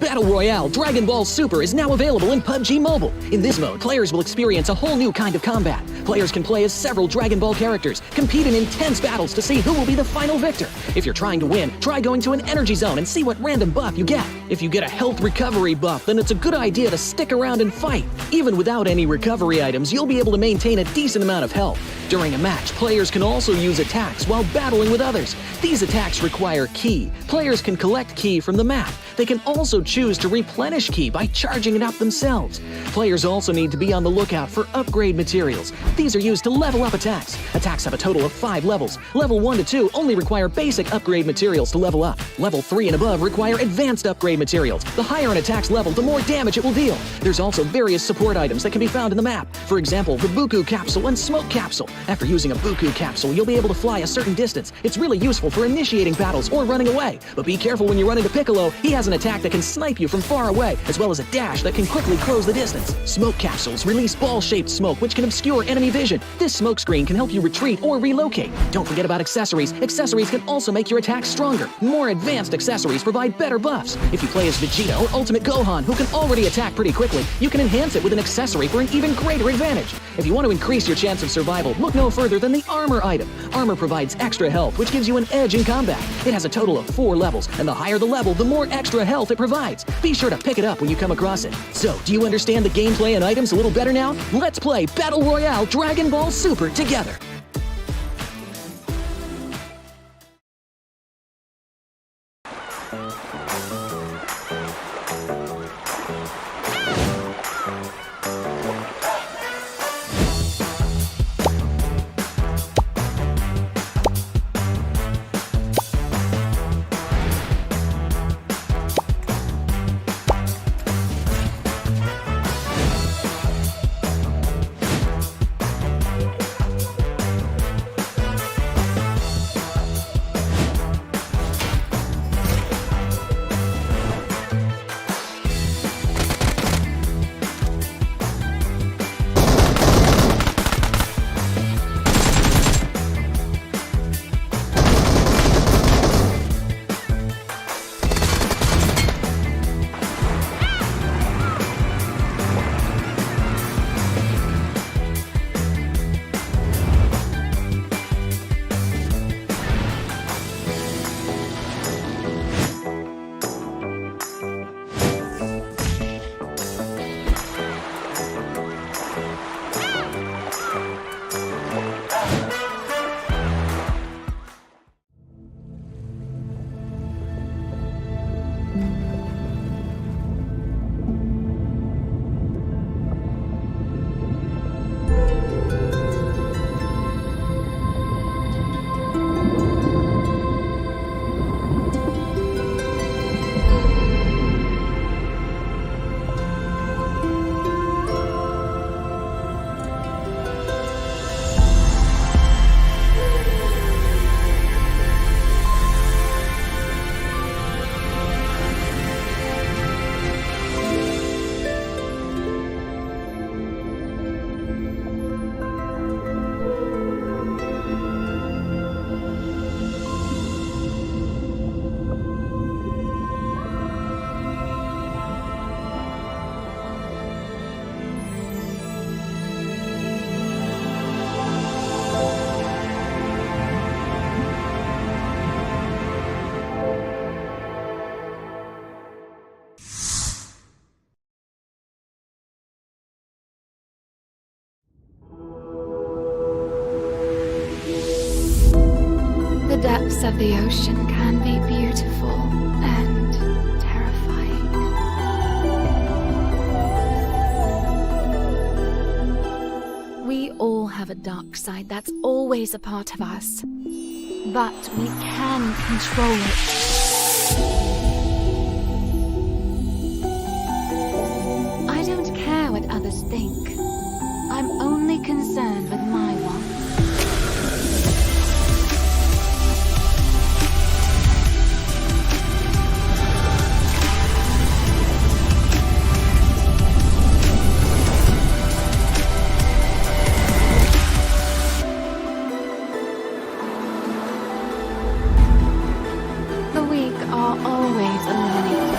Battle Royale Dragon Ball Super is now available in PUBG Mobile. In this mode, players will experience a whole new kind of combat. Players can play as several Dragon Ball characters, compete in intense battles to see who will be the final victor. If you're trying to win, try going to an energy zone and see what random buff you get. If you get a health recovery buff, then it's a good idea to stick around and fight. Even without any recovery items, you'll be able to maintain a decent amount of health. During a match, players can also use attacks while battling with others. These attacks require ki. Players can collect ki from the map. They can also choose to replenish ki by charging it up themselves. Players also need to be on the lookout for upgrade materials. These are used to level up attacks. Attacks have a total of 5 levels. Level 1 to 2 only require basic upgrade materials to level up. Level 3 and above require advanced upgrade materials. The higher an attack's level, the more damage it will deal. There's also various support items that can be found in the map. For example, the Buku Capsule and Smoke Capsule. After using a Buku Capsule, you'll be able to fly a certain distance. It's really useful for initiating battles or running away. But be careful when you run into Piccolo. He has an attack that can snipe you from far away, as well as a dash that can quickly close the distance. Smoke Capsules release ball-shaped smoke, which can obscure enemy vision. This smoke screen can help you retreat or relocate. Don't forget about accessories. Accessories can also make your attack stronger. More advanced accessories provide better buffs. If you play as Vegeta or Ultimate Gohan, who can already attack pretty quickly, you can enhance it with an accessory for an even greater advantage. If you want to increase your chance of survival, look no further than the Armor item. Armor provides extra health, which gives you an edge in combat. It has a total of 4 levels, and the higher the level, the more extra health it provides. Be sure to pick it up when you come across it. So, do you understand the gameplay and items a little better now? Let's play Battle Royale Dragon Ball Super together! The depths of the ocean can be beautiful and terrifying. We all have a dark side that's always a part of us, but we can control it. I don't care what others think. I'm only concerned with my one. The weak are always eliminated.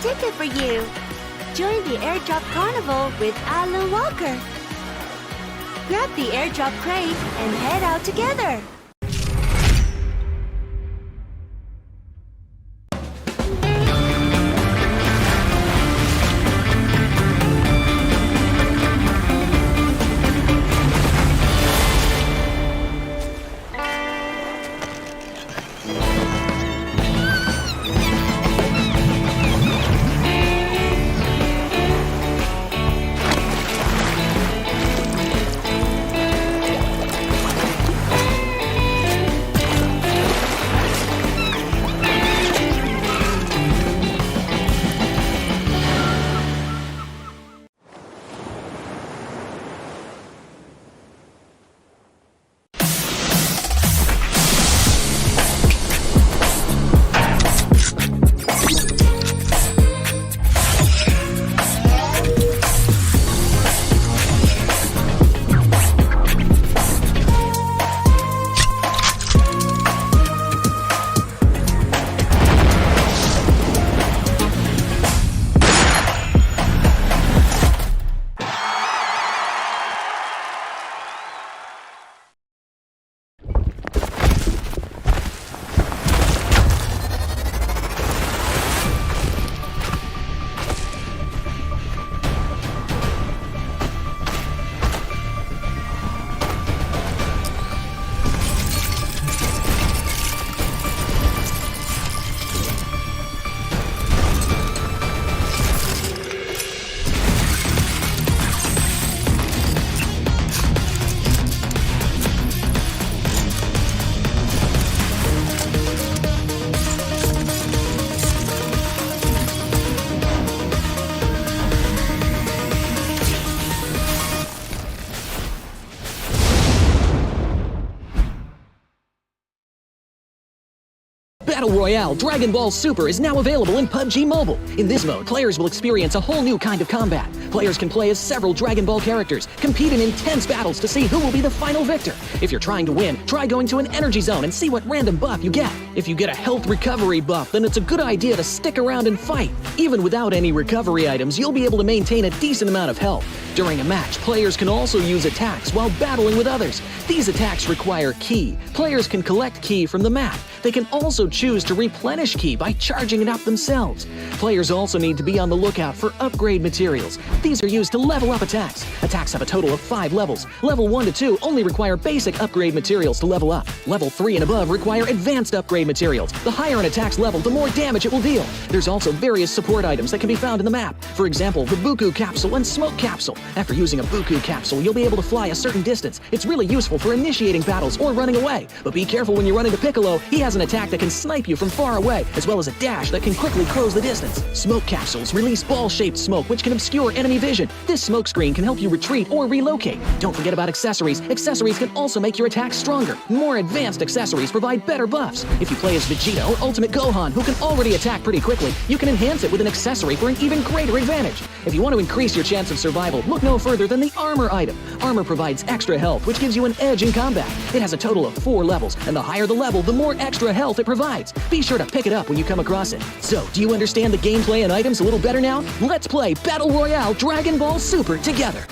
ticket for you. Join the airdrop carnival with Alan Walker. Grab the airdrop crate and head out together. Battle Royale Dragon Ball Super is now available in PUBG Mobile. In this mode, players will experience a whole new kind of combat. Players can play as several Dragon Ball characters, compete in intense battles to see who will be the final victor. If you're trying to win, try going to an energy zone and see what random buff you get. If you get a health recovery buff, then it's a good idea to stick around and fight. Even without any recovery items, you'll be able to maintain a decent amount of health. During a match, players can also use attacks while battling with others. These attacks require ki. Players can collect ki from the map. They can also choose to replenish ki by charging it up themselves. Players also need to be on the lookout for upgrade materials. These are used to level up attacks. Attacks have a total of 5 levels. Level 1 to 2 only require basic upgrade materials to level up. Level 3 and above require advanced upgrade materials. The higher an attack's level, the more damage it will deal. There's also various support items that can be found in the map. For example, the Buku Capsule and Smoke Capsule. After using a Buku Capsule, you'll be able to fly a certain distance. It's really useful for initiating battles or running away. But be careful when you run into Piccolo. He has an attack that can snipe you from far away, as well as a dash that can quickly close the distance. Smoke Capsules release ball-shaped smoke which can obscure enemy vision. This smoke screen can help you retreat or relocate. Don't forget about accessories. Accessories can also make your attacks stronger. More advanced accessories provide better buffs. If you play as Vegeta or Ultimate Gohan, who can already attack pretty quickly, you can enhance it with an accessory for an even greater advantage. If you want to increase your chance of survival, look no further than the Armor item. Armor provides extra health, which gives you an edge in combat. It has a total of 4 levels, and the higher the level, the more extra health it provides. Be sure to pick it up when you come across it. So, do you understand the gameplay and items a little better now? Let's play Battle Royale Dragon Ball Super together!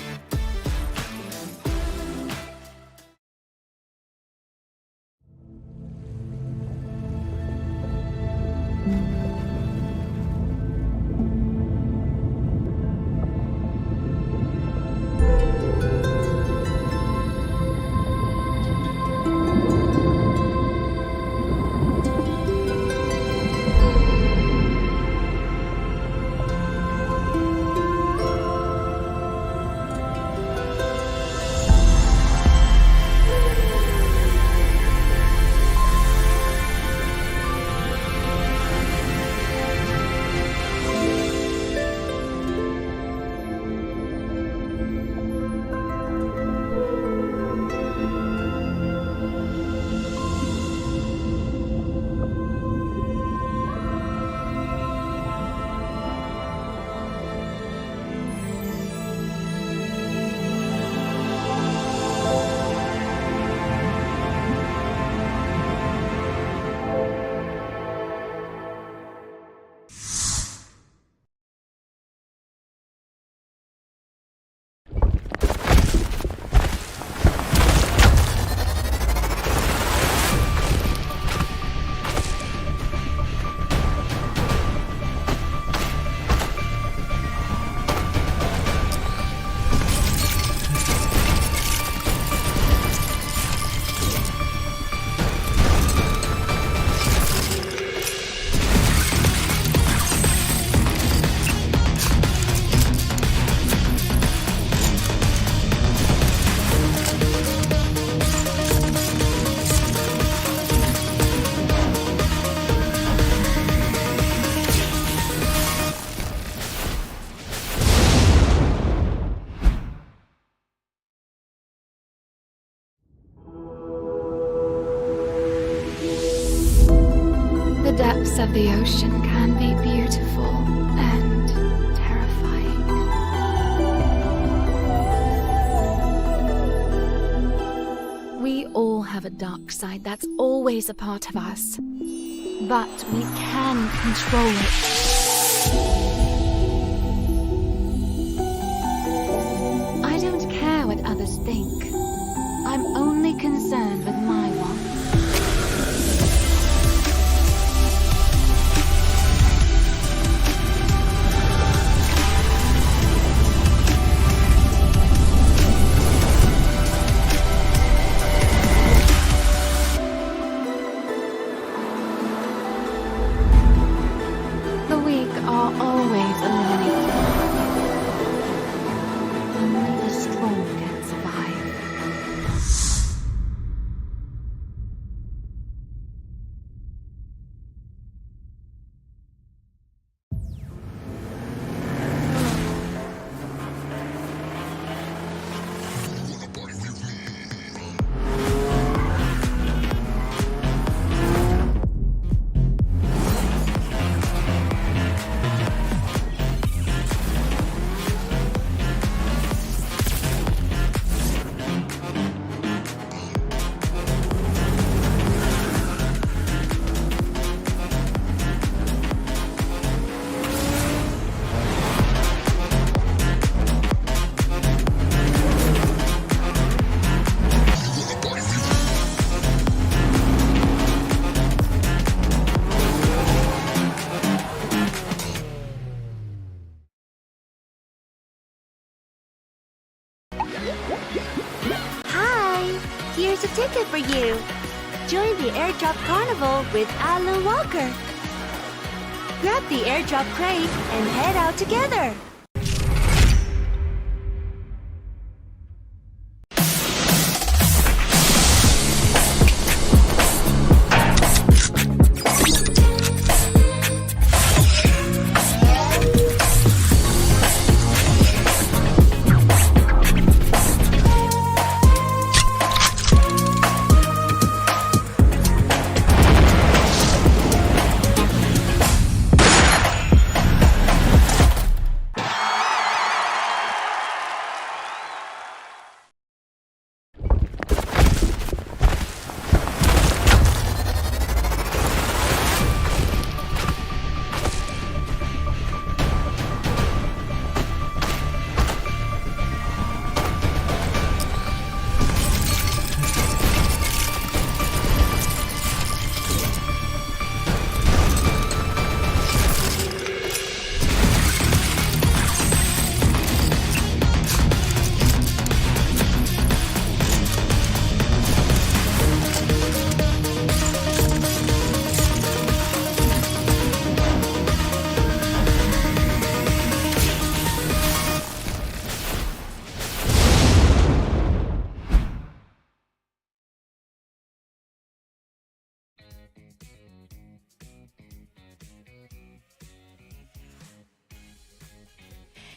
The ocean can be beautiful and terrifying. We all have a dark side that's always a part of us, but we can control it. I don't care what others think. I'm only concerned with my wants. The weak are always eliminated. Only the strong can survive. Hi! Here's a ticket for you. Join the airdrop carnival with Alan Walker. Grab the airdrop crate and head out together.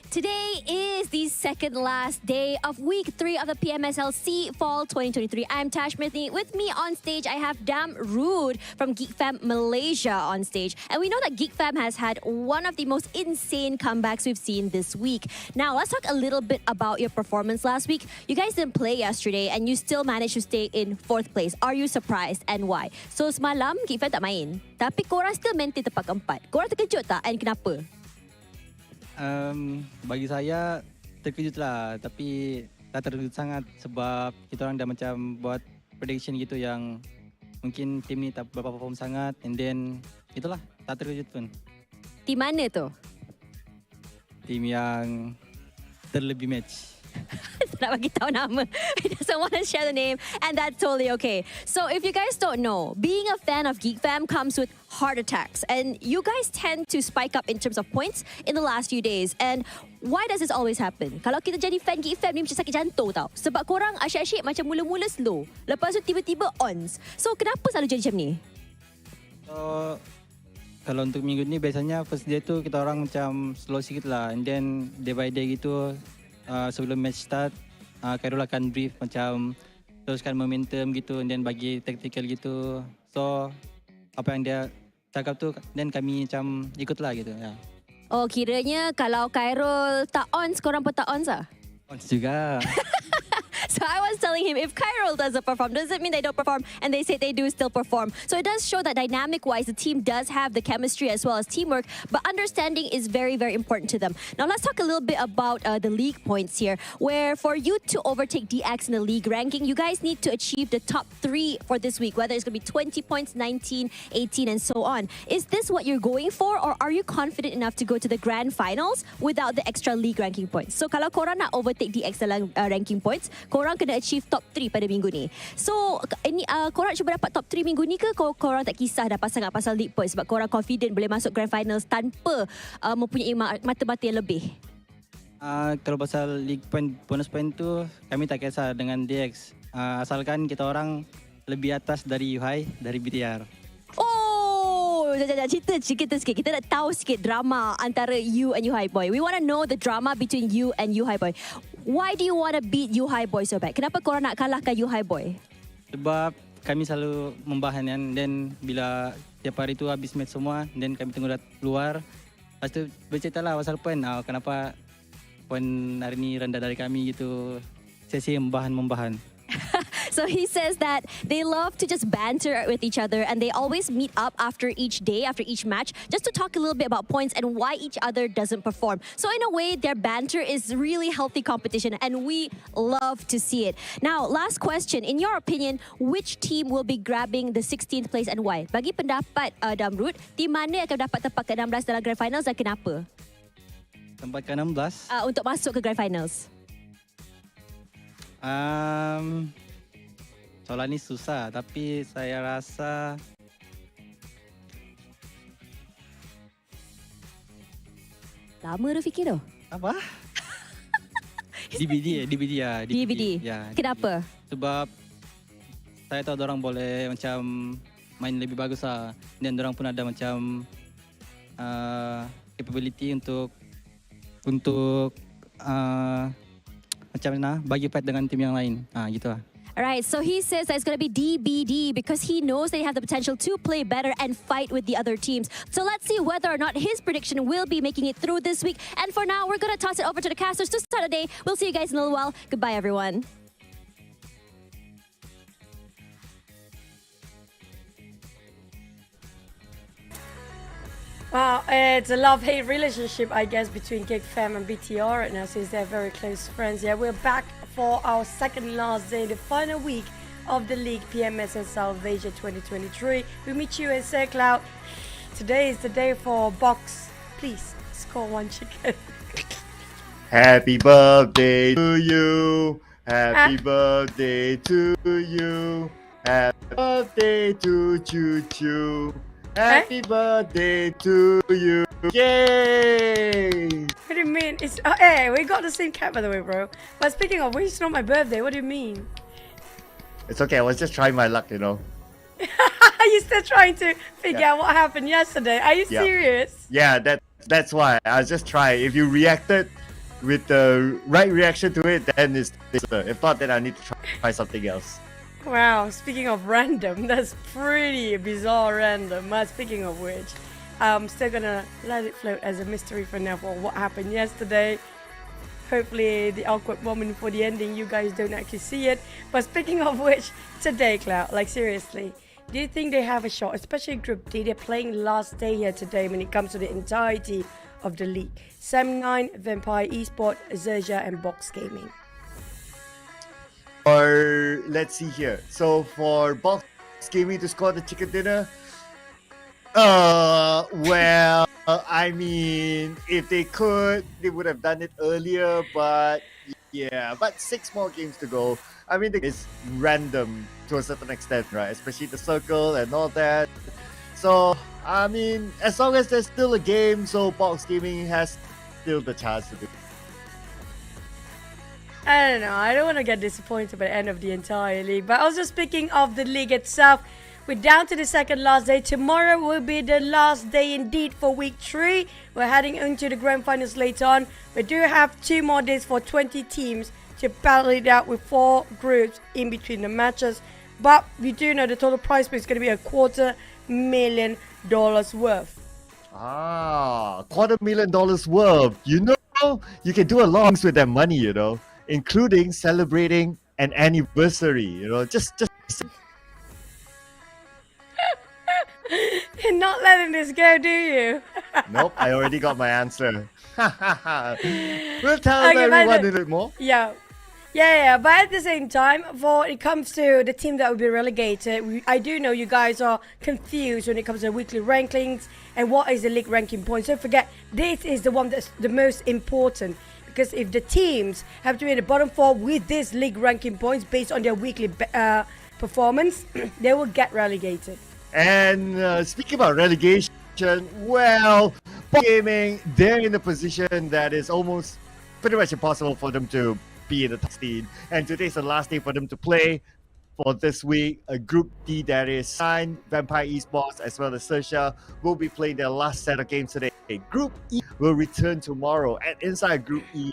Today is the second last day of week 3 of the PMSL SEA Fall 2023. I'm Tash Murthy. With me on stage, I have Damn Rude from GEEK Fam Malaysia on stage. And we know that GEEK Fam has had one of the most insane comebacks we've seen this week. Now, let's talk a little bit about your performance last week. You guys didn't play yesterday and you still managed to stay in 4th place. Are you surprised and why? So, semalam GEEK Fam tak main. Tapi korang still maintain tempat keempat. Korang terkejut tak and kenapa? Bagi saya terkejut lah, tapi tak terkejut sangat sebab kita orang dah macam buat prediction gitu yang mungkin tim ni tak berapa perform sangat, and then itulah, tak terkejut pun. Tim mana tu? Tim yang terlebih match. Nak bagi tahu nama. He doesn't want to share the name, and that's totally okay. So if you guys don't know, being a fan of GEEK Fam comes with heart attacks, and you guys tend to spike up in terms of points in the last few days. And why does this always happen? Kalau kita jadi fan GEEK Fam ni macam sakit jantung tau. Sebab korang asyik-asyik macam mula-mula slow, lepas tu tiba-tiba ons. So kenapa selalu jadi macam ni? So kalau untuk minggu ni biasanya first day tu kita orang macam slow sikit lah, and then day by day gitu. Sebelum match start, Khairul akan brief macam teruskan momentum gitu, and then bagi tactical gitu. So apa yang dia cakap tu, then kami macam ikutlah gitu. Ya. Oh, kiranya kalau Khairul tak on, korang pun tak on sah? On juga. So I was telling him, if Khairul doesn't perform, doesn't mean they don't perform, and they say they do still perform. So it does show that dynamic-wise, the team does have the chemistry as well as teamwork, but understanding is very, very important to them. Now let's talk a little bit about the league points here, where for you to overtake DX in the league ranking, you guys need to achieve the top 3 for this week, whether it's going to be 20 points, 19, 18, and so on. Is this what you're going for, or are you confident enough to go to the grand finals without the extra league ranking points? So kalau korang nak overtake DX dalam ranking points, korang kena achieve top 3 pada minggu ni. So ini korang cuba dapat top 3 minggu ni ke korang tak kisah dah sangat pasal league points sebab korang confident boleh masuk grand finals tanpa mempunyai mata-mata yang lebih? Kalau pasal league point, bonus point tu kami tak kisah dengan DX. Asalkan kita orang lebih atas dari UHI, dari BTR. Oh, cerita sikit. Kita nak tahu sikit drama antara you and UHI Boy. We want to know the drama between you and UHI Boy. Why do you want to beat UHI Boy so bad? Kenapa korang nak kalahkan UHI Boy? Sebab kami selalu membahan kan. Then bila tiap hari tu habis match semua, then kami tunggu keluar. Lepas tu bercerita lah pasal point. Kenapa point hari ni rendah dari kami gitu. Sesi membahan. So he says that they love to just banter with each other and they always meet up after each day, after each match, just to talk a little bit about points and why each other doesn't perform. So in a way, their banter is really healthy competition and we love to see it. Now, last question. In your opinion, which team will be grabbing the 16th place and why? Bagi pendapat Damrud, team mana akan dapat tempat ke-16 dalam Grand Finals dan kenapa? Tempat ke-16? Untuk masuk ke Grand Finals. Soalan ni susah, tapi saya rasa lama dah fikir tu. apa? DVD ya. DVD. Ya, Kenapa? sebab saya tahu orang boleh macam main lebih bagus lah. Dan orang pun ada macam capability untuk macam mana bagi fight dengan tim yang lain. Gitu lah. Alright, so he says that it's going to be DBD because he knows they have the potential to play better and fight with the other teams. So let's see whether or not his prediction will be making it through this week. And for now, we're going to toss it over to the casters to start the day. We'll see you guys in a little while. Goodbye, everyone. Wow, it's a love-hate relationship, I guess, between GEEK Fam and BTR right now, since they're very close friends. Yeah, we're back for our second last day, the final week of the league PMSL SEA 2023. We meet you in XERXIA. Today is the day for Box. Please score 1 chicken. Happy birthday to you. Happy birthday to you. Happy birthday to Choo Choo. Happy birthday to you. Yay! What do you mean? It's hey, we got the same cat, by the way, bro. But speaking of which, it's not my birthday. What do you mean? It's okay, I was just trying my luck, you know. Are you still trying to figure out what happened yesterday? Are you serious? Yeah, that's why. I was just trying. If you reacted with the right reaction to it, then it's if not, then I need to try something else. Wow, speaking of random, that's pretty bizarre random. Speaking of which, I'm still gonna let it float as a mystery for now for what happened yesterday. Hopefully the awkward moment for the ending, you guys don't actually see it. But speaking of which, today, Cloud, like seriously, do you think they have a shot, especially Group D? They're playing last day here today when it comes to the entirety of the league. Sam9, Vampire Esports, XERXIA and Box Gaming. Or let's see here. So for Box Gaming to score the chicken dinner, well, I mean, if they could, they would have done it earlier. But yeah, but 6 more games to go. I mean, it's random to a certain extent, right? Especially the circle and all that. So I mean, as long as there's still a game, so Box Gaming has still the chance to do it. I don't know. I don't want to get disappointed by the end of the entire league. But also speaking of the league itself, we're down to the second last day. Tomorrow will be the last day indeed for week 3. We're heading into the grand finals later on. We do have 2 more days for 20 teams to battle it out with 4 groups in between the matches. But we do know the total prize pool is going to be $250,000 worth. $250,000 worth. You know, you can do a lot of things with that money, you know, including celebrating an anniversary, you know, just You're not letting this go, do you? Nope, I already got my answer. We'll tell Okay, everyone a but little bit more. Yeah. But at the same time, when it comes to the team that will be relegated, I do know you guys are confused when it comes to weekly rankings and what is the league ranking points. Don't forget, this is the one that's the most important. Because if the teams have to be in the bottom 4 with this league ranking points based on their weekly performance, they will get relegated. And speaking about relegation, well, Gaming, they're in a position that is almost pretty much impossible for them to be in the top 16. And today's the last day for them to play for this week. A Group D that is signed, Vampire Esports as well as XERXIA will be playing their last set of games today. Group E will return tomorrow. And inside Group E,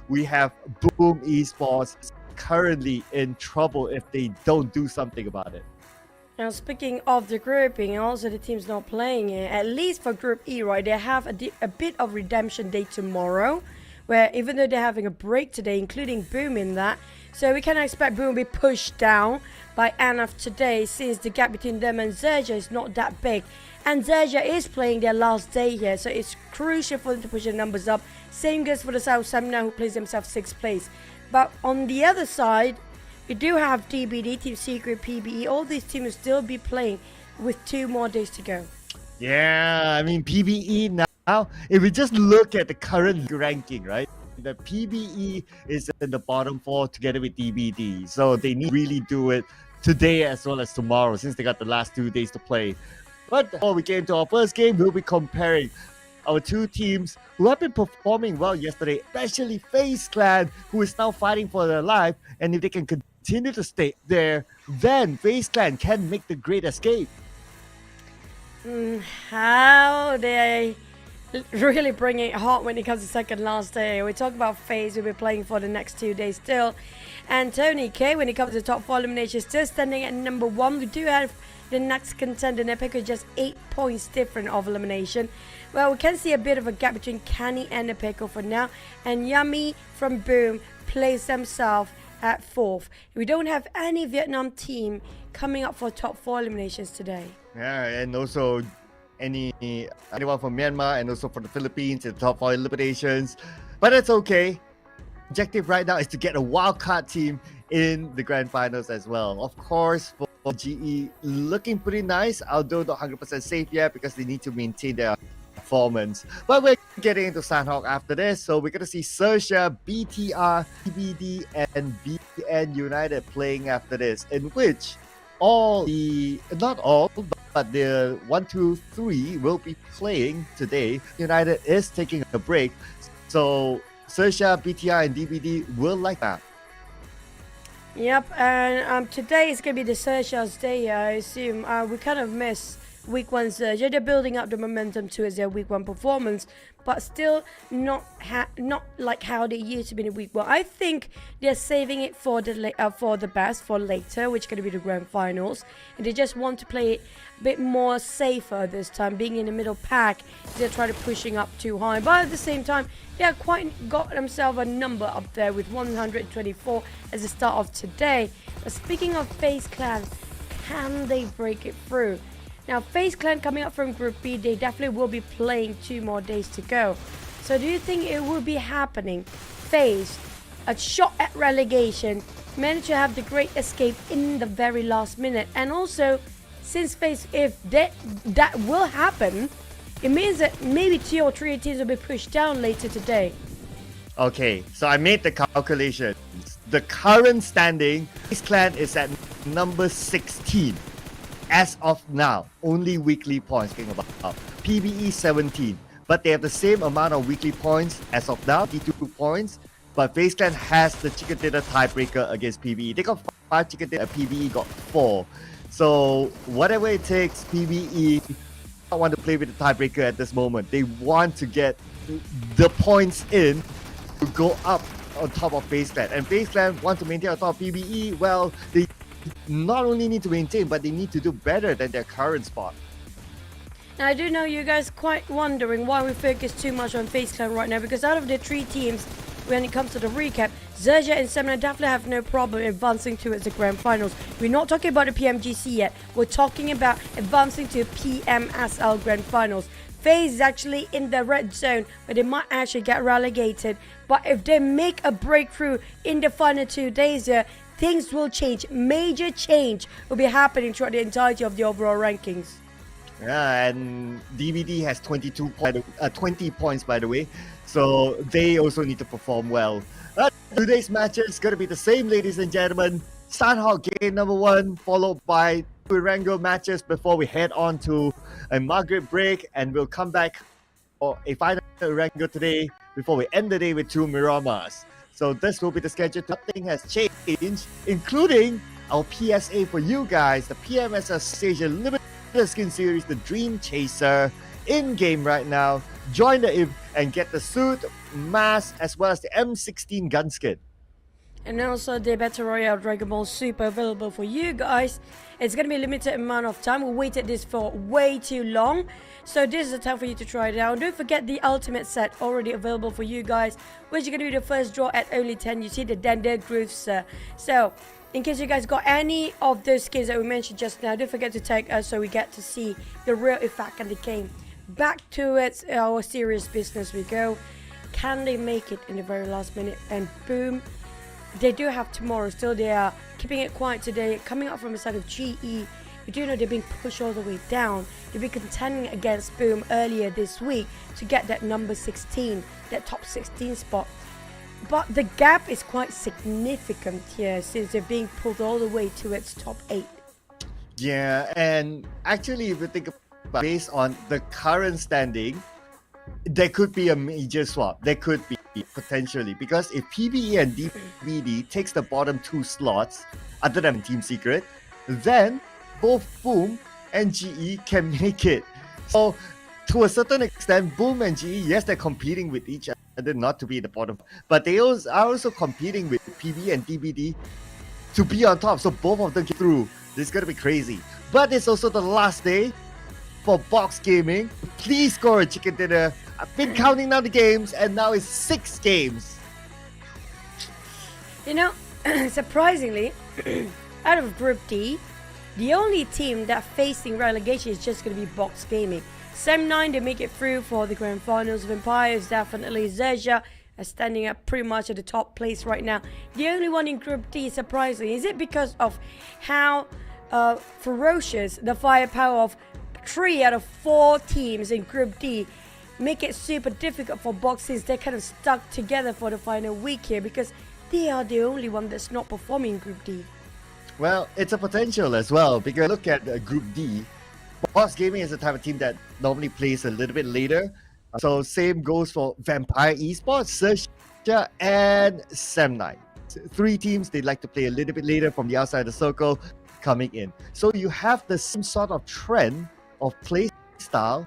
we have Boom Esports currently in trouble if they don't do something about it. Now, speaking of the grouping and also the teams not playing it, at least for Group E, right, they have a bit of redemption day tomorrow, where even though they're having a break today, including Boom in that, so we can expect Boom to be pushed down by end of today, since the gap between them and XERXIA is not that big. And XERXIA is playing their last day here, so it's crucial for them to push the numbers up. Same goes for the South Summoner, who plays themselves 6th place. But on the other side, we do have DBD, Team Secret, PBE. All these teams will still be playing with 2 more days to go. Yeah, I mean, PBE now, if we just look at the current ranking, right? The PBE is in the bottom 4 together with DBD. So they need to really do it today as well as tomorrow, since they got the last 2 days to play. But before we get into our first game, we'll be comparing our 2 teams who have been performing well yesterday, especially FaZe Clan, who is now fighting for their life. And if they can continue to stay there, then FaZe Clan can make the great escape. How they really bring it hot when it comes to second last day. We talk about FaZe, we'll be playing for the next 2 days still. And Tony K, when it comes to top 4 elimination, still standing at number 1. We do have the next contender, Nepeko, just 8 points different of elimination. Well, we can see a bit of a gap between Canny and Nepeko for now. And Yummy from Boom plays themselves at 4th. We don't have any Vietnam team coming up for top 4 eliminations today. Yeah, and also anyone from Myanmar and also from the Philippines in the top 4 eliminations. But that's okay. Objective right now is to get a wildcard team in the grand finals as well. Of course, for GE, looking pretty nice, although not 100% safe yet because they need to maintain their performance. But we're getting into Sandhawk after this, so we're going to see XERXIA, BTR, TBD, and BN United playing after this, in which not all, but the 1, 2, 3 will be playing today. United is taking a break, so XERXIA, BTR, and DBD will like that. Yep, and today is going to be the XERXIA's day, I assume. We kind of miss Week 1 XERXIA. They're building up the momentum towards their Week 1 performance, but still not like how they used to be in Week 1. I think they're saving it for the best, for later, which is going to be the grand finals. And they just want to play it a bit more safer this time, being in the middle pack. They're trying to pushing up too high, but at the same time, they have quite got themselves a number up there with 124 as the start of today. But speaking of FaZe Clan, can they break it through? Now, FaZe Clan coming up from Group B, they definitely will be playing 2 more days to go. So do you think it will be happening? FaZe, a shot at relegation, managed to have the great escape in the very last minute. And also, since FaZe, if that will happen, it means that maybe 2 or 3 teams will be pushed down later today. Okay, so I made the calculations. The current standing, FaZe Clan is at number 16. As of now, only weekly points came about. PBE 17, but they have the same amount of weekly points as of now, 52 points. But FaZe Clan has the chicken dinner tiebreaker against PBE. They got 5 chicken dinner, PBE got 4. So whatever it takes, PBE don't want to play with the tiebreaker at this moment. They want to get the points in to go up on top of FaZe Clan. And FaZe Clan want to maintain on top of PBE. Well, they not only need to maintain, but they need to do better than their current spot. Now, I do know you guys quite wondering why we focus too much on FaZe Clan right now, because out of the 3 teams, when it comes to the recap, XERXIA and Semna definitely have no problem advancing towards the grand finals. We're not talking about the PMGC yet. We're talking about advancing to PMSL grand finals. FaZe is actually in the red zone, but they might actually get relegated. But if they make a breakthrough in the final 2 days here, things will change. Major change will be happening throughout the entirety of the overall rankings. Yeah, and DVD has 20 points, by the way. So they also need to perform well. Today's match is going to be the same, ladies and gentlemen. Sandhawk game number 1, followed by 2 Erangel matches before we head on to a Margaret break, and we'll come back for a final Erangel today before we end the day with 2 Miramas. So this will be the schedule. Nothing has changed, including our PSA for you guys, the PMSL Station Limited Skin Series, the Dream Chaser, in game right now. Join the IB and get the suit, mask, as well as the M16 gun skin. And also the Battle Royale Dragon Ball Super available for you guys. It's going to be a limited amount of time. We waited this for way too long. So this is the time for you to try it out. Don't forget the Ultimate set already available for you guys, which is going to be the first draw at only 10. You see the Dender Grooves. So in case you guys got any of those skins that we mentioned just now, don't forget to tag us so we get to see the real effect of the game. Back to it, our serious business we go. Can they make it in the very last minute? And boom, they do have tomorrow. Still, they are keeping it quiet today. Coming up from the side of GE, we do know they're being pushed all the way down. They've been contending against Boom earlier this week to get that number 16, that top 16 spot. But the gap is quite significant here since they're being pulled all the way to its top 8. Yeah, and actually, if you think about based on the current standing, there could be a major swap. There could be potentially, because if PBE and DVD takes the bottom 2 slots other than Team Secret, then both Boom and GE can make it. So to a certain extent, Boom and GE, yes, they're competing with each other not to be in the bottom, but they are also competing with PBE and DVD to be on top. So both of them get through. This is gonna be crazy. But it's also the last day for Box Gaming. Please score a chicken dinner. I've been counting down the games, and now it's 6 games. You know, surprisingly, out of Group D, the only team that facing relegation is just going to be Box Gaming. Sem9, they make it through for the grand finals. Vampires, definitely. XERXIA are standing up pretty much at the top place right now. The only one in Group D, surprisingly, is it because of how ferocious the firepower of 3 out of 4 teams in Group D make it super difficult for Boxes. They're kind of stuck together for the final week here because they are the only one that's not performing in Group D. Well, it's a potential as well, because look at Group D. Box Gaming is the type of team that normally plays a little bit later. So same goes for Vampire Esports, XERXIA, and Sem9. 3 teams, they like to play a little bit later from the outside of the circle coming in. So you have the same sort of trend of play style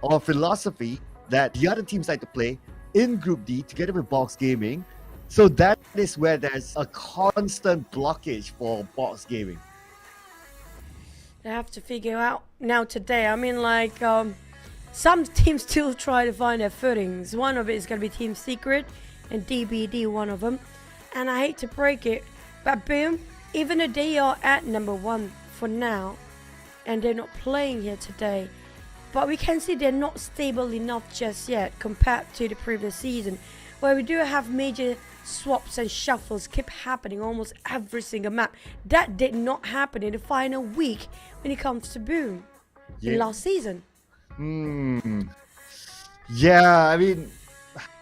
or philosophy that the other teams like to play in Group D together with Box Gaming. So that is where there's a constant blockage for Box Gaming. They have to figure out now today. I mean, like, some teams still try to find their footings. One of it is going to be Team Secret and DBD, one of them. And I hate to break it, but Boom, even though they are at number 1 for now, and they're not playing here today, but we can see they're not stable enough just yet compared to the previous season, where we do have major swaps and shuffles keep happening almost every single map. That did not happen in the final week when it comes to Boom in last season. Yeah, I mean,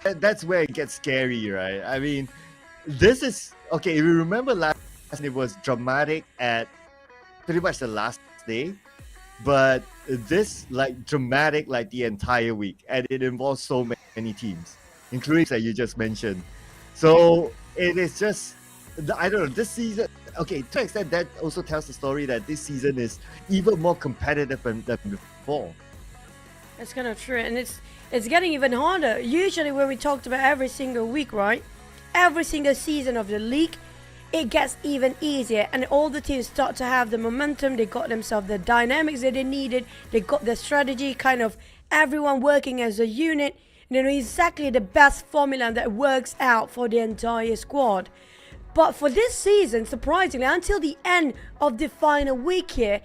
that's where it gets scary, right? I mean, this is okay. If you remember last, it was dramatic at pretty much the last day, but this like dramatic like the entire week, and it involves so many teams, including that you just mentioned. So it is just, I don't know, this season, okay, to an extent that also tells the story that this season is even more competitive than before. That's kind of true, and it's getting even harder. Usually when we talked about every single week, right? Every single season of the league, it gets even easier, and all the teams start to have the momentum. They got themselves the dynamics that they needed. They got the strategy, kind of everyone working as a unit. You know exactly the best formula that works out for the entire squad. But for this season, surprisingly, until the end of the final week here,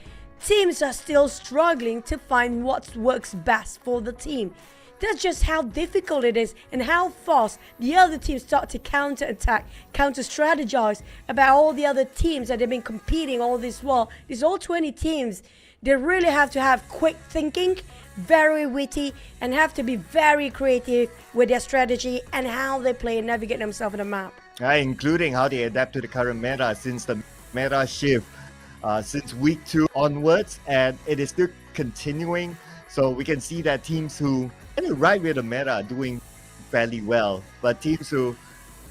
teams are still struggling to find what works best for the team. That's just how difficult it is, and how fast the other teams start to counter-attack, counter-strategize about all the other teams that they've been competing all this while. These all 20 teams, they really have to have quick thinking, very witty, and have to be very creative with their strategy and how they play and navigate themselves on the map. Including how they adapt to the current meta, since the meta shift since week 2 onwards, and it is still continuing. So we can see that teams who right with the meta are doing fairly well, but teams who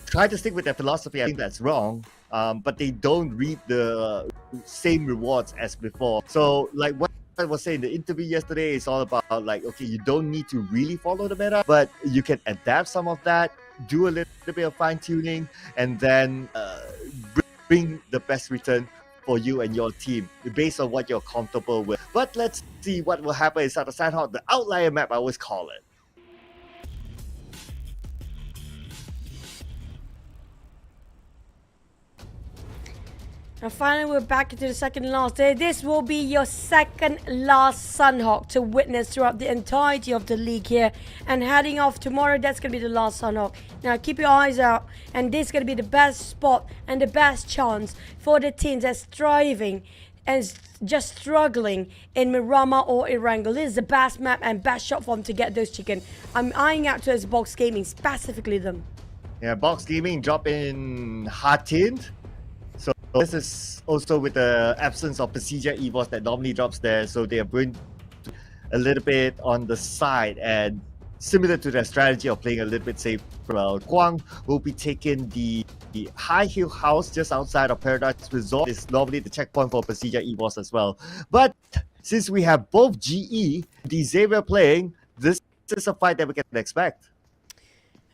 try to stick with their philosophy, I think that's wrong. But they don't reap the same rewards as before. So like what I was saying in the interview yesterday, is all about like, okay, you don't need to really follow the meta, but you can adapt some of that, do a little bit of fine tuning, and then bring the best return for you and your team based on what you're comfortable with. But let's see what will happen inside the Sandhawk, the outlier map, I always call it. And finally, we're back into the second last day. This will be your second last Sunhawk to witness throughout the entirety of the league here. And heading off tomorrow, that's going to be the last Sunhawk. Now, keep your eyes out. And this is going to be the best spot and the best chance for the teams that's striving and just struggling in Miramar or Erangel. This is the best map and best shot for them to get those chicken. I'm eyeing out towards Box Gaming, specifically them. Yeah, Box Gaming drop in Hatin. So this is also with the absence of PERSIJA EVOS that normally drops there. So they are going a little bit on the side, and similar to their strategy of playing a little bit safe. Guang will be taking the high hill house just outside of Paradise Resort. It's normally the checkpoint for PERSIJA EVOS as well. But since we have both GE and Xavier playing, this is a fight that we can expect.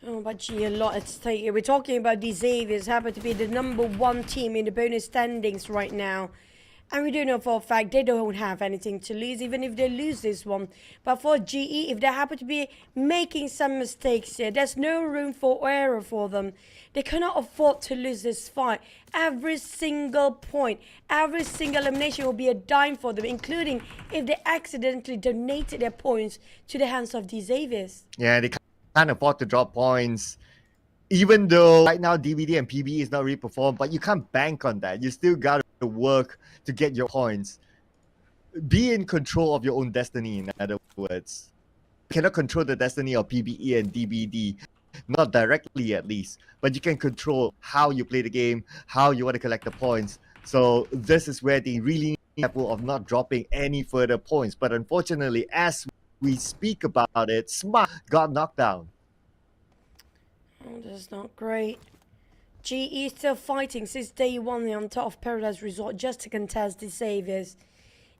Oh, but gee, a lot at stake here. We're talking about the Xaviers, happen to be the #1 team in the bonus standings right now. And we do know for a fact they don't have anything to lose, even if they lose this one. But for GE, if they happen to be making some mistakes here, there's no room for error for them. They cannot afford to lose this fight. Every single point, every single elimination will be a dime for them, including if they accidentally donated their points to the hands of the Xaviers. Yeah, they can't afford to drop points, even though right now DVD and PB is not really performed, but you can't bank on that. You still got to work to get your points. Be in control of your own destiny, in other words. You cannot control the destiny of PBE and DBD, not directly at least, but you can control how you play the game, how you want to collect the points. So this is where they really need to be careful of not dropping any further points. But unfortunately, as we speak about it, Smart got knocked down. Oh, this is not great. GE still fighting since day one on top of Paradise Resort just to contest the Xaviers,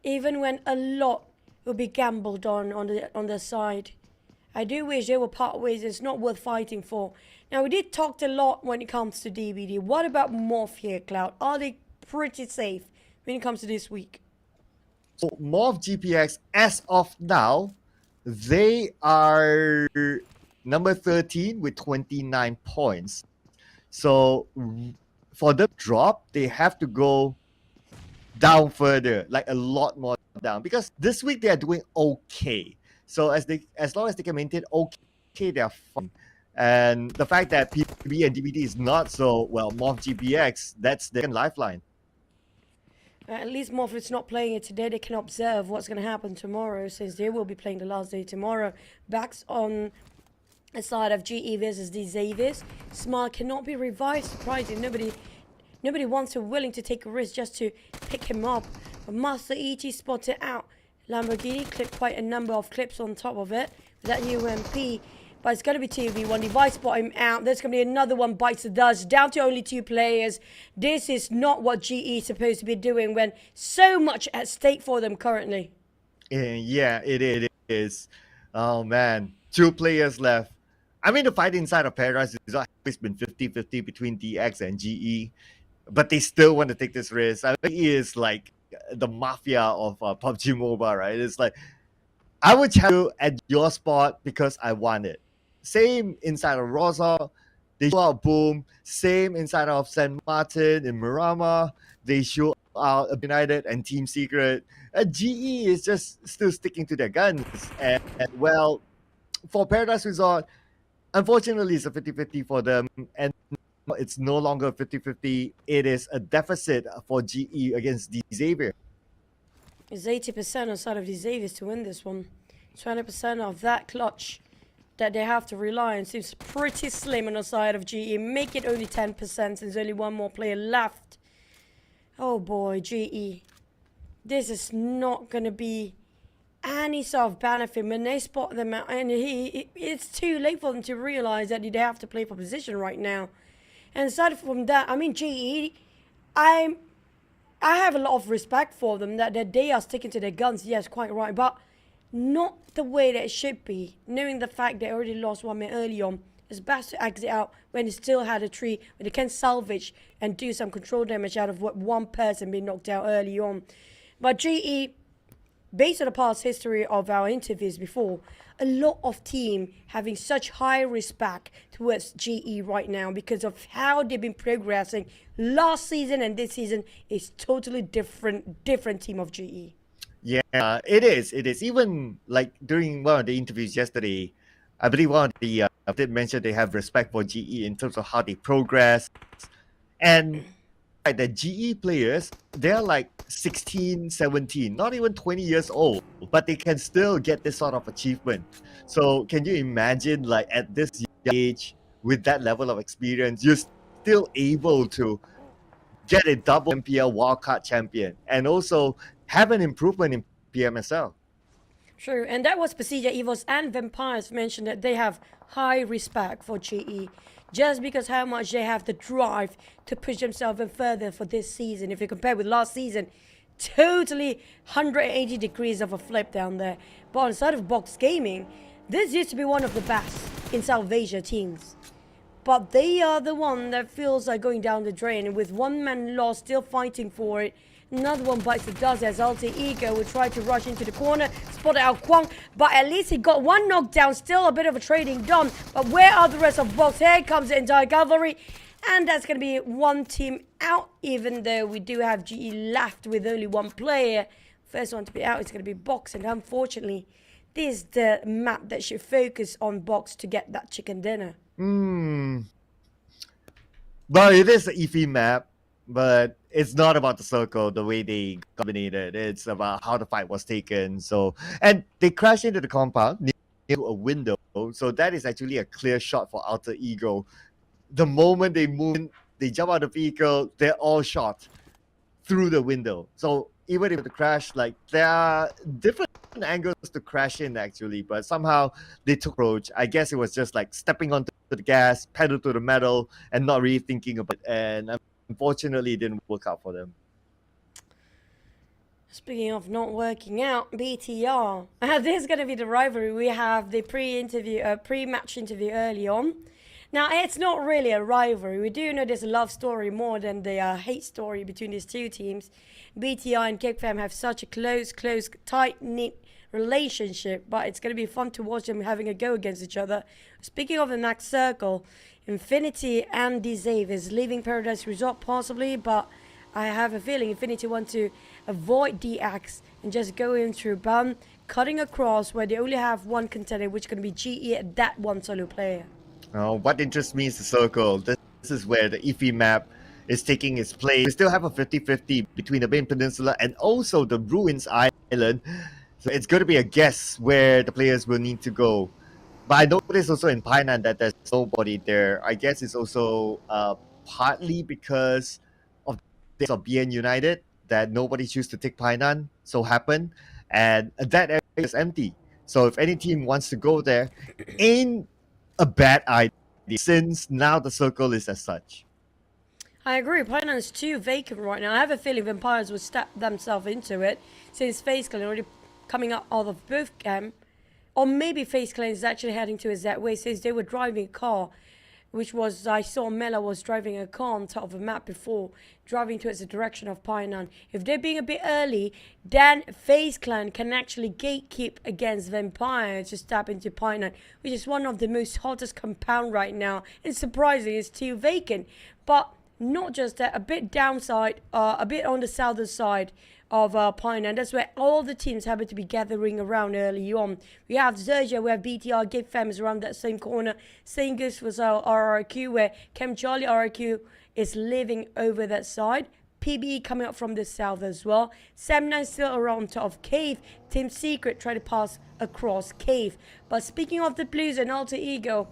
even when a lot will be gambled on the side. I do wish they were part ways. It's not worth fighting for. Now, we did talk a lot when it comes to DBD. What about MORPH here, Cloud? Are they pretty safe when it comes to this week? So MORPH GPX, as of now, they are number 13 with 29 points. So for them to drop, they have to go down further, like a lot more down. Because this week they are doing okay. So as long as they can maintain okay, they are fine. And the fact that PB and DVD is not so, well, MORPH GPX, that's their lifeline. At least MORPH is not playing it today. They can observe what's going to happen tomorrow, since they will be playing the last day tomorrow. Backs on the side of GE versus the Xaviers. Smart cannot be revived. Surprising. Nobody wants or willing to take a risk just to pick him up. But Master ET spotted out. Lamborghini clipped quite a number of clips on top of it with that UMP. But it's going to be 2v1. Device spot him out. There's going to be another one bites the dust. Down to only 2 players. This is not what GE is supposed to be doing when so much at stake for them currently. Yeah, it is. Oh, man. 2 players left. I mean, the fight inside of Paradise has always been 50-50 between DX and GE. but they still want to take this risk. I mean, he is like the mafia of PUBG Mobile, right? It's like, I would challenge you at your spot because I want it. Same inside of Rosa, they show out Boom. Same inside of San Martin in Miramar, they show out United and Team Secret. GE is just still sticking to their guns. And well, for Paradise Resort, unfortunately, it's a 50-50 for them. And it's no longer 50-50. It is a deficit for GE against D Xavier. It's 80% on side of the Xaviers to win this one. 20% of that clutch that they have to rely on seems pretty slim on the side of GE. Make it only 10% since there's only one more player left. Oh boy, GE. This is not going to be any sort of benefit when they spot them out. And it's too late for them to realize that they have to play for position right now. And aside from that, I mean, GE, I have a lot of respect for them that they are sticking to their guns. Yes, quite right. But not the way that it should be. Knowing the fact they already lost 1 minute early on, it's best to exit out when they still had a tree, when they can salvage and do some control damage out of what one person being knocked out early on. But GE, based on the past history of our interviews before, a lot of team having such high respect towards GE right now because of how they've been progressing. Last season and this season is totally different team of GE. Yeah, it is. It is. Even like during one of the interviews yesterday, I believe one of the did mention they have respect for GE in terms of how they progress. And like the GE players, they're like 16, 17, not even 20 years old, but they can still get this sort of achievement. So can you imagine, like at this age, with that level of experience, you're still able to get a double MPL wildcard champion and also have an improvement in PMSL. True, and that was PERSIJA, EVOS, and Vampires mentioned that they have high respect for GE just because how much they have the drive to push themselves even further for this season. If you compare with last season, totally 180 degrees of a flip down there. But on the side of Box Gaming, this used to be one of the best in South Asia teams. But they are the one that feels like going down the drain, and with one man lost, still fighting for it. Another one bites the dust as Alter Ego will try to rush into the corner, spot out Kwang, but at least he got one knockdown, still a bit of a trading done. But where are the rest of Box? Here comes the entire cavalry, and that's going to be one team out, even though we do have GE left with only one player. First one to be out is going to be Box, and unfortunately, this is the map that should focus on Box to get that chicken dinner. Well, it is the EV map, but it's not about the circle, the way they dominated. It's about how the fight was taken. So, and they crashed into the compound near a window. So that is actually a clear shot for Alter Ego. The moment they move in, they jump out of the vehicle, they're all shot through the window. So even if the crash, like there are different angles to crash in actually, but somehow they took approach. I guess it was just like stepping onto the gas, pedal to the metal, and not really thinking about it. And unfortunately, it didn't work out for them. Speaking of not working out, BTR. This is going to be the rivalry. We have the pre-match interview early on. Now, it's not really a rivalry. We do know there's a love story more than the hate story between these two teams. BTR and GEEK have such a close, tight-knit relationship, but it's going to be fun to watch them having a go against each other. Speaking of the next circle, Infinity and Dezave is leaving Paradise Resort possibly, but I have a feeling Infinity want to avoid DX and just go in through BAM, cutting across where they only have one contender, which is going to be GE at that one solo player. What interests me is the circle. This is where the Iffy map is taking its place. We still have a 50-50 between the main peninsula and also the Ruins Island. So it's going to be a guess where the players will need to go. But I noticed also in Painan that there's nobody there. I guess it's also partly because of this of BN United that nobody choose to take Painan. So happened. And that area is empty. So if any team wants to go there, ain't a bad idea since now the circle is as such. I agree. Painan is too vacant right now. I have a feeling Vampires will step themselves into it since FaZe Clan already coming out of both camp. Or maybe FaZe Clan is actually heading to a Z way since they were driving a car which was I saw Mela was driving a car on top of a map before, driving towards the direction of Painan. If they're being a bit early, then FaZe Clan can actually gatekeep against Vampire to step into Painan, which is one of the most hottest compound right now. And surprisingly, it's still vacant. But not just that, a bit downside, a bit on the southern side of Painan. That's where all the teams happen to be gathering around early on. We have XERXIA, we have BTR, GEEK Fam is around that same corner. Same goes for RRQ, where Chem Charlie RRQ is living over that side. PBE coming up from the south as well. Sam9 still around top of Cave. Team Secret try to pass across Cave. But speaking of the Blues and Alter Ego,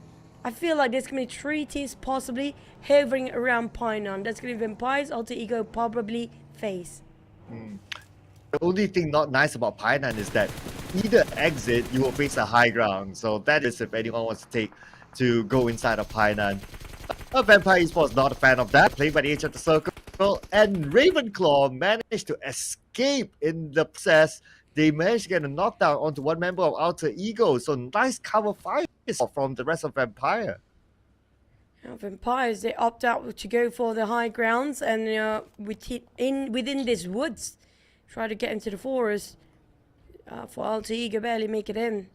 I feel like there's going to be 3 teams possibly hovering around Painan. That's going to be Vampires, Alter Ego, probably FaZe. The only thing not nice about Painan is that either exit, you will face a high ground. So that is if anyone wants to go inside of Painan. Vampire Esports not a fan of that. Played by the edge of the circle. And Ravenclaw managed to escape in the process. They managed to get a knockdown onto one member of Alter Ego. So nice cover fire from the rest of Vampire. Now, Vampires, they opt out to go for the high grounds and within these woods, try to get into the forest. For Alter Ego, barely make it in.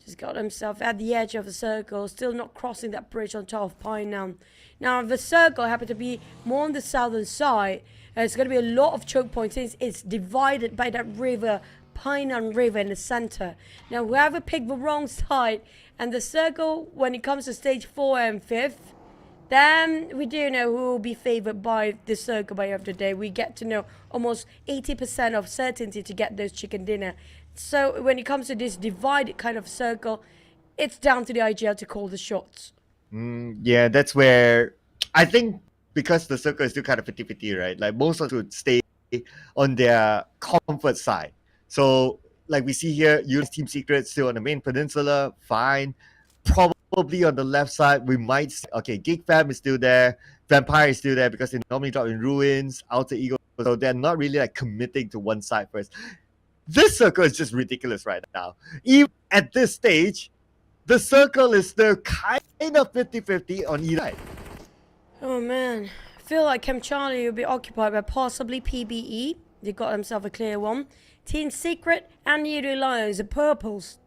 Just got himself at the edge of the circle, still not crossing that bridge on top of Painan. Now, the circle happened to be more on the southern side. It's going to be a lot of choke points since it's divided by that river, Painan River in the center. Now, whoever picked the wrong side, and the circle, when it comes to stage 4 and 5th, then we do know who will be favored by the circle by the end of the day. We get to know almost 80% of certainty to get those chicken dinner. So when it comes to this divided kind of circle, it's down to the IGL to call the shots. Yeah, that's where I think because the circle is still kind of 50-50, right? Like most of us would stay on their comfort side. So like we see here, US Team Secret still on the main peninsula, fine. Probably on the left side, we might see, okay, GEEK Fam is still there, Vampire is still there because they normally drop in Ruins, Alter Ego, so they're not really like committing to one side first. This circle is just ridiculous right now. Even at this stage, the circle is still kind of 50-50 on either side. Oh man, I feel like Chem Charlie will be occupied by possibly PBE. They got themselves a clear one. Team Secret and Yoodo Alliance, the purples,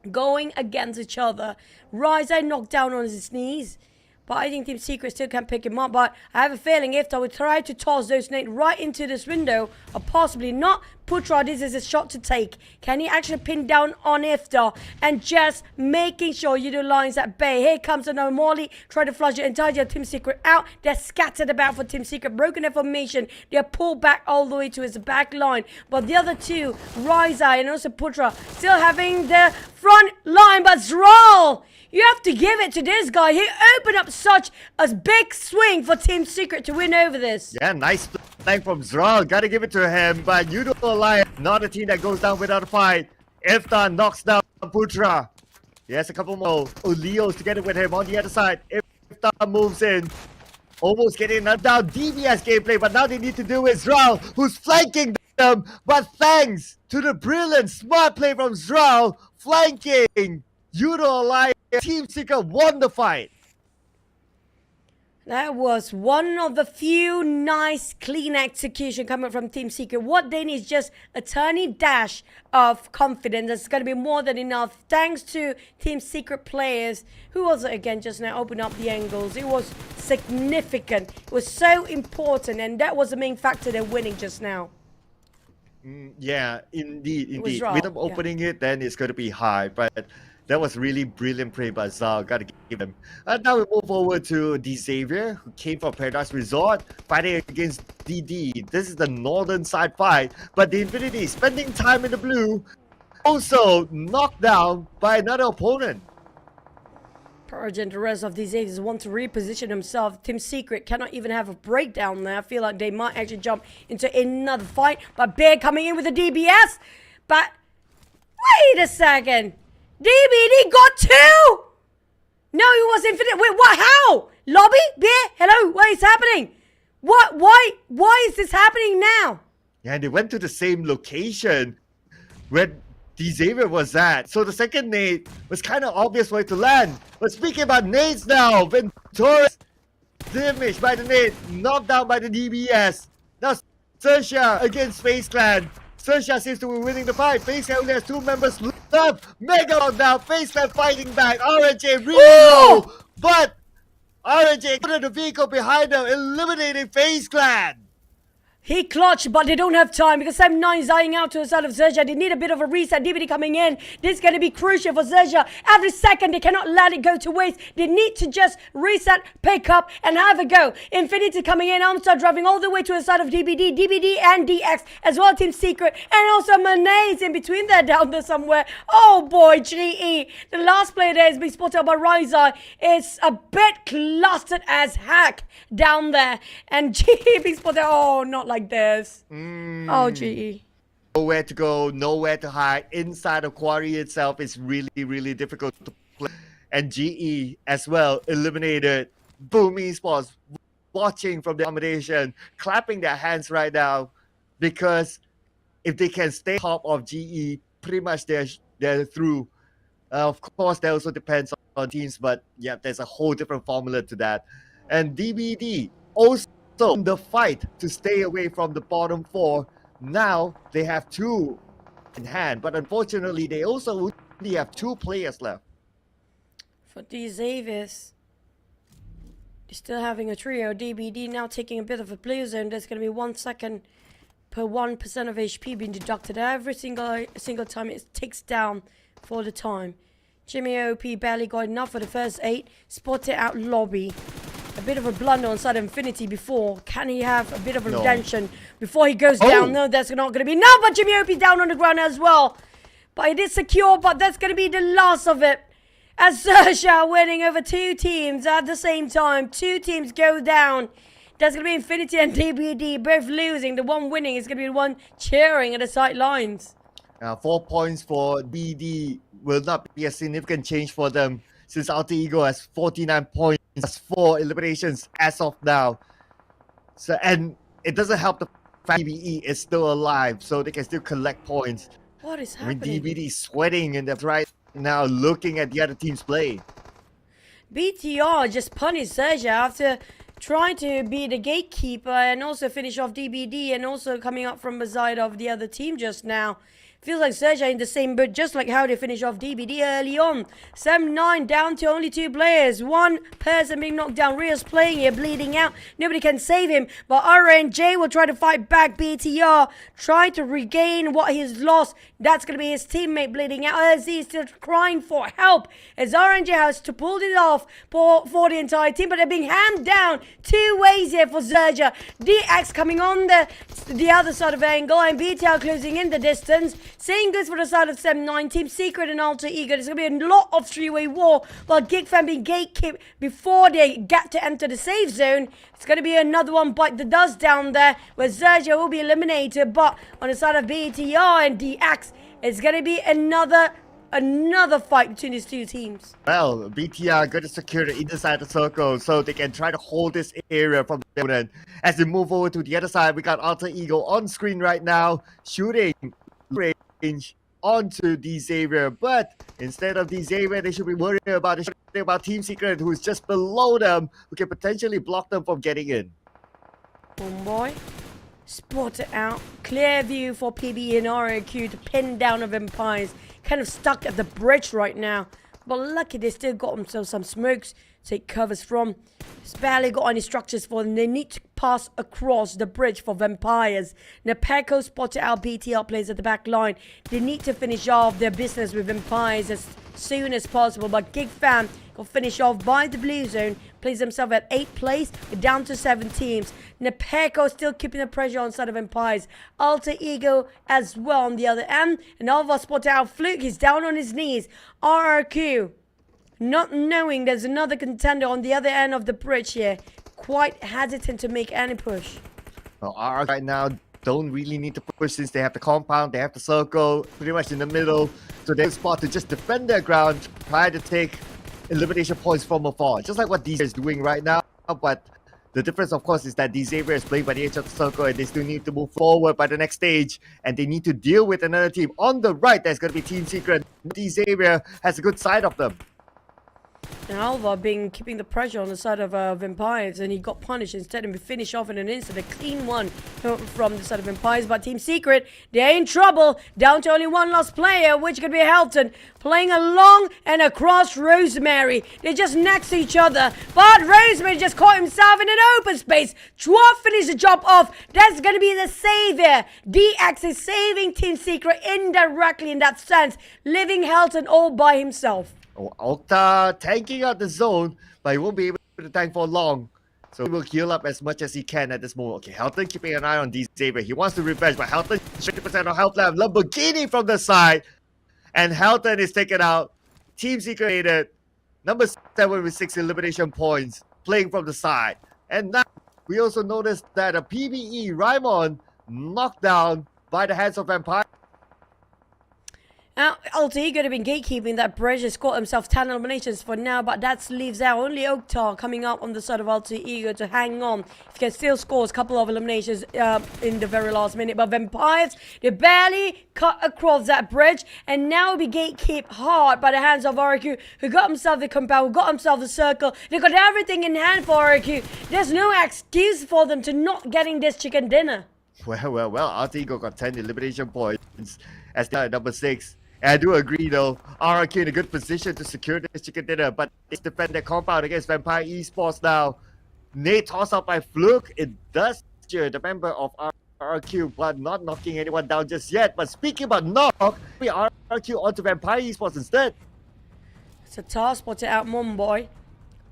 going against each other. Ryza knocked down on his knees, but I think Team Secret still can pick him up. But I have a feeling if they would try to toss those nades right into this window, or possibly not, Putra, this is a shot to take. Can he actually pin down on Iftar and just making sure Yoodo Alliance at bay? Here comes another Molly, try to flush the entire Team Secret out. They're scattered about for Team Secret, broken their formation. They're pulled back all the way to his back line. But the other two, Ryza and also Putra, still having the front line. But Zral, you have to give it to this guy. He opened up such a big swing for Team Secret to win over this. Yeah, nice flank from Zral. Gotta give it to him. But Yoodo Alliance, not a team that goes down without a fight. Iftar knocks down Putra. He has a couple more. Leo's together with him on the other side. Iftar moves in. Almost getting another down. DBS gameplay, but now they need to deal with Zral, who's flanking them. But thanks to the brilliant, smart play from Zral, flanking Yoodo Alliance, Team Secret won the fight. That was one of the few nice, clean execution coming from Team Secret. What they need is just a tiny dash of confidence. That's going to be more than enough. Thanks to Team Secret players, who also, again, just now opened up the angles. It was significant. It was so important, and that was the main factor they're winning just now. Yeah, indeed. With Zral, them opening it, then it's going to be high. But that was really brilliant play by Zal. Gotta give him. And now we move over to D Xavier, who came from Paradise Resort, fighting against DD. This is the northern side fight, but the Infinity spending time in the blue, also knocked down by another opponent. PERSIJA and the rest of these aces want to reposition themselves. Team Secret cannot even have a breakdown there. I feel like they might actually jump into another fight. But Bear coming in with the DBS. But wait a second. DBD got two! No, it was infinite. Wait, what? How? Lobby? Bear? Hello? What is happening? What? Why is this happening now? Yeah, they went to the same location when Xavier was at. So the second nade was kind of obvious way to land. But speaking about nades now, Ventura damaged by the nade, knocked down by the DBS. Now XERXIA against FaZe Clan. XERXIA seems to be winning the fight. FaZe Clan only has 2 members left. Mega lockdown. FaZe Clan fighting back. RNJ really low. But RNJ put the vehicle behind them, eliminating FaZe Clan. He clutched, but they don't have time because Sam9 is eyeing out to the side of XERXIA. They need a bit of a reset. DBD coming in. This is going to be crucial for XERXIA. Every second, they cannot let it go to waste. They need to just reset, pick up, and have a go. Infinity coming in. Armstar driving all the way to the side of DBD. DBD and DX as well, Team Secret. And also Monet's in between there, down there somewhere. Oh boy, GE. The last player there is being spotted by Ryza. It's a bit clustered as heck down there. And GE being spotted. Oh, not like this. Oh, GE. Nowhere to go, nowhere to hide. Inside the quarry itself is really difficult to play. And GE as well eliminated. Boom Esports watching from the accommodation, clapping their hands right now, because if they can stay top of GE, pretty much they're through. Of course, that also depends on teams, but yeah, there's a whole different formula to that. And DBD also in the fight to stay away from the bottom 4. Now they have 2 in hand, but unfortunately they also only have 2 players left. For these Avis, they're still having a trio. DBD now taking a bit of a blue zone. There's going to be 1 second per 1% of HP being deducted every single time it ticks down for the time. Jimmy OP barely got enough for the first 8. Spotted out lobby. A bit of a blunder on side of Infinity before. Can he have a bit of a redemption before he goes down? No, that's not going to be. No, but Jimmy OP down on the ground as well. But it is secure, but that's going to be the last of it. As XERXIA winning over 2 teams at the same time. 2 teams go down. That's going to be Infinity and DBD both losing. The one winning is going to be the one cheering at the sidelines. 4 points for BD will not be a significant change for them, since Alter Ego has 49 points, 4 eliminations as of now. So, and it doesn't help the fact DBE is still alive, so they can still collect points. What is I mean, happening? DBD is sweating in the right now, looking at the other team's play. BTR just punished XERXIA after trying to be the gatekeeper and also finish off DBD, and also coming up from the side of the other team just now. Feels like XERXIA in the same boat, just like how they finished off DBD early on. 7-9 down to only 2 players. 1 person being knocked down. Rios playing here, bleeding out. Nobody can save him. But RNJ will try to fight back. BTR trying to regain what he's lost. That's going to be his teammate bleeding out. LZ is still crying for help, as RNJ has to pull it off for the entire team. But they're being hammed down 2 ways here for XERXIA. DX coming on the other side of angle, and BTR closing in the distance. Same goes for the side of 7-9, Team Secret and Alter Ego. There's going to be a lot of 3-way war, while GEEK Fan being gatekept before they get to enter the safe zone. It's going to be another one bite the dust down there, where XERXIA will be eliminated. But on the side of BTR and DX, it's going to be another fight between these 2 teams. Well, BTR got to secure the inner side of the circle so they can try to hold this area from the opponent. As they move over to the other side, we got Alter Ego on screen right now, shooting range onto Xavier, but instead of Xavier, they should be worried about Team Secret, who is just below them, who can potentially block them from getting in. Boy, spot it out. Clear view for PB and RAQ to pin down of Empires. Kind of stuck at the bridge right now, but lucky they still got themselves some smokes to take covers from. It's barely got any structures for them. They need to pass across the bridge for Vampires. Nepeko spotted out BTR players at the back line. They need to finish off their business with Vampires as soon as possible, but GEEK Fan got finished off by the blue zone. Plays themselves at 8th place, down to 7 teams. Nepeko still keeping the pressure on side of Empires. Alter Ego as well on the other end. And Alva spotted out Fluke. He's down on his knees. RRQ, not knowing there's another contender on the other end of the bridge here. Quite hesitant to make any push. Well, RR right now don't really need to push, since they have the compound, they have the circle, pretty much in the middle. So they're spot to just defend their ground, try to take elimination points from afar, just like what DJ is doing right now. But The difference, of course, is that Xavier is playing by the edge of the circle and they still need to move forward by the next stage. And they need to deal with another team. On the right, there's going to be Team Secret. Xavier has a good side of them. And Alva keeping the pressure on the side of Vampires, and he got punished instead and finished off in an instant. A clean one from the side of Vampires, but Team Secret, they're in trouble. Down to only one last player, which could be Helton, playing along and across Rosemary. They're just next to each other, but Rosemary just caught himself in an open space. Chua finished the job off. That's going to be the savior. DX is saving Team Secret indirectly in that sense, leaving Helton all by himself. Oh, Okta tanking out the zone, but he won't be able to tank for long. So he will heal up as much as he can at this moment. Okay, Helton keeping an eye on Xavier. He wants to revenge, but Helton 50% of health left. Lamborghini from the side. And Helton is taken out. Team Secret number 7 with 6 elimination points, playing from the side. And now we also noticed that a PBE Raimon knocked down by the hands of Vampire. Now, Alti could have been gatekeeping that bridge. Has got himself 10 eliminations for now, but that leaves out only Oktar coming up on the side of Alti Ego to hang on. If he can still score a couple of eliminations in the very last minute. But Vampires, they barely cut across that bridge, and now be gatekeep hard by the hands of RQ, who got himself the compound, who got himself the circle. They got everything in hand for RQ. There's no excuse for them to not getting this chicken dinner. Well, Alti Ego got 10 elimination points as they are at number 6. And I do agree though, RRQ in a good position to secure this chicken dinner, but it's defend their compound against Vampire Esports now. Nate toss out by Fluke. It does steer the member of RRQ, but not knocking anyone down just yet. But speaking about knock, we RRQ onto Vampire Esports instead. It's a task spotted out Momboy.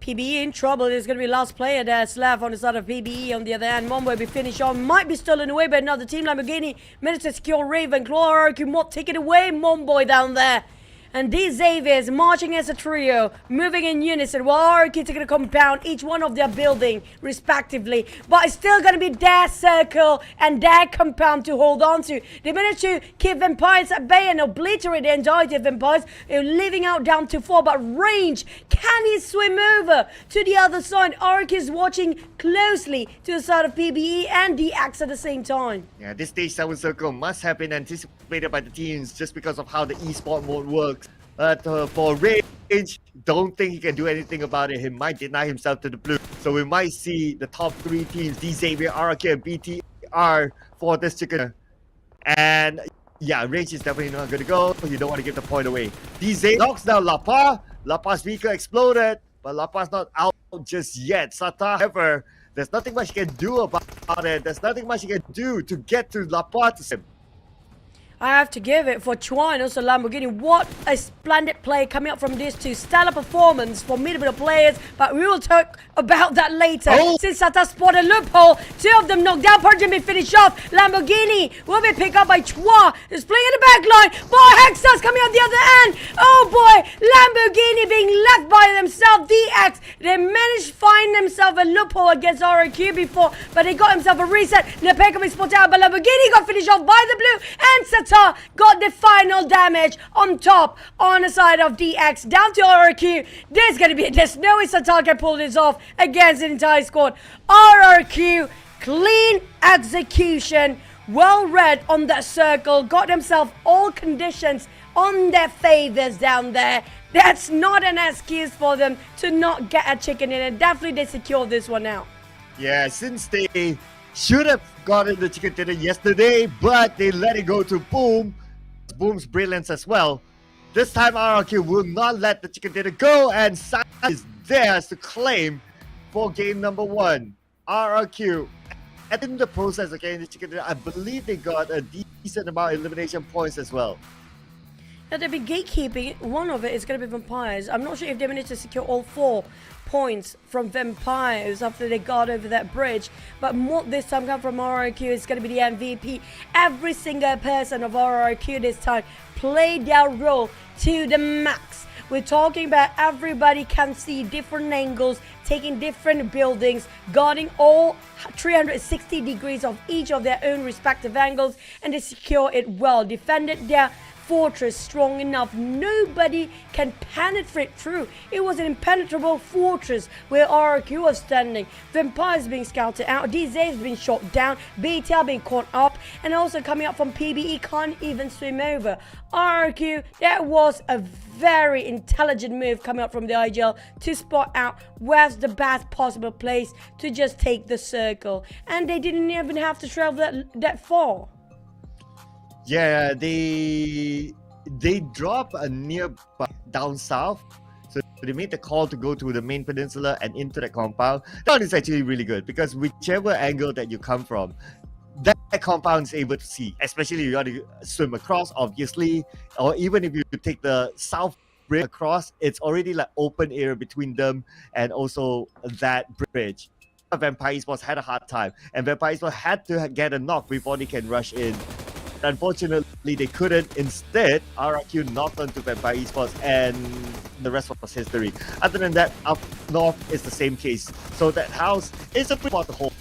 PBE in trouble. There's going to be last player that's left on the side of PBE. On the other hand, Momboy will be finished on. Might be stolen away, but now the team Lamborghini managed to secure Raven. Claw RQ Mod take it away. Momboy down there. And these Xaviers marching as a trio, moving in unison, while RQ taking a compound, each one of their building, respectively. But it's still going to be their circle and their compound to hold on to. They managed to keep Vampires at bay and obliterate the entirety of Vampires, leaving out down to 4. But range, can he swim over to the other side? RQ is watching closely to the side of PBE and DX at the same time. Yeah, this stage 7 circle must have been anticipated by the teams just because of how the esport mode works. But for range, don't think he can do anything about it. He might deny himself to the blue. So we might see the top 3 teams, Xavier, RRQ, and BTR for this chicken. And yeah, range is definitely not going to go. You don't want to give the point away. Xavier knocks down Lapa. Lapa's vehicle exploded, but Lapa's not out just yet. Sata, however, there's nothing much he can do about it. There's nothing much he can do to get to Lapa to him. I have to give it for Chua and also Lamborghini. What a splendid play coming up from these two. Stellar performance for middle players, but we will talk about that later. Since Sata spotted a loophole, 2 of them knocked down. Persian be finished off. Lamborghini will be picked up by Chua. Is playing in the back line. Boy, Hexas coming out the other end. Oh boy, Lamborghini being left by themselves. DX, they managed to find themselves a loophole against RQ before, but they got himself a reset. Nepeka be spotted out, but Lamborghini got finished off by the blue, and Sata got the final damage on top on the side of DX down to RRQ. There's no way Sata can pull this off against the entire squad. RRQ, clean execution, well read on that circle, got themselves all conditions on their favors down there. That's not an excuse for them to not get a chicken in, and definitely they secure this one out. Yeah, since they should have gotten the chicken dinner yesterday, but they let it go to Boom. Boom's brilliance as well. This time RRQ will not let the chicken dinner go, and Sai is theirs to claim for game number 1. RRQ, and in the process of getting the chicken dinner, I believe they got a decent amount of elimination points as well. Now they'll be gatekeeping. One of it is going to be Vampires. I'm not sure if they managed to secure all 4 points from Vampires after they got over that bridge, but more this time come from RRQ is going to be the MVP. Every single person of RRQ this time played their role to the max. We're talking about everybody can see different angles, taking different buildings, guarding all 360 degrees of each of their own respective angles, and they secure it well. Defended their fortress strong enough. Nobody can penetrate through. It was an impenetrable fortress where RRQ was standing. Vampires being scouted out. DZ's being shot down. BTL being caught up. And also coming up from PBE can't even swim over. RRQ, that was a very intelligent move coming up from the IGL to spot out where's the best possible place to just take the circle. And they didn't even have to travel that far. Yeah, they drop a nearby down south. So they made the call to go to the main peninsula and into the compound. That one is actually really good because whichever angle that you come from, that compound is able to see, especially if you want to swim across, obviously, or even if you take the south bridge across, it's already like open area between them and also that bridge. Vampire Esports had a hard time, and Vampire Esports had to get a knock before they can rush in. Unfortunately, they couldn't. Instead, RRQ knocked onto Vampire Esports, and the rest was history. Other than that, up north is the same case. So that house is a pretty spot to hold.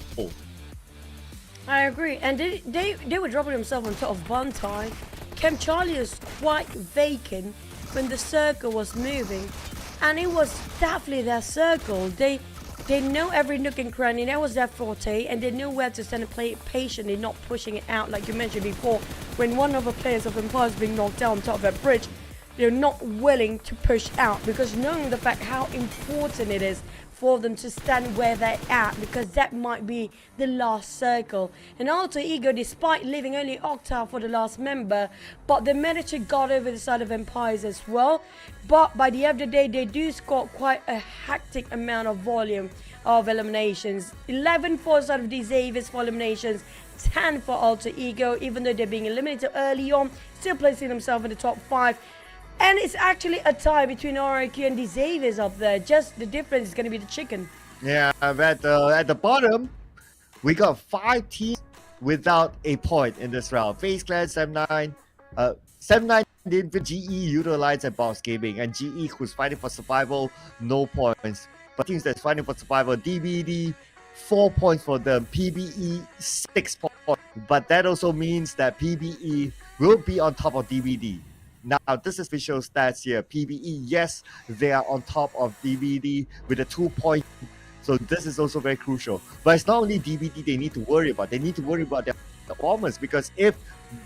I agree, and they were dropping themselves on top of Bantai. Camp Charlie was quite vacant when the circle was moving, and it was definitely their circle. They know every nook and cranny. That was their forte, and they know where to stand and play it patiently, not pushing it out like you mentioned before. When one of the players of Empire is being knocked down on top of that bridge, they're not willing to push out because knowing the fact how important it is for them to stand where they're at, because that might be the last circle. And Alter Ego, despite leaving only Octa for the last member, but they managed to got over the side of Empires as well. But by the end of the day, they do score quite a hectic amount of volume of eliminations. 11 for the side of Xaviers for eliminations, 10 for Alter Ego, even though they're being eliminated early on, still placing themselves in the top 5. And it's actually a tie between RRQ and Xaviers up there. Just the difference is going to be the chicken. Yeah, at the bottom, we got 5 teams without a point in this round. FaZe Clan, 7-9. 7-9 did with GE, Yoodo Alliance, and Boss Gaming. And GE, who's fighting for survival, no points. But teams that's fighting for survival, DBD, 4 points for them. PBE, 6 points. But that also means that PBE will be on top of DBD. Now, this is visual stats here. PBE, yes, they are on top of DBD with a 2 point. So this is also very crucial. But it's not only DBD they need to worry about. They need to worry about their performance, because if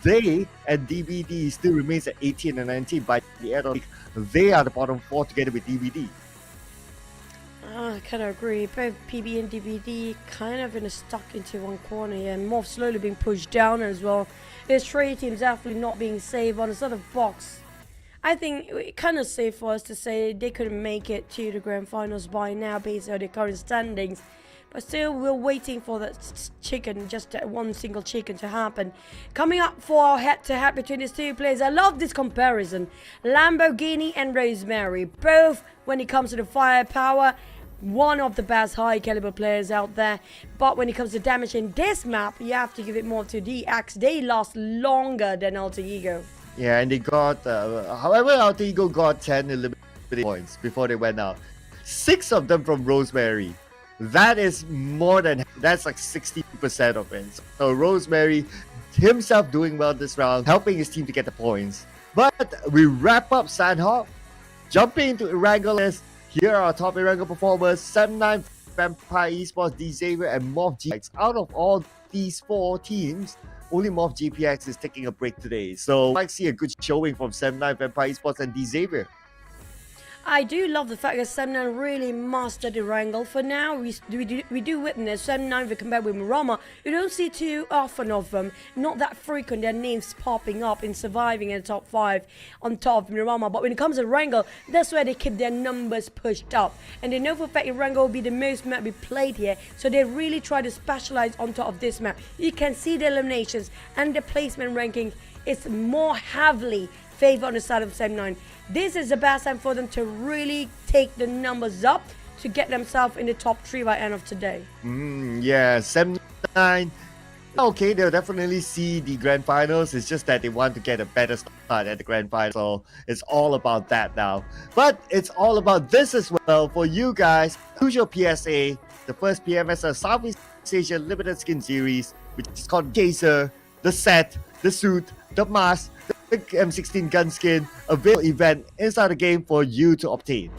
they and DBD still remains at 18 and 19 by the end of the week, they are the bottom 4 together with DBD. I kind of agree. Both PB and DBD kind of stuck into one corner here, and MORPH slowly being pushed down as well. There's 3 teams definitely not being saved on a sort of box. I think it's kind of safe for us to say they couldn't make it to the grand finals by now based on their current standings. But still, we're waiting for that chicken, just that one single chicken to happen. Coming up for our head-to-head between these 2 players. I love this comparison. Lamborghini and Rosemary. Both, when it comes to the firepower, one of the best high caliber players out there. But when it comes to damage in this map, you have to give it more to DX. They last longer than Alter Ego. Yeah, and they got, however, Alter Ego got 10 eliminated points before they went out. 6 of them from Rosemary. That is more than, that's like 60% of it. So Rosemary himself doing well this round, helping his team to get the points. But we wrap up Sandhawk, jumping into Erangel. Here are our top Erangel performers: 7-9 Vampire Esports, Xavier, and MORPH GPX. Out of all these 4 teams, only MORPH GPX is taking a break today. So I might see a good showing from 7-9 Vampire Esports and Xavier. I do love the fact that 7-9 really mastered the wrangle. For now, we do witness 7-9 compared with Mirama. You don't see too often of them, not that frequent, their names popping up in surviving in the top 5 on top of Mirama. But when it comes to wrangle, that's where they keep their numbers pushed up. And they know for a fact wrangle will be the most map we played here, so they really try to specialize on top of this map. You can see the eliminations and the placement ranking is more heavily favored on the side of 7-9. This is the best time for them to really take the numbers up to get themselves in the top 3 by end of today. Yeah, 7-9. Okay, they'll definitely see the grand finals. It's just that they want to get a better start at the grand final. So it's all about that now. But it's all about this as well for you guys. Choose your PSA, the first PMSL Southeast Asia Limited Skin Series, which is called Gazer, the set, the suit, the mask, the M16 gun skin, available event inside the game for you to obtain.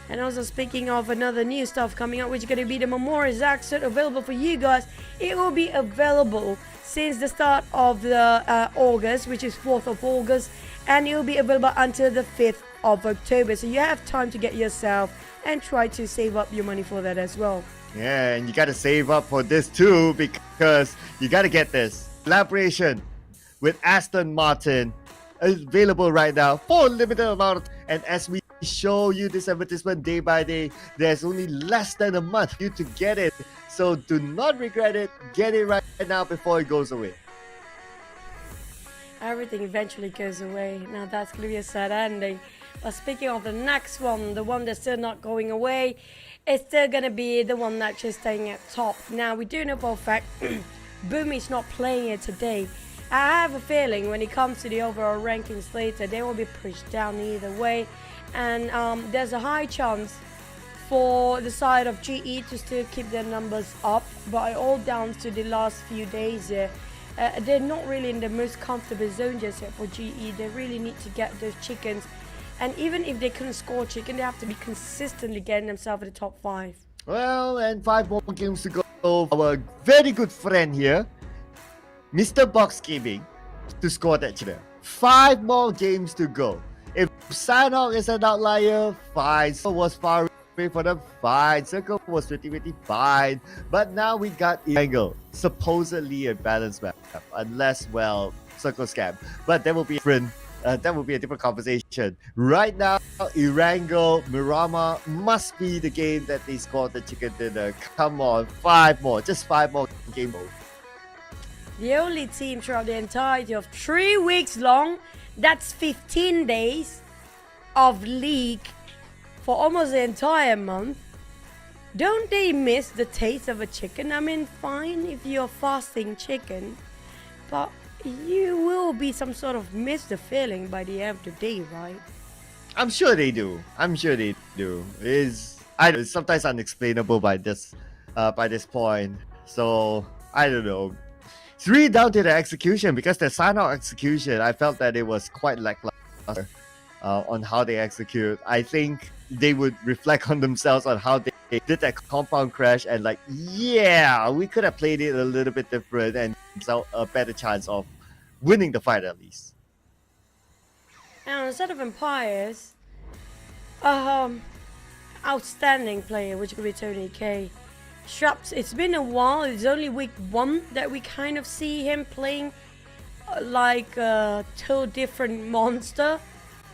And also speaking of another new stuff coming up, which is going to be the Memorial Zack suit available for you guys. It will be available since the start of the August, which is 4th of August, and it will be available until the 5th of October. So you have time to get yourself and try to save up your money for that as well. Yeah, and you gotta save up for this too, because you gotta get this collaboration with Aston Martin available right now for a limited amount. And as we show you this advertisement day by day, there's only less than a month for you to get it. So do not regret it. Get it right now before it goes away. Everything eventually goes away. Now that's going to be a sad ending. But speaking of the next one, the one that's still not going away, it's still going to be the one that's just staying at top. Now we do know for a fact Boom is not playing it today. I have a feeling when it comes to the overall rankings later, they will be pushed down either way. And there's a high chance for the side of GE to still keep their numbers up, but all down to the last few days here. They're not really in the most comfortable zone just yet for GE. They really need to get those chickens. And even if they couldn't score chicken, they have to be consistently getting themselves in the top 5. Well, and 5 more games to go. Our very good friend here, Mr. Box Gaming, to score that chicken. 5 more games to go. If Sanhok is an outlier, fine. So was far away for them, fine. Circle was pretty fine. But now we got Erangel, supposedly a balanced map, unless, well, Circle scam. But that will be different. That will be a different conversation. Right now, Erangel, Miramar must be the game that they scored the chicken dinner. Come on, 5 more, just 5 more game mode. The only team throughout the entirety of 3 weeks long, that's 15 days of league for almost the entire month. Don't they miss the taste of a chicken? I mean, fine if you're fasting chicken, but you will be some sort of miss the feeling by the end of the day, right? I'm sure they do. I'm sure they do. It's sometimes unexplainable by this point. So I don't know. It's really down to the execution, because the sign-out execution, I felt that it was quite lackluster on how they execute. I think they would reflect on themselves on how they did that compound crash and like, yeah, we could have played it a little bit different and so a better chance of winning the fight at least. And instead of Empires, outstanding player, which could be Tony K. Straps, it's been a while. It's only week 1 that we kind of see him playing like a two different monster.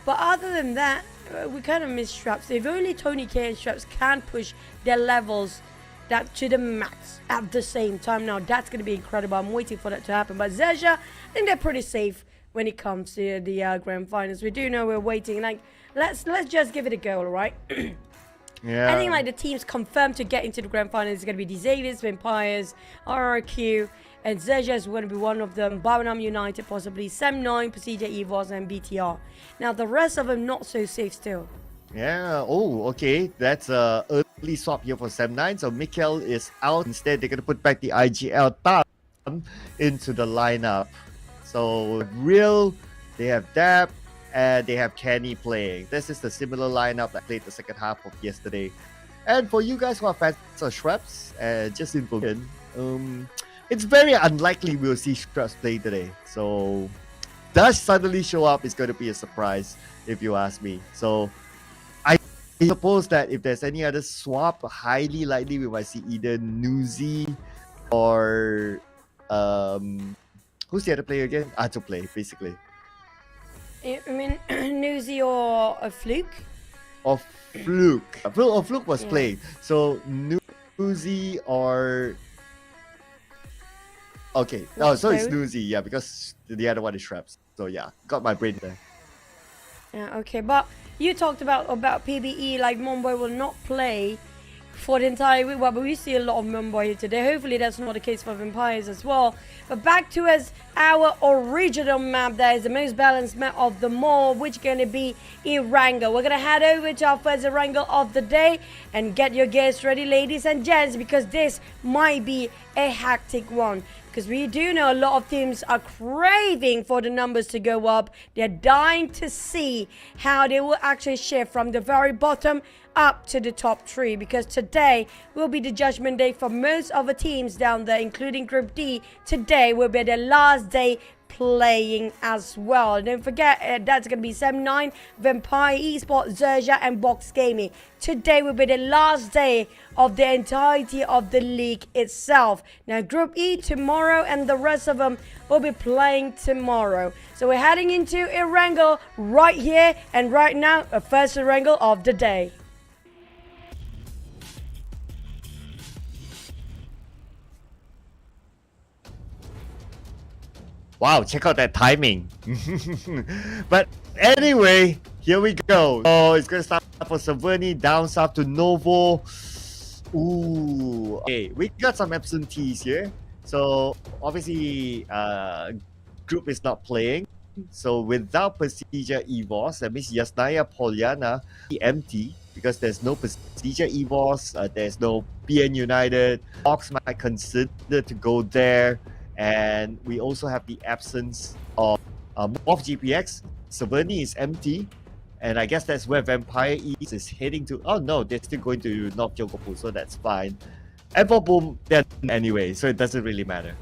But other than that, we kind of miss Straps. If only Tony K and Straps can push their levels that to the max at the same time. Now that's going to be incredible. I'm waiting for that to happen. But XERXIA, I think they're pretty safe when it comes to the grand finals. We do know we're waiting. Like, let's just give it a go, all right? Yeah. I think like the teams confirmed to get into the grand final is going to be the Xaviers, Vampires, RRQ, and XERXIA is going to be one of them. Baranam United, possibly Sem9, PERSIJA, EVOS, and BTR. Now the rest of them not so safe still. Yeah. Oh, okay. That's a early swap here for Sem9. So Mikkel is out. Instead, they're gonna put back the IGL Tam into the lineup. So Real, they have Dab, and they have Kenny playing. This is the similar lineup that played the second half of yesterday. And for you guys who are fans of Shrubs, just information, it's very unlikely we'll see Shrubs play today. So does suddenly show up is going to be a surprise, if you ask me. So I suppose that if there's any other swap, highly likely we might see either Nuzi or who's the other player again? To play, basically. I mean, Nuzi or a Fluke? Or Fluke. Fluke was playing. So Nuzi or... Okay. Oh, so it's Nuzi, yeah, because the other one is Shrubs. So yeah, got my brain there. Yeah, okay. But you talked about PBE, like Mumbai will not play for the entire week. Well, but we see a lot of Mumbai here today. Hopefully that's not the case for Vampires as well. But back to our original map, that is the most balanced map of them all, which is going to be Erangel. We're going to head over to our first Erangel of the day and get your gears ready, ladies and gents, because this might be a hectic one. because we do know a lot of teams are craving for the numbers to go up. They're dying to see how they will actually shift from the very bottom up to the top 3, because today will be the judgment day for most of the teams down there, including Group D. Today will be the last day playing as well. Don't forget, that's going to be 7-9, Vampire, Esports, XERXIA and Box Gaming. Today will be the last day of the entirety of the league itself. Now Group E tomorrow, and the rest of them will be playing tomorrow. So we're heading into a wrangle right here and right now, a first wrangle of the day. Wow, check out that timing. But anyway, here we go. Oh, it's going to start for Saverni, down south to Novo. Ooh. Okay, we got some absentees here. So, obviously, group is not playing. So, without PERSIJA EVOS, that means Yasnaya Poliana empty, because there's no PERSIJA EVOS, there's no PN United. Box might consider to go there. And we also have the absence of MORPH GPX. Saverni is empty. And I guess that's where Vampire East is heading to. Oh no, they're still going to North Jogopu, so that's fine. And for Boom, they're anyway, so it doesn't really matter.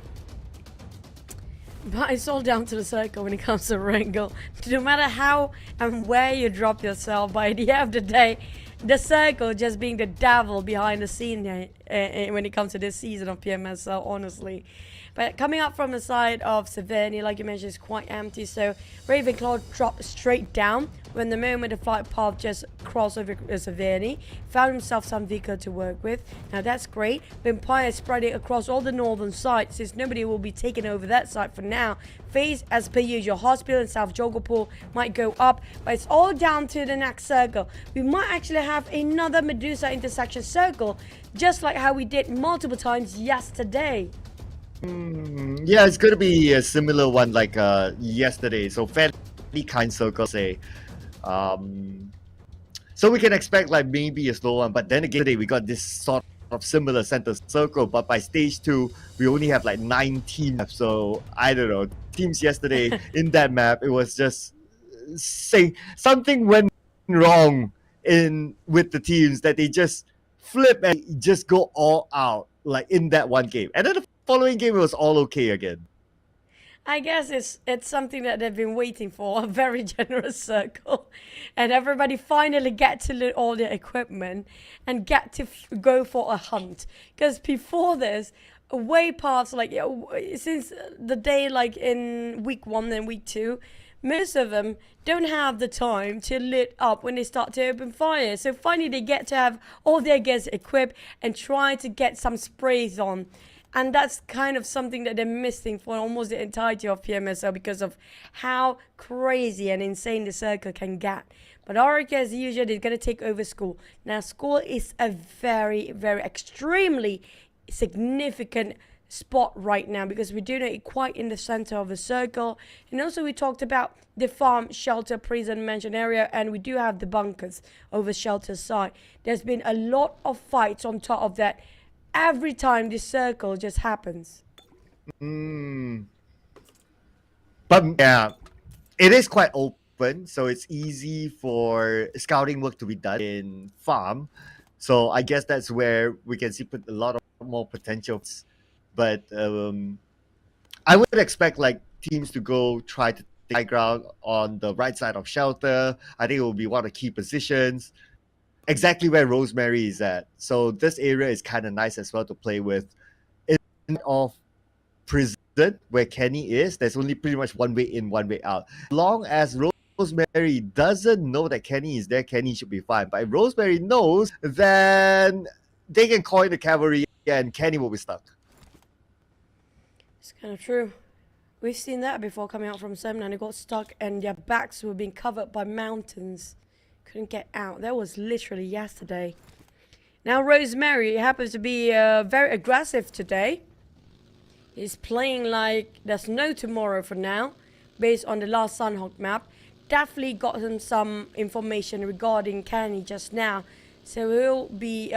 But it's all down to the circle when it comes to Wrangle. No matter how and where you drop yourself, by the end of the day, the circle just being the devil behind the scene when it comes to this season of PMSL, honestly. But coming up from the side of Saverni, like you mentioned, is quite empty. So Ravenclaw dropped straight down when the moment the flight path just crossed over Saverni. Found himself some vehicle to work with. Now that's great. Vampire spreading across all the northern sides, since nobody will be taking over that side for now. FaZe, as per usual, Hospital and South Jogopool might go up. But it's all down to the next circle. We might actually have another Medusa intersection circle, just like how we did multiple times yesterday. Yeah, it's going to be a similar one like yesterday. So fairly kind circle, say. So we can expect like maybe a slow one. But then again, today we got this sort of similar center circle. But by stage 2, we only have like 9 teams. So I don't know. Teams yesterday in that map, it was just saying something went wrong with the teams, that they just flip and just go all out like in that one game. And then the following game, it was all okay again. I guess it's something that they've been waiting for, a very generous circle. And everybody finally get to loot all their equipment and get to go for a hunt. Because before this, way past, like, since the day like in week 1 and week 2, most of them don't have the time to lit up when they start to open fire. So finally they get to have all their gears equipped and try to get some sprays on. And that's kind of something that they're missing for almost the entirety of PMSL, because of how crazy and insane the circle can get. But REGUM, as usual, they're going to take over school. Now, school is a very, very extremely significant spot right now, because we do know it quite in the center of the circle. And also we talked about the farm, shelter, prison, mansion area, and we do have the bunkers over shelter side. There's been a lot of fights on top of that every time this circle just happens. But yeah, it is quite open, so it's easy for scouting work to be done in farm. So I guess that's where we can see a lot of more potential. But I would expect like teams to go try to take high ground on the right side of shelter. I think it will be one of the key positions, exactly where Rosemary is at. So this area is kind of nice as well to play with. In of prison, where Kenny is, there's only pretty much one way in, one way out. As long as Rosemary doesn't know that Kenny is there, Kenny should be fine. But if Rosemary knows, then they can call in the cavalry and Kenny will be stuck. It's kind of true. We've seen that before coming out from 7 and they got stuck and their backs were being covered by mountains. Couldn't get out. That was literally yesterday. Now Rosemary happens to be very aggressive today. He's playing like there's no tomorrow for now, based on the last Sunhawk map. Definitely got him some information regarding Kenny just now. So he'll be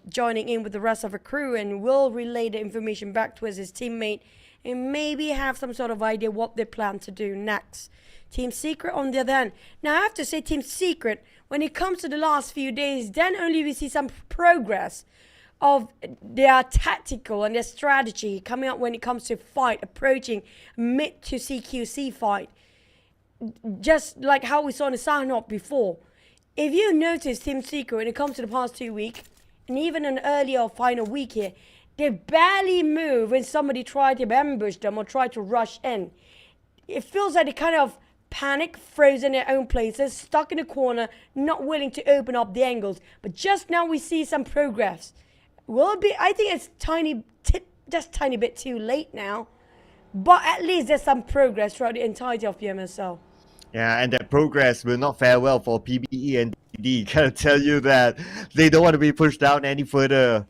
joining in with the rest of the crew and will relay the information back to his teammate and maybe have some sort of idea what they plan to do next. Team Secret on the other hand. Now I have to say Team Secret, when it comes to the last few days, then only we see some progress of their tactical and their strategy coming up when it comes to fight, approaching mid to CQC fight. Just like how we saw in the sign-up before. If you notice Team Secret when it comes to the past 2 weeks, and even an earlier final week here, they barely move when somebody tried to ambush them or try to rush in. It feels like they kind of panic, frozen in their own places, stuck in a corner, not willing to open up the angles. But just now we see some progress. Will it be? I think it's just tiny bit too late now. But at least there's some progress throughout the entirety of PMSL. Yeah, and that progress will not fare well for PBE and DD. Gotta tell you that they don't want to be pushed down any further.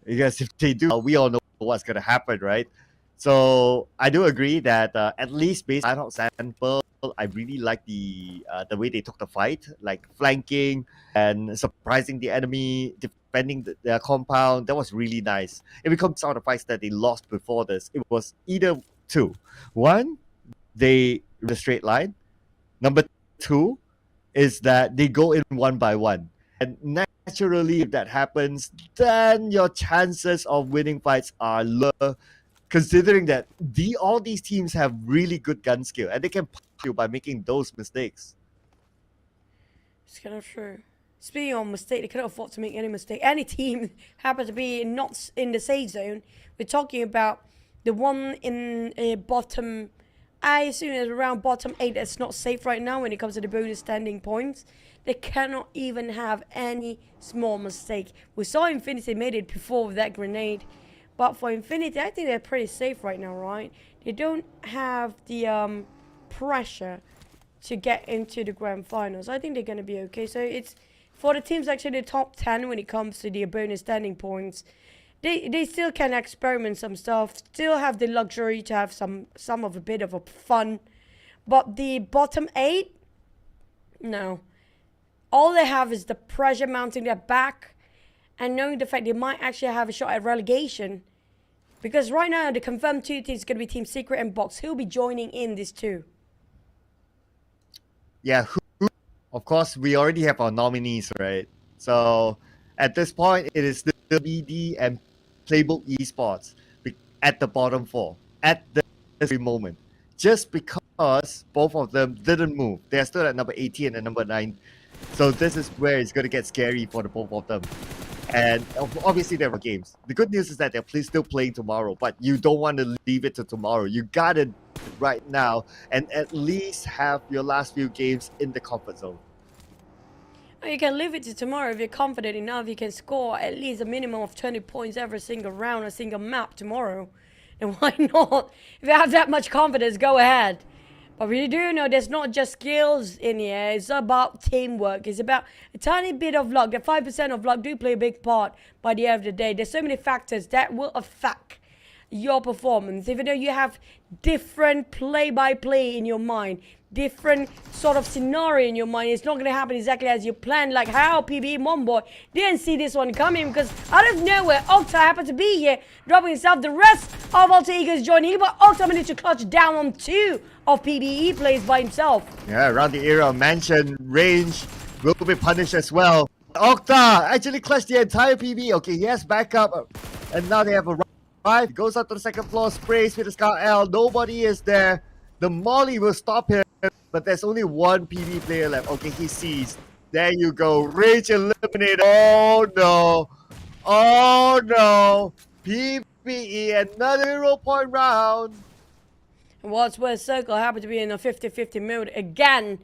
Because if they do, we all know what's gonna happen, right? So I do agree that at least based on sample, I really like the way they took the fight, like flanking and surprising the enemy, defending their compound. That was really nice. If it comes out of fights that they lost before this, it was either two. One, they the straight line. Number two is that they go in one by one. And naturally, if that happens, then your chances of winning fights are low, considering that all these teams have really good gun skill and they can punish you by making those mistakes. It's kind of true. Speaking of mistake, they cannot afford to make any mistake. Any team happens to be not in the safe zone. We're talking about the one in bottom, I assume it's around bottom 8 that's not safe right now when it comes to the bonus standing points. They cannot even have any small mistake. We saw Infinity made it before with that grenade. But for Infinity, I think they're pretty safe right now, right? They don't have the pressure to get into the grand finals. I think they're going to be okay. So it's for the teams actually the top 10 when it comes to the bonus standing points. They still can experiment some stuff, still have the luxury to have some of a bit of a fun. But the bottom 8, no. All they have is the pressure mounting their back and knowing the fact they might actually have a shot at relegation. Because right now the confirmed 2 teams is going to be Team Secret and Box. Who'll be joining in this too? Yeah, of course, we already have our nominees, right? So at this point, it is the BD and PLAYBOOK Esports at the bottom 4 at this very moment. Just because both of them didn't move. They're still at number 18 and number 9. So this is where it's going to get scary for the both of them. And obviously there are games. The good news is that they're still playing tomorrow, but you don't want to leave it to tomorrow. You got it right now and at least have your last few games in the comfort zone. You can leave it to tomorrow if you're confident enough. You can score at least a minimum of 20 points every single round, a single map tomorrow. And why not? If you have that much confidence, go ahead. But we do know there's not just skills in here. It's about teamwork. It's about a tiny bit of luck. That 5% of luck do play a big part by the end of the day. There's so many factors that will affect your performance. Even though you have different play-by-play in your mind, different sort of scenario in your mind, it's not going to happen exactly as you planned. Like how PBE Monboy didn't see this one coming because out of nowhere, Octa happened to be here, dropping himself. The rest of Alter Ego is joining, but Octa managed to clutch down on 2 of PBE players by himself. Yeah, around the area of mansion range will be punished as well. Octa actually clutched the entire PB. Okay, he has backup, and now they have a ride. Goes up to the second floor, sprays with the Scar L. Nobody is there. The Molly will stop him, but there's only one PB player left. Okay, he sees. There you go. Rage eliminated. Oh no. Oh no. PBE, another 0-point round. What's worse, Circle happened to be in a 50-50 mode again.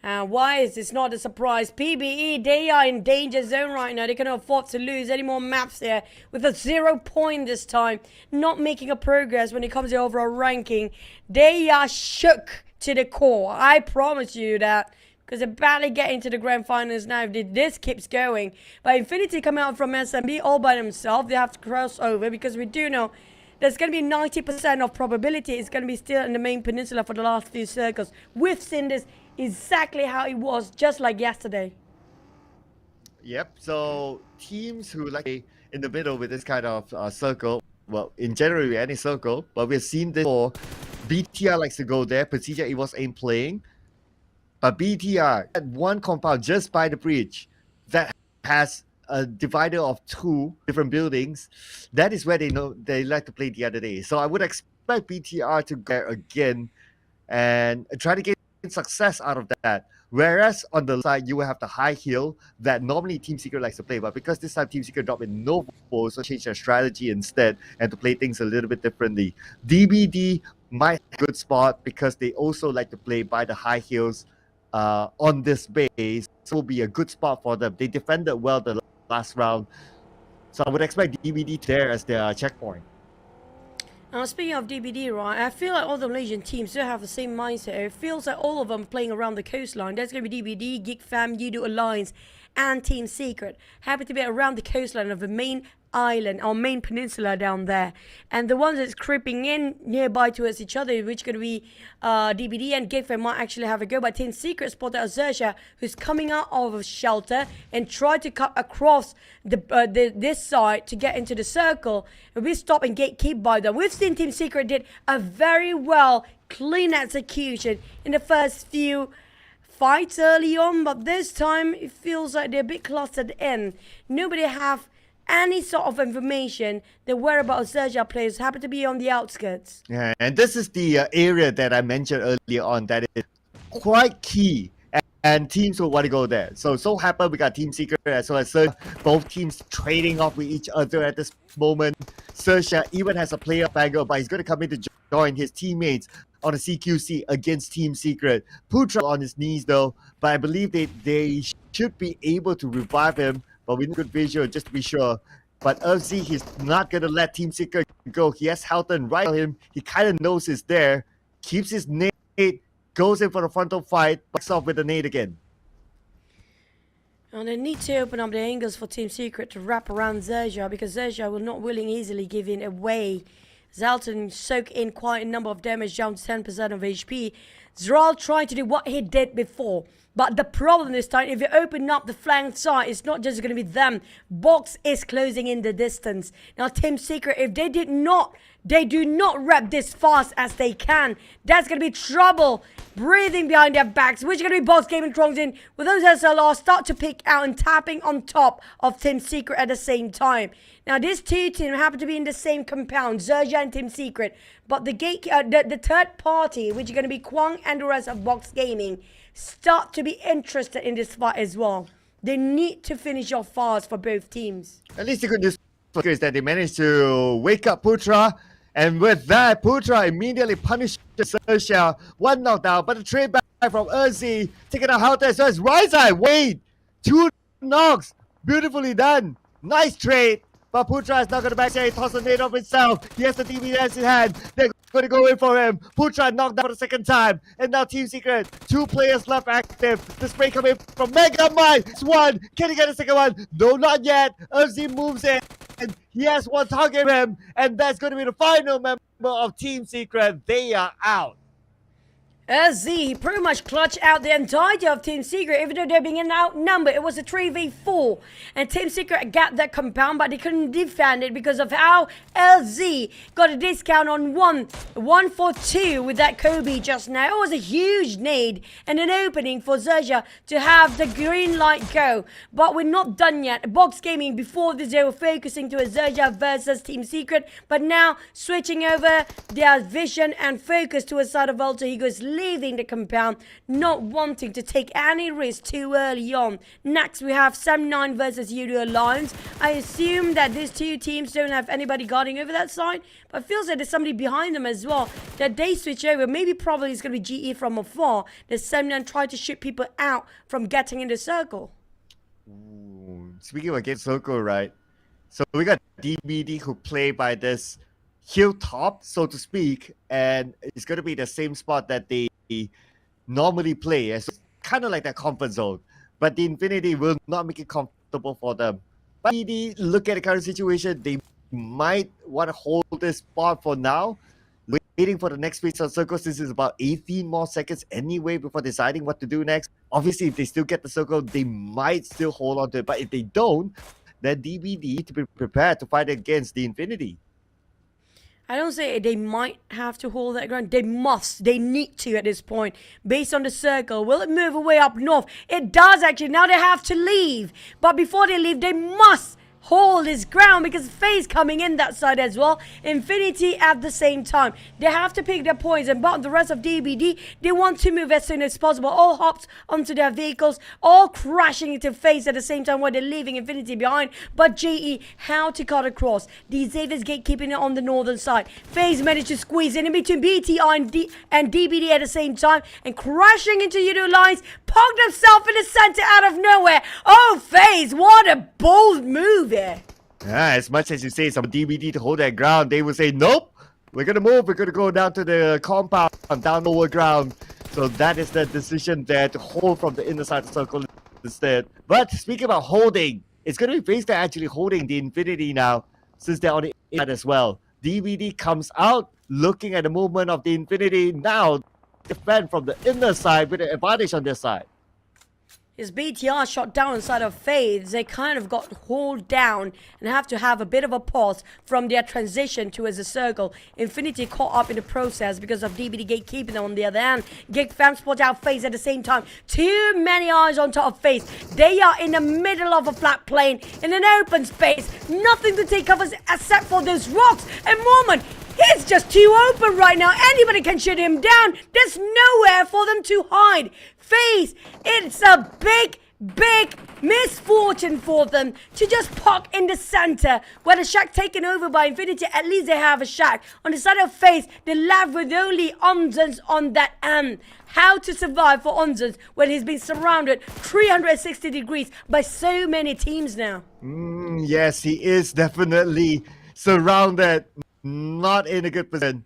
Why is this not a surprise? PBE, they are in danger zone right now. They cannot afford to lose any more maps there with a 0 point this time. Not making a progress when it comes to overall ranking. They are shook to the core. I promise you that. Because they're barely getting to the grand finals now if this keeps going. But Infinity come out from SMB all by themselves. They have to cross over because we do know there's going to be 90% of probability it's going to be still in the main peninsula for the last few circles. With Cinders, exactly how it was, just like yesterday. Yep. So teams who like in the middle with this kind of circle, well, in general with any circle, but we've seen this before. BTR likes to go there. PERSIJA EVOS ain't playing, but BTR at one compound just by the bridge that has a divider of 2 different buildings. That is where they like to play the other day. So I would expect BTR to go there again and try to get success out of that. Whereas on the side, you will have the high hill that normally Team Secret likes to play. But because this time Team Secret dropped in Novo, so change their strategy instead and to play things a little bit differently. DBD might have a good spot because they also like to play by the high hills on this base. So it will be a good spot for them. They defended well the last round. So I would expect DBD there as their checkpoint. Speaking of DBD, right, I feel like all the Malaysian teams do have the same mindset. It feels like all of them playing around the coastline. There's going to be DBD, GEEK Fam, Yoodo Alliance, and Team Secret. Happy to be around the coastline of the main island or main peninsula down there. And the ones that's creeping in nearby towards each other, which going to be DBD and GEEK Fam, might actually have a go. But Team Secret spotted XERXIA, who's coming out of a shelter and tried to cut across this side to get into the circle. And we stop and gatekeep by them. We've seen Team Secret did a very well, clean execution in the first few fights early on, but this time it feels like they're a bit clustered in. Nobody have any sort of information. The whereabouts of XERXIA players happen to be on the outskirts. Yeah, and this is the area that I mentioned earlier on that is quite key, and teams will want to go there. So happen we got Team Secret as well as XERXIA, both teams trading off with each other at this moment. XERXIA even has a player banger, but he's going to come in to join his teammates on a CQC against Team Secret. Putra on his knees though, but I believe they should be able to revive him, but with good visual just to be sure. But FZ, he's not going to let Team Secret go. He has Halton right on him. He kind of knows he's there, keeps his nade, goes in for the frontal fight, backs off with the nade again. And they need to open up the angles for Team Secret to wrap around XERXIA, because XERXIA will not willing easily give in away. Zalton soak in quite a number of damage, down to 10% of HP. Zral tried to do what he did before. But the problem this time, if you open up the flank side, it's not just going to be them. Box is closing in the distance. Now, Team Secret, if they do not rep this fast as they can, that's going to be trouble breathing behind their backs, which is going to be Box Gaming Trongs in with those SLRs start to pick out and tapping on top of Team Secret at the same time. Now, these two teams happen to be in the same compound, XERXIA and Team Secret, but the third party, which is going to be Kwang and the rest of Box Gaming, start to be interested in this fight as well. They need to finish off fast for both teams. At least the good news is that they managed to wake up Putra, and with that, Putra immediately punishes XERXIA. One knockdown, but the trade back from Urzi, taking out Halter as well as Rizai. Wait, 2 knocks, beautifully done. Nice trade. But Putra is not going to back there. He tosses the nade off himself. He has the DBS in hand. They're going to go in for him. Putra knocked down for the second time. And now Team Secret, 2 players left active. The spray coming from Mega Mind. It's 1. Can he get a second one? No, not yet. FZ moves in. And he has 1 target him. And that's going to be the final member of Team Secret. They are out. SZ pretty much clutched out the entirety of Team Secret, even though they're being outnumbered. It was a 3v4, and Team Secret got that compound, but they couldn't defend it because of how LZ got a discount on 1 for 2 with that Kobe just now. It was a huge nade and an opening for XERXIA to have the green light go, but we're not done yet. Box Gaming, before this, they were focusing to XERXIA versus Team Secret, but now switching over their vision and focus to a side of Volta. He goes leaving the compound, not wanting to take any risk too early on. Next, we have Sam9 versus Yoodo Alliance. I assume that these two teams don't have anybody guarding over that side, but it feels like there's somebody behind them as well that they switch over. Maybe probably it's going to be GE from afar. The Sam9 try to shoot people out from getting in the circle. Ooh, speaking of against circle, right? So we got DBD who play by this hilltop, so to speak, and it's going to be the same spot that they normally play. So it's kind of like that comfort zone, but the Infinity will not make it comfortable for them. But look at the current situation, they might want to hold this spot for now, waiting for the next phase of circle since it's about 18 more seconds anyway before deciding what to do next. Obviously, if they still get the circle, they might still hold on to it. But if they don't, then DBD need to be prepared to fight against the Infinity. I don't say they might have to hold that ground. They must. They need to at this point. Based on the circle. Will it move away up north? It does actually. Now they have to leave. But before they leave, they must hold his ground because FaZe coming in that side as well. Infinity at the same time. They have to pick their points, and but the rest of DBD, they want to move as soon as possible. All hopped onto their vehicles, all crashing into FaZe at the same time while they're leaving Infinity behind. But GE, how to cut across? The Xavier's Gate keeping it on the northern side. FaZe managed to squeeze in between BTI and DBD at the same time, and crashing into Yoodo Alliance, parked himself in the center out of nowhere. Oh, FaZe, what a bold move there. Yeah, as much as you say some DBD to hold that ground, they will say, nope, we're going to move. We're going to go down to the compound, down lower ground. So that is the decision there to hold from the inner side of the circle instead. But speaking about holding, it's going to be FaZe that actually holding the Infinity now, since they're on the inside as well. DBD comes out, looking at the movement of the Infinity. Now, defend from the inner side with an advantage on their side. His BTR shot down inside of FaZe. They kind of got hauled down and have to have a bit of a pause from their transition towards the circle. Infinity caught up in the process because of DBD Gate keeping them on the other hand. GEEK fam spot out FaZe at the same time. Too many eyes on top of FaZe. They are in the middle of a flat plain, in an open space. Nothing to take cover except for those rocks. And Moment, it's just too open right now. Anybody can shoot him down. There's nowhere for them to hide. FaZe, it's a big misfortune for them to just park in the center where the shack taken over by Infinity. At least they have a shack. On the side of FaZe, they left with only Onzens on that end. How to survive for Onzens when he's been surrounded 360 degrees by so many teams now? Yes, he is definitely surrounded. Not in a good position.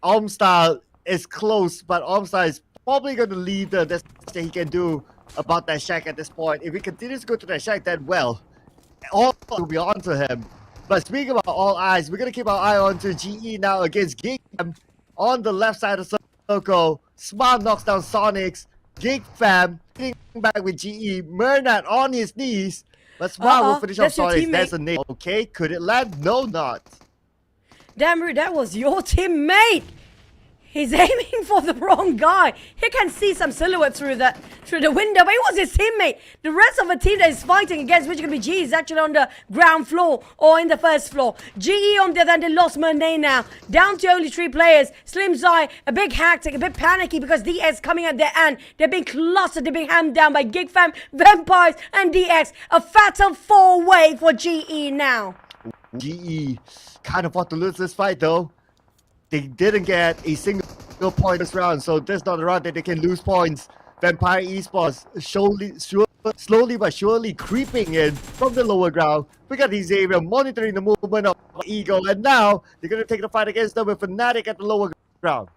Omstyle is close, but Omstyle is probably going to leave the best that he can do about that shack at this point. If he continues to go to that shack, then well, all will be on to him. But speaking about all eyes, we're going to keep our eye on to GE now against GEEK on the left side of the circle. Smart knocks down Sonics. GEEK fam hitting back with GE. Mernat on his knees. But Smart will finish off Sonics. There's a nade. Okay, could it land? No, not. Damn rude, that was your teammate. He's aiming for the wrong guy. He can see some silhouette through the window, but it was his teammate. The rest of the team that is fighting against, which could be GE, is actually on the ground floor or in the first floor. GE on the other hand, they lost Monday now. Down to only 3 players. Slim Zai, a big hectic, a bit panicky because DX coming at their end. They're being clustered, they're being hammed down by GEEK fam, Vampires, and DX. A fatal 4-way for GE now. GE can't afford to lose this fight though. They didn't get a single point this round, so this is not a round that they can lose points. Vampire Esports slowly but surely creeping in from the lower ground. We got Xavier monitoring the movement of Eagle, and now they're going to take the fight against them with Fnatic at the lower ground.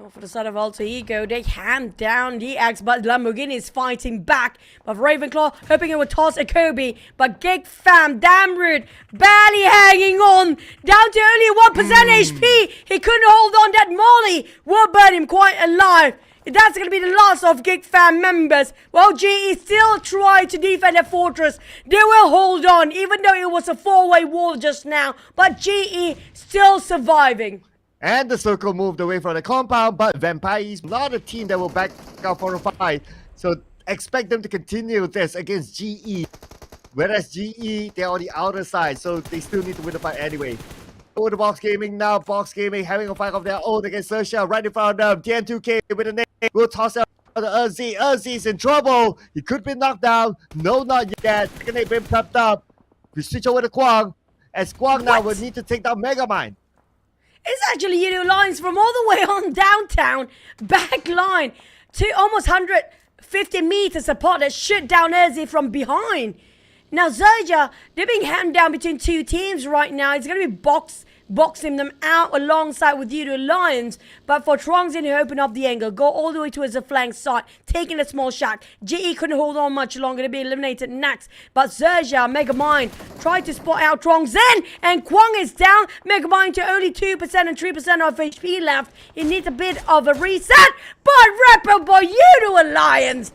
Well, for the side of Alter Ego, they hand down the X, but Lamborghini is fighting back. But Ravenclaw hoping it would toss a Kobe. But GEEK fam, damn rude, barely hanging on. Down to only 1% HP. He couldn't hold on. That Molly will burn him quite alive. That's going to be the last of GEEK fam members. Well, GE still try to defend their fortress. They will hold on, even though it was a 4-way wall just now. But GE still surviving. And the circle moved away from the compound, but Vampire is not a team that will back out for a fight. So expect them to continue this against GE. Whereas GE, they're on the outer side, so they still need to win the fight anyway. Over to Box Gaming now. Box Gaming having a fight of their own against XERXIA right in front of them. TN2K with a name. Will toss out the Urzi. Urzi's in trouble. He could be knocked down. No, not yet. Second name been prepped up. We switch over to Kwang. As Kwang now will need to take down Megamind. It's actually Yoodo Alliance from all the way on downtown, back line, to almost 150 meters apart that shoot down Urzi from behind. Now XERXIA, they're being handed down between 2 teams right now. It's going to be Box boxing them out alongside with Yoodo Alliance. But for Trongzin to open up the angle, go all the way towards the flank side, taking a small shot. GE couldn't hold on much longer to be eliminated next. But XERXIA, Megamind, tried to spot out Trongzin, and Kwang is down. Megamind to only 2% and 3% of HP left. He needs a bit of a reset, but Rapper by Yoodo Alliance.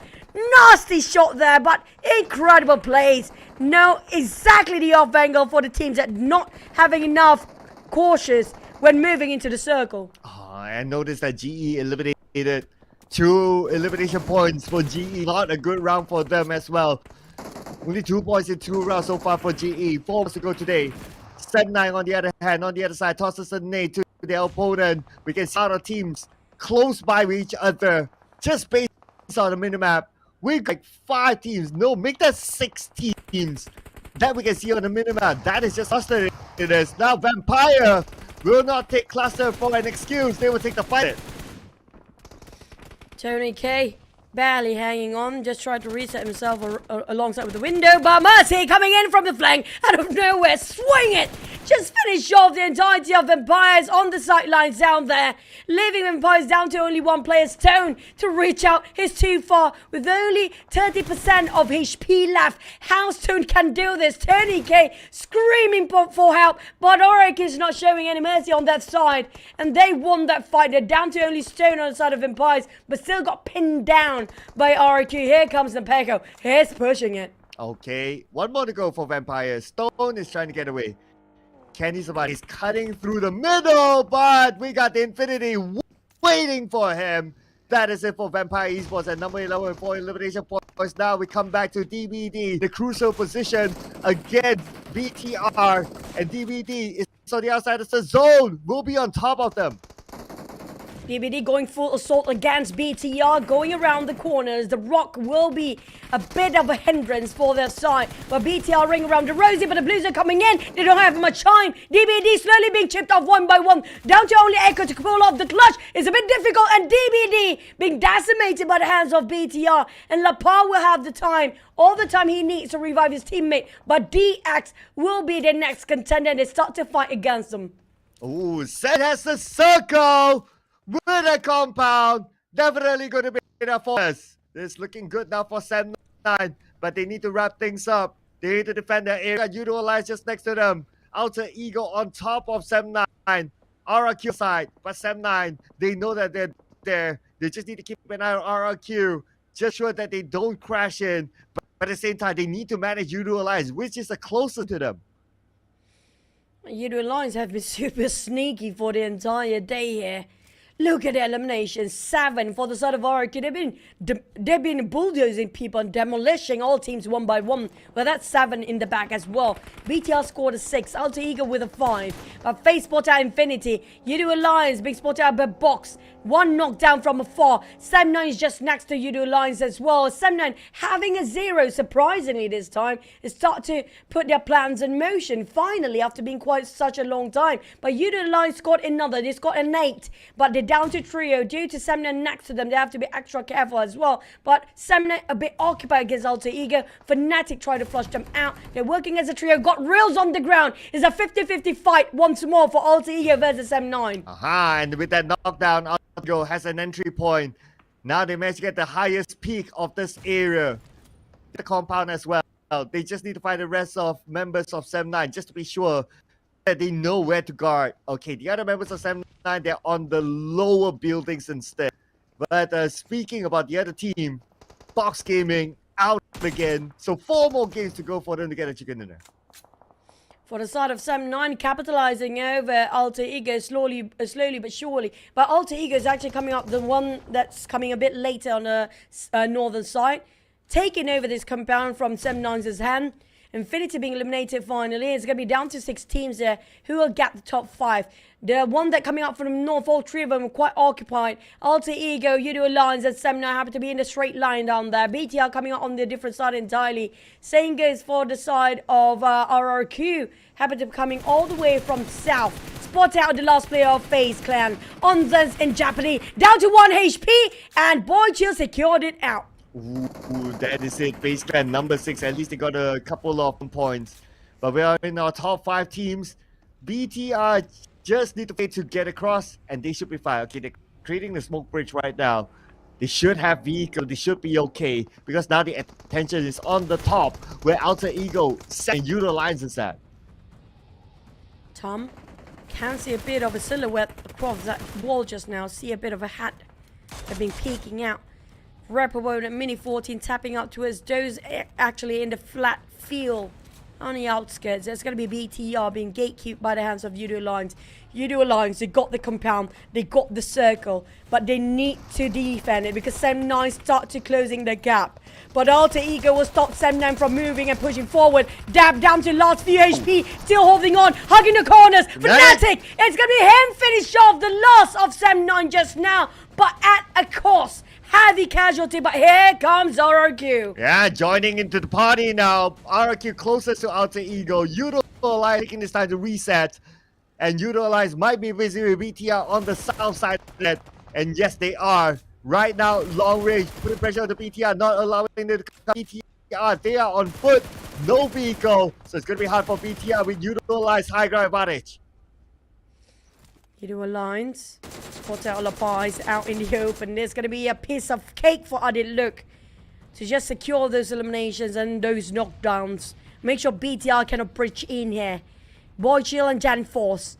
Nasty shot there, but incredible plays. Know exactly the off angle for the teams that not having enough cautious when moving into the circle. Oh, and notice that GE eliminated 2 elimination points for GE. Not a good round for them as well. Only 2 points in 2 rounds so far for GE. 4 to go today. Sem9 on the other hand, on the other side, tosses a nade to their opponent. We can see our teams close by with each other. Just based on the minimap, we got 5 teams. No, make that 6 teams that we can see on the minimap. That is just cluster it is. Now Vampire will not take cluster for an excuse. They will take the fight. Tony K barely hanging on, just tried to reset himself alongside with the window, but Mercy coming in from the flank out of nowhere, swing it! Just finish off the entirety of Vampires on the sidelines down there, leaving Vampires down to only 1 player. Stone to reach out, he's too far with only 30% of HP left. How Stone can do this? Tony K screaming for help, but Auric is not showing any mercy on that side, and they won that fight. They're down to only Stone on the side of Vampires, but still got pinned down by RQ. Here comes Telco. He's pushing it. Okay, 1 more to go for Vampire. Stone is trying to get away. Can he survive? He's cutting through the middle, but we got the Infinity waiting for him. That is it for Vampire Esports at number 11 for elimination points. Now we come back to DBD, the crucial position against BTR, and DBD is on the outside of the zone. We'll be on top of them. DBD going full assault against BTR, going around the corners. The rock will be a bit of a hindrance for their side. But BTR ring around the Rosie, but the Blues are coming in. They don't have much time. DBD slowly being chipped off 1 by 1. Down to only Echo to pull off the clutch. It's a bit difficult, and DBD being decimated by the hands of BTR. And Lapar will have the time, all the time he needs to revive his teammate. But DX will be the next contender, and they start to fight against them. Ooh, Set has the circle with a compound. Definitely going to be enough for us. It's looking good now for Sem9, but they need to wrap things up. They need to defend their area. Yoodo Alliance just next to them. Alter Ego on top of Sem9. RRQ side, but Sem9, they know that they're there. They just need to keep an eye on RRQ. Just sure that they don't crash in. But at the same time, they need to manage Yoodo Alliance, which is closer to them. Yoodo Alliance have been super sneaky for the entire day here. Look at the elimination, 7 for the side of RRQ. They've been bulldozing people and demolishing all teams 1 by 1. Well, that's 7 in the back as well. BTR scored a 6, Alter Ego with a 5. But FaZe spot out Infinity. Yoodo Alliance being spotted out by Box. 1 knockdown from afar. Sem9 is just next to Yoodo Alliance as well. Sem9 having a 0, surprisingly this time. They start to put their plans in motion, finally, after being quite such a long time. But Yoodo Alliance got another. They got an 8. But they're down to trio. Due to Sem9 next to them, they have to be extra careful as well. But Sem9 a bit occupied against Alter Ego. Fnatic try to flush them out. They're working as a trio. Got Reels on the ground. It's a 50-50 fight once more for Alter Ego versus Sem9. Aha, and with that knockdown, Alter Ego has an entry point. Now they managed to get the highest peak of this area. The compound as well. They just need to find the rest of members of Sem9 just to be sure that they know where to guard. Okay, the other members of Sem9, they're on the lower buildings instead. But speaking about the other team, Box Gaming out again. So 4 more games to go for them to get a chicken dinner. For the side of Sem9, capitalizing over Alter Ego slowly but surely. But Alter Ego is actually coming up, the one that's coming a bit later on the northern side. Taking over this compound from Sem9's hand. Infinity being eliminated finally. It's going to be down to 6 teams there who will get the top 5. The one that coming up from the north, all 3 of them are quite occupied. Alter Ego, Yoodo Alliance, and Sem9 happen to be in the straight line down there. BTR coming up on the different side entirely. Same goes for the side of RRQ. Happen to be coming all the way from south. Spot out the last player of FaZe Clan. Onzens in Japanese. Down to 1 HP. And Boychill secured it out. Ooh, that is it. FaZe Clan number 6. At least they got a couple of points. But we are in our top 5 teams. BTR just need to wait to get across, and they should be fine. Okay, they're creating the smoke bridge right now. They should have vehicle. They should be okay because now the attention is on the top where Alter Ego and Yoodo Alliance is at. Tom, can see a bit of a silhouette across that wall just now. See a bit of a hat have been peeking out. Reprobate at Mini 14 tapping up towards those actually in the flat field on the outskirts. There's going to be BTR being gatekept by the hands of Yoodo Alliance. Yoodo Alliance, they got the compound, they got the circle, but they need to defend it because Sam9 start to closing the gap. But Alter Ego will stop Sam9 from moving and pushing forward. Dab down to last few HP, still holding on, hugging the corners. Fnatic, it's going to be him finish off the loss of Sam9 just now, but at a cost. Heavy casualty, but here comes RRQ. Yeah, joining into the party now. RRQ closest to Alter Ego. Yoodo Alliance taking this time to reset. And Yoodo Alliance might be busy with BTR on the south side of it. And yes, they are. Right now, long range, putting pressure on the BTR, not allowing them to come BTR. They are on foot, no vehicle. So it's going to be hard for BTR with Yoodo Alliance high ground advantage. Yoodo Alliance, spot out Lapis out in the open. There's going to be a piece of cake for Adit Look to just secure those eliminations and those knockdowns. Make sure BTR cannot breach in here. Boy Chill and Jan Force.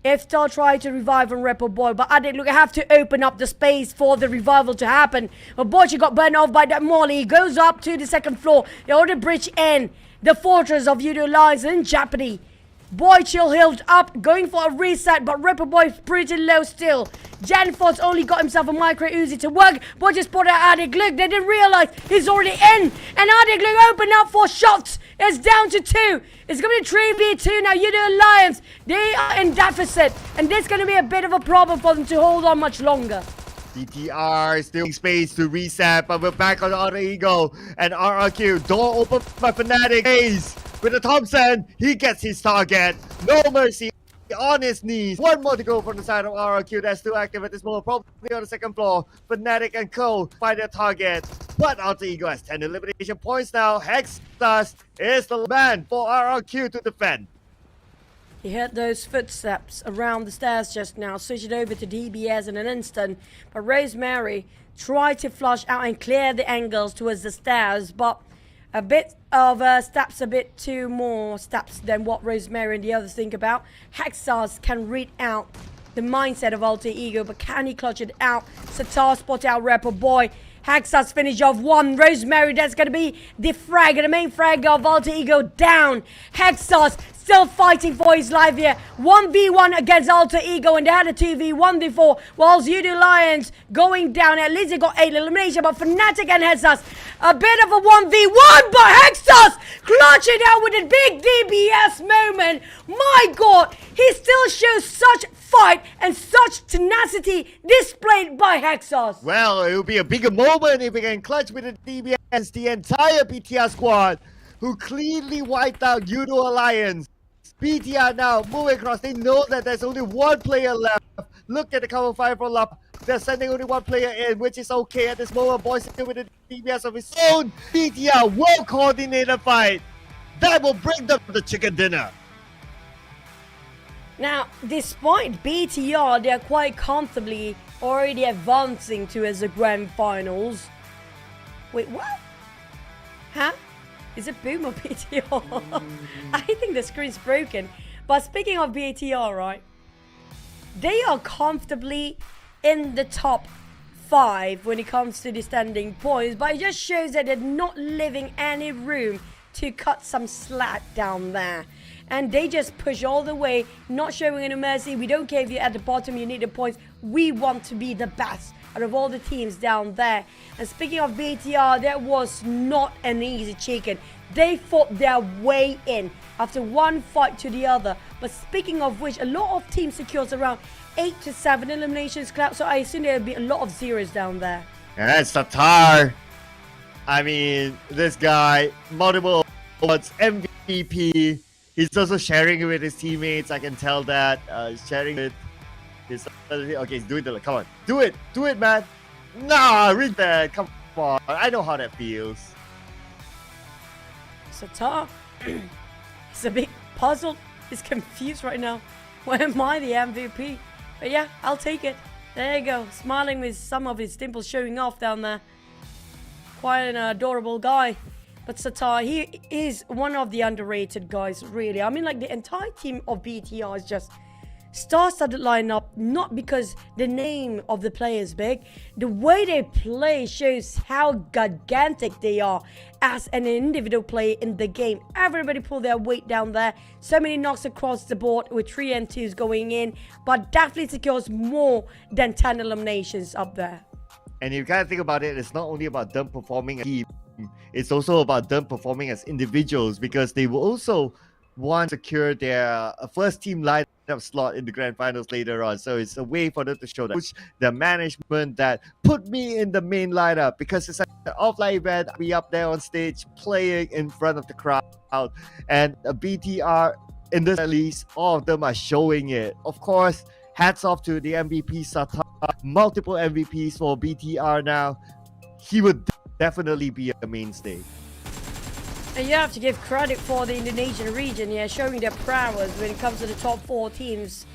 If they'll try to revive on Repo Boy, but Adit Look have to open up the space for the revival to happen. But Boy Chill got burned off by that molly. He goes up to the second floor. They already breach in the fortress of Yoodo Alliance in jeopardy. Boy Chill healed up, going for a reset, but Ripper Boy's pretty low still. Janforce only got himself a micro Uzi to work. Boy just spotted Adit Glug. They didn't realize he's already in. And Adit Glug opened up for shots. It's down to 2. It's going to be 3v2 now. Yoodo Alliance, they are in deficit. And this is going to be a bit of a problem for them to hold on much longer. BTR still space to reset, but we're back on Alter Ego. And RRQ, door open by Fnatic. Ace with the Thompson, he gets his target. No mercy on his knees. One more to go from the side of RRQ. That's still active at this moment, probably on the second floor. Fnatic and Co find their target. But Alter Ego has 10 elimination points now. Hexas is the man for RRQ to defend. He heard those footsteps around the stairs just now, switched over to DBS in an instant. But Rosemary tried to flush out and clear the angles towards the stairs, but a bit of steps, a bit too more steps than what Rosemary and the others think about. Hexas can read out the mindset of Alter Ego, but can he clutch it out? Satar spot out Rapper Boy. Hexas finish off one. Rosemary, that's going to be the frag, the main frag of Alter Ego down. Hexas still fighting for his life here. 1v1 against Alter Ego, and they had a 2v1v4, whilst Yoodo Alliance going down. At least they got 8 elimination, but Fnatic and Hexas, a bit of a 1v1, but Hexas clutch it out with a big DBS moment. My God, he still shows such fight and such tenacity displayed by Hexas. Well, it will be a bigger moment if we can clutch with the DBS, the entire BTR squad, who cleanly wiped out Yoodo Alliance. BTR now moving across. They know that there's only one player left. Look at the cover fire from Lap. They're sending only one player in, which is okay at this moment. Boys still with the DBS of his own. BTR will coordinate a fight. That will bring them the chicken dinner. Now, despite BTR, they're quite comfortably already advancing towards the grand finals. Wait, what? Huh? Is it Boom or BTR? I think the screen's broken. But speaking of BTR, right? They are comfortably in the top 5 when it comes to the standing points. But it just shows that they're not leaving any room to cut some slack down there. And they just push all the way, not showing any mercy. We don't care if you're at the bottom, you need the points. We want to be the best out of all the teams down there. And speaking of BTR, that was not an easy chicken. They fought their way in after one fight to the other. But speaking of which, a lot of teams secures around 8 to 7 eliminations, Cloud. So I assume there'll be a lot of zeros down there. And that's Tatar. I mean, this guy, multiple awards, MVP. He's also sharing it with his teammates. I can tell that. Sharing with his... Okay, he's doing the... Come on. Do it, man. Nah, read that. Come on. I know how that feels. Satar, he's a bit puzzled is confused right now. Why am I the MVP? But yeah, I'll take it. There you go. Smiling with some of his dimples showing off down there. Quite an adorable guy. But Satar, he is one of the underrated guys, really. I mean, like, the entire team of BTR is just star-studded lineup, not because the name of the player is big. The way they play shows how gigantic they are as an individual player in the game. Everybody pull their weight down there. So many knocks across the board with 3 and 2s going in, but definitely secures more than 10 eliminations up there. And you kind of think about it, it's not only about them performing as a team, it's also about them performing as individuals, because they will also want to secure their first team lineup slot in the grand finals later on. So it's a way for them to show that the management that put me in the main lineup, because it's an offline event. I'll be up there on stage playing in front of the crowd, and BTR, in this at least, all of them are showing it. Of course, hats off to the MVP Satar, multiple MVPs for BTR now. He would definitely be a mainstay. And you have to give credit for the Indonesian region, yeah, showing their prowess when it comes to the top 4 teams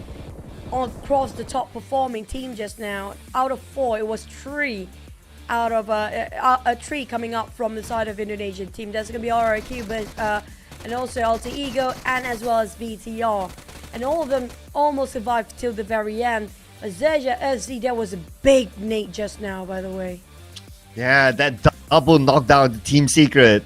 across the top performing team just now. Out of 4, it was 3 out of a 3 coming up from the side of Indonesian team. That's going to be RIQ, but and also Alter Ego, and as well as BTR. And all of them almost survived till the very end. XERXIA SC, that was a big nade just now, by the way. Yeah, that double knockdown, the Team Secret,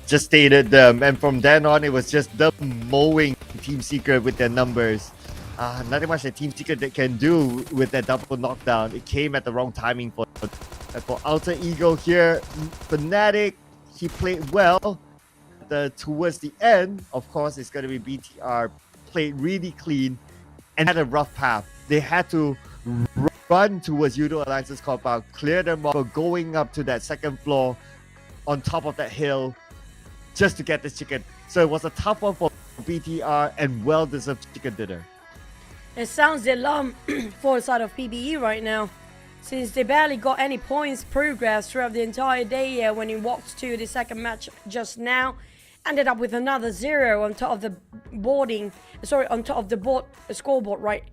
just stated them, and from then on it was just them mowing Team Secret with their numbers. Nothing much that Team Secret that can do with that double knockdown. It came at the wrong timing for Alter Ego here. Fnatic, he played well. Towards the end, of course, it's going to be BTR, played really clean and had a rough path. They had to run towards Yoodo Alliance's compound, clear them off, going up to that second floor on top of that hill just to get this chicken. So it was a tough one for BTR, and well-deserved chicken dinner. It sounds the alarm for the side of PBE right now, since they barely got any points progress throughout the entire day when he walked to the second match just now. Ended up with another 0 on top of the on top of the scoreboard right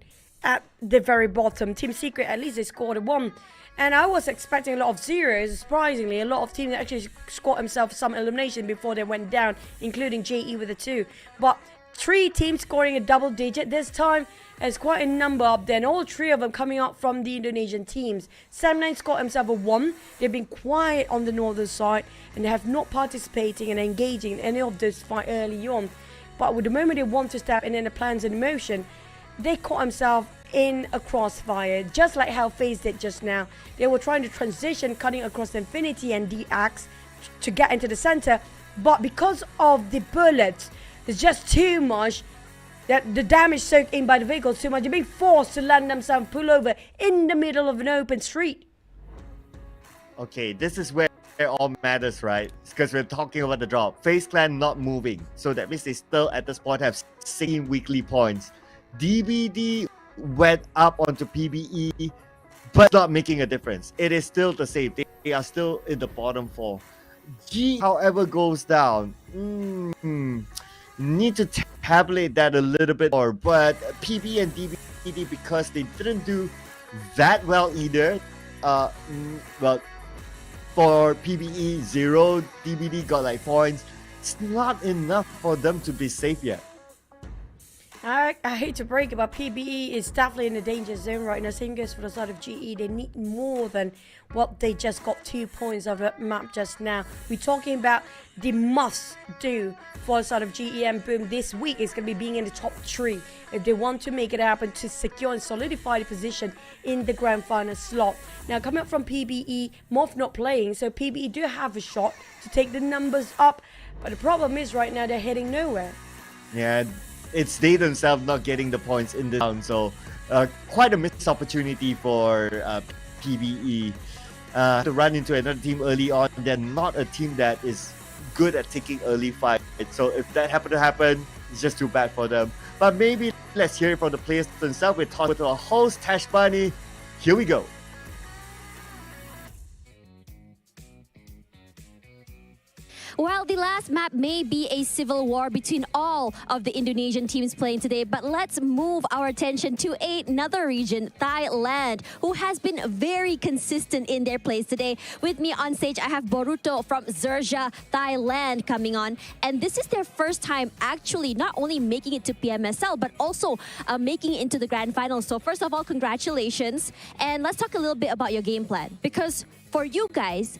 at the very bottom. Team Secret, at least they scored a 1. And I was expecting a lot of zeros. Surprisingly, a lot of teams actually scored themselves some elimination before they went down, including JE with a 2. But 3 teams scoring a double digit this time. There's quite a number up there, and all 3 of them coming up from the Indonesian teams. Sam9 scored himself a 1. They've been quiet on the northern side, and they have not participating and engaging in any of this fight early on. But with the moment they want to step in the plans in motion, they caught themselves in a crossfire, just like how FaZe did just now. They were trying to transition, cutting across Infinity and DX to get into the center, but because of the bullets, there's just too much. That the damage soaked in by the vehicles too much. They're being forced to land themselves pull over in the middle of an open street. Okay, this is where it all matters, right? Because we're talking about the drop. FaZe Clan not moving, so that means they still at this point have 16 weekly points. DBD went up onto PBE, but not making a difference. It is still the same. They are still in the bottom 4. G, however, goes down. Need to tabulate that a little bit more, but PB and DBD, because they didn't do that well either. Well, for PBE 0, DBD got like points. It's not enough for them to be safe yet. I hate to break it, but PBE is definitely in the danger zone right now. Same goes for the side of GE. They need more than what they just got 2 points of the map just now. We're talking about the must-do for the side of GE and Boom this week. It's going to be being in the top 3 if they want to make it happen to secure and solidify the position in the grand final slot. Now, coming up from PBE, MORPH not playing, so PBE do have a shot to take the numbers up. But the problem is right now they're heading nowhere. Yeah. It's they themselves not getting the points in the round, so quite a missed opportunity for PBE to run into another team early on. They're not a team that is good at taking early fights, so if that happened to happen, it's just too bad for them. But maybe let's hear it from the players themselves. We're talking with our host Tash Bunny. Here we go. Well, Well, the last map may be a civil war between all of the Indonesian teams playing today, but let's move our attention to another region, Thailand, who has been very consistent in their plays today. With me on stage, I have Boruto from XERXIA, Thailand coming on. And this is their first time actually not only making it to PMSL, but also making it into the grand finals. So first of all, congratulations. And let's talk a little bit about your game plan. Because for you guys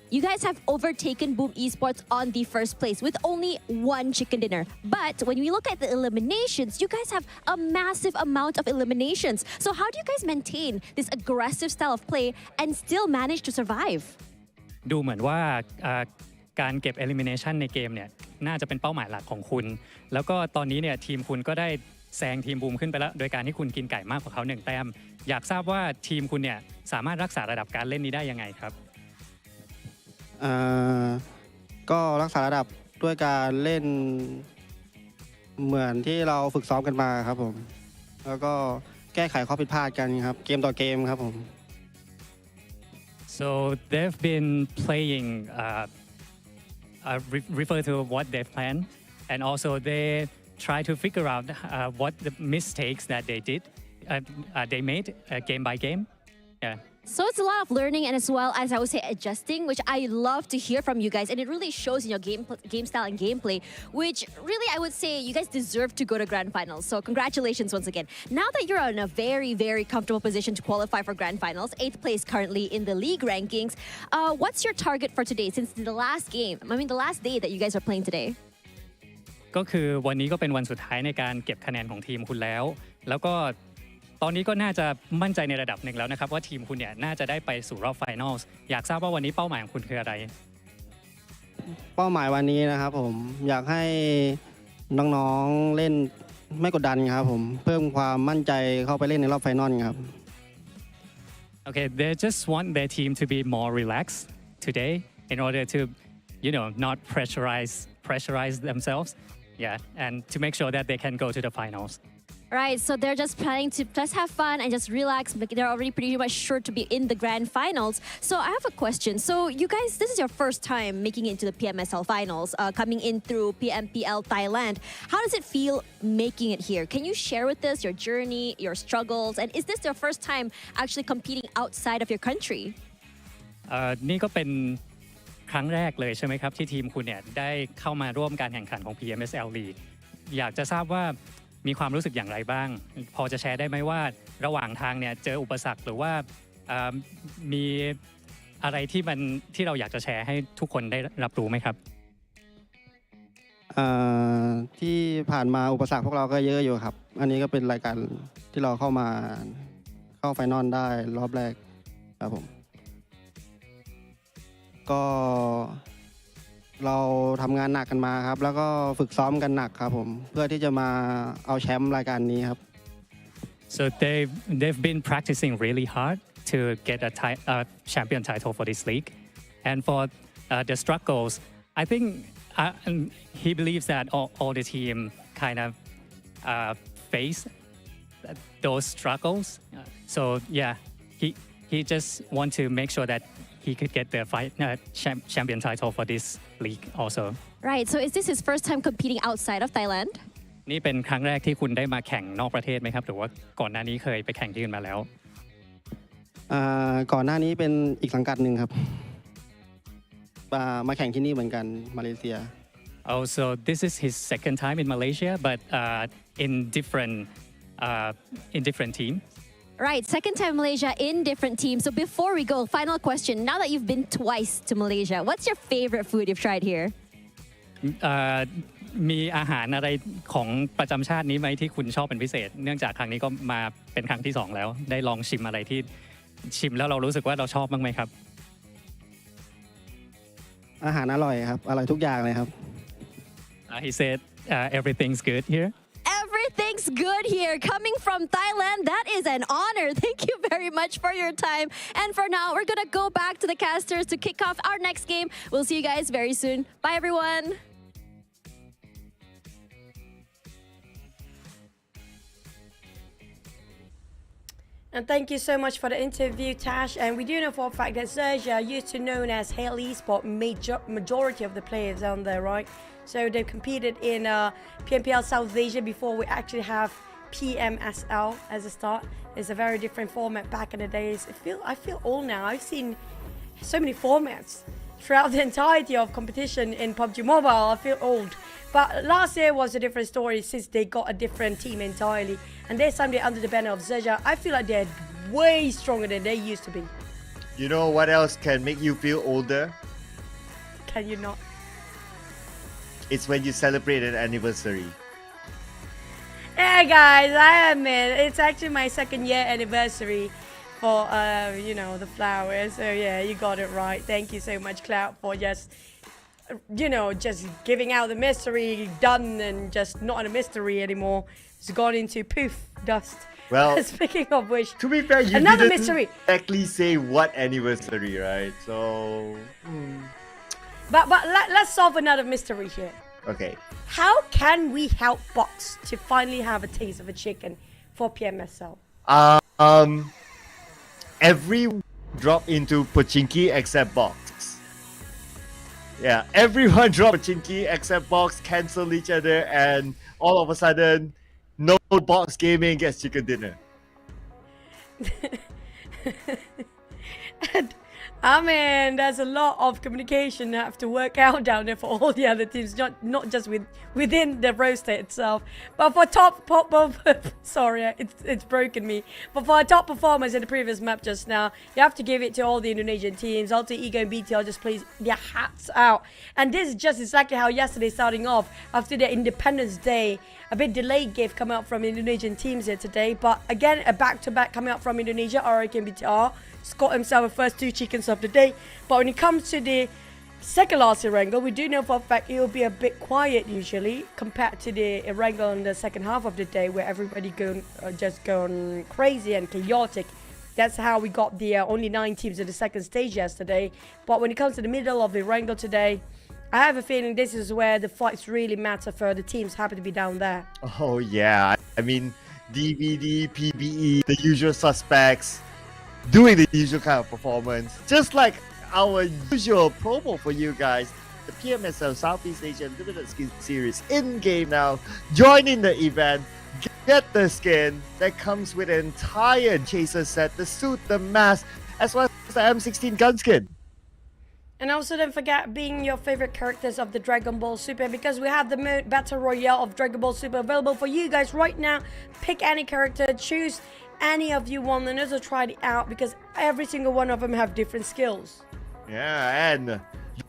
have overtaken Boom Esports on the first place with only one chicken dinner. But when we look at the eliminations, you guys have a massive amount of eliminations. So how do you guys maintain this aggressive style of play and still manage to survive? ดูเหมือนว่าการเก็บ elimination ในเกมเนี่ยน่าจะเป็นเป้าหมายหลักของคุณ แล้วก็ตอนนี้เนี่ยทีมคุณก็ได้แซงทีมบูมขึ้นไปแล้วโดยการที่คุณกินไก่มากกว่าเขา1 แต้มอยากทราบว่าทีมคุณเนี่ยสามารถรักษาระดับการเล่นนี้ได้ยังไงครับก็รักษาระดับด้วยการเล่นเหมือนที่เราฝึกซ้อมกันมาครับผมแล้วก็แก้ไขข้อผิดพลาดกันครับเกมต่อเกมครับผม So they've been playing refer to what they've planned and also they try to figure out what the mistakes that they made game by game. Yeah. So it's a lot of learning and as well as I would say adjusting, which I love to hear from you guys, and it really shows in your game style and gameplay, which really I would say you guys deserve to go to grand finals. So congratulations once again. Now that you're in a very, very comfortable position to qualify for grand finals, 8th place currently in the league rankings, what's your target for today since the last day that you guys are playing today? ก็คือวันนี้ก็เป็นวันสุดท้ายในการเก็บคะแนนของทีมคุณแล้วก็ตอนนี้ก็น่าจะมั่นใจในระดับหนึ่งแล้วนะครับว่าทีมคุณเนี่ยน่าจะได้ไปสู่รอบไฟนอลอยากทราบว่าวันนี้เป้าหมายของคุณคืออะไรเป้าหมายวันนี้นะครับผมอยากให้น้องๆเล่นไม่กดดันครับผมเพิ่มความมั่นใจเข้าไปเล่นในรอบไฟนอลครับ Okay, they just want their team to be more relaxed today in order to, not pressurize themselves, and to make sure that they can go to the finals. Right, so they're just planning to just have fun and just relax. They're already pretty much sure to be in the grand finals. So I have a question. So you guys, this is your first time making it into the PMSL finals, coming in through PMPL Thailand. How does it feel making it here? Can you share with us your journey, your struggles? And is this your first time actually competing outside of your country? นี่ก็เป็นครั้งแรกเลยใช่ไหมครับที่ทีมคุณเนี่ยได้เข้ามาร่วมการแข่งขันของ PMSL League อยากจะทราบว่ามีความรู้สึกอย่างไรบ้างพอจะแชร์ได้ไหมว่าระหว่างทางเนี่ยเจออุปสรรคหรือว่ามีอะไรที่เราอยากจะแชร์ให้ทุกคนได้รับรู้ไหมครับที่ผ่านมาอุปสรรคพวกเราก็เยอะอยู่ครับอันนี้ก็เป็นรายการที่เราเข้าไฟนอลได้รอบแรกครับผมก็เราทำงานหนักกันมาครับแล้วก็ฝึกซ้อมกันหนักครับผมเพื่อที่จะมาเอาแชมป์รายการนี้ครับ So they've been practicing really hard to get a champion title for this league, and for the struggles, I think he believes that all the team kind of face those struggles. So yeah, he just want to make sure that he could get the champion title for this league also. Right, so is this his first time competing outside of Thailand? นี่เป็นครั้งแรกที่คุณได้มาแข่งนอกประเทศไหมครับหรือว่าก่อนหน้านี้เคยไปแข่งที่อื่นมาแล้วก่อนหน้านี้เป็นอีกสังกัดหนึ่งครับมาแข่งที่นี่เหมือนกันมาเลเซีย Oh, so this is his second time in Malaysia, but in different team. Right, second time Malaysia in different teams. So before we go, final question. Now that you've been twice to Malaysia, what's your favorite food you've tried here? มีอาหารอะไรของประจำชาตินี้ไหมที่คุณชอบเป็นพิเศษเนื่องจากครั้งนี้ก็มาเป็นครั้งที่2แล้วได้ลองชิมอะไรที่ชิมแล้วเรารู้สึกว่าเราชอบบ้างไหมครับอาหารอร่อยครับอร่อยทุกอย่างเลยครับ He said everything's good here. Everything's good here. Coming from Thailand, that is an honor. Thank you very much for your time. And for now, we're going to go back to the casters to kick off our next game. We'll see you guys very soon. Bye, everyone. And thank you so much for the interview, Tash. And we do know for a fact that XERXIA used to known as Hail Esports, majority of the players down there, right? So they've competed in PMPL South Asia before we actually have PMSL as a start. It's a very different format back in the days. I feel old now. I've seen so many formats throughout the entirety of competition in PUBG Mobile. I feel old. But last year was a different story since they got a different team entirely. And this time they're under the banner of XERXIA. I feel like they're way stronger than they used to be. You know what else can make you feel older? Can you not? It's when you celebrate an anniversary. Hey guys, I admit it's actually my 2nd year anniversary for you know, the flowers. So yeah, you got it right. Thank you so much, Cloud, for just, you know, just giving out the mystery done and just not a mystery anymore. It's gone into poof dust. Well, speaking of which, to be fair, you another didn't mystery. exactly say what anniversary, right? So, But let's solve another mystery here. okay. How can we help Box to finally have a taste of a chicken for PMSL? Every drop into Pochinki except Box. Yeah, everyone drop Pochinki except Box, cancel each other, and all of a sudden, no Box gaming gets chicken dinner. And I mean, there's a lot of communication that have to work out down there for all the other teams, not just within the roster itself. But for sorry, it's broken me. But for our top performers in the previous map just now, you have to give it to all the Indonesian teams. Alter Ego and BTL just plays their hats out. And this is just exactly how yesterday starting off after their Independence Day. A bit delayed gift coming out from Indonesian teams here today. But again, a back-to-back coming out from Indonesia, REGUM and BTR. Got himself the first 2 chickens of the day. But when it comes to the second last Erangel, we do know for a fact it will be a bit quiet usually compared to the Erangel in the second half of the day where everybody just going crazy and chaotic. That's how we got the only 9 teams in the second stage yesterday. But when it comes to the middle of the Erangel today, I have a feeling this is where the fights really matter for the teams happy to be down there. Oh yeah, I mean, DVD, PBE, the usual suspects, doing the usual kind of performance. Just like our usual promo for you guys, the PMSL Southeast Asia Limited Skin Series in-game now. Join in the event, get the skin that comes with an entire chaser set, the suit, the mask, as well as the M16 gun skin. And also don't forget being your favorite characters of the Dragon Ball Super, because we have the Battle Royale of Dragon Ball Super available for you guys right now. Pick any character, choose any of you want, and also try it out because every single one of them have different skills. Yeah, and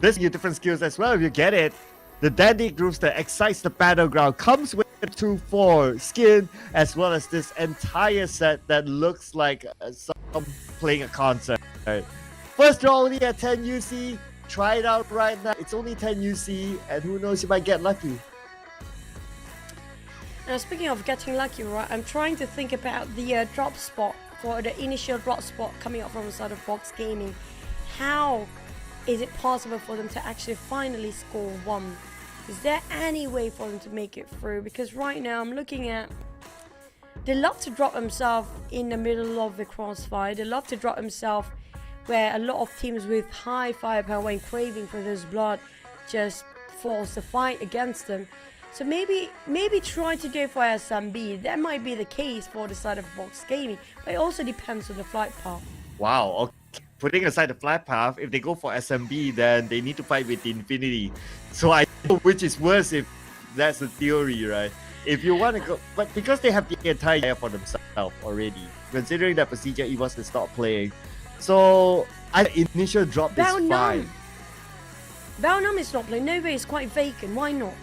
there's your different skills as well if you get it. The Dandy Grooves that excites the battleground comes with a 2-4 skin, as well as this entire set that looks like some playing a concert. First draw only at 10 UC. Try it out right now. It's only 10 UC, and who knows, you might get lucky. Now, speaking of getting lucky, right, I'm trying to think about the drop spot for the initial drop spot coming up from the side of Box Gaming. How is it possible for them to actually finally score 1? Is there any way for them to make it through? Because right now I'm looking at, they love to drop themselves in the middle of the crossfire. They love to drop themselves where a lot of teams with high firepower and craving for this blood just force the fight against them. So maybe try to go for SMB. That might be the case for the side of Box Gaming, but it also depends on the flight path. Wow, okay. Putting aside the flight path, if they go for SMB, then they need to fight with Infinity. So I know which is worse if that's the theory, right? If you want to go, but because they have the entire year for themselves already, considering that PERSIJA EVOS is not playing, so initial drop is fine. Baonam is not playing. Nova is quite vacant. Why not?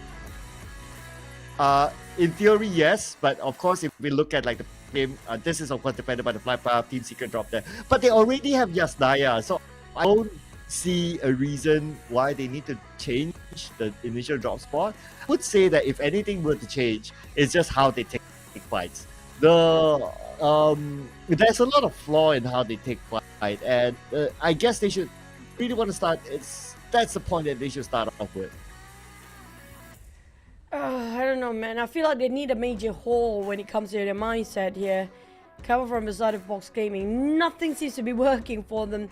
In theory, yes, but of course, if we look at like the game, this is of course dependent by the flight path, Team Secret drop there. But they already have Yasnaya, so I don't see a reason why they need to change the initial drop spot. I would say that if anything were to change, it's just how they take fights. There's a lot of flaw in how they take fight, and I guess they should really want to start. That's the point that they should start off with. I don't know, man. I feel like they need a major haul when it comes to their mindset here. coming from the side of Box Gaming. Nothing seems to be working for them.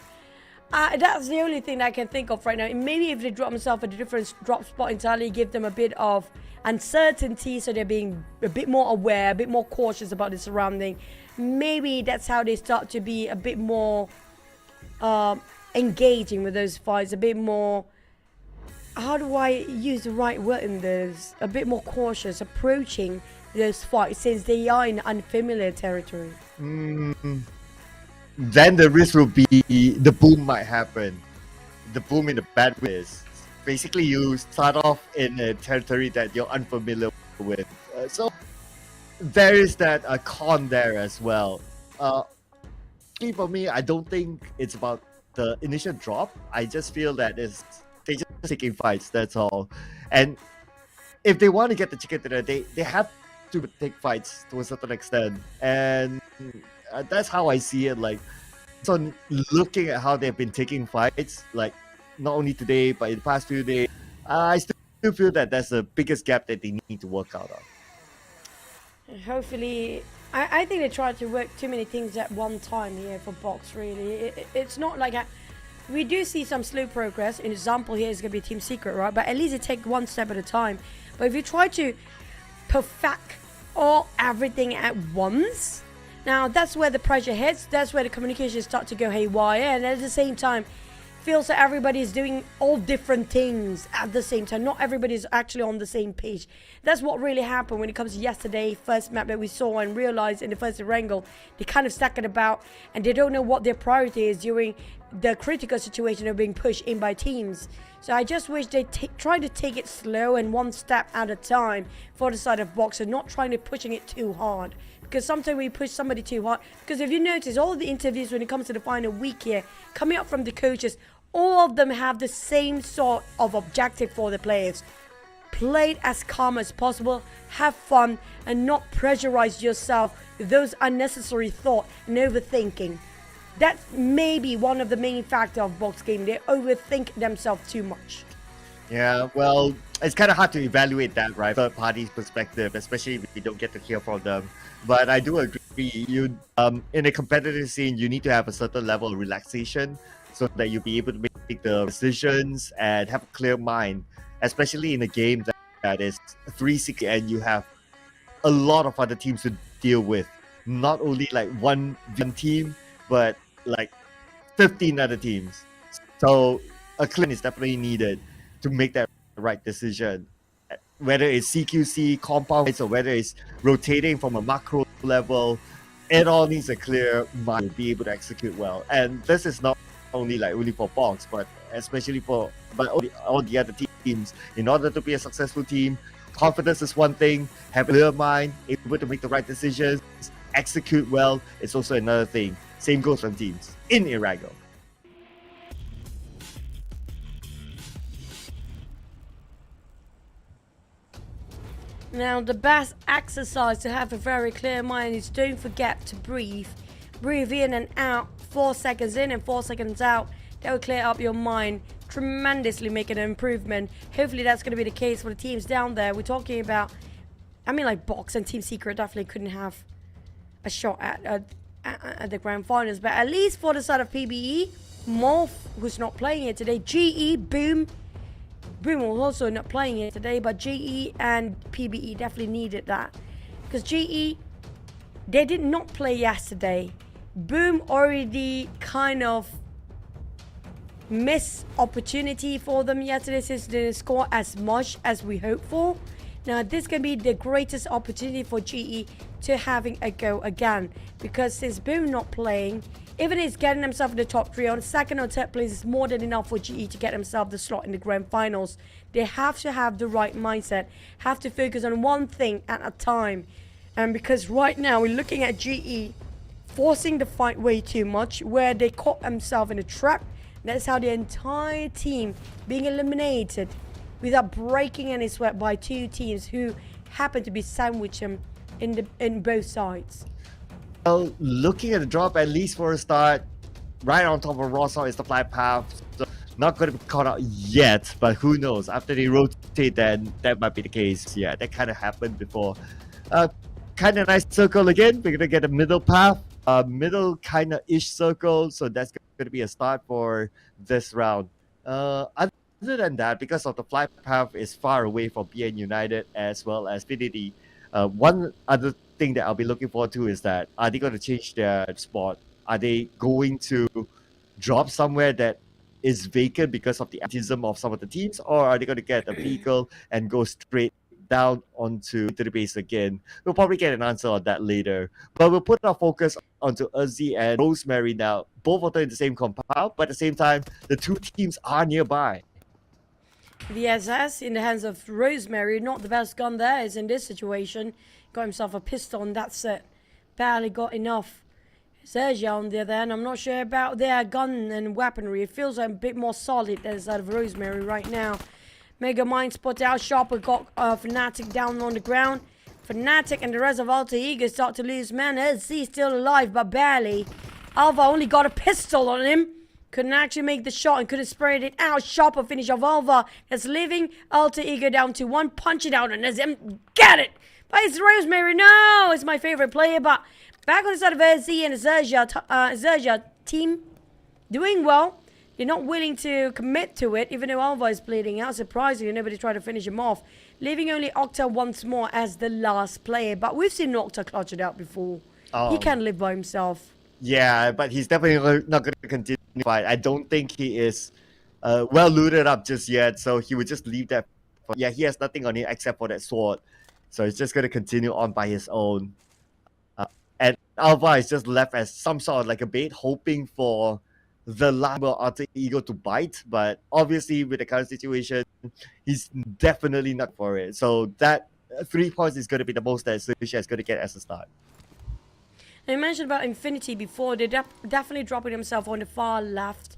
That's the only thing that I can think of right now. Maybe if they drop themselves at a different drop spot entirely, give them a bit of uncertainty, so they're being a bit more aware, a bit more cautious about the surrounding. Maybe that's how they start to be a bit more engaging with those fights, a bit more, how do I use the right word in this? A bit more cautious approaching those fights since they are in unfamiliar territory. Then the risk will be the boom might happen. The boom in a bad way is basically you start off in a territory that you're unfamiliar with. So there is that con there as well. For me, I don't think it's about the initial drop. I just feel that they just taking fights, that's all. And if they want to get the chicken dinner, they have to take fights to a certain extent. And that's how I see it. Like, so looking at how they've been taking fights, like not only today but in the past few days, I still feel that that's the biggest gap that they need to work out on. Hopefully, I think they try to work too many things at one time here for Box. Really, it's not like we do see some slow progress. An example here is going to be Team Secret, right? But at least they take one step at a time. But if you try to perfect everything at once, now that's where the pressure hits. That's where the communications start to go haywire, and at the same time, feels that everybody is doing all different things at the same time. Not everybody is actually on the same page. That's what really happened when it comes to yesterday first map that we saw and realized in the first wrangle. They kind of stuck it about, and they don't know what their priority is during the critical situation of being pushed in by teams. So I just wish they try to take it slow and one step at a time for the side of Box, and not trying to pushing it too hard. Because sometimes we push somebody too hard. Because if you notice, all the interviews when it comes to the final week here, coming up from the coaches, all of them have the same sort of objective for the players. Play it as calm as possible, have fun, and not pressurize yourself with those unnecessary thoughts and overthinking. That's maybe one of the main factors of Box Game. They overthink themselves too much. Yeah, well, it's kind of hard to evaluate that, right? Third party's perspective, especially if we don't get to hear from them. But I do agree, in a competitive scene, you need to have a certain level of relaxation so that you'll be able to make the decisions and have a clear mind, especially in a game that is 360 and you have a lot of other teams to deal with. Not only like one team, but like 15 other teams. So a clean is definitely needed to make that right decision. Whether it's CQC, compounds, or whether it's rotating from a macro level, it all needs a clear mind to be able to execute well. And this is not only for Box, but especially for all the other teams. In order to be a successful team, confidence is one thing, have a clear mind, able to make the right decisions, execute well, it's also another thing. Same goes for teams in Irrago. Now, the best exercise to have a very clear mind is don't forget to breathe. Breathe in and out, 4 seconds in and 4 seconds out. That will clear up your mind, tremendously making an improvement. Hopefully that's going to be the case for the teams down there. We're talking about, like Box and Team Secret definitely couldn't have a shot at the grand finals. But at least for the side of PBE, MORPH, who's not playing it today, GE, Boom was also not playing it today, but GE and PBE definitely needed that. Because GE, they did not play yesterday. Boom already kind of missed opportunity for them yesterday since they didn't score as much as we hoped for. Now this can be the greatest opportunity for GE to having a go again, because since Boom not playing, even if he's getting himself in the top 3 on second or third place is more than enough for GE to get himself the slot in the grand finals. They have to have the right mindset, have to focus on one thing at a time. And because right now we're looking at GE forcing the fight way too much, where they caught themselves in a trap. That's how the entire team being eliminated without breaking any sweat by 2 teams who happen to be sandwiched in both sides. Well, looking at the drop, at least for a start, right on top of Rossall is the flight path. So not going to be caught out yet, but who knows? After they rotate, then that might be the case. Yeah, that kind of happened before. kind of nice circle again. We're gonna get a middle path, middle kind of ish circle. So that's gonna be a start for this round. Other than that, because of the flight path is far away from PN United as well as Finity, one other thing that I'll be looking forward to is that are they going to change their spot? Are they going to drop somewhere that is vacant because of the absenteeism of some of the teams, or are they going to get a vehicle and go straight down onto the base again? We'll probably get an answer on that later. But we'll put our focus onto Uzi and Rosemary now. Both of them in the same compound, but at the same time, the two teams are nearby. The SS in the hands of Rosemary, not the best gun there is in this situation. Got himself a pistol and that's it. Barely got enough. XERXIA on the other hand, I'm not sure about their gun and weaponry. It feels like a bit more solid than that of Rosemary right now. Mega Mind spotted out. Sharper got Fnatic down on the ground. Fnatic and the rest of Alter Ego start to lose men. He's still alive, but barely. Alva only got a pistol on him. Couldn't actually make the shot and could have sprayed it out. Sharper finish of Alva. That's leaving Alter Ego down to one. Punch it out and SM. Get it! But it's Rosemary. No! It's my favorite player. But back on the side of SE and XERXIA team doing well. They're not willing to commit to it, even though Alva is bleeding out. Surprisingly, nobody tried to finish him off. Leaving only Octa once more as the last player. But we've seen Octa clutch it out before. He can live by himself. Yeah, but he's definitely not going to continue the fight. I don't think he is well looted up just yet, so he would just leave that. Yeah, he has nothing on him except for that sword. So he's just going to continue on by his own. And Alva is just left as some sort of like a bait, hoping for the last Alter Ego to bite. But obviously, with the current situation, he's definitely not for it. So that 3 points is going to be the most that XERXIA is going to get as a start. I mentioned about Infinity before. They're definitely dropping themselves on the far left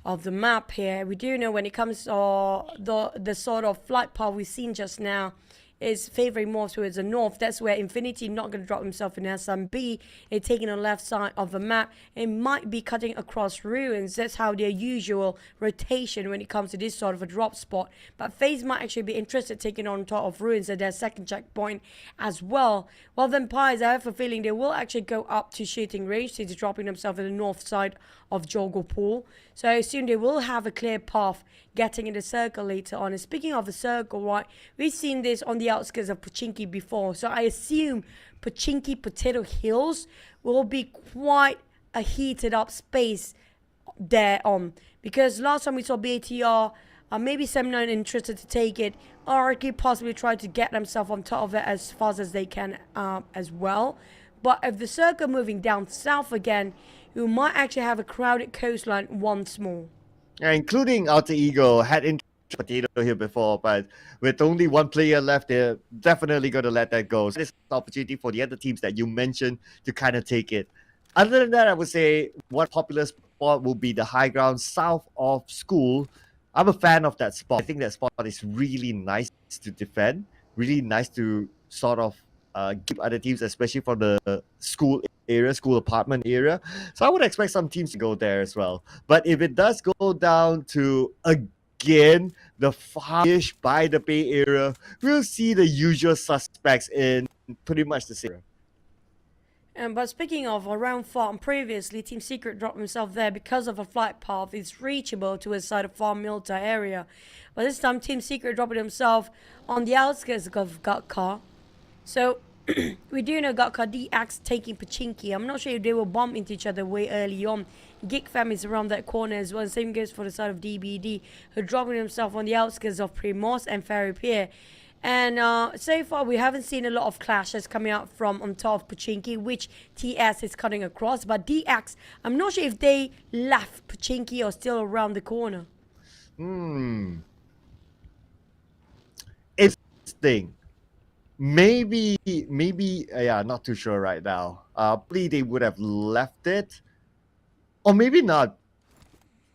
of the map here. We do know when it comes to the sort of flight path we've seen just now is favoring more towards the north. That's where Infinity not going to drop himself in SMB. It's taking the left side of the map. It might be cutting across ruins. That's how their usual rotation when it comes to this sort of a drop spot. But FaZe might actually be interested taking on top of ruins at their second checkpoint as well. While Vampires, I have a feeling they will actually go up to shooting range since dropping themselves in the north side of Joggle Pool. So I assume they will have a clear path getting in the circle later on. And speaking of the circle, right, we've seen this on the outskirts of Pochinki before. So I assume Pochinki Potato Hills will be quite a heated up space there on. Because last time we saw BATR, maybe 79 interested to take it. RRQ possibly try to get themselves on top of it as fast as they can as well. But if the circle moving down south again, we might actually have a crowded coastline once more. Yeah, including Alter Ego had in Potato here before, but with only one player left, they're definitely going to let that go. So this is an opportunity for the other teams that you mentioned to kind of take it. Other than that, I would say one popular spot will be the high ground south of school. I'm a fan of that spot. I think that spot is really nice to defend, really nice to sort of give other teams, especially from the school area, school apartment area. So I would expect some teams to go there as well. But if it does go down to, again, the far-ish by the Bay Area, we'll see the usual suspects in pretty much the same. But speaking of around farm, previously Team Secret dropped himself there because of a flight path. It's reachable to his side of Farm Milta area. But this time Team Secret dropped himself on the outskirts of Gatka. So we do know Gatka DX taking Pochinki. I'm not sure if they will bump into each other way early on. GEEK fam is around that corner as well. Same goes for the side of DBD, who dropping himself on the outskirts of Primos and Ferry Pier. And so far, we haven't seen a lot of clashes coming out from on top of Pochinki, which TS is cutting across. But DX, I'm not sure if they left Pochinki or still around the corner. Interesting. Maybe, yeah, not too sure right now. Probably they would have left it. Or maybe not.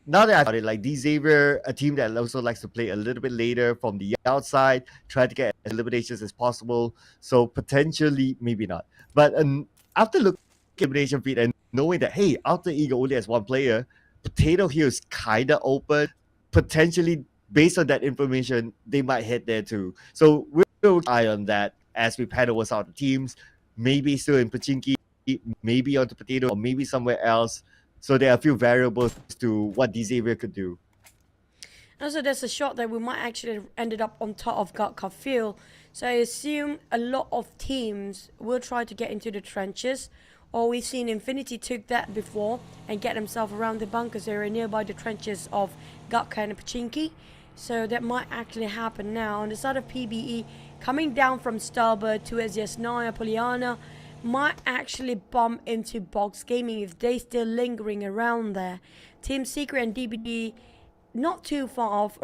Now that I thought it, like D-Xavier, a team that also likes to play a little bit later from the outside, try to get as eliminations as possible. So potentially, maybe not. But after looking at elimination feed and knowing that, hey, Alter Ego only has one player, Potato Hill is kind of open. Potentially, based on that information, they might head there too. So we'll eye on that as we pan over some of the teams. maybe still in Pachinki, maybe onto Potato, or maybe somewhere else. So there are a few variables to what Xavier could do. Also, there's a shot that we might actually ended up on top of Gatka Field. So I assume a lot of teams will try to get into the trenches. Or we've seen Infinity took that before and get themselves around the bunkers area nearby the trenches of Gatka and Pachinki. So that might actually happen now. On the side of PBE, coming down from Starboard towards Yasnaya, Poliana, might actually bump into Box Gaming if they still lingering around there. Team Secret and DBD not too far off,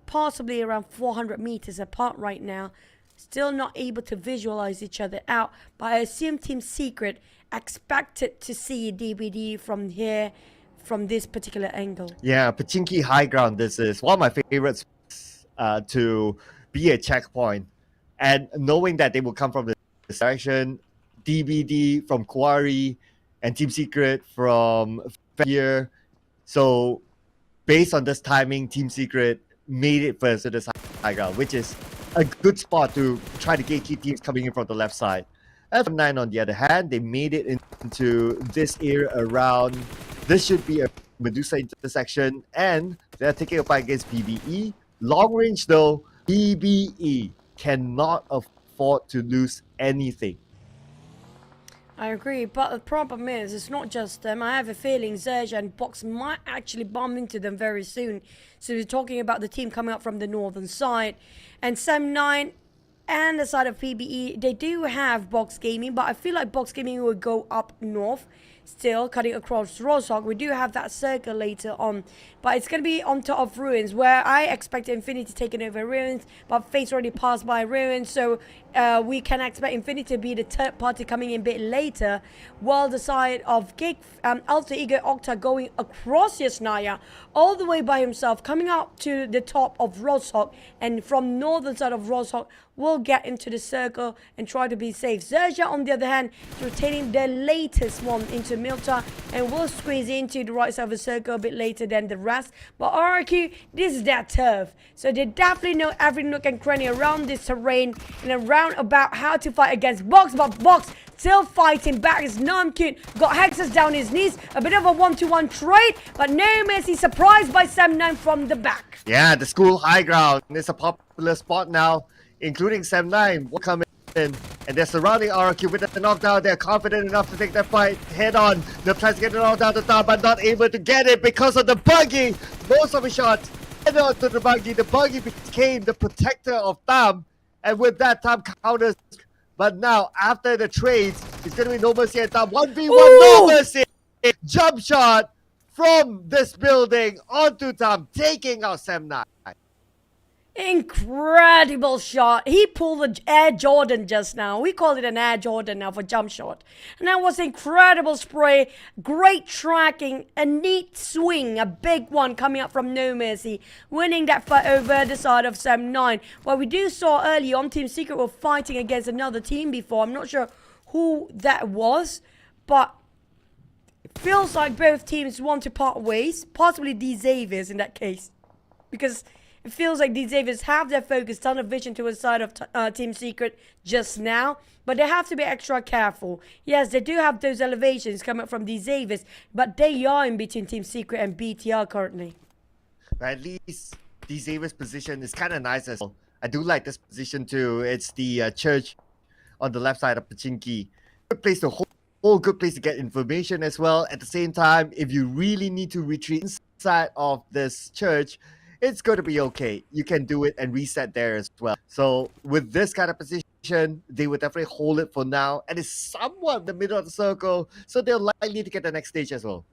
possibly around 400 meters apart right now. Still not able to visualize each other out, but I assume Team Secret expected to see DBD from here, from this particular angle. Yeah, Pachinki High Ground, this is one of my favorites to be a checkpoint. And knowing that they will come from this direction, DBD from Quarry and Team Secret from here. So based on this timing, Team Secret made it first to this high ground, which is a good spot to try to gatekeep teams coming in from the left side. F9 on the other hand, they made it into this area around. This should be a Medusa intersection, and they're taking a fight against PBE. Long range though, PBE cannot afford to lose anything. I agree, but the problem is, it's not just them. I have a feeling XERXIA and Box might actually bump into them very soon. So we're talking about the team coming up from the northern side. And Sam9 and the side of PBE, they do have Box Gaming, but I feel like Box Gaming will go up north. Still cutting across Roshok. We do have that circle later on, but it's going to be on top of Ruins, where I expect Infinity taking over Ruins, but FaZe already passed by Ruins, so we can expect Infinity to be the third party coming in a bit later, while the side of GEEK, Alter Ego Octa going across Yasnaya, all the way by himself, coming up to the top of Roshok, and from northern side of Roshok, will get into the circle and try to be safe. XERXIA, on the other hand, is retaining their latest one into Milta and will squeeze into the right side of the circle a bit later than the rest. But RRQ, this is their turf. So they definitely know every nook and cranny around this terrain and around about how to fight against Box. But Box still fighting back. Is Namkut got Hexus down his knees. A bit of a 1-to-1 trade, but no mercy, surprised by Sam9 from the back. Yeah, the school high ground is a popular spot now, including Sam9 will come in, and they're surrounding RQ with a knockdown. They're confident enough to take that fight head on. They're trying to get the knockdown to Tam, but not able to get it because of the buggy. Most of the shots head on to the buggy. The buggy became the protector of Tam, and with that, Tam counters. But now, after the trades, it's going to be No Mercy and Tam. 1v1 No Mercy. Jump shot from this building onto Tam, taking out Sam9. Incredible shot. He pulled the Air Jordan just now. We call it an Air Jordan now for jump shot. And that was incredible spray. Great tracking. A neat swing. A big one coming up from No Mercy. Winning that fight over the side of Sam9. Well, we do saw early on Team Secret were fighting against another team before. I'm not sure who that was. But it feels like both teams want to part ways. Possibly the Xaviers in that case. Because it feels like these Xaviers have their focus, ton of vision to the side of Team Secret just now. But they have to be extra careful. Yes, they do have those elevations coming from these Xaviers, but they are in between Team Secret and BTR currently. At least the Xavier's position is kind of nice as well. I do like this position too. It's the church on the left side of Pachinki. Good place to hold, good place to get information as well. At the same time, if you really need to retreat inside of this church, it's going to be okay. You can do it and reset there as well. So with this kind of position, they will definitely hold it for now. And it's somewhat in the middle of the circle, so they're likely to get the next stage as well.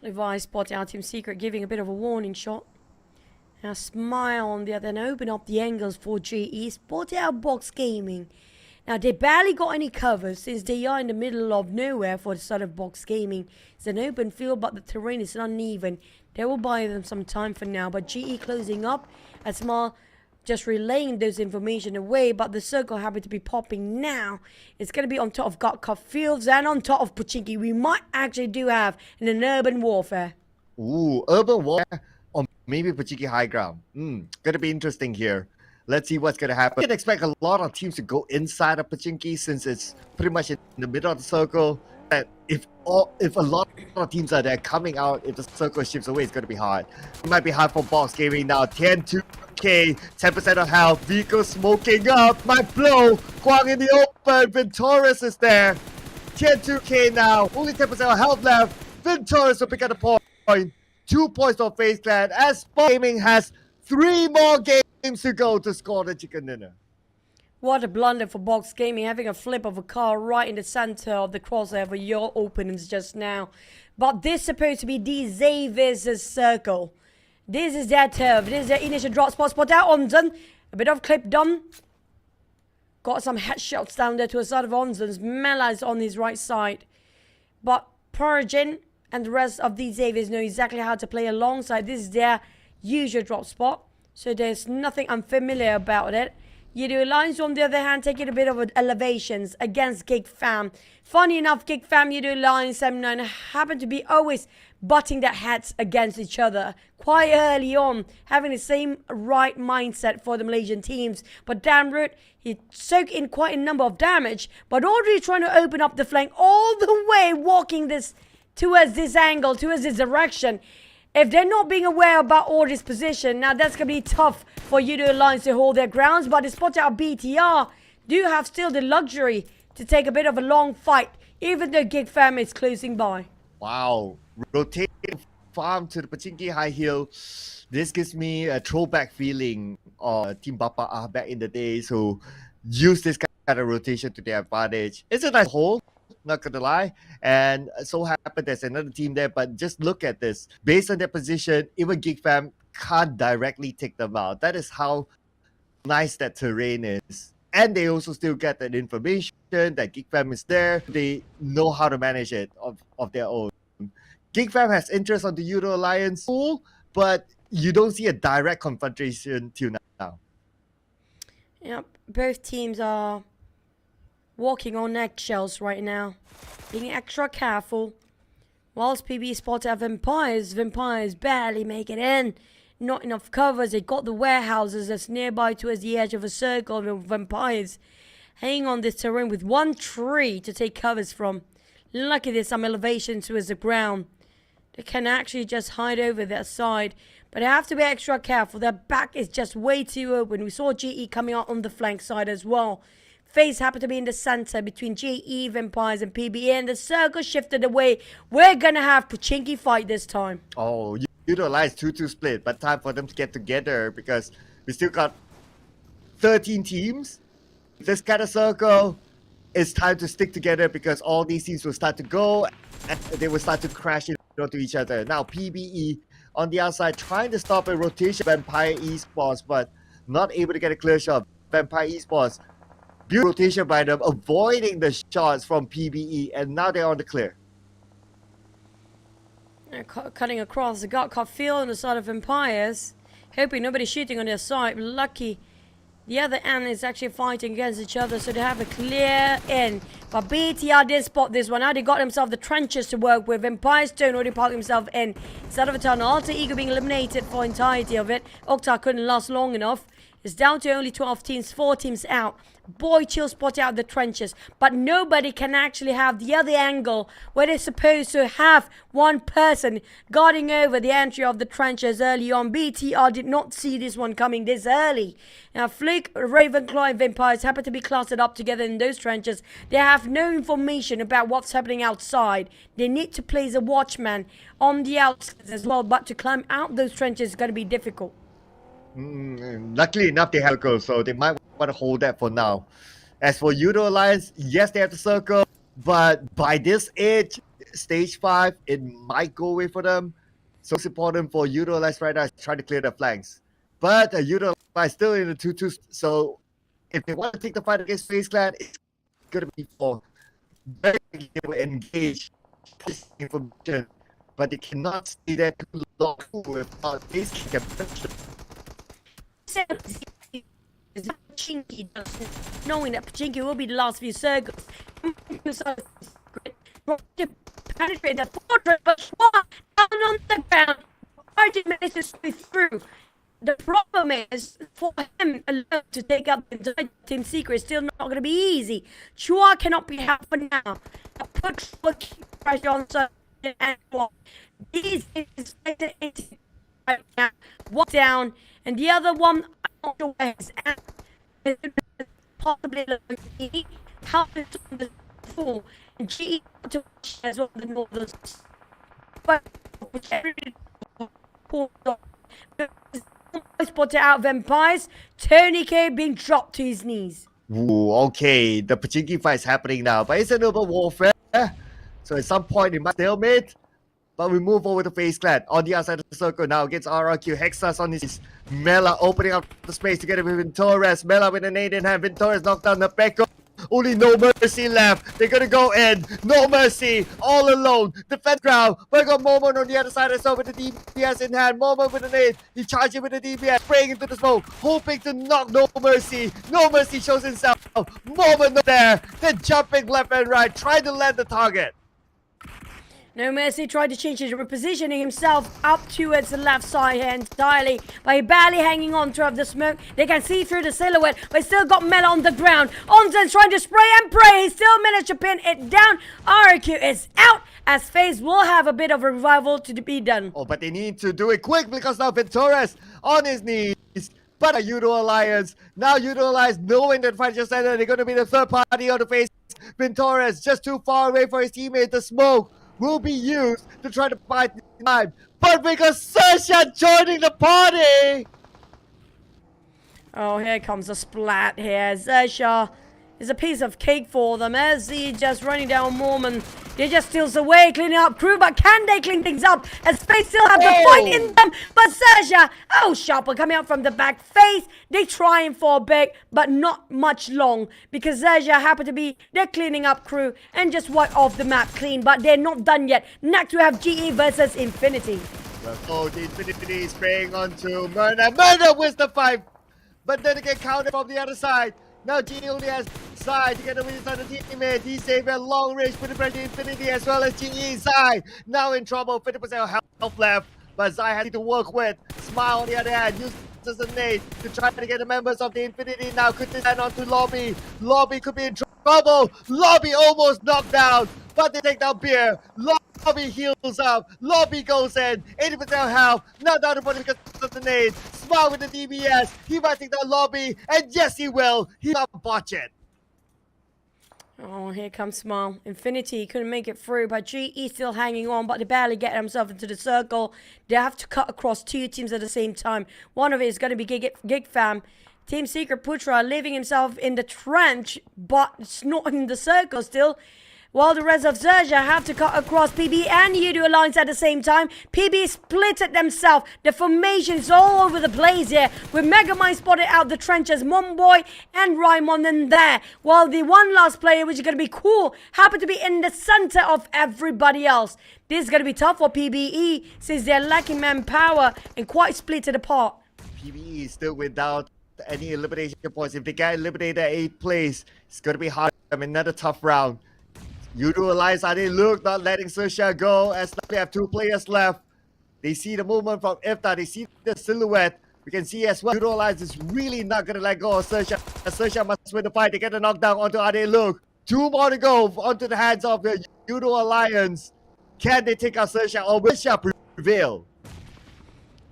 Levi spotting out Team Secret, giving a bit of a warning shot. Now Smile on the other and open up the angles for GE. Spotted out Box Gaming. Now they barely got any cover since they are in the middle of nowhere for the side of Box Gaming. It's an open field, but the terrain is uneven. They will buy them some time for now, but GE closing up as Small just relaying those information away, but the circle happy to be popping now. It's going to be on top of Gatka Fields and on top of Pachinki. We might actually do have an urban warfare. Ooh, urban warfare or maybe Pachinki high ground. Going to be interesting here. Let's see what's going to happen. You can expect a lot of teams to go inside of Pachinki since it's pretty much in the middle of the circle. And if a lot of teams are there coming out, if the circle shifts away, it's going to be hard. It might be hard for Box Gaming now. 10-2K, 10% of health. Vehicle smoking up. Might blow. Kwang in the open. Venturus is there. 10-2K now. Only 10% of health left. Venturus will pick up the point. 2 points for FaZe Clan as Box Gaming has 3 more games to go to score the chicken dinner. What a blunder for Box Gaming, having a flip of a car right in the center of the crosshair for your openings just now. But this is supposed to be D Xavier's circle. This is their turf. This is their initial drop spot. Spot out Onzen. A bit of clip done. Got some headshots down there to the side of Onzen's. Mela's on his right side. But Persijan and the rest of these Xaviers know exactly how to play alongside. This is their usual drop spot. So there's nothing unfamiliar about it. Yoodo Alliance, on the other hand, taking a bit of elevations against GEEK Fam. Funny enough, GEEK Fam, Yoodo Alliance, M9 happen to be always butting their heads against each other quite early on, having the same right mindset for the Malaysian teams. But damn root, he soaked in quite a number of damage, but already trying to open up the flank all the way, walking this towards this angle, towards this direction. If they're not being aware about Audrey's position, now that's going to be tough for Yoodo Alliance to hold their grounds. But the spot out BTR do have still the luxury to take a bit of a long fight, even though GEEK Fam is closing by. Wow. Rotating farm to the Pachinki high hill. This gives me a throwback feeling of Team Bapa back in the days who used this kind of rotation to their advantage. It's a nice hole. Not gonna lie, and so happened there's another team there, but just look at this. Based on their position, even GEEK Fam can't directly take them out. That is how nice that terrain is. And they also still get that information that GEEK Fam is there. They know how to manage it of their own. GEEK Fam has interest on the Yoodo Alliance pool, but you don't see a direct confrontation till now. Yep, both teams are walking on eggshells right now, being extra careful. Whilst PB spot have Vampires barely make it in. Not enough covers. They got the warehouses that's nearby towards the edge of a circle of Vampires. Hanging on this terrain with one tree to take covers from. Lucky there's some elevation towards the ground. They can actually just hide over that side. But they have to be extra careful. Their back is just way too open. We saw GE coming out on the flank side as well. FaZe happened to be in the center between GE, Vampires, and PBA, and the circle shifted away. We're gonna have Pachinki fight this time. Oh, Yoodo Alliance 2-2 split, but time for them to get together because we still got 13 teams. This kind of circle, it's time to stick together because all these teams will start to go and they will start to crash into each other. Now PBE on the outside trying to stop a rotation Vampire Esports, but not able to get a clear shot. Vampire Esports. Beautiful rotation by them, avoiding the shots from PBE, and now they're on the clear. Cutting across, they got caught field on the side of Vampires. Hoping nobody's shooting on their side. Lucky the other end is actually fighting against each other, so they have a clear in. But BTR did spot this one. Now they got themselves the trenches to work with. Vampires don't already park himself in. Instead of a tunnel, Alter Ego being eliminated for entirety of it. Oktar couldn't last long enough. It's down to only 12 teams, 4 teams out. Boy Chill spot out the trenches, but nobody can actually have the other angle where they're supposed to have one person guarding over the entry of the trenches early on. BTR did not see this one coming this early. Now Flick, Ravenclaw and Vampires happen to be clustered up together in those trenches. They have no information about what's happening outside. They need to place a watchman on the outskirts as well, but to climb out those trenches is going to be difficult. Luckily enough, they have circle, so they might want to hold that for now. As for Yoodo Alliance, yes, they have the circle, but by this age, stage 5, it might go away for them. So it's important for Yoodo Alliance right now to try to clear the flanks. But Yoodo Alliance still in the 2-2, so if they want to take the fight against FaZe Clan, it's going to be for very engaged this information, but they cannot stay there too long without this kick and Pachinki knowing that Pachinki will be the last few circles. Penetrate that fortress, but down on the ground. Arjun manages to through. the problem is, for him alone to take up the entire Team Secret is still not going to be easy. Chua cannot be helped for now. Put pressure on certain and one. These is right now. One down, and the other one, I'm not sure where he's at. Possibly helping to the full and GEEK to as well the Northern. But whichever spotted out vampires, Tony K being dropped to his knees. Ooh, okay, the Pachinki fight is happening now, but it's an urban warfare. So at some point it might stalemate. But we move over to FaZe Clan on the outside of the circle now against RRQ. Hexas on his Mela opening up the space together with Ventores. Mela with an 8 in hand. Ventores knocked down the Pekko. Only No Mercy left. They're gonna go in. No Mercy. All alone. Defense ground. But got Momon on the other side as well with the DPS in hand. Momon with an 8. He charging with the DPS. Spraying into the smoke. Hoping to knock No Mercy. No Mercy shows himself. Momon not there. Then jumping left and right. Trying to land the target. No Mercy tried to change his repositioning himself up towards the left side here entirely, but he barely hanging on to the smoke. They can see through the silhouette, but still got Mela on the ground. Onzen's trying to spray and pray. He still managed to pin it down. RQ is out as FaZe will have a bit of a revival to be done. Oh, but they need to do it quick because now Ventores on his knees. But a Yoodo Alliance. Now Yoodo Alliance knowing that fight just ended. They're going to be the third party on the FaZe. Ventores just too far away for his teammate. The smoke will be used to try to buy time. But because XERXIA joining the party! Oh, here comes a splat here. XERXIA is a piece of cake for them as he just running down Mormon. He just steals away, cleaning up crew, but can they clean things up as FaZe still have the fight in them? But XERXIA, oh, Sharper coming out from the back. FaZe, they trying for a bit, but not much long because XERXIA happen to be, they're cleaning up crew and just wipe off the map clean, but they're not done yet. Next we have GE versus Infinity. Oh, the Infinity spraying onto Murder. Murder wins the fight, but then again counted from the other side. Now GE only has side together with his other teammate. He's saving a long range for the Infinity as well as GE side. Now in trouble, 50% health left, but Zai has to work with. Smile on the other hand, uses a nade to try to get the members of the Infinity. Now could they stand onto Lobby. Lobby could be in trouble. Lobby almost knocked down, but they take down Beer. Lobby heals up. Lobby goes in. 80% health. Now down to body because of the nade. Smile with the DBS. He might take down Lobby. And yes, he will. He will botch it. Oh, here comes Smile. Infinity couldn't make it through, but GE still hanging on, but they barely get themselves into the circle. They have to cut across two teams at the same time. One of it is going to be GEEK Fam. Team Secret Putra leaving himself in the trench, but it's not in the circle still. While the rest of XERXIA have to cut across PB and Yoodo Alliance at the same time. PB split it themselves. The formation is all over the place here. With Megamind spotted out the trenches. Momboy and Raimon in there. While the one last player, which is going to be cool, happen to be in the center of everybody else. This is going to be tough for PBE since they're lacking manpower and quite splitted apart. PBE is still without any elimination points. If they get eliminated at 8th place, it's going to be hard. Another tough round. Yoodo Alliance, are they look, not letting XERXIA go as they have 2 players left. They see the movement from Ifta, they see the silhouette. We can see as well, Yoodo Alliance is really not going to let go of XERXIA. XERXIA must win the fight. They get a knockdown onto Ade Luke. 2 more to go onto the hands of the Yoodo Alliance. Can they take out XERXIA or will XERXIA prevail?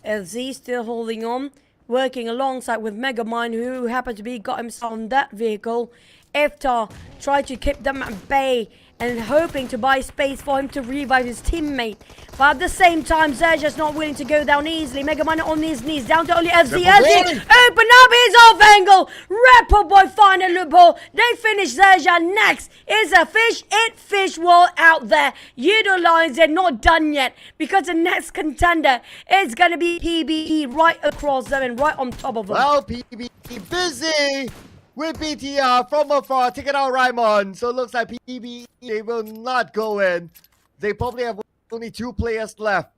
LZ still holding on, working alongside with Megamind, who happened to be got himself on that vehicle. Iftar tried to keep them at bay and hoping to buy space for him to revive his teammate. But at the same time, XERXIA's not willing to go down easily. Megamind on his knees, down to only LZ. Open up his off angle. Rapper Boy find a loophole. They finish XERXIA. Next is a fish wall out there. Yoodo Alliance are not done yet because the next contender is going to be PBE right across them and right on top of them. Well, PBE busy with BTR from afar, taking out Raimon. So it looks like PBE, they will not go in. They probably have only 2 players left,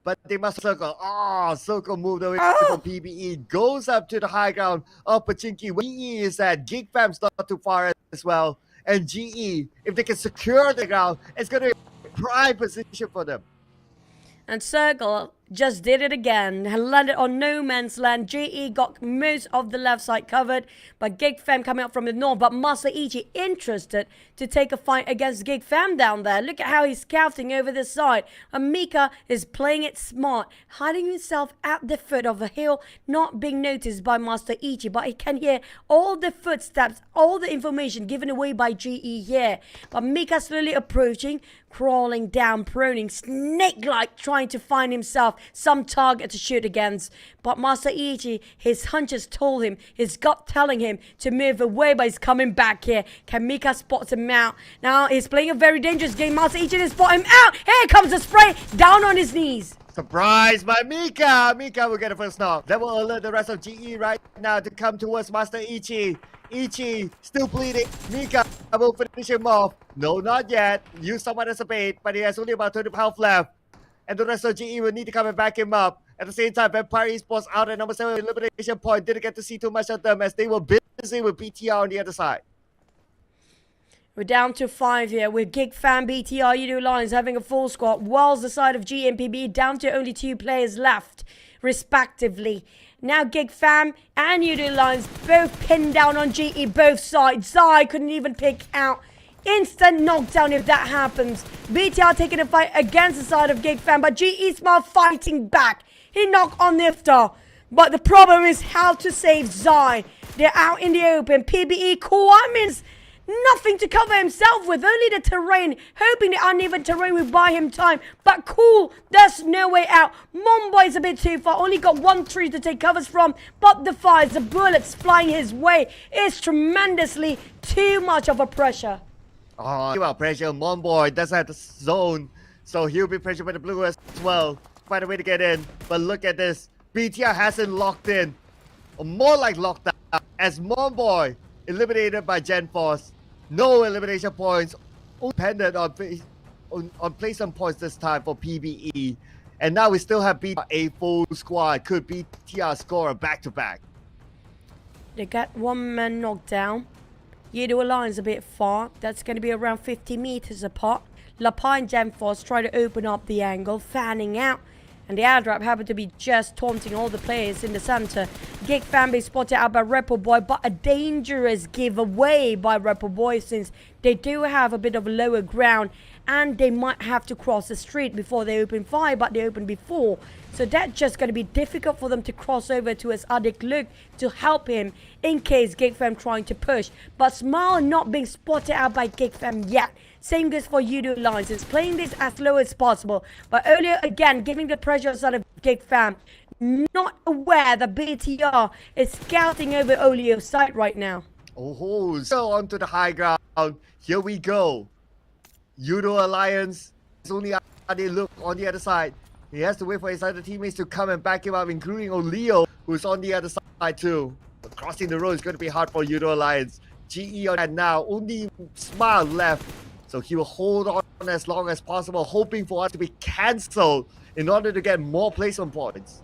but they must circle. Circle moved away from PBE. Goes up to the high ground of Pachinki. Where GE is at. GEEK Fam's not too far as well. And GE, if they can secure the ground, it's going to be a prime position for them. And Circle just did it again. Landed on no man's land. GE got most of the left side covered, but GEEK Fam coming up from the north. But Master Ichi interested to take a fight against GEEK Fam down there. Look at how he's scouting over this side. And Mika is playing it smart, hiding himself at the foot of the hill, not being noticed by Master Ichi, but he can hear all the footsteps, all the information given away by GE here. But Mika slowly approaching, crawling down, proning, snake-like, trying to find himself some target to shoot against. But Master Ichi, his hunches told him, his gut telling him to move away, but he's coming back here. Can Mika spot him out? Now he's playing a very dangerous game. Master Ichi to spot him out. Here comes the spray, down on his knees. Surprise by Mika! Mika will get a first knock. That will alert the rest of GE right now to come towards Master Ichi. Ichi still bleeding. Mika will finish him off. No, not yet. Use someone as a bait, but he has only about 20 health left. And the rest of GE will need to come and back him up. At the same time, Vampire Esports out at number 7 elimination point. Didn't get to see too much of them as they were busy with BTR on the other side. We're down to 5 here with GEEK Fam, BTR, Yoodo Alliance having a full squad, whilst the side of GMPB down to only 2 players left, respectively. Now GEEK Fam and Yoodo Alliance both pinned down on GE, both sides. Zai couldn't even pick out. Instant knockdown if that happens. BTR taking a fight against the side of GEEK Fam, but GE Smart fighting back. He knocked on Nifta. But the problem is how to save Zai. They're out in the open. PBE Kwame nothing to cover himself with, only the terrain, hoping the uneven terrain will buy him time. But cool, there's no way out. Momboy is a bit too far, only got 1 tree to take covers from, but the fires, the bullets flying his way is tremendously too much of a pressure. Oh, about pressure, Momboy doesn't have the zone, so he'll be pressured by the blue as well. Find a way to get in, but look at this. BTR hasn't locked in, or more like locked out, as Momboy eliminated by Gen Force. No elimination points, dependent on placement points this time for PBE. And now we still have BTR a full squad. Could BTR score a back-to-back? They got 1 man knocked down. Yoodo Alliance a bit far. That's going to be around 50 meters apart. Lapa and Gen Force try to open up the angle, fanning out. And the airdrop happened to be just taunting all the players in the center. GEEK Family spotted out by Rebel Boy, but a dangerous giveaway by Rebel Boy since they do have a bit of lower ground and they might have to cross the street before they open fire, but they opened before. So that's just going to be difficult for them to cross over to his Adik Luke to help him in case GEEK Fam trying to push. But Smile not being spotted out by GEEK Fam yet. Same goes for Yoodo Alliance. It's playing this as low as possible. But earlier, again, giving the pressure side of GEEK Fam. Not aware that BTR is scouting over Olio's side right now. Oh, so onto the high ground. Here we go. Yoodo Alliance is only Adik Luke on the other side. He has to wait for his other teammates to come and back him up, including Olio, who's on the other side too. But crossing the road is going to be hard for Yoodo Alliance. GE on that now. Only Smile left. So he will hold on as long as possible, hoping for us to be cancelled in order to get more placement points.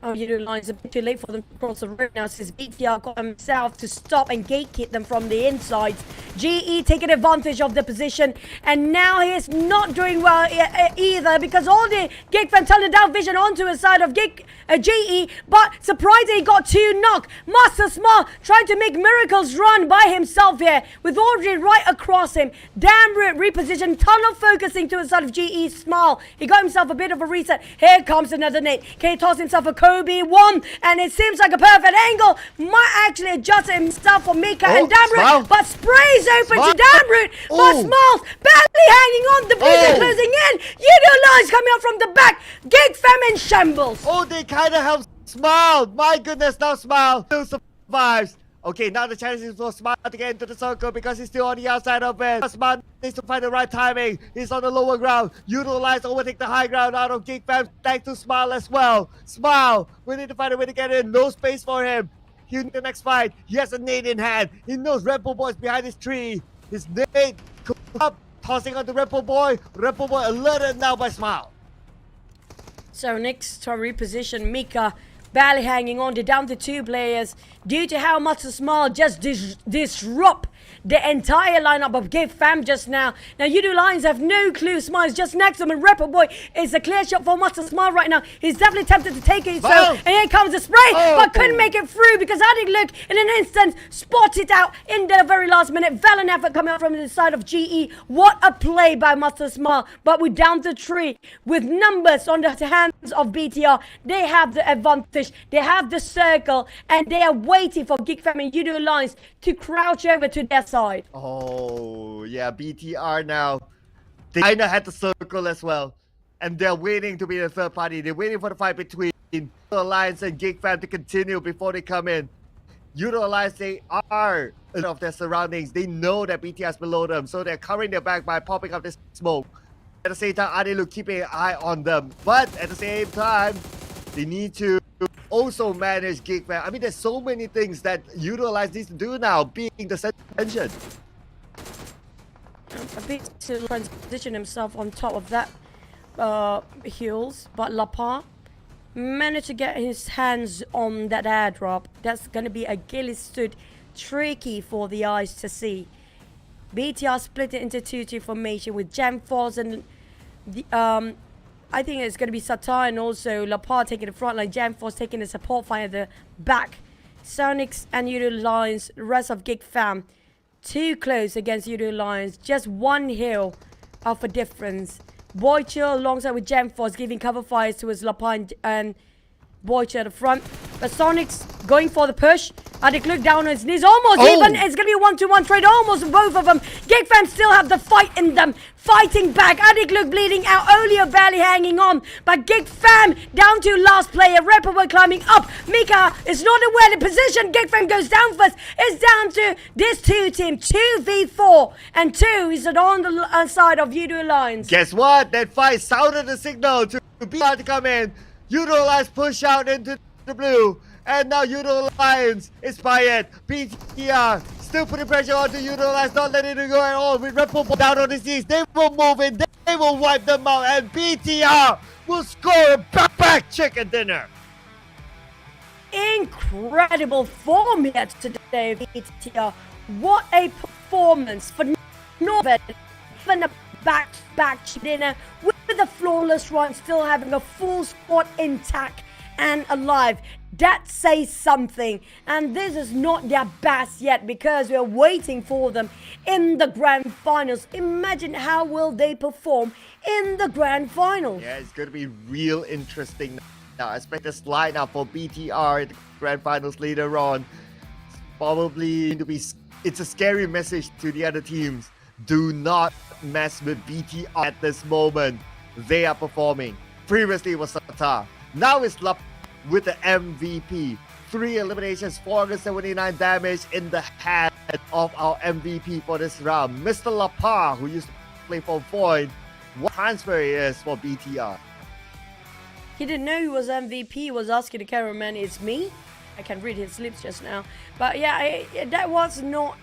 Oh, Yoodo Alliance a bit too late for them to cross the road now since BTR got himself to stop and gate them from the insides. GE taking advantage of the position, and now he is not doing well either because all the GEEK Fam turning down vision onto his side of GE, but surprisingly he got 2 knock. Master Small trying to make miracles run by himself here with Audrey right across him. Damn reposition, tunnel focusing to his side of GE Small. He got himself a bit of a reset. Here comes another nade. Can he toss himself a Kobe 1? And it seems like a perfect angle. Might actually adjust himself for Mika and Damroot, but sprays open to Damroot. But Smalls barely hanging on. The vision closing in. Yoodo Alliance coming up from the back. GEEK Fam in shambles. Oh, they kind of helped Smile. My goodness, now Smile still survives. Okay, now the chance is for Smile to get into the circle because he's still on the outside of it. Smile needs to find the right timing. He's on the lower ground. Yoodo Alliance overtake the high ground out of GEEK Fam. Thanks to Smile as well. Smile, we need to find a way to get in. No space for him. In the next fight, he has a nade in hand. He knows Rebel Boy's behind his tree. His nade up, tossing on the Rebel Boy. Rebel Boy alerted now by Smile. So next to reposition, Mika barely hanging on to down to 2 players due to how much the Small just disrupt the entire lineup of GEEK fam just now. Now, Yoodo Alliance have no clue. Smile's just next to him, and Rapper Boy is a clear shot for Master Smile right now. He's definitely tempted to take it, and here comes the spray, but couldn't make it through because Look in an instant spot it out in the very last minute. Valiant effort coming out from the side of GE. What a play by Master Smile, but we're down to 3 with numbers on the hands of BTR. They have the advantage, they have the circle, and they are waiting for GEEK fam and Yoodo Alliance to crouch over to their side. Oh, yeah, BTR now. They kinda had the circle as well. And they're waiting to be the third party. They're waiting for the fight between Yoodo Alliance and GEEK fam to continue before they come in. Yoodo Alliance, they are of their surroundings. They know that BTR is below them, so they're covering their back by popping up this smoke. At the same time, Adilu keeping an eye on them. But at the same time, they need to also manage GEEK fam. I mean, there's so many things that Yoodo Alliance needs to do now, being the center of attention. A bit to transition himself on top of that heals, but Lapa managed to get his hands on that airdrop. That's going to be a ghillie stood tricky for the eyes to see. BTR split it into 2-2 formation with Jamforce and the, I think it's going to be Satar and also Lapa taking the front line, Jamforce taking the support fire at the back. Sonics and Yoodo Alliance, rest of GEEK fam too close against Yoodo Alliance, just 1 heal of a difference. Boychill alongside with Jamforce giving cover fires towards Lapa and Boychill at the front. But Sonic's going for the push. Adik look down on his knees. Almost even. It's going to be a 1-2-1 trade. Almost both of them. GEEK fam still have the fight in them. Fighting back. Adik look bleeding out. Olio barely hanging on. But GEEK fam down to last player. Repper climbing up. Mika is not aware of the position. GEEK fam goes down first. It's down to this 2 team. 2v4. And 2 is on the side of Yoodo Alliance. Guess what? That fight sounded the signal to BTR to come in. Yoodo Alliance push out into the blue. And now Yoodo Alliance is fired. BTR still putting pressure onto Yoodo Alliance, not letting it go at all. With Red Bull down on his knees, they will move in, they will wipe them out, and BTR will score a back chicken dinner. Incredible form here today, BTR. What a performance for Northern. Even a back dinner with a flawless run, still having a full squad intact and alive. That says something, and this is not their best yet because we're waiting for them in the grand finals. Imagine how will they perform in the grand finals. Yeah, it's going to be real interesting now. I expect this lineup for BTR in the grand finals later on. It's probably going to be, it's a scary message to the other teams. Do not mess with BTR at this moment. They are performing. Previously it was Satar. Now it's Lap with the MVP. 3 eliminations, 479 damage in the head of our MVP for this round. Mr. Lapa, who used to play for Void, what transfer he is for BTR. He didn't know he was MVP. He was asking the cameraman, it's me? I can read his lips just now. But yeah, that was not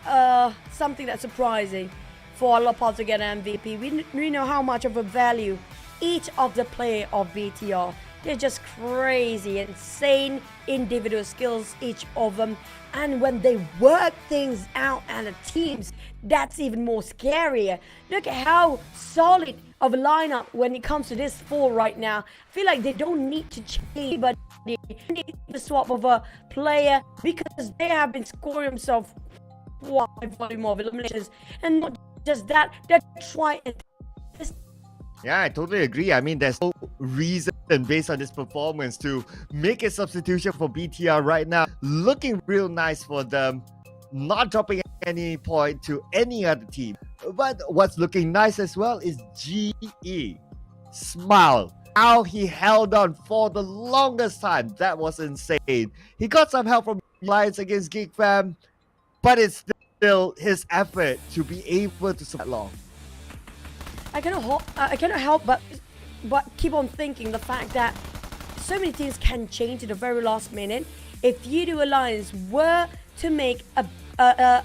something that's surprising for Lapa to get an MVP. We know how much of a value each of the player of BTR. They're just crazy, insane individual skills, each of them. And when they work things out and the teams, that's even more scarier. Look at how solid of a lineup when it comes to this 4 right now. I feel like they don't need to change, but they need to swap of a player because they have been scoring themselves wide volume of eliminations. And not just that, they're trying. Yeah, I totally agree. I mean, there's no reason based on this performance to make a substitution for BTR right now. Looking real nice for them. Not dropping any point to any other team. But what's looking nice as well is GE. Smile. How he held on for the longest time. That was insane. He got some help from Alliance against GEEK fam, but it's still his effort to be able to survive long. I cannot help but keep on thinking the fact that so many things can change at the very last minute. If Yoodo Alliance were to make a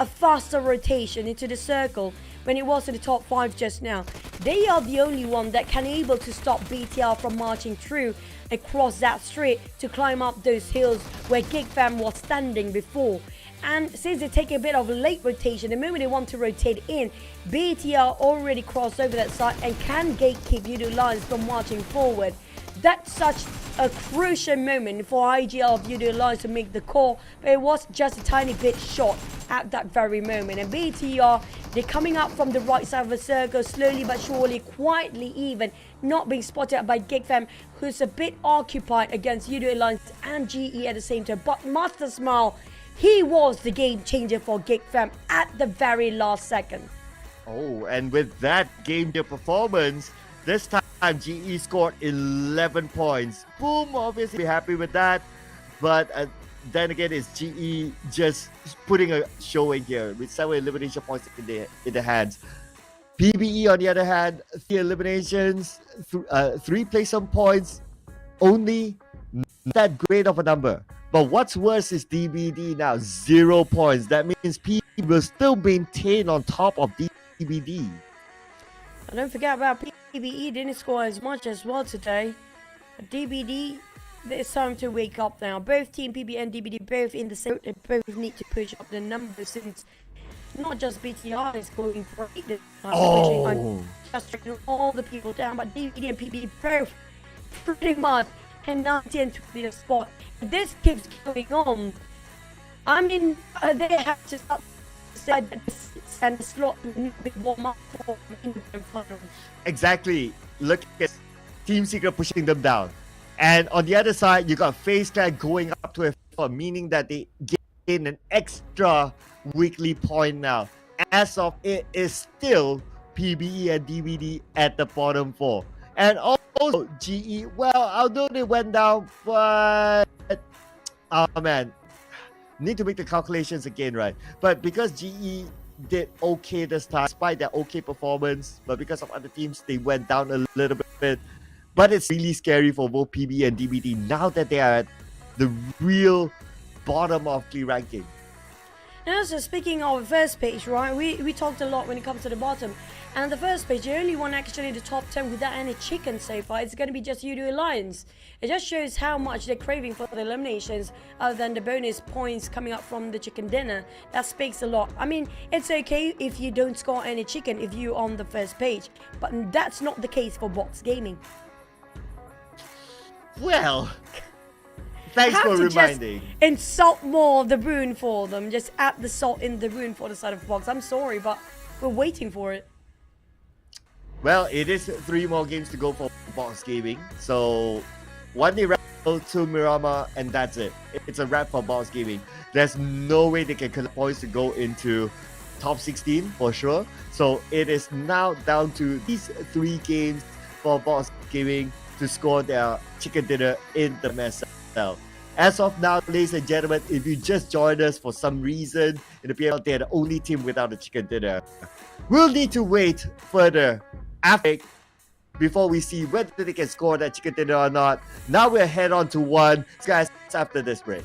faster rotation into the circle when it was in the top 5 just now, they are the only one that can able to stop BTR from marching through across that street to climb up those hills where GEEK fam was standing before. And since they take a bit of late rotation, the moment they want to rotate in, BTR already crossed over that side and can gatekeep Yoodo Alliance from marching forward. That's such a crucial moment for IGL of Yoodo Alliance to make the call, but it was just a tiny bit short at that very moment. And BTR, they're coming up from the right side of the circle, slowly but surely, quietly even, not being spotted by GEEK fam, who's a bit occupied against Yoodo Alliance and GE at the same time. But Master Smile, he was the game changer for GEEK fam at the very last second. Oh, and with that game performance, this time GE scored 11 points. Boom, obviously happy with that. But then again, it's GE just putting a show in here with 7 elimination points in the hands. PBE on the other hand, 3 eliminations, 3 placement points, only not that great of a number. But what's worse is DBD now, 0 points. That means PBE will still maintain on top of DBD. And don't forget about PBE, didn't score as much as well today. DBD, it's time to wake up now. Both Team PBE and DBD both in the same, they both need to push up the numbers, since not just BTR is going great this time, just taking all the people down, but DBD and PBE both pretty much and 90 and 20 spot. If this keeps going on, I mean, they have to start and the slot to be warm up for the finals. Exactly. Look at Team Secret pushing them down. And on the other side, you got FaZe Clan going up to a meaning that they gain an extra weekly point now. As of it is still PBE and DBD at the bottom 4. And also GE, well, although they went down, but oh man, need to make the calculations again, right? But because GE did okay this time, despite their okay performance, but because of other teams, they went down a little bit. But it's really scary for both PB and DBD now that they are at the real bottom of the ranking. Now, so speaking of first page, right, we talked a lot when it comes to the bottom. And the first page, the only one actually the top 10 without any chicken so far, it's going to be just Yoodo Alliance. It just shows how much they're craving for the eliminations, other than the bonus points coming up from the chicken dinner. That speaks a lot. I mean, it's okay if you don't score any chicken if you're on the first page, but that's not the case for Box Gaming. Well, thanks for reminding. Just insult more of the rune for them. Just add the salt in the rune for the side of Box. I'm sorry, but we're waiting for it. Well, it is 3 more games to go for Box Gaming. So, 1 day wrap, 2 Miramar, and that's it. It's a wrap for Box Gaming. There's no way they can collect points to go into top 16 for sure. So, it is now down to these 3 games for Box Gaming to score their chicken dinner in the PMSL. As of now, ladies and gentlemen, if you just joined us for some reason in the PL, they're the only team without a chicken dinner. We'll need to wait further after before we see whether they can score that chicken dinner or not. Now we'll head on to one, guys, after this break.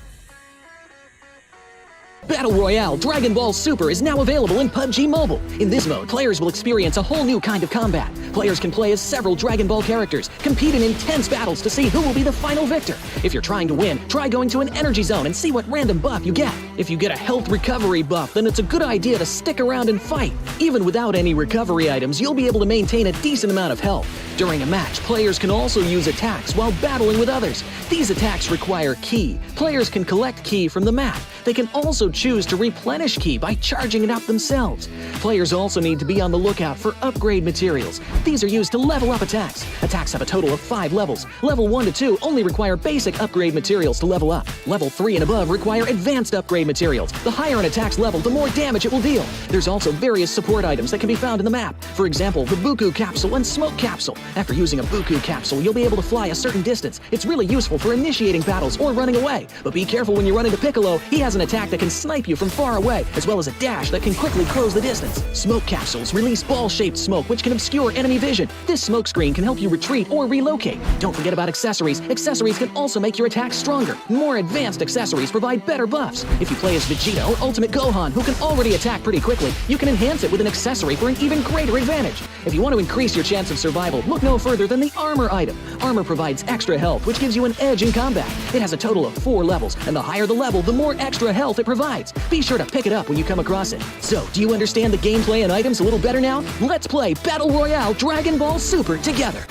Battle Royale Dragon Ball Super is now available in PUBG Mobile. In this mode, players will experience a whole new kind of combat. Players can play as several Dragon Ball characters, compete in intense battles to see who will be the final victor. If you're trying to win, try going to an energy zone and see what random buff you get. If you get a health recovery buff, then it's a good idea to stick around and fight. Even without any recovery items, you'll be able to maintain a decent amount of health. During a match, players can also use attacks while battling with others. These attacks require ki. Players can collect ki from the map. They can also choose to replenish ki by charging it up themselves. Players also need to be on the lookout for upgrade materials. These are used to level up attacks. Attacks have a total of 5 levels. Level 1 to 2 only require basic upgrade materials to level up. Level 3 and above require advanced upgrade materials. The higher an attack's level, the more damage it will deal. There's also various support items that can be found in the map. For example, the Buku Capsule and Smoke Capsule. After using a Buku Capsule, you'll be able to fly a certain distance. It's really useful for initiating battles or running away. But be careful when you run into Piccolo. He has an attack that can snipe you from far away, as well as a dash that can quickly close the distance. Smoke capsules release ball-shaped smoke, which can obscure enemy vision. This smoke screen can help you retreat or relocate. Don't forget about accessories. Accessories can also make your attacks stronger. More advanced accessories provide better buffs. If you play as Vegeta or Ultimate Gohan, who can already attack pretty quickly, you can enhance it with an accessory for an even greater advantage. If you want to increase your chance of survival, look Look no further than the armor item. Armor provides extra health, which gives you an edge in combat. It has a total of 4 levels, and the higher the level, the more extra health it provides. Be sure to pick it up when you come across it. So, do you understand the gameplay and items a little better now? Let's play Battle Royale Dragon Ball Super together.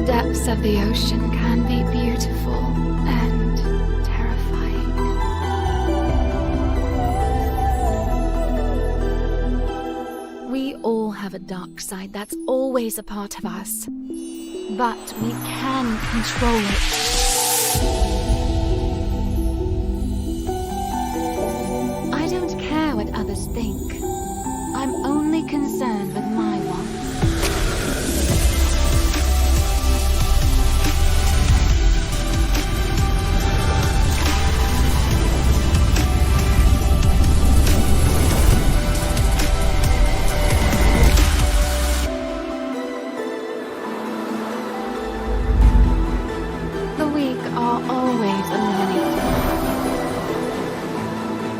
depths of the ocean can be beautiful and terrifying. We all have a dark side that's always a part of us, but we can control it. I don't care what others think. I'm only concerned with my wants. The weak are always eliminated.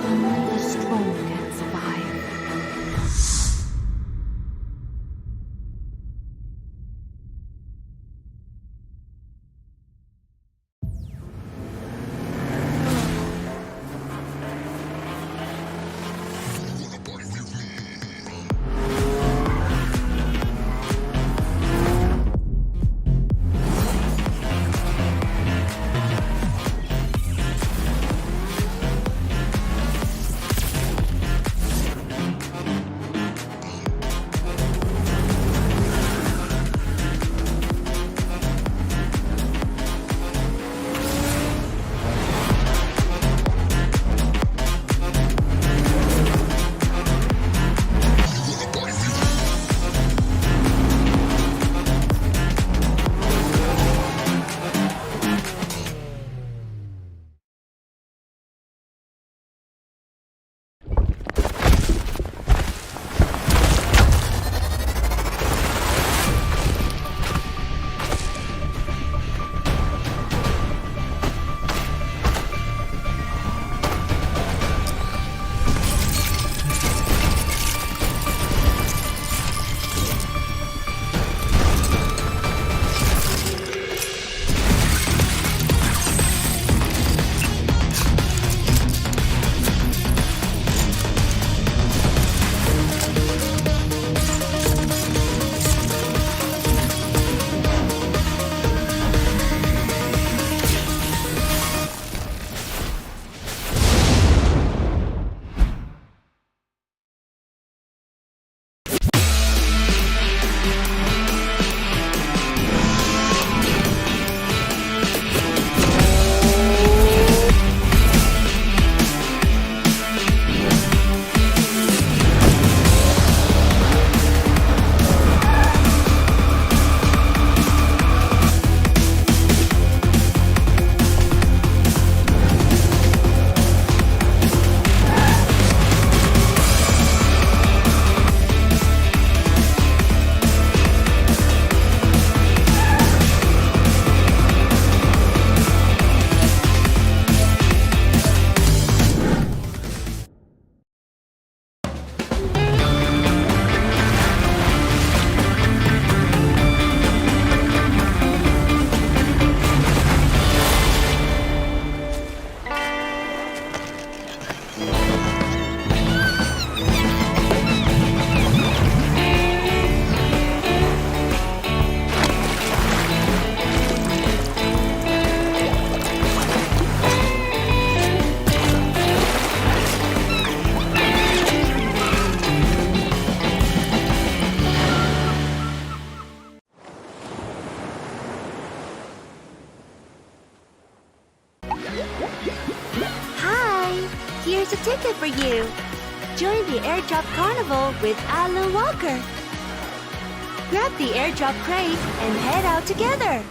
Only the strong can survive. here's a ticket for you. Join the airdrop carnival with Alu Walker. Grab the airdrop crate and head out together.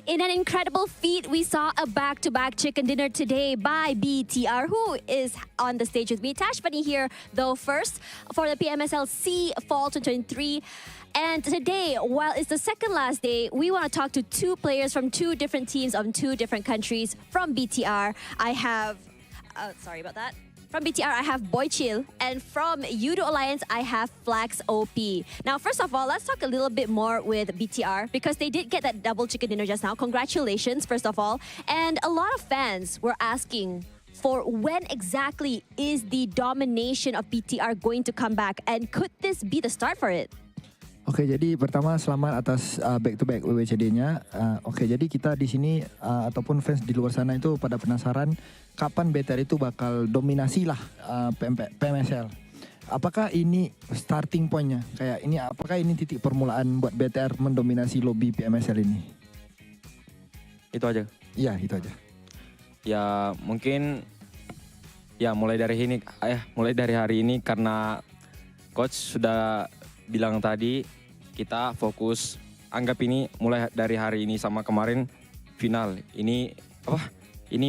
In an incredible feat, we saw a back-to-back chicken dinner today by BTR, who is on the stage with me. Tash Bunny here, though, first for the PMSL SEA Fall 2023. And today, while it's the second last day, we want to talk to two players from two different teams on two different countries. From BTR, I have... sorry about that. From BTR, I have Boy Chill, and from Yoodo Alliance, I have Flax OP. Now, first of all, let's talk a little bit more with BTR because they did get that double chicken dinner just now. Congratulations, first of all. And a lot of fans were asking for when exactly is the domination of BTR going to come back, and could this be the start for it? Oke, jadi pertama selamat atas back-to-back WWCD-nya. Oke, jadi kita di sini ataupun fans di luar sana itu pada penasaran kapan BTR itu bakal dominasi lah PMSL. Apakah ini starting point-nya? Kayak ini, apakah ini titik permulaan buat BTR mendominasi lobby PMSL ini? Itu aja? Iya, itu aja. Ya mungkin ya mulai dari hari ini karena coach sudah bilang tadi kita fokus, anggap ini mulai dari hari ini sama kemarin final. Ini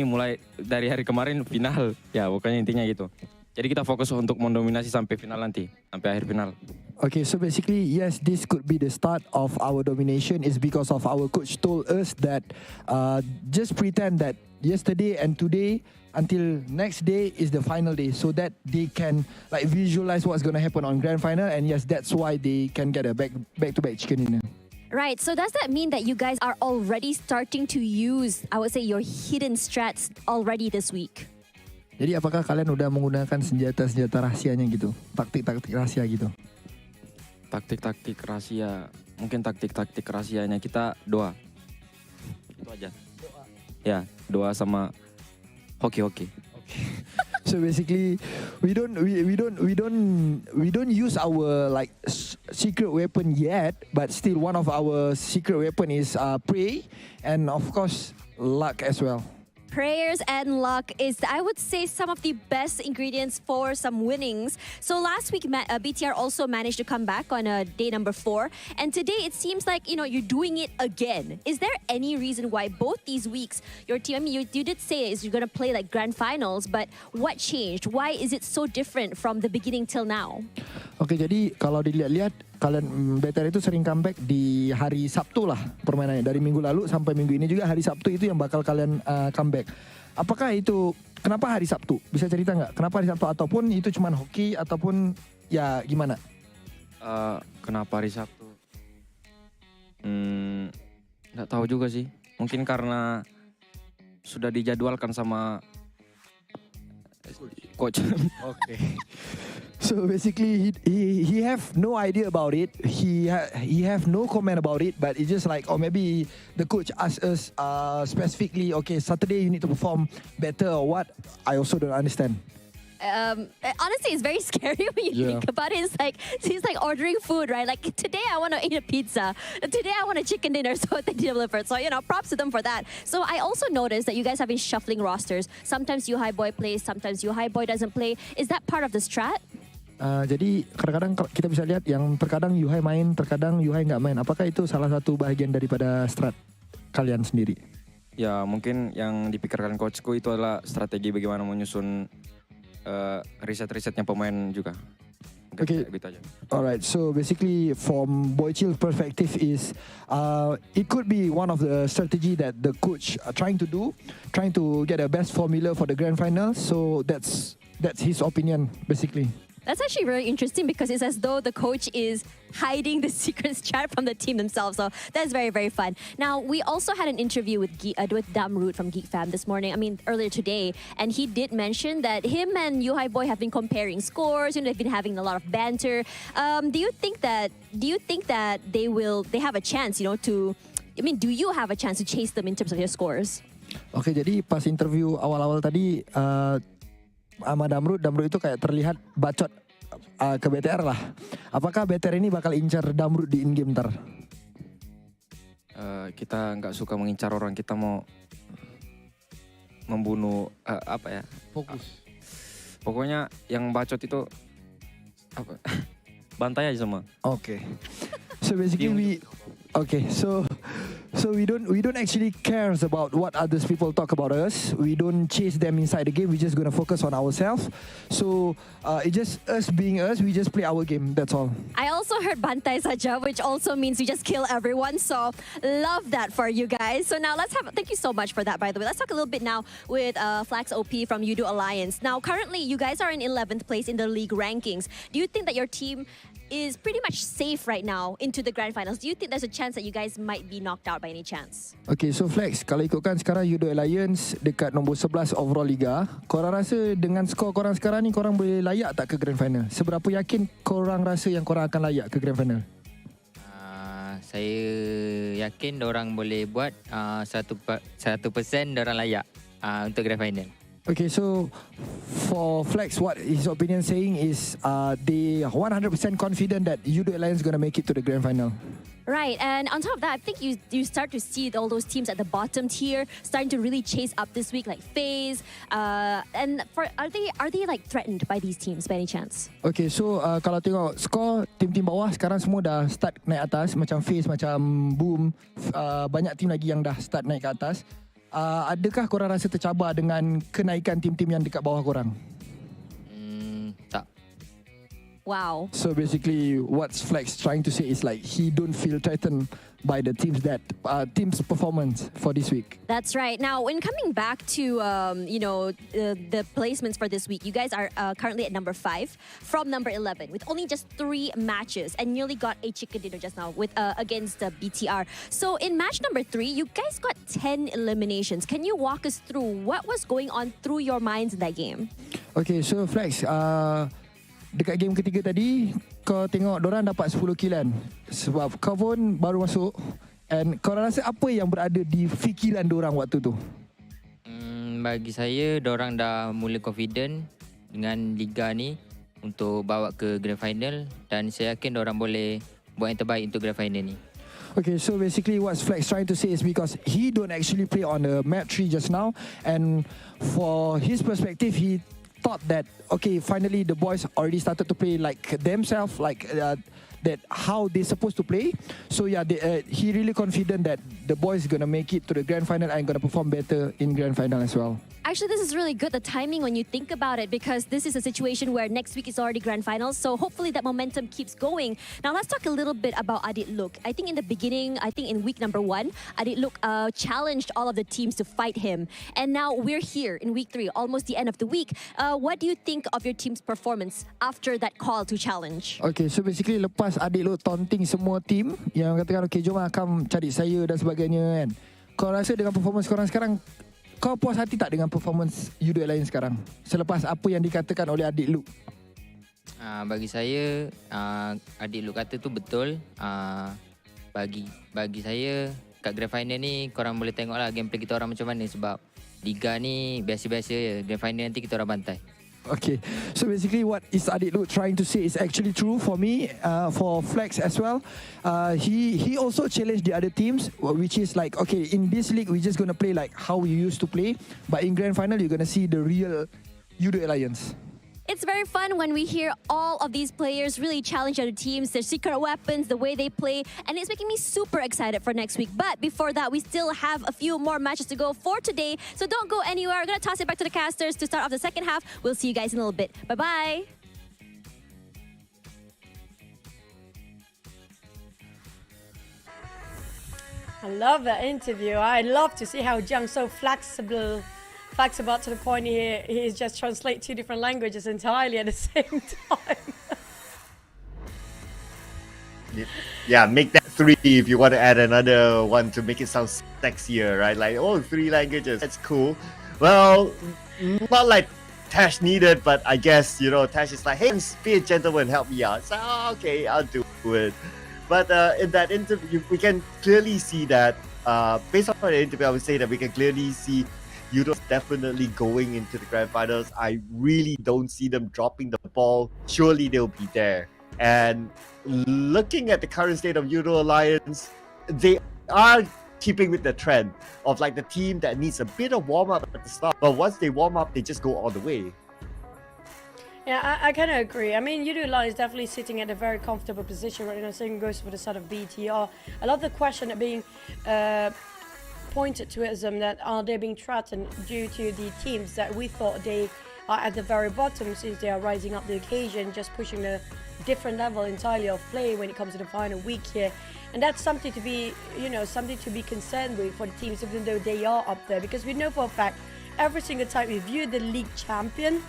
mulai dari hari kemarin final. Ya pokoknya intinya gitu. Jadi kita fokus untuk mendominasi sampai final nanti, sampai akhir final. Okay, so basically, yes, this could be the start of our domination is because of our coach told us that just pretend that yesterday and today until next day is the final day so that they can like visualize what's going to happen on grand final, and yes, that's why they can get a back-to-back chicken dinner. Right, so does that mean that you guys are already starting to use, I would say, your hidden strats already this week? Jadi apakah kalian udah menggunakan senjata-senjata rahasianya gitu? Taktik-taktik rahasia gitu? Taktik-taktik rahasia, mungkin taktik-taktik rahasianya kita doa. Itu aja. Doa. Ya, doa sama hoki-hoki. So basically, we don't use our like secret weapon yet, but still one of our secret weapon is pray and of course luck as well. Prayers and luck is, I would say, some of the best ingredients for some winnings. So last week, BTR also managed to come back on day number 4. And today, it seems like, you know, you're doing it again. Is there any reason why both these weeks, your team, I mean, you did say you're going to play like grand finals, but what changed? Why is it so different from the beginning till now? Oke, jadi kalau dilihat-lihat, kalian BTR itu sering comeback di hari Sabtu lah permainannya. Dari minggu lalu sampai minggu ini juga hari Sabtu itu yang bakal kalian comeback. Apakah itu, kenapa hari Sabtu? Bisa cerita nggak? Kenapa hari Sabtu? Ataupun itu cuma hoki ataupun ya gimana? Kenapa hari Sabtu? Nggak tahu juga sih. Mungkin karena sudah dijadwalkan sama coach. Okay. So basically, he have no idea about it. He have no comment about it. But it's just like, or maybe the coach asked us specifically, okay, Saturday you need to perform better or what? I also don't understand. Honestly, it's very scary when you think about it. It's like ordering food, right? Like today I want to eat a pizza. Today I want a chicken dinner, so they delivered. So, you know, props to them for that. So I also noticed that you guys have been shuffling rosters. Sometimes Yuhai Boy plays, sometimes Yuhai Boy doesn't play. Is that part of the strat? Jadi kadang-kadang kita bisa lihat yang terkadang Yuhai main, terkadang Yuhai nggak main. Apakah itu salah satu bagian daripada strat kalian sendiri? Ya mungkin yang dipikirkan coachku itu adalah strategi bagaimana menyusun riset-risetnya pemain juga. Okay. Gitu aja. Alright, so basically from Boy Chill's perspective is it could be one of the strategy that the coach are trying to do, trying to get a best formula for the grand final. So that's his opinion basically. That's actually very interesting because it's as though the coach is hiding the secret strat from the team themselves. So that's very, very fun. Now, we also had an interview with Damroot from Geek Fam this morning, earlier today. And he did mention that him and Yuhai Boy have been comparing scores. You know, they've been having a lot of banter. Do you think that they have a chance, you know, do you have a chance to chase them in terms of your scores? Oke, jadi pas interview awal-awal tadi sama Damroot itu kayak terlihat bacot ke BTR lah. Apakah BTR ini bakal incar Damroot di in-game ntar? Kita nggak suka mengincar orang, kita mau membunuh Fokus. Pokoknya yang bacot itu bantai aja semua. Oke. So basically So we don't actually cares about what others people talk about us. We don't chase them inside the game. We just gonna focus on ourselves. So it's just us being us. We just play our game. That's all. I also heard Bantai Saja, which also means we just kill everyone. So love that for you guys. So now thank you so much for that, by the way. Let's talk a little bit now with Flax OP from Yoodo Alliance. Now, currently, you guys are in 11th place in the league rankings. Do you think that your team is pretty much safe right now into the grand finals? Do you think there's a chance that you guys might be knocked out by any chance? Okay, so Flex, kalau ikutkan sekarang Yoodo Alliance dekat nombor 11 overall liga, korang rasa dengan skor korang sekarang ni, korang boleh layak tak ke grand final? Seberapa yakin korang rasa yang korang akan layak ke grand final? Saya yakin dorang boleh buat 100% dorang layak untuk grand final. Okay, so for Flex, what his opinion saying is they are 100% confident that Yoodo Alliance is going to make it to the grand final. Right, and on top of that, I think you start to see all those teams at the bottom tier starting to really chase up this week, like FaZe. And are they like threatened by these teams by any chance? Okay, so kalau tengok skor tim-tim bawah sekarang semua dah start naik atas, macam FaZe, macam Boom, banyak tim lagi yang dah start naik ke atas. Adakah korang rasa tercabar dengan kenaikan tim-tim yang dekat bawah korang? Tak. Wow. So basically, what's Flex trying to say is like he don't feel threatened by the team's performance for this week. That's right. Now, when coming back to the placements for this week, you guys are currently at number 5 from number 11 with only just 3 matches and nearly got a chicken dinner just now with against BTR. So in match number 3, you guys got 10 eliminations. Can you walk us through what was going on through your minds in that game? Okay, so Flex, dekat game ketiga tadi, kau tengok dorang dapat 10 kill kan? Sebab kau pun baru masuk. And kau rasa apa yang berada di fikiran dorang waktu tu? Bagi saya, dorang dah mula confident dengan liga ni untuk bawa ke grand final. Dan saya yakin dorang boleh buat yang terbaik untuk grand final ni. Okay, so basically what Flex trying to say is because he don't actually play on the map 3 just now. And for his perspective, he thought that okay, finally the boys already started to play like themselves, like that how they supposed to play. So yeah, he really confident that the boys gonna make it to the grand final and gonna perform better in grand final as well. Actually, this is really good, the timing when you think about it, because this is a situation where next week is already grand finals. So hopefully that momentum keeps going. Now let's talk a little bit about Adit Look. I think in the beginning, in week number 1, Adit Look challenged all of the teams to fight him. And now we're here in week 3, almost the end of the week. What do you think of your team's performance after that call to challenge? Okay, so basically lepas Adit Look taunting semua team yang katakan okay, jom Akam cari saya dan sebagainya kan. Kau rasa dengan performance korang sekarang, kau puas hati tak dengan performance Yoodo Alliance sekarang selepas apa yang dikatakan oleh Adik Luke? Bagi saya, Adik Luke kata tu betul. Bagi saya, kat grand final ni korang boleh tengoklah gameplay kita orang macam mana, sebab liga ni biasa-biasa je. Grand final nanti kita orang bantai. Okay, so basically what is Adik Luke trying to say is actually true for me, for Flex as well. He also challenged the other teams, which is like, okay, in this league we're just gonna play like how we used to play, but in grand final you're gonna see the real Yoodo Alliance. It's very fun when we hear all of these players really challenge other teams, their secret weapons, the way they play, and it's making me super excited for next week. But before that, we still have a few more matches to go for today, so don't go anywhere. We're going to toss it back to the casters to start off the second half. We'll see you guys in a little bit. Bye-bye. I love that interview. I love to see how Jiang's so flexible to the point he just translate 2 different languages entirely at the same time. Yeah, make that 3 if you want to add another one to make it sound sexier, right? Like, oh, 3 languages, that's cool. Well, not like Tash needed, but I guess, Tash is like, hey, be a gentleman, help me out. So, okay, I'll do it. But in that interview, we can clearly see that, based on the interview, I would say that we can clearly see Yoodo definitely going into the grand finals. I really don't see them dropping the ball. Surely they'll be there. And looking at the current state of Yoodo Alliance, they are keeping with the trend of like the team that needs a bit of warm-up at the start. But once they warm up, they just go all the way. Yeah, I kind of agree. I mean, Yoodo Alliance is definitely sitting at a very comfortable position right now. Same goes for the side of BTR. I love the question that being pointed to them that are they being threatened due to the teams that we thought they are at the very bottom, since they are rising up the occasion, just pushing the different level entirely of play when it comes to the final week here. And that's something to be, something to be concerned with for the teams, even though they are up there, because we know for a fact every single time we view the league champion,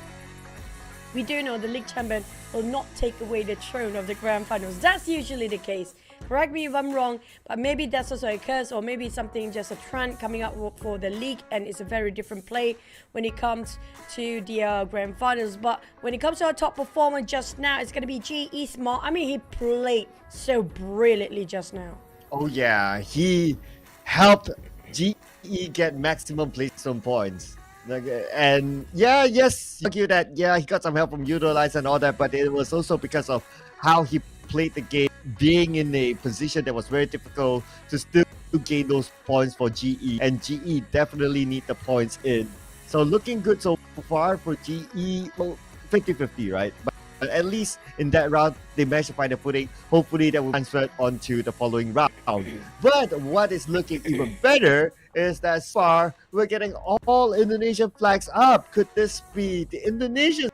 we do know the league champion will not take away the throne of the grand finals. That's usually the case. Correct me if I'm wrong, but maybe that's also a curse, or maybe something, just a trend coming up for the league, and it's a very different play when it comes to the grand finals. But when it comes to our top performer just now, it's going to be GE Smart. I mean, he played so brilliantly just now. Oh yeah, he helped GE get maximum placement points. And yes, argue that he got some help from Yoodo Alliance and all that, but it was also because of how he played the game, being in a position that was very difficult to still gain those points for GE, and GE definitely need the points in. So looking good so far for GE. Well, 50-50, right? But at least in that round, they managed to find a footing. Hopefully that will transfer onto the following round. But what is looking even better is that so far we're getting all Indonesian flags up. Could this be the Indonesian?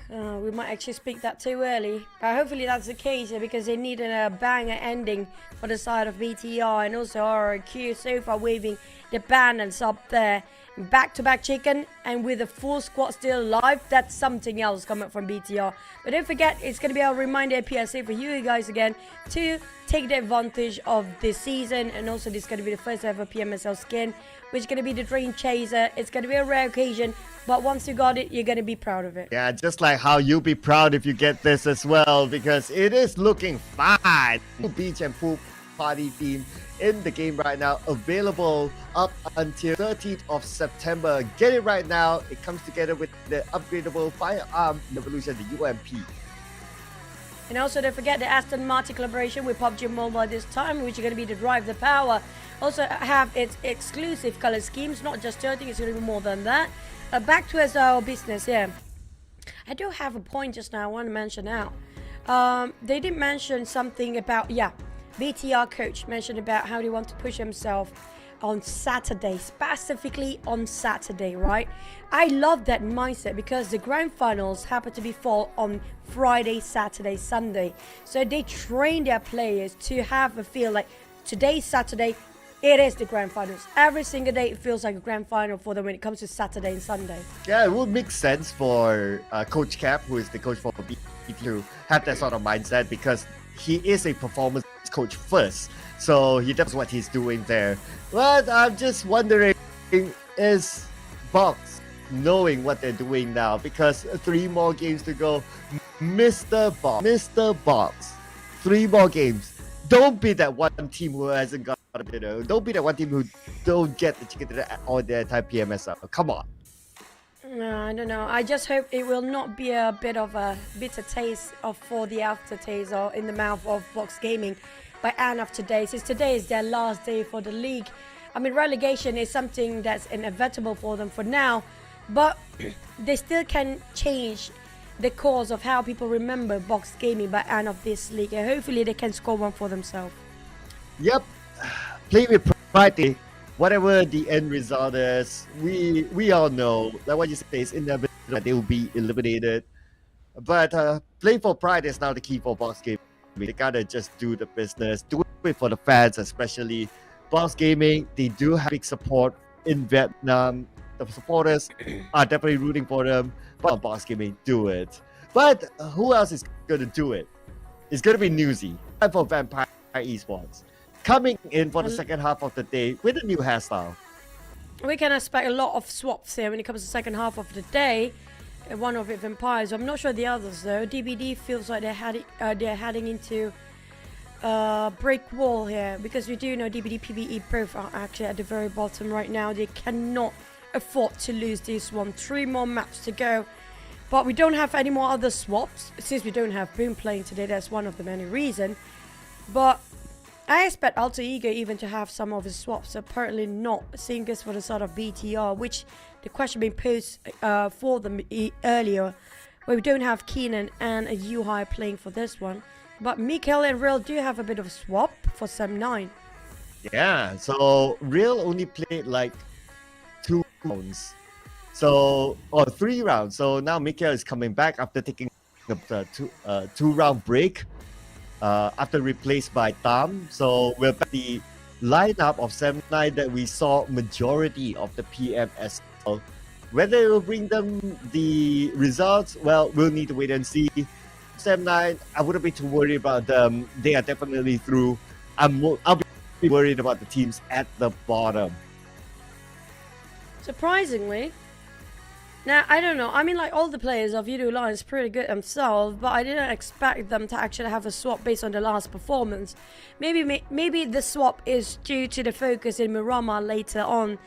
We might actually speak that too early, but hopefully that's the case, because they need a banger ending for the side of BTR, and also RRQ so far waving the banners up there. Back-to-back chicken, and with a full squad still alive, that's something else coming from BTR. But don't forget, it's going to be a reminder, a PSA for you guys again, to take the advantage of this season. And also this is going to be the first ever PMSL skin, which is going to be the Dream Chaser. It's going to be a rare occasion, but once you got it, you're going to be proud of it. Yeah, just like how you'll be proud if you get this as well, because it is looking fine. Beach and pool party theme in the game right now, available up until 13th of September. Get it right now. It comes together with the upgradable firearm evolution, the UMP. And also don't forget the Aston Martin collaboration with PUBG Mobile this time, which is going to be the Drive the Power. Also have its exclusive color schemes, not just 13, it's going to be more than that. Back to our business here. I do have a point just now I want to mention now. They did mention something about, BTR coach mentioned about how they want to push himself on Saturday, specifically on Saturday, right? I love that mindset, because the grand finals happen to be fall on Friday, Saturday, Sunday. So they train their players to have a feel like today's Saturday, it is the grand finals. Every single day it feels like a grand final for them when it comes to Saturday and Sunday. Yeah, it would make sense for Coach Cap, who is the coach for BT, to have that sort of mindset, because he is a performance coach first, so he knows what he's doing there. But I'm just wondering, is Box knowing what they're doing now? Because 3 more games to go. Mr. Box, 3 more games. Don't be that one team who hasn't got a dinner. Don't be that one team who don't get the chicken dinner all the time PMSL. Come on. No, I don't know. I just hope it will not be a bit of a bitter taste for the aftertaste or in the mouth of Box Gaming by end of today, since today is their last day for the league. I mean, relegation is something that's inevitable for them for now, but they still can change the course of how people remember Box Gaming by end of this league, and hopefully they can score one for themselves. Yep, play with pride. Whatever the end result is, we all know that what you say is inevitable that they will be eliminated. But play for pride is now the key for Box Gaming. They gotta just do the business, do it for the fans, especially. Box Gaming, they do have big support in Vietnam. The supporters are definitely rooting for them. But Box Gaming, do it. But who else is gonna do it? It's gonna be Newsy. And for Vampire Esports, coming in for the second half of the day with a new hairstyle. We can expect a lot of swaps here when it comes to the second half of the day. One of it Vampires. I'm not sure the others though. DBD feels like they're heading into a break wall here, because we do know DBD, PBE both are actually at the very bottom right now. They cannot afford to lose this one. 3 more maps to go. But we don't have any more other swaps, since we don't have Boom playing today. That's one of the many reasons. But I expect Alter Ego even to have some of his swaps. Apparently not, seeing this for the sort of BTR, which the question being posed for them earlier, where we don't have Keenan and a Yuhai playing for this one. But Mikael and Real do have a bit of a swap for Sem 9. Yeah, so Real only played like 2 rounds. So, or 3 rounds. So now Mikael is coming back after taking a 2-round break after replaced by Tam. So we're back the lineup of Sem 9 that we saw majority of the PMSL. Whether it will bring them the results, well, we'll need to wait and see. Sem 9, I wouldn't be too worried about them. They are definitely through. I'll be worried about the teams at the bottom. Surprisingly, now I don't know. I mean, like all the players of Yoodo Alliance pretty good themselves, but I didn't expect them to actually have a swap based on the last performance. Maybe the swap is due to the focus in Miramar later on,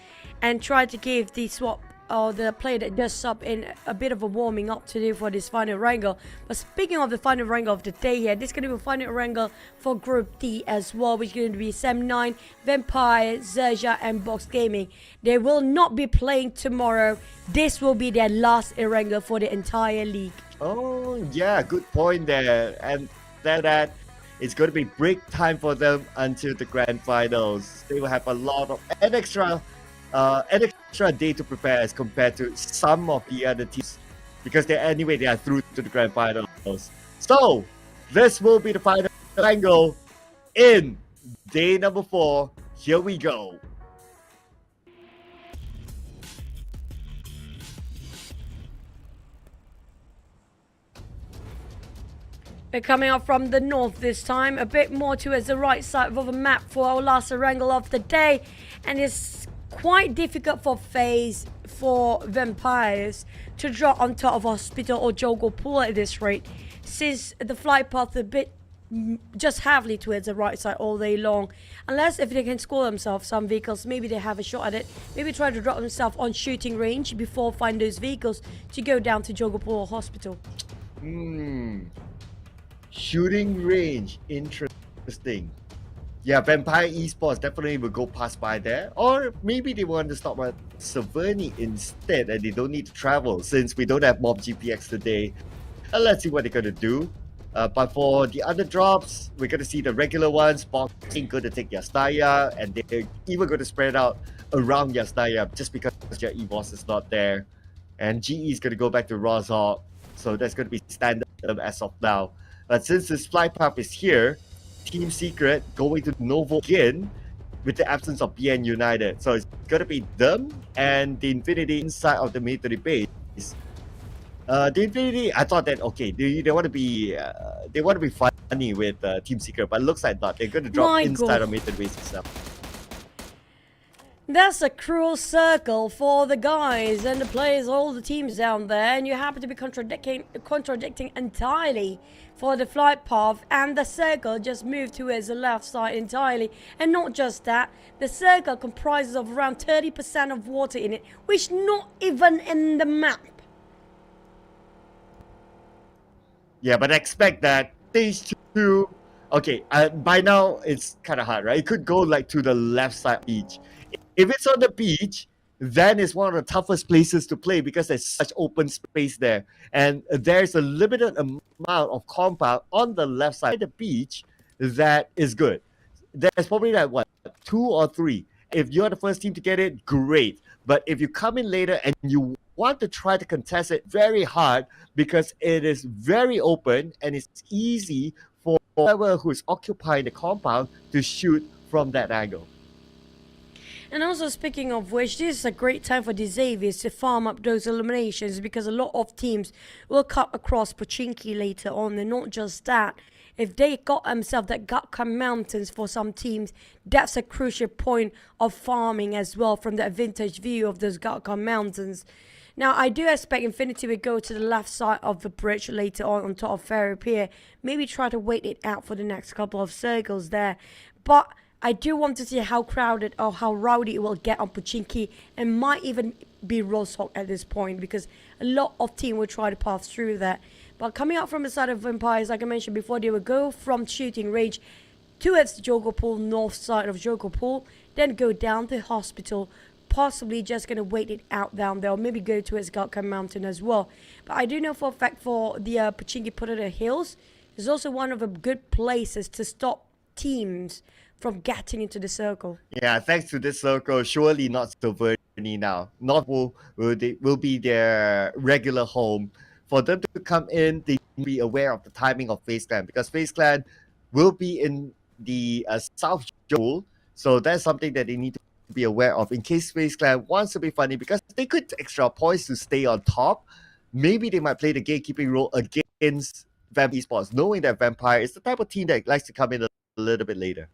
and try to give the swap or the player that just sub in a bit of a warming up to do for this final wrangle. But speaking of the final wrangle of the day here, this is going to be a final wrangle for Group D as well, which is going to be Sem 9, Vampire, XERXIA and Box Gaming. They will not be playing tomorrow. This will be their last wrangle for the entire league. Oh, yeah, good point there. And that it's going to be break time for them until the grand finals. They will have a lot of an extra day to prepare as compared to some of the other teams, because they are through to the grand finals. So this will be the final angle in day number 4. Here we go. We're coming up from the north this time, a bit more towards the right side of the map for our last wrangle of the day, and it's quite difficult for FaZe, for Vampires, to drop on top of Hospital or Jogo Pool at this rate, since the flight path a bit just heavily towards the right side all day long. Unless if they can score themselves some vehicles, maybe they have a shot at it. Maybe try to drop themselves on shooting range before find those vehicles to go down to Jogo Pool or Hospital. Shooting range, interesting. Yeah, Vampire Esports definitely will go past by there. Or maybe they want to stop at Saverni instead and they don't need to travel since we don't have MORPH GPX today. Let's see what they're going to do. But for the other drops, we're going to see the regular ones. Boxing going to take Yastaya, and they're even going to spread out around Yastaya just because their EVOS is not there. And GE is going to go back to Rozhok. So that's going to be standard as of now. But since this flight path is here, Team Secret going to Novo again with the absence of BN United. So it's going to be them and the Infinity inside of the military base. The Infinity, I thought that okay, they want to be funny with Team Secret, but it looks like not. They're going to drop inside of military base itself. That's a cruel circle for the guys and the players, all the teams down there, and you happen to be contradicting entirely for the flight path, and the circle just moved towards the left side entirely. And not just that, the circle comprises of around 30% of water in it, which not even in the map. Yeah, but expect that stage 2. Okay, by now it's kind of hard, right? It could go like to the left side beach. If it's on the beach, then it's one of the toughest places to play because there's such open space there. And there's a limited amount of compound on the left side of the beach that is good. There's probably like, 2 or 3. If you're the first team to get it, great. But if you come in later and you want to try to contest it very hard because it is very open and it's easy for whoever who is occupying the compound to shoot from that angle. And also, speaking of which, this is a great time for the Xaviers to farm up those eliminations because a lot of teams will cut across Pochinki later on. And not just that, if they got themselves that Gakkan Mountains for some teams, that's a crucial point of farming as well from the vintage view of those Gakkan Mountains. Now, I do expect Infinity will go to the left side of the bridge later on top of Ferry Pier. Maybe try to wait it out for the next couple of circles there. But I do want to see how crowded or how rowdy it will get on Pochinki, and might even be Rozhok at this point because a lot of team will try to pass through that. But coming out from the side of Vampires, like I mentioned before, they will go from shooting range towards the Jogo Pool, north side of Jogo Pool, then go down to Hospital, possibly just going to wait it out down there, or maybe go towards Galka Mountain as well. But I do know for a fact for the Pochinki Potato Hills is also one of the good places to stop teams from getting into the circle. Yeah, thanks to this circle, surely not Silverny now. North will be their regular home. For them to come in, they need to be aware of the timing of FaZe Clan, because FaZe Clan will be in the South Joel. So that's something that they need to be aware of in case FaZe Clan wants to be funny, because they could extra points to stay on top. Maybe they might play the gatekeeping role against Vamp Esports, knowing that Vampire is the type of team that likes to come in a little bit later.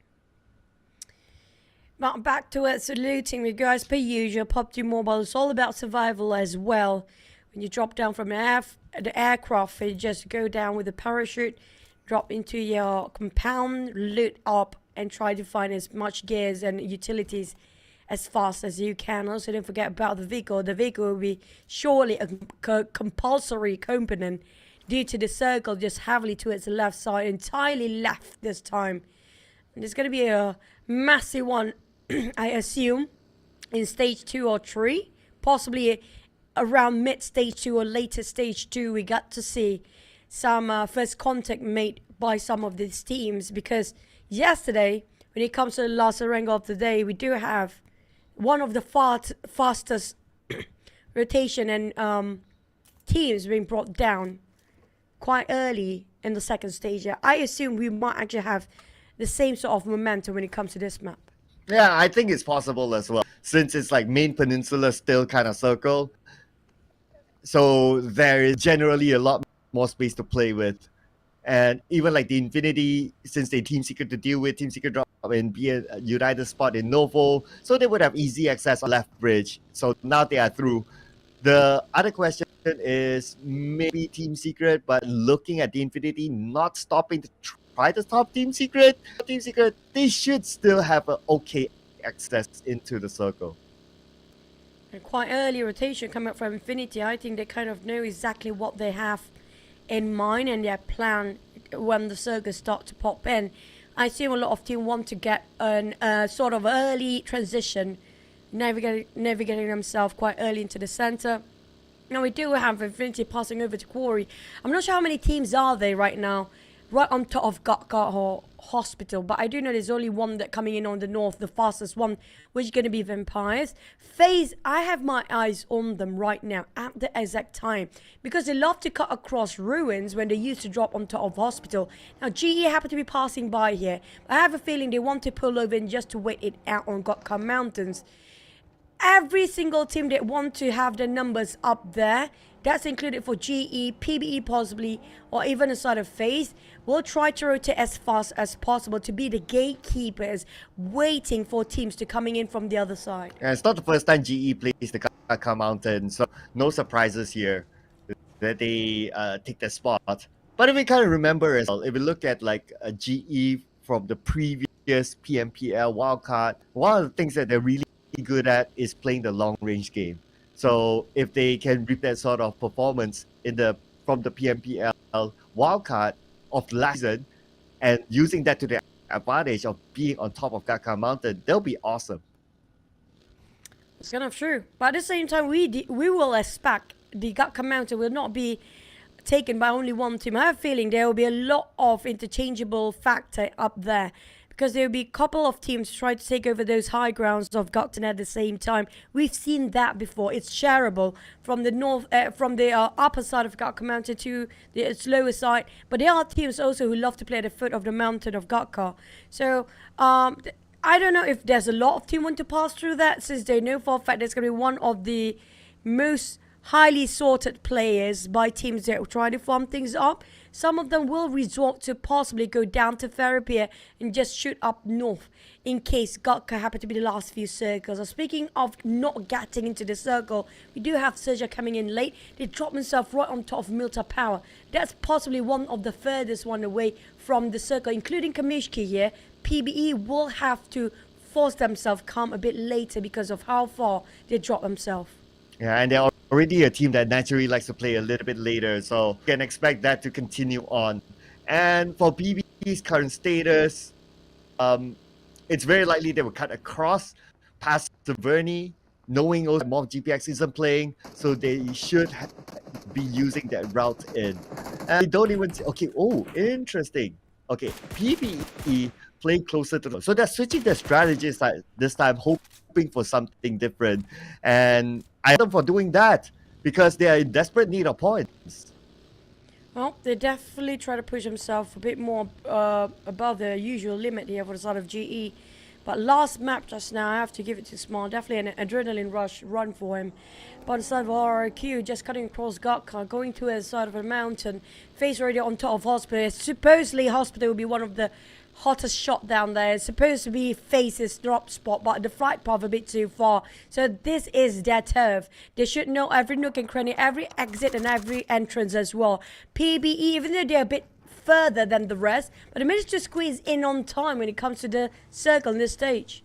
But back to it, saluting you guys per usual. PUBG Mobile is all about survival as well. When you drop down from the aircraft, you just go down with a parachute, drop into your compound, loot up, and try to find as much gears and utilities as fast as you can. Also, don't forget about the vehicle. The vehicle will be surely a compulsory component due to the circle just heavily towards the left side, entirely left this time. And there's going to be a massive one, I assume, in stage 2 or 3, possibly around mid stage 2 or later stage 2. We got to see some first contact made by some of these teams, because yesterday, when it comes to the last wrangle of the day, we do have one of the fastest rotation and teams being brought down quite early in the second stage. I assume we might actually have the same sort of momentum when it comes to this map. Yeah, I think it's possible as well, since it's like main peninsula still kind of circle. So there is generally a lot more space to play with. And even like the Infinity, since they Team Secret to deal with, Team Secret drop in be a United spot in Novo, so they would have easy access on left bridge. So now they are through. The other question is maybe Team Secret, but looking at the Infinity, not stopping to try to stop Team Secret. Team Secret, they should still have an okay access into the circle. And quite early rotation coming up from Infinity. I think they kind of know exactly what they have in mind and their plan when the circles start to pop in. I assume a lot of teams want to get a sort of early transition, navigating themselves quite early into the center. Now we do have Infinity passing over to Quarry. I'm not sure how many teams are there right now, right on top of Gatka Hospital, but I do know there's only one that coming in on the north, the fastest one, which is going to be Vampires. FaZe, I have my eyes on them right now at the exact time, because they love to cut across ruins when they used to drop on top of Hospital. Now GE happen to be passing by here, but I have a feeling they want to pull over in just to wait it out on Gotka Mountains. Every single team that want to have their numbers up there, that's included for GE, PBE possibly, or even a side of FaZe, will try to rotate as fast as possible to be the gatekeepers waiting for teams to coming in from the other side. Yeah, it's not the first time GE plays the Kaka Mountain, so no surprises here that they take the spot. But if we kind of remember as well, if we look at like a GE from the previous PMPL wildcard, one of the things that they're really good at is playing the long range game. So if they can reap that sort of performance from the PMPL wildcard of last season and using that to their advantage of being on top of Kaka Mountain, they'll be awesome. It's kind of true. But at the same time, we will expect the Kaka Mountain will not be taken by only one team. I have a feeling there will be a lot of interchangeable factor up there, because there will be a couple of teams trying to take over those high grounds of Gokten at the same time. We've seen that before. It's shareable from the north, from the upper side of Gotka Mountain to its lower side. But there are teams also who love to play at the foot of the mountain of Gotka. So I don't know if there's a lot of teams want to pass through that, since they know for a fact there's going to be one of the most highly sorted players by teams that will try to farm things up. Some of them will resort to possibly go down to Therapia and just shoot up north in case Gotka happen to be the last few circles. So speaking of not getting into the circle, we do have XERXIA coming in late. They drop themselves right on top of Milta Power. That's possibly one of the furthest one away from the circle, including Kamishki here. PBE will have to force themselves come a bit later because of how far they drop themselves. Yeah, and they're already a team that naturally likes to play a little bit later, so you can expect that to continue on. And for BB's current status, it's very likely they will cut across past Severny, knowing also MORPH GPX isn't playing, so they should be using that route in. And they don't even okay, oh, interesting. Okay, PvE playing closer to them. So they're switching their strategies this time, hoping for something different. And I them for doing that because they are in desperate need of points. Well, they definitely try to push themselves a bit more above the usual limit here for the side of GE. But last map just now, I have to give it to Small. Definitely an adrenaline rush run for him. But the side of RRQ, just cutting across Gatka, going to the side of a mountain. FaZe already on top of Hospital. Supposedly, Hospital will be one of the hottest shot down there. It's supposed to be FaZe's drop spot, but the flight path a bit too far. So this is their turf. They should know every nook and cranny, every exit and every entrance as well. PBE, even though they're a bit further than the rest, but they managed to squeeze in on time when it comes to the circle in this stage.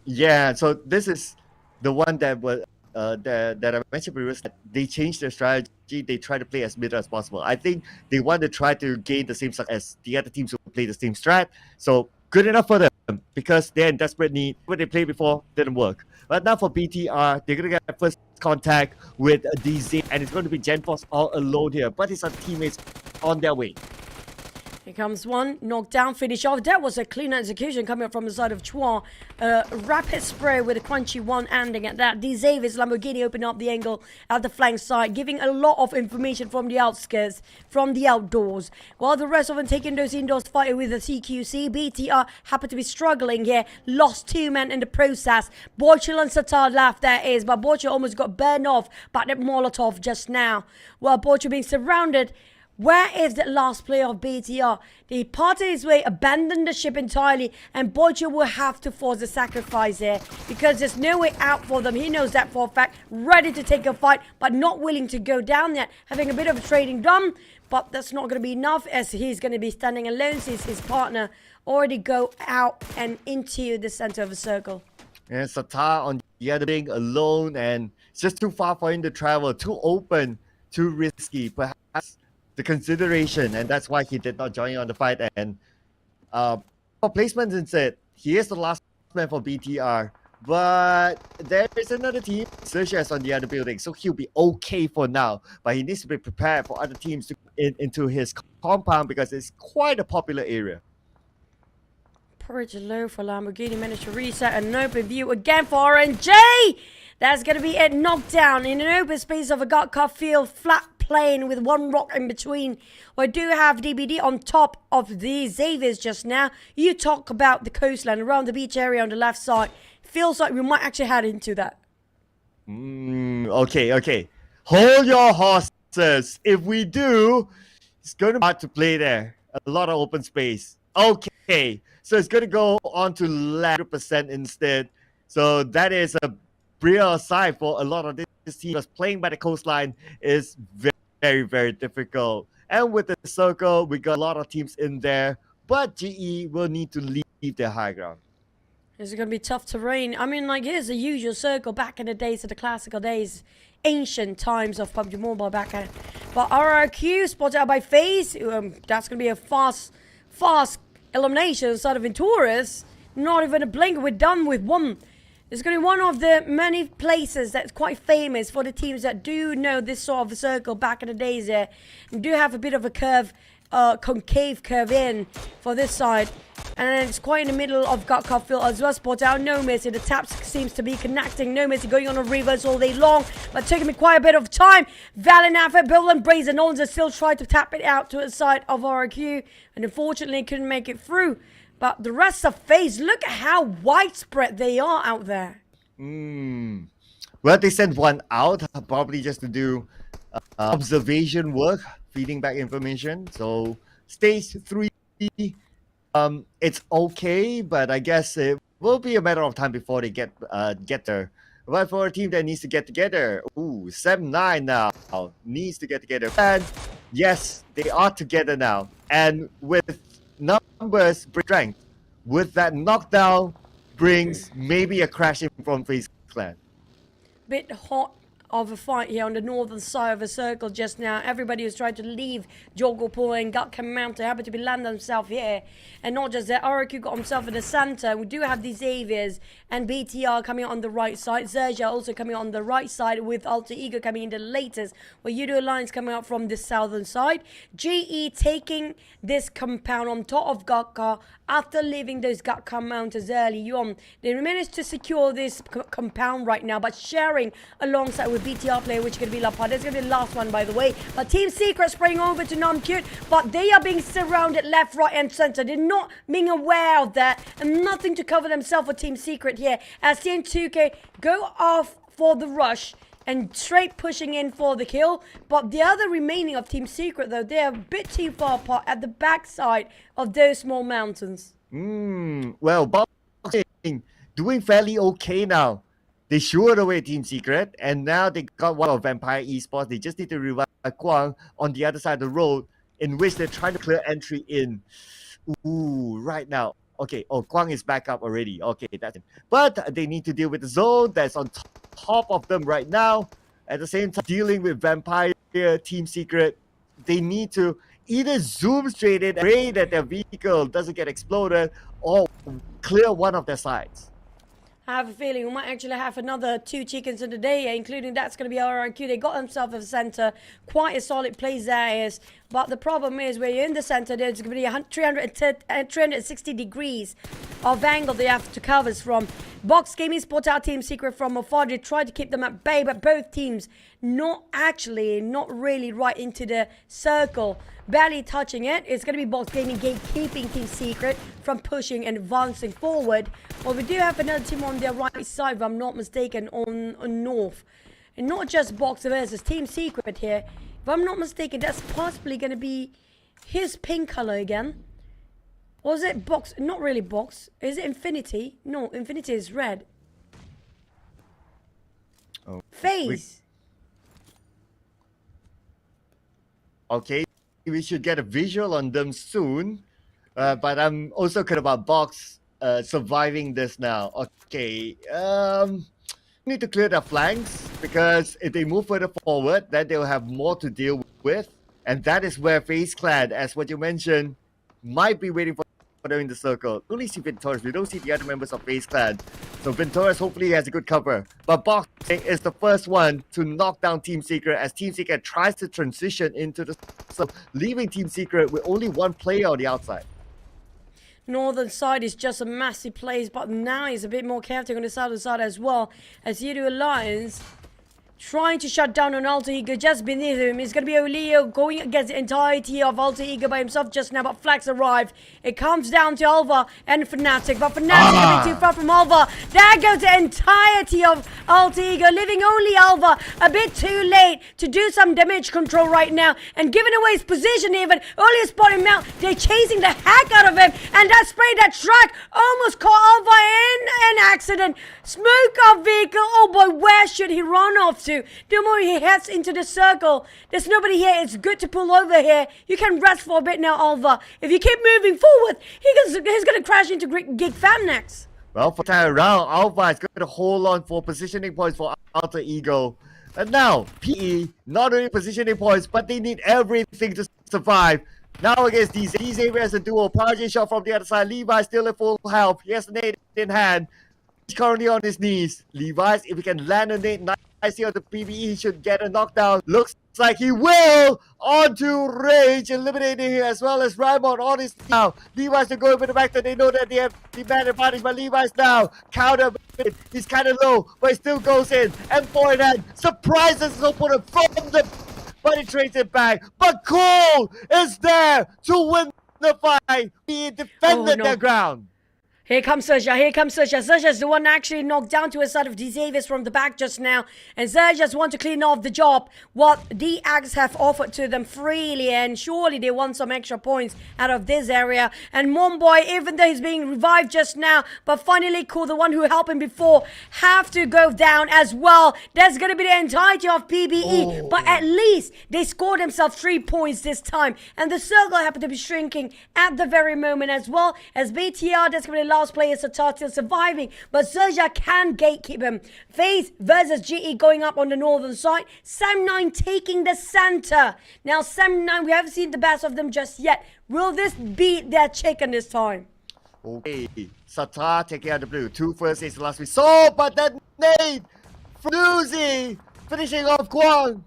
Yeah, so this is the one that was that I mentioned previously. They changed their strategy. They try to play as mid as possible. I think they want to try to gain the same success as the other teams who play the same strat. So good enough for them because they're in desperate need. What they played before didn't work. But now for BTR, they're gonna get first contact with DZ, and it's going to be GenForce all alone here. But his teammates on their way. Here comes one, knockdown, finish off. That was a clean execution coming up from the side of Chua. Rapid spray with a crunchy one ending at that. D. Xavier's Lamborghini opened up the angle at the flank side, giving a lot of information from the outskirts, from the outdoors. While the rest of them taking those indoors, fighting with the CQC. BTR happened to be struggling here. Lost 2 men in the process. Borchel and Satar left, there is, but Borchel almost got burned off by that Molotov just now. While Borchel being surrounded. Where is the last player of BTR? He parted his way, abandoned the ship entirely, and Borja will have to force a sacrifice here because there's no way out for them. He knows that for a fact. Ready to take a fight, but not willing to go down yet. Having a bit of a trading done, but that's not going to be enough as he's going to be standing alone since his partner already go out and into the center of the circle. And Satar on the other being alone, and it's just too far for him to travel, too open, too risky. Perhaps the consideration, and that's why he did not join on the fight. And for placements instead, he is the last man for BTR, but there is another team. XERXIA is on the other building, so he'll be okay for now, but he needs to be prepared for other teams to into his compound because it's quite a popular area. Porridge low for Lamborghini, managed to reset an open view again for RNG. That's going to be it, knocked down in an open space of a Gatka field, flat plane with one rock in between. We do have DBD on top of the Xaviers just now. You talk about the coastline around the beach area on the left side. Feels like we might actually head into that. Okay. Hold your horses. If we do, it's going to be hard to play there. A lot of open space. Okay, so it's going to go on to 100% instead. So that is a real sign for a lot of this team. Because playing by the coastline is very, very difficult. And with the circle, we got a lot of teams in there. But GE will need to leave their high ground. It's going to be tough terrain. I mean, like, here's the usual circle back in the days of the classical days. Ancient times of PUBG Mobile back at. But RRQ spotted out by FaZe. That's going to be a fast elimination inside of Venturas. Not even a blink. We're done with one. It's going to be one of the many places that's quite famous for the teams that do know this sort of a circle back in the days there. And do have a bit of a curve, concave curve in for this side. And it's quite in the middle of Gatka field as well. Spot out No Mercy. The taps seems to be connecting. No Mercy going on a reverse all day long, but taking me quite a bit of time. Valiant effort, Bill and Brazen. Nolans are still trying to tap it out to the side of RQ, and unfortunately couldn't make it through. But the rest of FaZe, look at how widespread they are out there. Well, they sent one out, probably just to do observation work, feeding back information. So stage 3, it's okay, but I guess it will be a matter of time before they get there. But for a team that needs to get together, 7-9 now needs to get together. And yes, they are together now. And with numbers bring strength. With that knockdown brings maybe a crashing from FaZe Clan. Bit hot of a fight here on the northern side of the circle just now. Everybody was trying to leave Jogopur and Gutcam Mountain, happened to be landing himself here. And not just that, RQ got himself in the center. We do have the Xaviers and BTR coming on the right side. XERXIA also coming on the right side with Alter Ego coming in the latest. With Yoodo Alliance coming out from the southern side. GE taking this compound on top of Gakka after leaving those Gakka Mountains early on. They managed to secure this compound right now, but sharing alongside with BTR player, which is going to be Lapad. That's going to be the last one, by the way. But Team Secret spraying over to Namcute, but they are being surrounded left, right, and center. They're not being aware of that, and nothing to cover themselves for Team Secret here. As TN2K go off for the rush and straight pushing in for the kill. But the other remaining of Team Secret, though, they're a bit too far apart at the backside of those small mountains. Well, boxing doing fairly okay now. They shooed away Team Secret, and now they got one of Vampire Esports. They just need to revive Kwang on the other side of the road, in which they're trying to clear entry in. Ooh, right now. Okay, oh, Kwang is back up already. Okay, that's it. But they need to deal with the zone that's on top of them right now. At the same time, dealing with Vampire, Team Secret, they need to either zoom straight in and pray that their vehicle doesn't get exploded, or clear one of their sides. I have a feeling we might actually have another 2 chickens in the day, including that's going to be RRQ. They got themselves at the center. Quite a solid place there is. But the problem is, when you're in the center, there's going to be 360 degrees of angle they have to cover from. Box Gaming spot out Team Secret from afar. They try to keep them at bay, but both teams not really right into the circle. Barely touching it. It's going to be Box Gaming gatekeeping Team Secret from pushing and advancing forward. Well, we do have another team on their right side, if I'm not mistaken, on North. And not just Box versus Team Secret here. If I'm not mistaken, that's possibly going to be his pink color again. Or is it Box? Not really Box. Is it Infinity? No, Infinity is red. Oh, FaZe. Okay, we should get a visual on them soon. But I'm also concerned about Box surviving this now. Okay, need to clear their flanks, because if they move further forward, then they'll have more to deal with. And that is where FaZe Clan, as what you mentioned, might be waiting for them in the circle. We only see Ventoras. We don't see the other members of FaZe Clan. So Ventoras hopefully has a good cover. But Box is the first one to knock down Team Secret, as Team Secret tries to transition into the circle, leaving Team Secret with only one player on the outside. Northern side is just a massive place, but now he's a bit more chaotic on the southern side as well, as Yoodo Alliance trying to shut down on Alter Ego just beneath him. It's going to be Oleo going against the entirety of Alter Ego by himself just now, but Flax arrived. It comes down to Alva and Fnatic, but Fnatic a bit too far from Alva. There goes the entirety of Alter Ego, leaving only Alva a bit too late to do some damage control right now, and giving away his position even. Earlier spot him out. They're chasing the heck out of him, and that spray, that track almost caught Alva in an accident. Smoke off vehicle. Oh boy, where should he run off to? The more he heads into the circle, there's nobody here. It's good to pull over here. You can rest for a bit now, Alva. If you keep moving forward, he's going to crash into GEEK Fam next. Well, for time around, Alva is going to hold on for positioning points for Alter Ego. And now, PE, not only positioning points, but they need everything to survive. Now against these areas, a duo. PERSIJA shot from the other side. Levi still in full health. He has a nade in hand. He's currently on his knees. Levi's, if he can land a nade nicely on the PvE, he should get a knockdown. Looks like he will. Onto Rage, eliminating him, as well as Raimon on his now. Levi's to go over the back that they know that they have the man advantage, but Levi's now counter. He's kind of low, but he still goes in. M4 in hand, surprises his opponent from the, but he trades it back. But Cole is there to win the fight. He defended their ground. Here comes XERXIA, here comes XERXIA. XERXIA's the one actually knocked down to a side of Xaviers from the back just now. And XERXIA's want to clean off the job, what the Ags have offered to them freely. And surely they want some extra points out of this area. And Momboy, even though he's being revived just now, but finally Cool, the one who helped him before, have to go down as well. That's going to be the entirety of PBE. But at least they scored themselves 3 points this time. And the circle happened to be shrinking at the very moment as well. As BTR, that's going to be the last last player, Satar, still surviving, but XERXIA can gatekeep him. FaZe versus GE going up on the northern side. Sam9 taking the center. Now, Sam9, we haven't seen the best of them just yet. Will this beat their chicken this time? Okay, Satar taking out the blue. 2 first is the last we saw, but that nade from Lucy finishing off Kwang.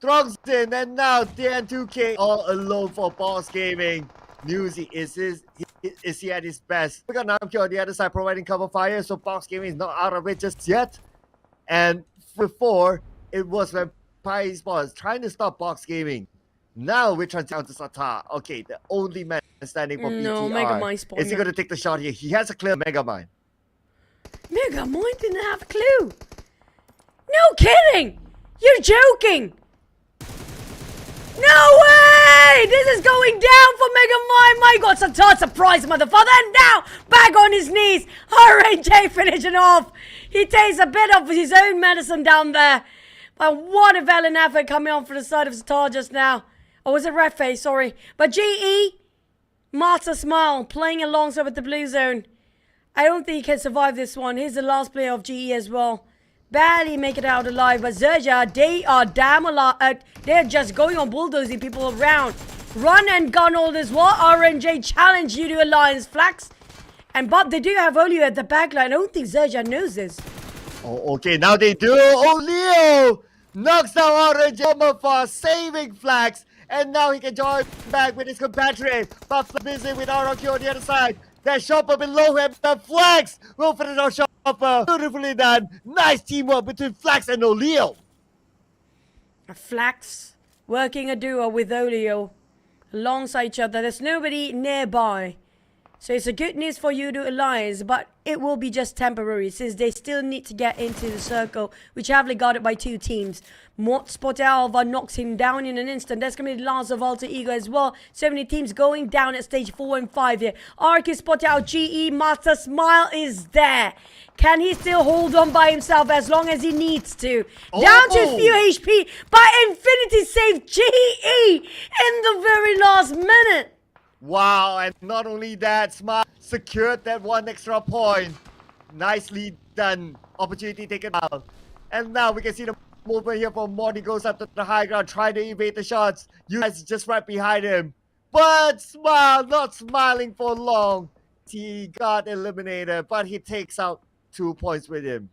Throngs in, and now DN2K all alone for Boss Gaming. Newsy is he at his best? We got Namki on the other side providing cover fire, so Box Gaming is not out of it just yet. And before, it was Vampire Esports trying to stop Box Gaming. Now we're trying to Satar. Okay, the only man standing for No, BTR. Megamind spawning. Is he going to take the shot here? He has a clear Megamind. Megamind didn't have a clue. No kidding! You're joking! No way! This is going down for Megamind. My God, Satar surprise, motherfucker. And now, back on his knees. RNJ finishing off. He takes a bit of his own medicine down there. But what a valiant effort coming on for the side of Satar just now. Or was it Refe? Sorry. But GE, Master Smile, playing alongside with the blue zone. I don't think he can survive this one. He's the last player of GE as well. Barely make it out alive, but XERXIA, they are damn alive. They're just going on bulldozing people around. Run and gun all this while RNJ challenge Yoodo Alliance flags. But they do have Olio at the back line. I don't think XERXIA knows this. Oh, okay, now they do. Oh, Leo knocks down RNJ for saving flags. And now he can join back with his compatriot. But busy with ROQ on the other side. That Chopper below him, the flags will finish our Chopper. Beautifully done. Nice teamwork between Flax and Olio. Flax working a duo with Olio alongside each other. There's nobody nearby. So it's a good news for Yoodo Alliance, but it will be just temporary since they still need to get into the circle, which heavily guarded by 2 teams. Mort Spot Alva knocks him down in an instant. That's going to be the last of Alter Ego as well. 70 teams going down at stage 4 and 5 here. Ark is spotted out. GE Master Smile is there. Can he still hold on by himself as long as he needs to? Down to a few HP, but Infinity saved GE in the very last minute. Wow, and not only that, Smart secured that 1 extra point. Nicely done. Opportunity taken out. And now we can see the movement here from Morty goes up to the high ground, trying to evade the shots. You guys just right behind him. But Smile not smiling for long. He got eliminated, but he takes out 2 points with him.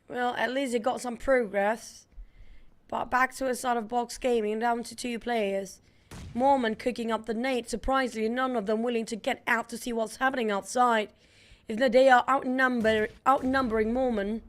Well, at least he got some progress. But back to a sort of box gaming, down to 2 players. Mormon cooking up the nade. Surprisingly, none of them willing to get out to see what's happening outside. Even though they are outnumbering Mormon.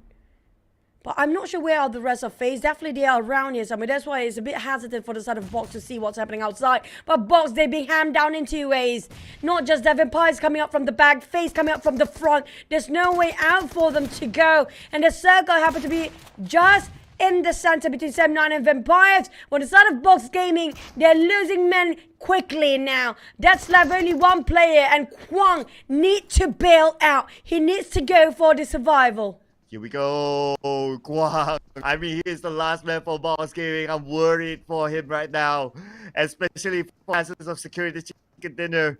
But I'm not sure where are the rest of FaZe. Definitely they are around here somewhere. That's why it's a bit hesitant for the side of Box to see what's happening outside. But Box, they're being hammed down in 2 ways. Not just the Vampires coming up from the back, FaZe coming up from the front. There's no way out for them to go. And the circle happened to be just in the center between 7-9 and Vampires. On the side of Box Gaming, they're losing men quickly now. That's left only 1 player, and Kwang needs to bail out. He needs to go for the survival. Here we go, Kwang. I mean, he is the last man for Boss Gaming. I'm worried for him right now, especially for classes of security chicken dinner.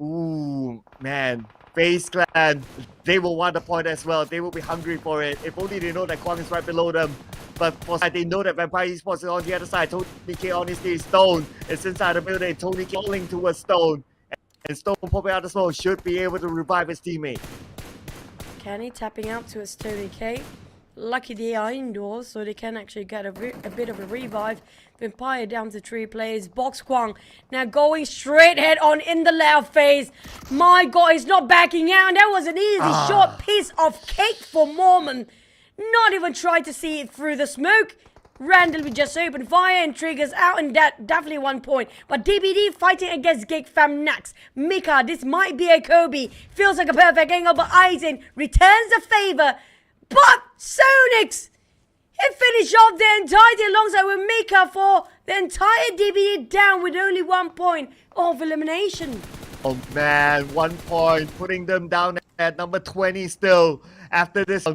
Ooh, man. FaZe Clan, they will want the point as well. They will be hungry for it. If only they know that Kwang is right below them. But for they know that Vampire Esports is on the other side. Tony K on his knees. Stone is inside the building. Tony K falling towards Stone. And Stone popping out the smoke should be able to revive his teammate. Kenny tapping out to his Tony K. Lucky they are indoors, so they can actually get a bit of a revive. Vampire down to 3 players. Box Kwang now going straight head on in the left phase. My God, he's not backing out. That was an easy short piece of cake for Mormon. Not even trying to see it through the smoke. Randomly just opened fire and triggers out, and that definitely 1 point. But DBD fighting against GEEK Fam Nax. Mika, this might be a Kobe. Feels like a perfect angle, but Aizen returns the favor. But Sonix, he finished off the entirety alongside with Mika for the entire DBD down with only 1 point of elimination. Oh man, 1 point, putting them down at number 20 still after this.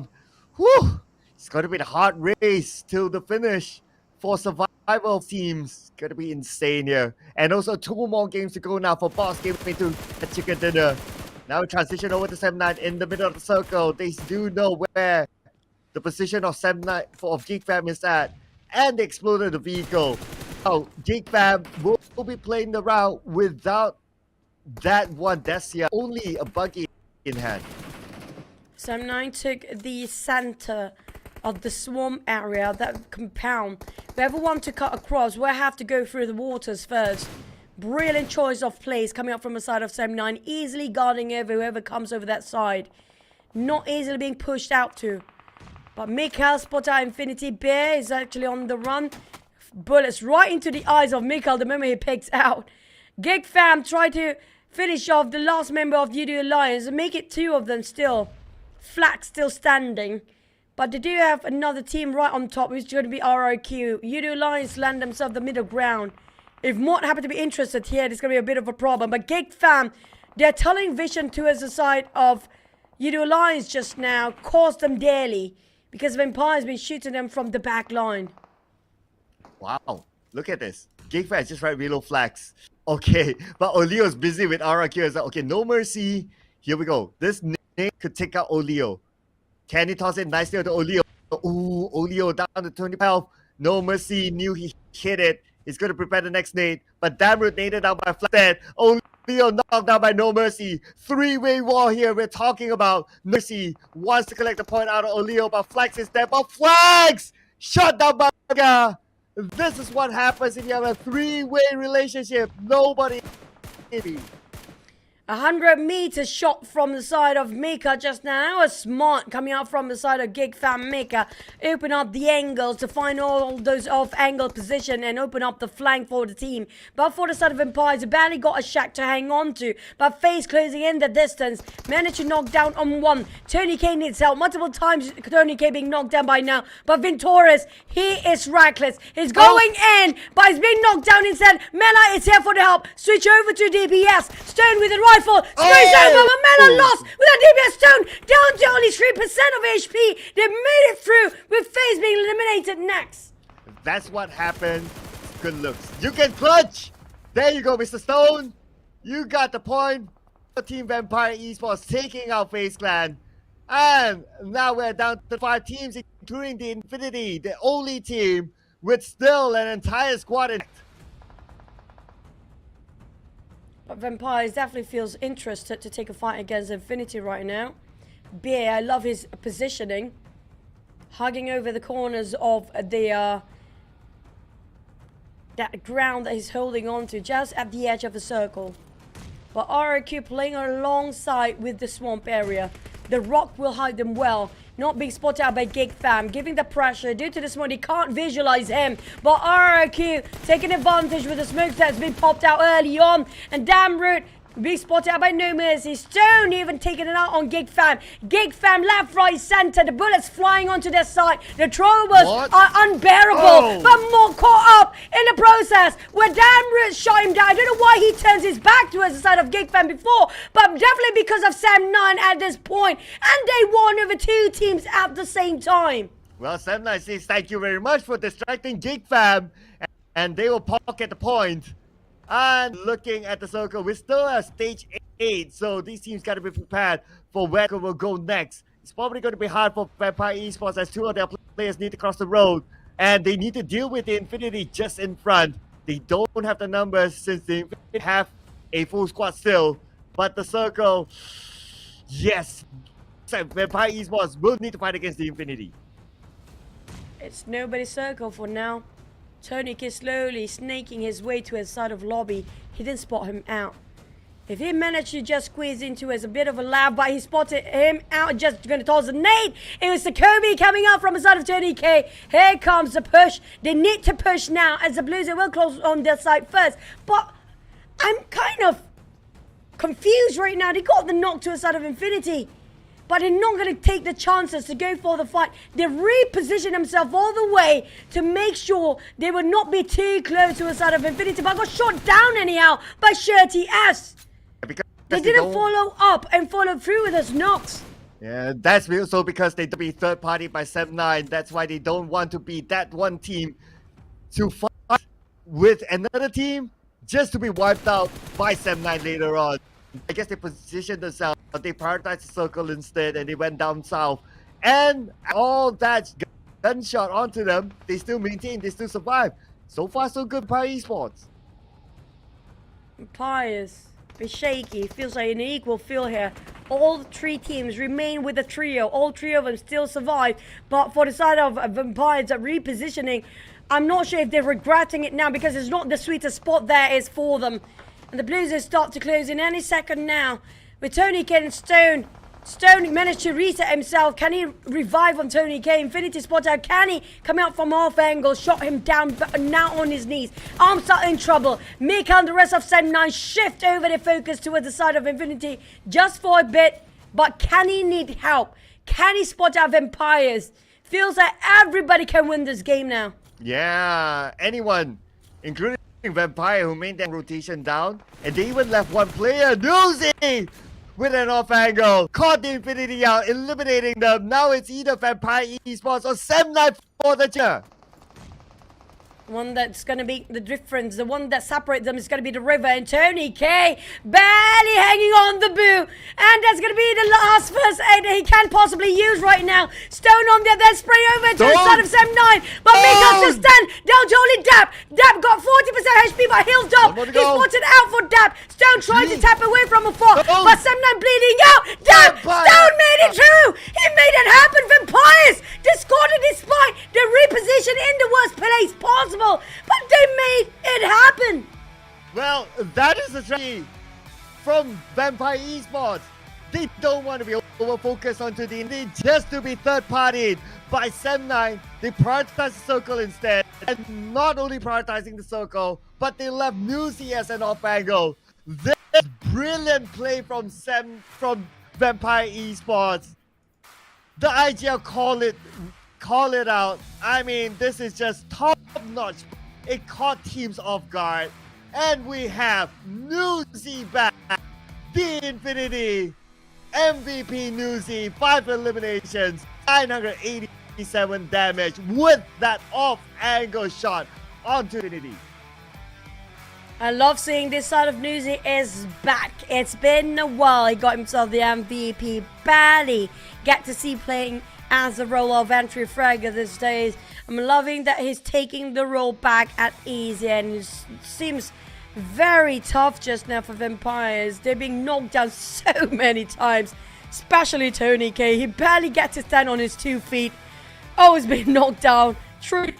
Whew, it's going to be the hard race till the finish for survival teams. It's going to be insane here. And also 2 more games to go now for Boss Gaming to the chicken dinner. Now we transition over to Sem9 in the middle of the circle. They do know where the position of Sem9 of GEEK Fam is at, and they exploded the vehicle. Oh, GEEK Fam will be playing the round without that one Dacia, only a buggy in hand. Sem9 took the center of the swamp area, that compound. Whoever want to cut across will have to go through the waters first. Brilliant choice of plays coming up from the side of Sem9, easily guarding over whoever comes over that side. Not easily being pushed out to. But Mikhail spot out Infinity. Bear is actually on the run. Bullets right into the eyes of Mikhail the moment he picks out. GEEK Fam try to finish off the last member of Yoodo Alliance and make it 2 of them still. Flag still standing. But they do have another team right on top, which is going to be RIQ. Yoodo Alliance land themselves the middle ground. If MORPH happen to be interested here, there's going to be a bit of a problem. But GEEK Fam, they're telling vision towards the side of Yoodo Alliance just now. Cost them dearly. Because Vampire's been shooting them from the back line. Wow, look at this. GEEK Fam just right reload flags. Okay, but Oleo's busy with RRQ. It's like, okay, no mercy. Here we go. This name could take out Oleo. Can he toss it nicely to Oleo? Ooh, Oleo down to 20 health. No mercy. Knew he hit it. He's going to prepare the next nade. But Damroot naded down by Flag. Oleo knocked down by No Mercy. 3-way war here. We're talking about Mercy wants to collect the point out of Oleo, but Flags is there. But Flags shut down by Gaga. This is what happens if you have a 3-way relationship. Nobody. 100 meters shot from the side of Mika just now. A smart coming out from the side of GEEK Fam. Mika open up the angles to find all those off-angle position and open up the flank for the team. But for the side of Empires, they barely got a shack to hang on to. But FaZe closing in the distance. Managed to knock down on one. Tony K needs help. Multiple times Tony K being knocked down by now. But Vintoris, he is reckless. He's going in, but he's being knocked down instead. Mela is here for the help. Switch over to DPS. Stone with the rifle. Squeeze over, but Mela lost with a DPS Stone down to only 3% of HP. They made it through with FaZe being eliminated next. That's what happened. Good looks. You can clutch. There you go, Mr. Stone. You got the point. Team Vampire Esports taking out FaZe Clan. And now we're down to 5 teams, including the Infinity, the only team with still an entire squad in. But Vampires definitely feels interested to take a fight against Infinity right now. Beer, I love his positioning. Hugging over the corners of the that ground that he's holding on to, just at the edge of the circle. But RRQ playing alongside with the swamp area. The rock will hide them well. Not being spotted out by GEEK Fam, giving the pressure. Due to the smoke, he can't visualize him. But RRQ taking advantage with the smoke that's been popped out early on. And Damroot being spotted out by No Mercy. Stone even taking it out on GEEK Fam. GEEK Fam left, right, center. The bullets flying onto their side. The throwables are unbearable. But more caught up in the process. Where Damroot shot him down. I don't know why he turns his back towards the side of GEEK Fam before. But definitely because of Sem9 at this point. And they won over 2 teams at the same time. Well, Sem9 says thank you very much for distracting GEEK Fam. And they will pocket the point. And looking at the circle, we still have stage 8, so these teams got to be prepared for where will go next. It's probably going to be hard for Vampire Esports as 2 of their players need to cross the road, and they need to deal with the Infinity just in front. They don't have the numbers since they have a full squad still, but the circle, yes, Vampire Esports will need to fight against the Infinity. It's nobody's circle for now. Tony is slowly snaking his way to his side of lobby. He didn't spot him out. If he managed to just squeeze into as a bit of a lab, but he spotted him out, just going to toss a nade. It was the Kobe coming out from the side of Tony K. Here comes the push. They need to push now as the Blues will close on their side first. But I'm kind of confused right now. They got the knock to the side of Infinity. But they're not going to take the chances to go for the fight. They reposition themselves all the way to make sure they would not be too close to the side of Infinity. But got shot down anyhow by Shirty S. They didn't follow up and follow through with those knocks. Yeah, that's also because they don't be third party by Sem9. That's why they don't want to be that one team to fight with another team just to be wiped out by Sem9 later on. I guess they positioned themselves, but they prioritized the circle instead, and they went down south. And all that gunshot onto them, they still maintain, they still survive. So far, so good by Esports. Empires, a bit shaky. Feels like an equal feel here. All three teams remain with the trio. All three of them still survive. But for the side of Vampires that repositioning, I'm not sure if they're regretting it now because it's not the sweetest spot there is for them. And the Blues will start to close in any second now. With Tony K and Stone. Stone managed to reset himself. Can he revive on Tony K? Infinity spot out. Can he come out from off angle? Shot him down, but now on his knees. Arms are in trouble. Mika and the rest of Sem 9 shift over their focus towards the side of Infinity just for a bit. But can he need help? Can he spot out Vampires? Feels like everybody can win this game now. Yeah, anyone, including Vampire, who made that rotation down, and they even left one player, Newsy, with an off angle, caught the Infinity out, eliminating them. Now it's either Vampire Esports or Sem 9 for the chair. One that's going to be the difference, the one that separates them is going to be the River and Tony K barely hanging on the boo. And that's going to be the last first aid that he can possibly use right now. Stone on there, then spray over to the side of Sem 9. But Mika to stand down to only Dap. Dap got 40% HP but healed up. He's spotted out for Dap. Stone trying to tap away from afar. But Sem 9 bleeding out. Dap! Stone made it through! He made it happen! Vampires discarded despite the reposition in the worst place possible. But they made it happen. Well, that is the strategy from Vampire Esports. They don't want to be over-focused onto the indie just to be third-partied by Sem 9. They prioritize the circle instead. And not only prioritizing the circle, but they left Newsy as an off angle. This brilliant play from Vampire Esports. The IGL call it out. I mean, this is just top-notch. It caught teams off guard. And we have Newsy back. The Infinity. MVP Newsy. 5 eliminations. 987 damage with that off-angle shot onto Infinity. I love seeing this side of Newsy is back. It's been a while. He got himself the MVP. Barely get to see playing as the role of entry fragger these days. I'm loving that he's taking the role back at easy, and it seems very tough just now for Vampires. They're being knocked down so many times, especially Tony K. He barely gets to stand on his 2 feet. Always been knocked down. True.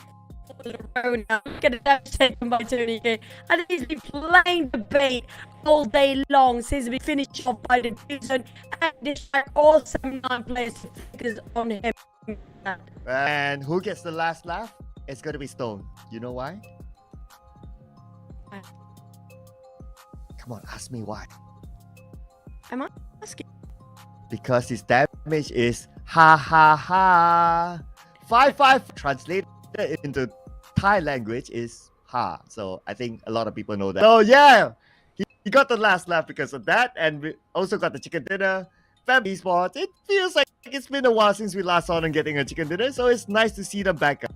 Now. Get it taken by Tony K. And he's been playing the bait all day long since he finished off by the season, and despite all 79 players focus on him. And who gets the last laugh? It's gonna be Stone. You know why? Come on, ask me why. I'm asking. Because his damage is ha ha ha. 5-5 translated into Thai language is ha. So I think a lot of people know that. So yeah, he got the last laugh because of that, and we also got the chicken dinner. Family Esports. It feels like it's been a while since we last saw them getting a chicken dinner, so it's nice to see them back up.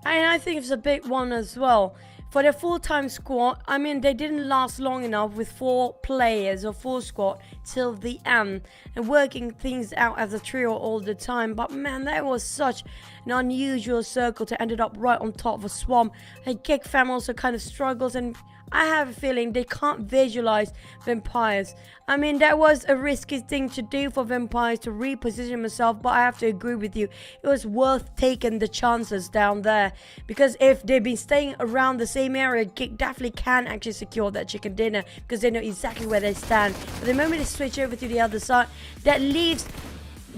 And I think it's a big one as well. For the full-time squad, I mean, they didn't last long enough with 4 players or 4 squad till the end and working things out as a trio all the time. But man, that was such an unusual circle to ended up right on top of a swamp. And GEEK fam also kind of struggles, and I have a feeling they can't visualize Vampires. I mean, that was a risky thing to do for Vampires to reposition himself, but I have to agree with you. It was worth taking the chances down there, because if they've been staying around the same area, GEEK definitely can actually secure that chicken dinner because they know exactly where they stand. But the moment they switch over to the other side, that leaves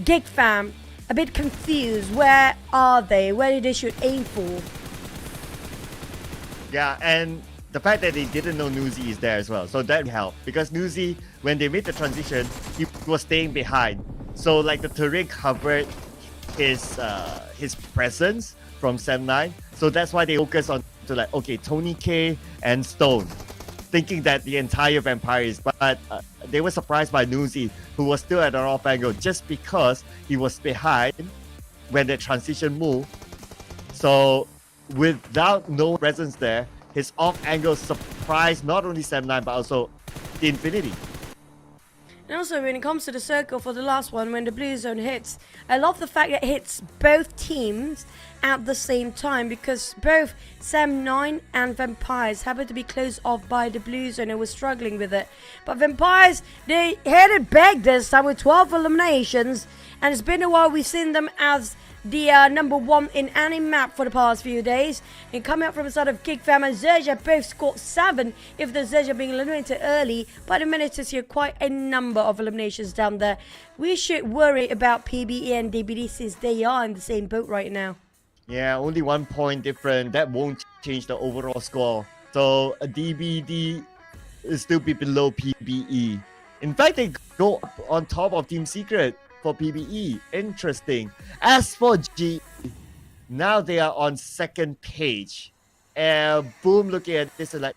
GEEK fam a bit confused. Where are they? Where they should aim for? Yeah, and the fact that they didn't know Newsy is there as well, so that helped, because Newsy, when they made the transition, he was staying behind, so like the terrain covered his presence from Sem 9, so that's why they focused on to like, okay, Tony K and Stone, thinking that the entire Vampires, but they were surprised by Newsy, who was still at an off angle just because he was behind when the transition moved. So without no presence there, his off angle surprised not only Sem 9 but also the Infinity. And also, when it comes to the circle for the last one, when the blue zone hits, I love the fact that it hits both teams at the same time, because both Sam9 and Vampires happened to be closed off by the blue zone and were struggling with it. But Vampires, they headed back this time with 12 eliminations, and it's been a while we've seen them as the number one in any map for the past few days. And coming up from the side of GEEK and XERXIA, both scored 7, if the XERXIA being eliminated early, but they managed to see quite a number of eliminations down there. We should worry about PBE and DBD since they are in the same boat right now. Yeah, only 1 point different. That won't change the overall score. So a DBD will still be below PBE. In fact, they go up on top of Team Secret for PBE. Interesting. As for G, now they are on second page. And boom, looking at this, like,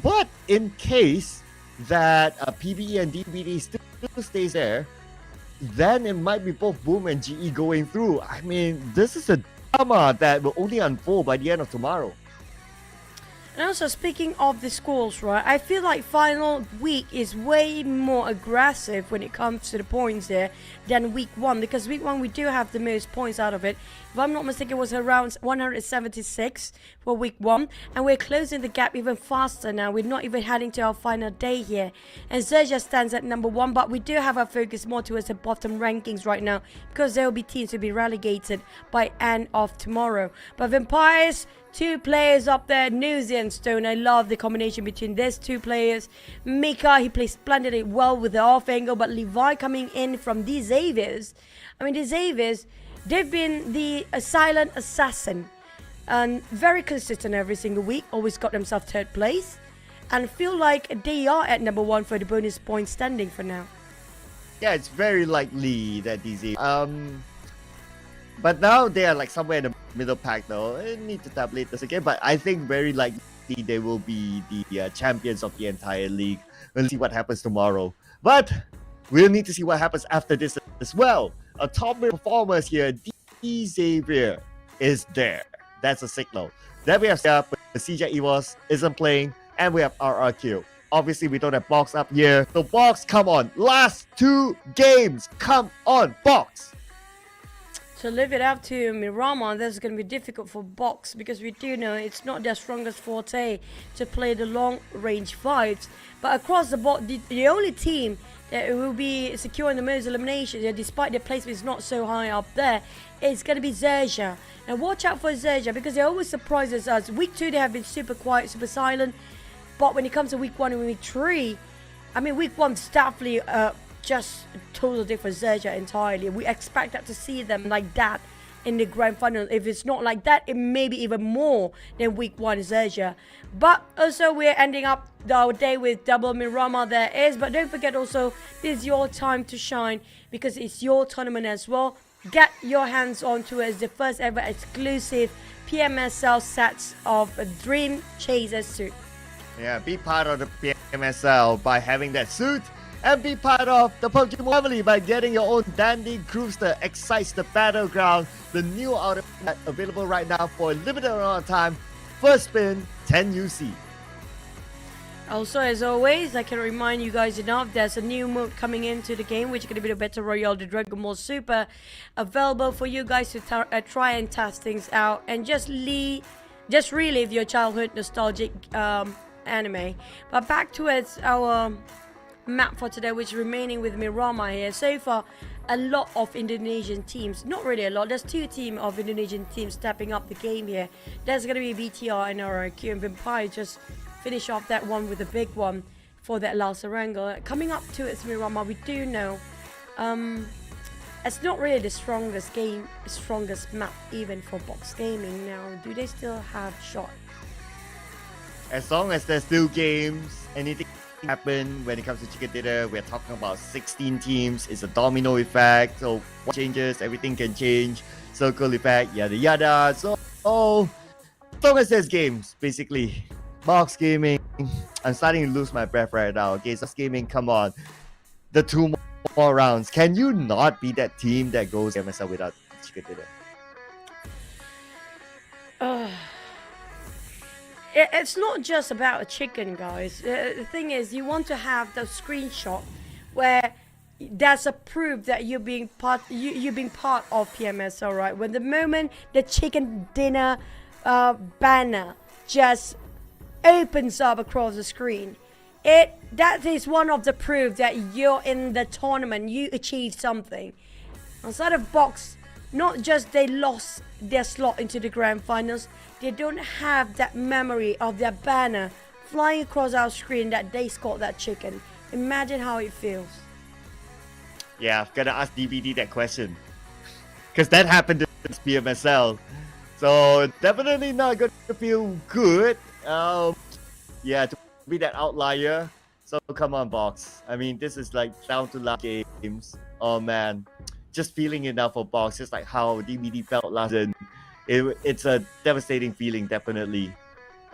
But in case that PBE and DBD still stays there, then it might be both Boom and GE going through. I mean, this is a drama that will only unfold by the end of tomorrow. And also, speaking of the scores, right, I feel like final week is way more aggressive when it comes to the points here than week 1, because week 1 we do have the most points out of it. If I'm not mistaken, it was around 176 for week 1, and we're closing the gap even faster now. We're not even heading to our final day here, and XERXIA stands at number 1, but we do have our focus more towards the bottom rankings right now, because there will be teams to be relegated by end of tomorrow. But Vampires, 2 players up there, Newsy and Stone. I love the combination between these 2 players. Mika, he plays splendidly well with the off angle, but Levi coming in from the Xaviers. I mean, the Xaviers, they've been the silent assassin and very consistent every single week, always got themselves 3rd place, and feel like they are at number 1 for the bonus point standing for now. Yeah, it's very likely that these but now they are like somewhere in the middle pack though. I need to tabulate this again, but I think very likely they will be the champions of the entire league. We'll see what happens tomorrow. But we'll need to see what happens after this as well. A top performers here, D Xavier, is there. That's a signal. Then we have PERSIJA EVOS isn't playing, and we have RRQ. Obviously, we don't have Box up here. So Box, come on. Last 2 games. Come on, Box. So leave it up to Mirama. That's going to be difficult for Box, because we do know it's not their strongest forte to play the long range fights. But across the board, the only team that will be securing the most eliminations, despite their placement is not so high up there, is going to be XERXIA. And watch out for XERXIA, because they always surprise us. Week 2 they have been super quiet, super silent. But when it comes to week 1 and week 3, I mean, week 1 definitely just a total different XERXIA entirely. We expect that to see them like that in the grand final. If it's not like that, it may be even more than week 1 XERXIA. But also, we're ending up our day with double Mirama there is. But don't forget also, this is your time to shine, because it's your tournament as well. Get your hands onto it. It's the first ever exclusive PMSL sets of a Dream Chaser suit. Yeah, be part of the PMSL by having that suit, and be part of the PUBG family by getting your own dandy cruiser Excites the Battleground, the new outfit available right now for a limited amount of time. First spin, 10 UC. Also, as always, I can remind you guys enough, there's a new mode coming into the game, which is going to be the Battle Royale, the Dragon Ball Super, available for you guys to try and test things out and just relive your childhood nostalgic anime. But back towards our map for today, which is remaining with Mirama here. So far, a lot of Indonesian teams, not really a lot, there's 2 teams of Indonesian teams stepping up the game here. There's going to be BTR and RRQ, and Vampire just finish off that one with a big one for that last wrangle. Coming up to its Mirama, we do know it's not really the strongest map even for Box Gaming now. Do they still have shot? As long as there's still games, anything can happen when it comes to Chicken Dinner. We're talking about 16 teams. It's a domino effect. So what changes, everything can change. Circle effect, yada yada. So as long as there's games, basically. Box Gaming, I'm starting to lose my breath right now. Okay, Box Gaming, come on. The 2 more rounds. Can you not be that team that goes MSL without Chicken Dinner? it's not just about a chicken, guys. The thing is, you want to have the screenshot where that's a proof that you're being part of PMSL, right? When the moment the chicken dinner banner just opens up across the screen, that is one of the proof that you're in the tournament, you achieved something. Outside of Box, not just they lost their slot into the grand finals, they don't have that memory of their banner flying across our screen that they scored that chicken. Imagine how it feels. Yeah, gonna ask DVD that question. Because that happened in PMSL. So definitely not going to feel good. Yeah, to be that outlier. So come on, Box. I mean, this is like down to last games. Oh man, just feeling enough for Box, just like how DVD felt last season. It's a devastating feeling, definitely.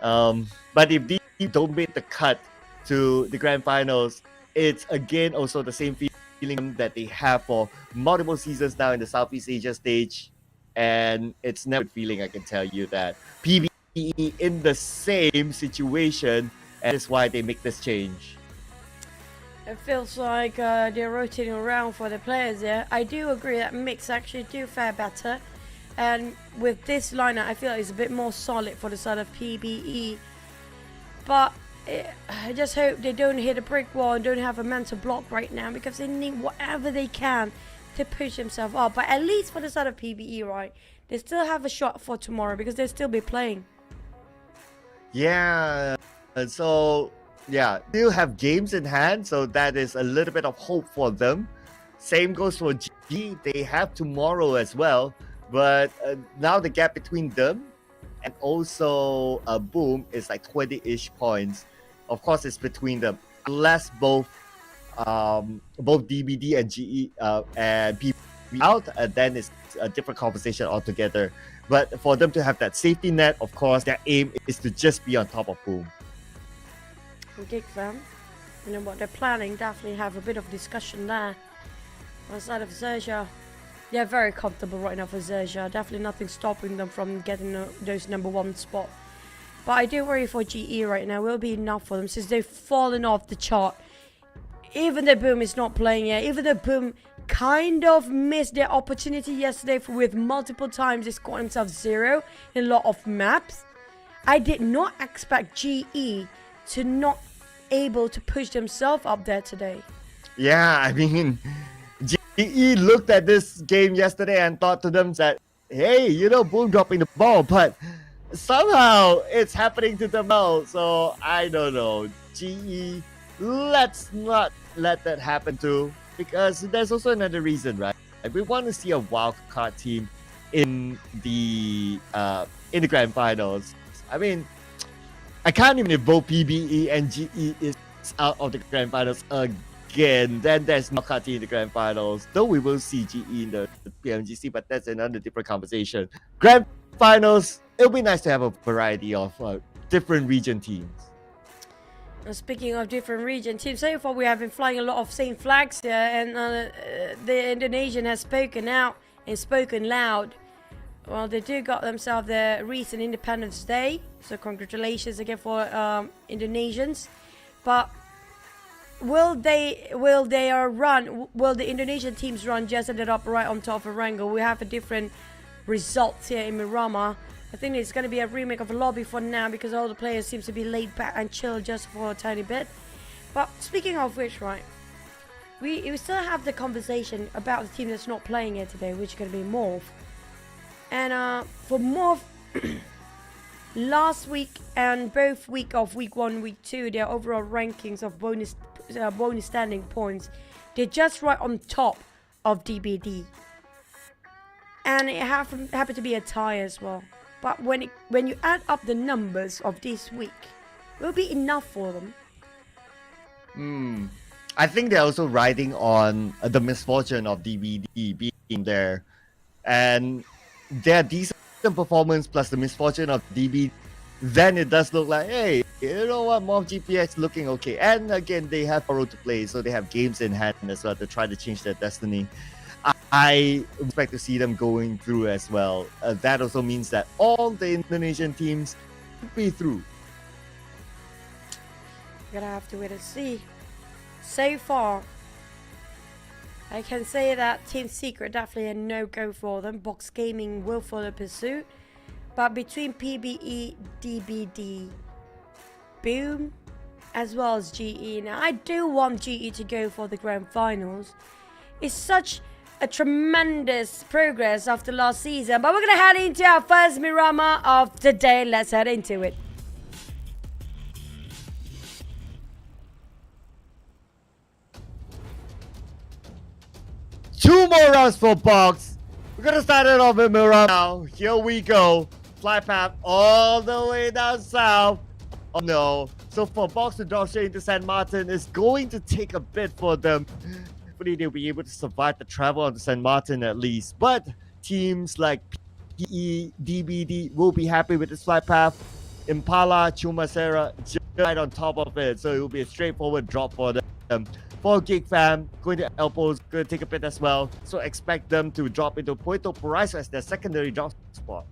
But if they don't make the cut to the grand finals, it's again also the same feeling that they have for multiple seasons now in the Southeast Asia stage. And it's never a good feeling, I can tell you that. PBE in the same situation, and that's why they make this change. It feels like they're rotating around for the players there. I do agree that mix actually do fare better. And with this lineup, I feel like it's a bit more solid for the side of PBE. But I just hope they don't hit a brick wall and don't have a mental block right now, because they need whatever they can to push themselves up. But at least for the side of PBE, right, they still have a shot for tomorrow because they'll still be playing. Yeah, and so yeah, still have games in hand, so that is a little bit of hope for them. Same goes for G. They have tomorrow as well, but now the gap between them and also Boom is like 20-ish points. Of course, it's between them. Unless both DBD and GE and PB out, then it's a different conversation altogether. But for them to have that safety net, of course, their aim is to just be on top of Boom. GEEK fam, you know what they're planning, definitely have a bit of discussion there. Outside of XERXIA, they're very comfortable right now for XERXIA. Definitely nothing stopping them from getting those #1 spot. But I do worry for GE right now. Will be enough for them since they've fallen off the chart. Even though Boom is not playing yet, even though Boom kind of missed their opportunity yesterday with multiple times they scored themselves 0 in a lot of maps. I did not expect GE to not able to push themselves up there today. Yeah, I mean, GE looked at this game yesterday and thought to themselves, hey, you know, Boom dropping the ball, but somehow it's happening to them now. So I don't know. GE, let's not let that happen too, because there's also another reason, right? We want to see a wild card team in the grand finals. I mean, I can't even vote PBE and GE is out of the grand finals again. Then there's no card team in the grand finals. Though we will see GE in the PMGC, but that's another different conversation. Grand finals, it'll be nice to have a variety of different region teams. Speaking of different region teams, so far we have been flying a lot of same flags here, and the Indonesian has spoken out and spoken loud. Well, they do got themselves their recent Independence Day, so congratulations again for Indonesians. But will the Indonesian teams run just ended up right on top of Erangel? We have a different results here in Miramar. I think it's going to be a remake of a lobby for now because all the players seems to be laid back and chill just for a tiny bit. But speaking of which, right, we still have the conversation about the team that's not playing here today, which is going to be MORPH. And for MORPH, last week and both week of week 1, week 2, their overall rankings of bonus standing points, they're just right on top of DBD. And it happened to be a tie as well. But when you add up the numbers of this week, it will be enough for them. I think they're also riding on the misfortune of DBD being there. And their decent performance plus the misfortune of DBD, then it does look like, hey, you know what, MORPH GPX looking okay. And again, they have tomorrow to play, so they have games in hand as well to try to change their destiny. I expect to see them going through as well. That also means that all the Indonesian teams will be through. gonna have to wait and see. So far, I can say that Team Secret definitely a no-go for them. Box Gaming will follow pursuit. But between PBE, DBD, Boom, as well as GE. Now, I do want GE to go for the grand finals. It's such a tremendous progress after last season. But we're going to head into our first Mirama of the day. Let's head into it. Two more rounds for Box. We're gonna start it off with Mirama now. Here we go. Fly path all the way down south. Oh no. So for Box to drop straight into San Martin is going to take a bit for them. Hopefully they'll be able to survive the travel onto San Martin at least. But teams like PE, DBD will be happy with this flight path. Impala, Chumacera, just right on top of it. So it will be a straightforward drop for them. For GEEK fam, going to Elbows, going to take a bit as well. So expect them to drop into Puerto Paraiso as their secondary drop spot.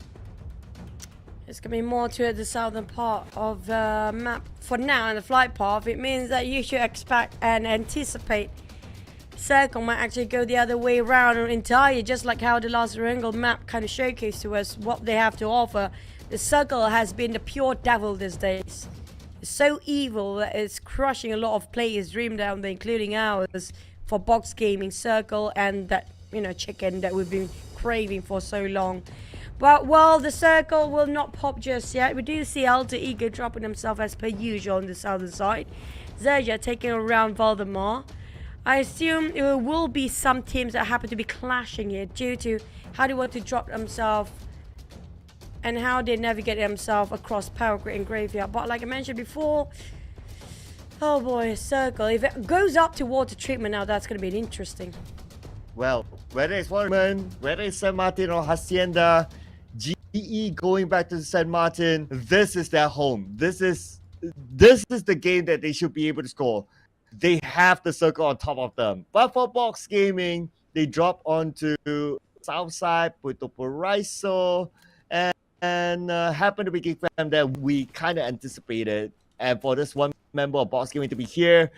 It's going to be more to the southern part of the map for now in the flight path. It means that you should expect and anticipate Circle might actually go the other way around entirely, just like how the last Wrangle map kind of showcased to us what they have to offer. The Circle has been the pure devil these days. It's so evil that it's crushing a lot of players' dream down there, including ours, for Box Gaming, Circle, and that, you know, chicken that we've been craving for so long. But while the Circle will not pop just yet, we do see Alter Ego dropping himself as per usual on the southern side. XERXIA taking around Valdemar. I assume it will be some teams that happen to be clashing here due to how they want to drop themselves and how they navigate themselves across Power Grid and Graveyard. But like I mentioned before, oh boy, Circle. If it goes up to water treatment now, that's going to be interesting. Well, whether it's Waterman, whether it's San Martin or Hacienda, GE going back to San Martin, this is their home. This is the game that they should be able to score. They have the Circle on top of them. But for Box Gaming, they drop onto Southside, Puerto Paraiso, and happen to be GEEK fam that we kind of anticipated. And for this one member of Box Gaming to be here,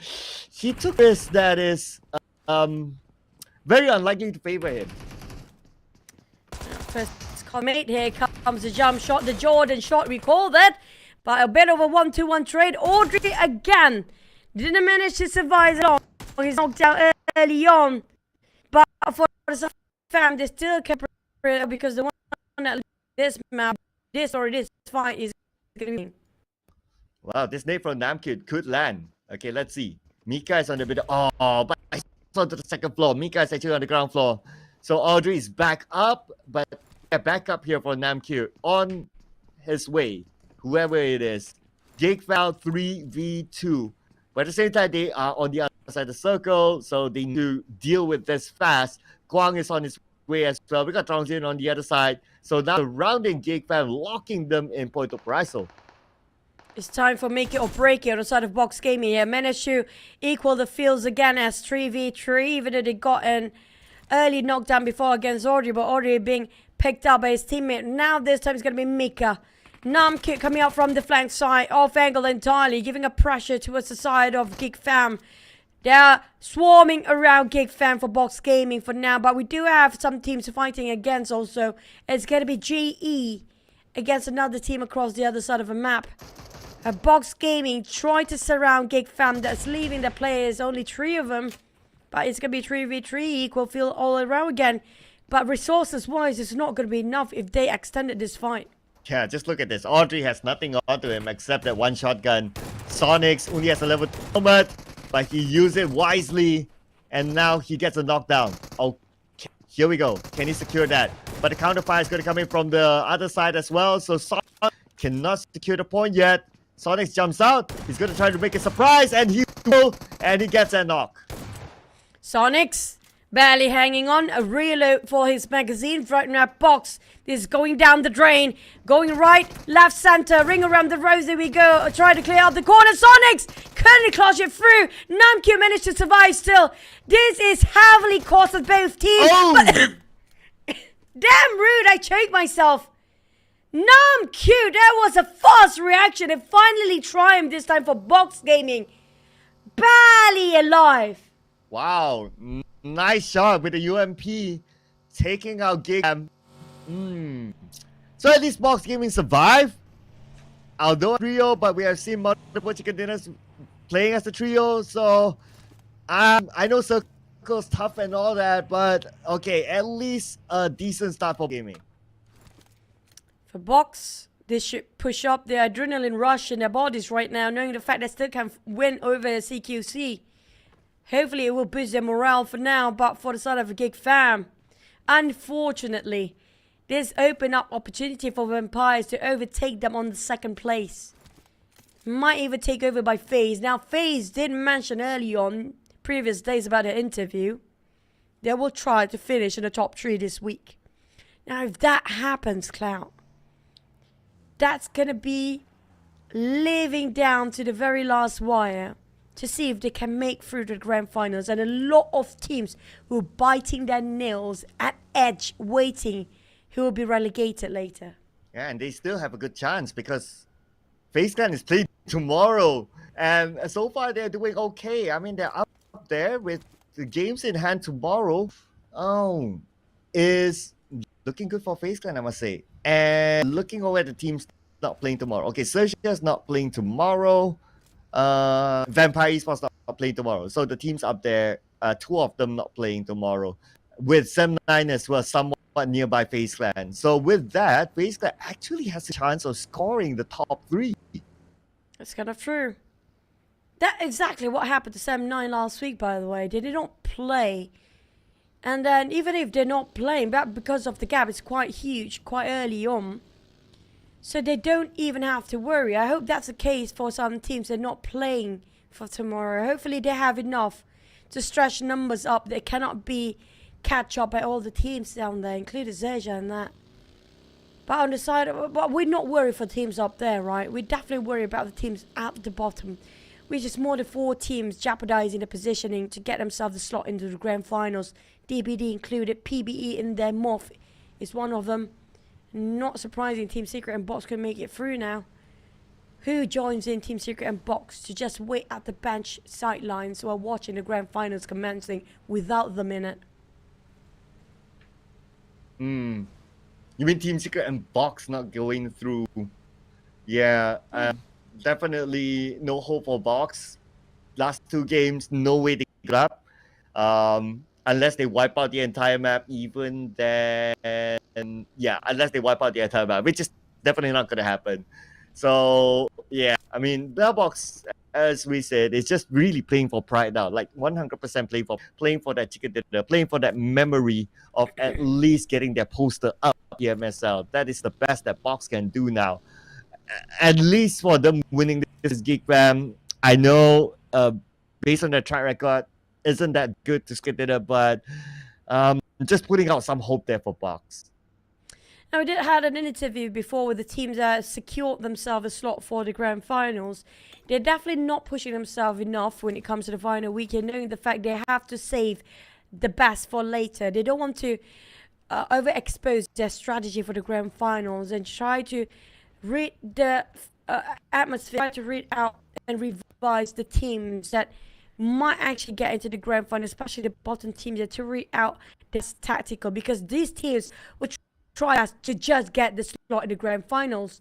he took this that is very unlikely to favor him. First comment, here comes the jump shot, the Jordan shot, we call that. But a bit of a 1-2-1 trade. Audrey again didn't manage to survive long. He's knocked out early on. But for the fam, they still kept because the one that this map, this fight is going to be. Wow, this nade from Namkid could land. Okay, let's see. Mika is on the bit. Oh, but I saw to the second floor. Mika is actually on the ground floor. So Audrey is back up, but back up here for Namkid on his way. Whoever it is. GEEK fam 3v2. But at the same time, they are on the other side of the circle, so they need to deal with this fast. Guang is on his way as well. We got Transient on the other side. So now surrounding GEEK fam, locking them in Puerto Paraiso. It's time for make it or break it on the side of Box Gaming here. Managed to equal the fields again as 3v3, even though they got an early knockdown before against Audrey, but Audrey being picked up by his teammate. Now this time it's going to be Mika. Namkid coming out from the flank side, off angle entirely, giving a pressure towards the side of GEEK fam. They're swarming around GEEK fam for Box Gaming for now, but we do have some teams fighting against also. It's going to be GE against another team across the other side of the map. Box Gaming trying to surround GEEK fam, that's leaving the players, only 3 of them. But it's going to be 3v3, equal field all around again. But resources-wise, it's not going to be enough if they extended this fight. Yeah, just look at this. Audrey has nothing onto him except that one shotgun. Sonics only has a level 2 helmet, but he used it wisely, and now he gets a knockdown. Okay, here we go. Can he secure that? But the counterfire is going to come in from the other side as well, so Sonic cannot secure the point yet. Sonics jumps out. He's going to try to make a surprise, and he will, and he gets a knock. Sonics barely hanging on. A reload for his magazine. Right now, Box is going down the drain. Going right, left, center. Ring around the rose. There we go. Try to clear out the corner. Sonics couldn't clutch it through. Namkid managed to survive still. This is heavily costed both teams. Oh. But damn rude. I choked myself. Namq, that was a fast reaction. It finally triumphed this time for Box Gaming. Barely alive. Wow, nice shot with the UMP, taking out GEEK. So at least Box Gaming survived. Although a trio, but we have seen multiple chicken dinners playing as a trio. So I know Circle's tough and all that, but okay, at least a decent start for gaming. For Box, they should push up their adrenaline rush in their bodies right now, knowing the fact they still can win over CQC. Hopefully it will boost their morale for now, but for the side of a GEEK fam, unfortunately, this opened up opportunity for Vampires to overtake them on the second place. Might even take over by FaZe. Now FaZe did mention early on, previous days about their interview, they will try to finish in the top 3 this week. Now if that happens, Clout, that's gonna be living down to the very last wire to see if they can make through the grand finals. And a lot of teams who are biting their nails at edge, waiting, who will be relegated later. Yeah, and they still have a good chance because FaZe Clan is played tomorrow. And so far they're doing okay. I mean, they're up there with the games in hand tomorrow. Oh, is looking good for FaZe Clan, I must say. And looking over at the teams not playing tomorrow. Okay, XERXIA's not playing tomorrow. Vampire Esports not playing tomorrow. So the teams up there, 2 of them not playing tomorrow. With Sem9 as well, somewhat nearby FaZe Clan. So with that, FaZe Clan actually has a chance of scoring the top 3. That's kind of true. That's exactly what happened to Sem9 last week, by the way. They did not play. And then even if they're not playing, but because of the gap, it's quite huge, quite early on. So they don't even have to worry. I hope that's the case for some teams. They're not playing for tomorrow. Hopefully they have enough to stretch numbers up. They cannot be catch up by all the teams down there, including XERXIA and that. But on the side, but we're not worried for teams up there, right? We definitely worry about the teams at the bottom, which is more than 4 teams jeopardizing the positioning to get themselves a slot into the grand finals. DBD included, PBE in their MORPH is one of them. Not surprising, Team Secret and Box can make it through now. Who joins in Team Secret and Box to just wait at the bench sidelines while watching the grand finals commencing without them in it? You mean Team Secret and Box not going through? Yeah, definitely no hope for Box. Last 2 games, no way to grab. Unless they wipe out the entire map, even then, yeah, unless they wipe out the entire map, which is definitely not going to happen. So, yeah, I mean, Bellbox, as we said, is just really playing for pride now, like 100% playing for that chicken dinner, playing for that memory of at least getting their poster up PMSL. That is the best that Box can do now. At least for them winning this GEEK fam, I know, based on their track record, isn't that good to skip it up, but just putting out some hope there for Box. Now, we did had an interview before with the teams that secured themselves a slot for the grand finals. They're definitely not pushing themselves enough when it comes to the final weekend, knowing the fact they have to save the best for later. They don't want to overexpose their strategy for the grand finals and try to read the atmosphere, try to read out and revise the teams that might actually get into the grand final, especially the bottom teams, to read out this tactical, because these teams will try to just get the slot in the grand finals.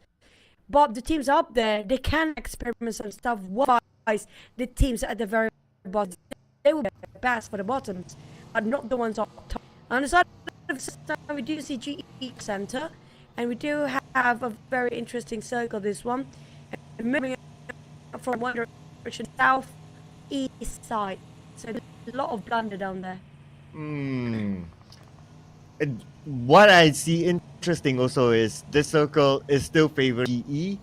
But the teams up there, they can experiment some stuff. Otherwise, the teams at the very bottom, they will be best for the bottoms, but not the ones up top. On the side of the side, we do see GEEK Center, and we do have a very interesting circle, this one. And moving from one direction south, east side. So a lot of blunder down there. And what I see interesting also is this circle is still favoring GE.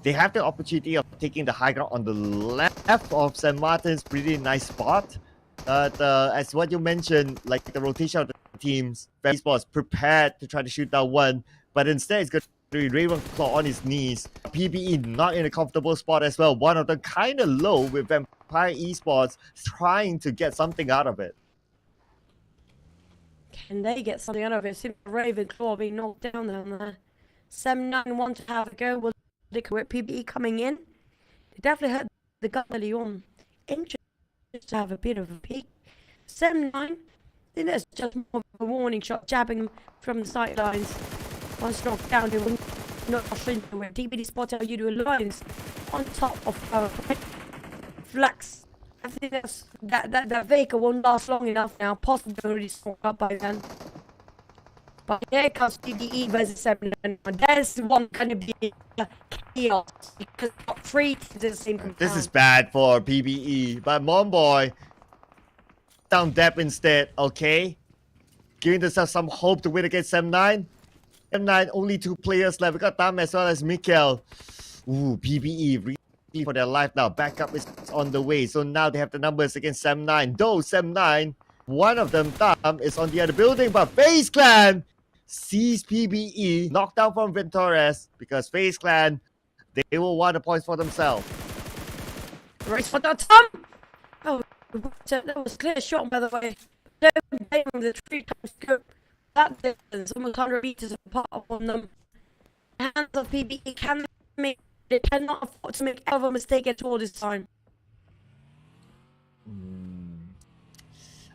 They have the opportunity of taking the high ground on the left of St. Martin's, pretty nice spot. But as what you mentioned, like the rotation of the teams, Esports prepared to try to shoot down one, but instead it's going to be Ravenclaw on his knees. PBE not in a comfortable spot as well. One of them kind of low with Vampire Esports trying to get something out of it. Can they get something out of it? Seems Ravenclaw being knocked down there. 7-9 want to have a go. Will they with PBE coming in? They definitely heard the gut early on. Interested to have a bit of a peek. 7-9. I think that's just more of a warning shot, jabbing them from the sidelines. Once knocked down, they will not rush into it. DBD spot out Yoodo Alliance on top of Flex. I think that vehicle won't last long enough now. Possibly already smoked up by then. But here comes PBE versus 7-9. There's one going to be chaos because we've got 3 teams at the same time. This is bad for PBE, but Monboy down depth instead, okay? Giving themselves some hope to win against 7-9. 7-9, only 2 players left. We got Tam as well as Mikkel. Ooh, PBE really for their life now. Backup is on the way. So now they have the numbers against 7-9. Though 7-9, one of them, Tam, is on the other building. But FaZe Clan sees PBE knocked down from Ventores because FaZe Clan, they will want the points for themselves. Race for that Tam! Oh, that was a clear shot, by the way. Don't blame them, the 3 times scope. That distance, almost 100 meters apart on them. Hands of PBE can make, they cannot afford to make ever mistake at all this time.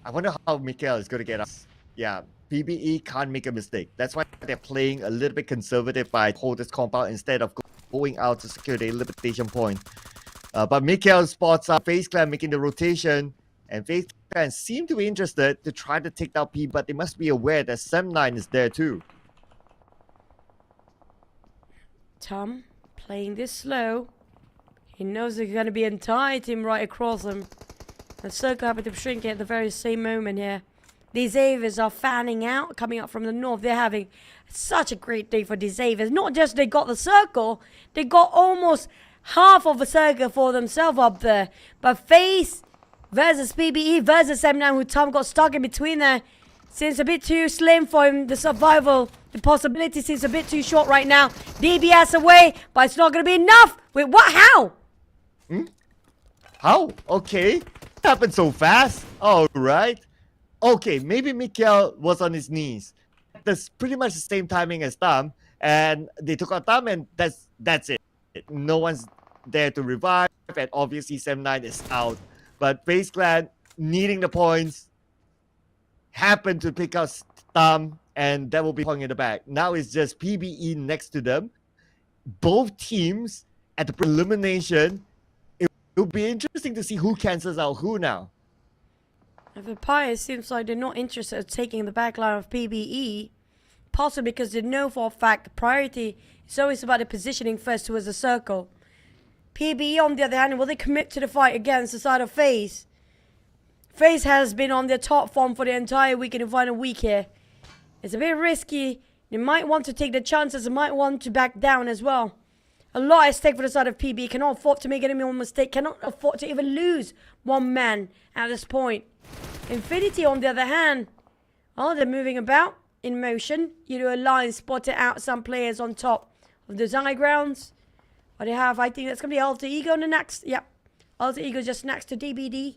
I wonder how Mikkel is going to get us. Yeah, PBE can't make a mistake. That's why they're playing a little bit conservative by hold this compound instead of going out to secure the elimination point. But Mikkel spots out FaZe Clan making the rotation, and FaZe Clan seem to be interested to try to take down P, but they must be aware that 7-9 is there too. Tom playing this slow. He knows there's going to be an entire team right across him. And Circle happened to shrink it at the very same moment here. These Avers are fanning out, coming up from the north. They're having such a great day for these Avers. Not just they got the circle, they got almost half of a circle for themselves up there. But FaZe versus PBE versus 7-9, who Tom got stuck in between there. Seems a bit too slim for him. The survival, the possibility seems a bit too short right now. DBS away, but it's not going to be enough. Wait, what? How? How? Okay. Happened so fast. All right. Okay, maybe Mikkel was on his knees. That's pretty much the same timing as Tam. And they took out Tam, and that's it. No one's there to revive. And obviously 7-9 is out. But FaZe Clan needing the points happened to pick up Tam, and that will be hung in the back. Now it's just PBE next to them. Both teams at the elimination. It will be interesting to see who cancels out who now. Vampire seems like they're not interested in taking the backline of PBE. Possibly because they know for a fact the priority is always about the positioning first towards the circle. PBE, on the other hand, will they commit to the fight against the side of FaZe? FaZe has been on their top form for the entire week in the final week here. It's a bit risky. They might want to take the chances. They might want to back down as well. A lot at stake for the side of PBE. Cannot afford to make any more mistake. Cannot afford to even lose one man at this point. Infinity, on the other hand, oh, they're moving about in motion. Yoodo Alliance spotted out some players on top of the high grounds. But they have, I think that's going to be Alter Ego in the next. Yep. Alter Ego just next to DBD.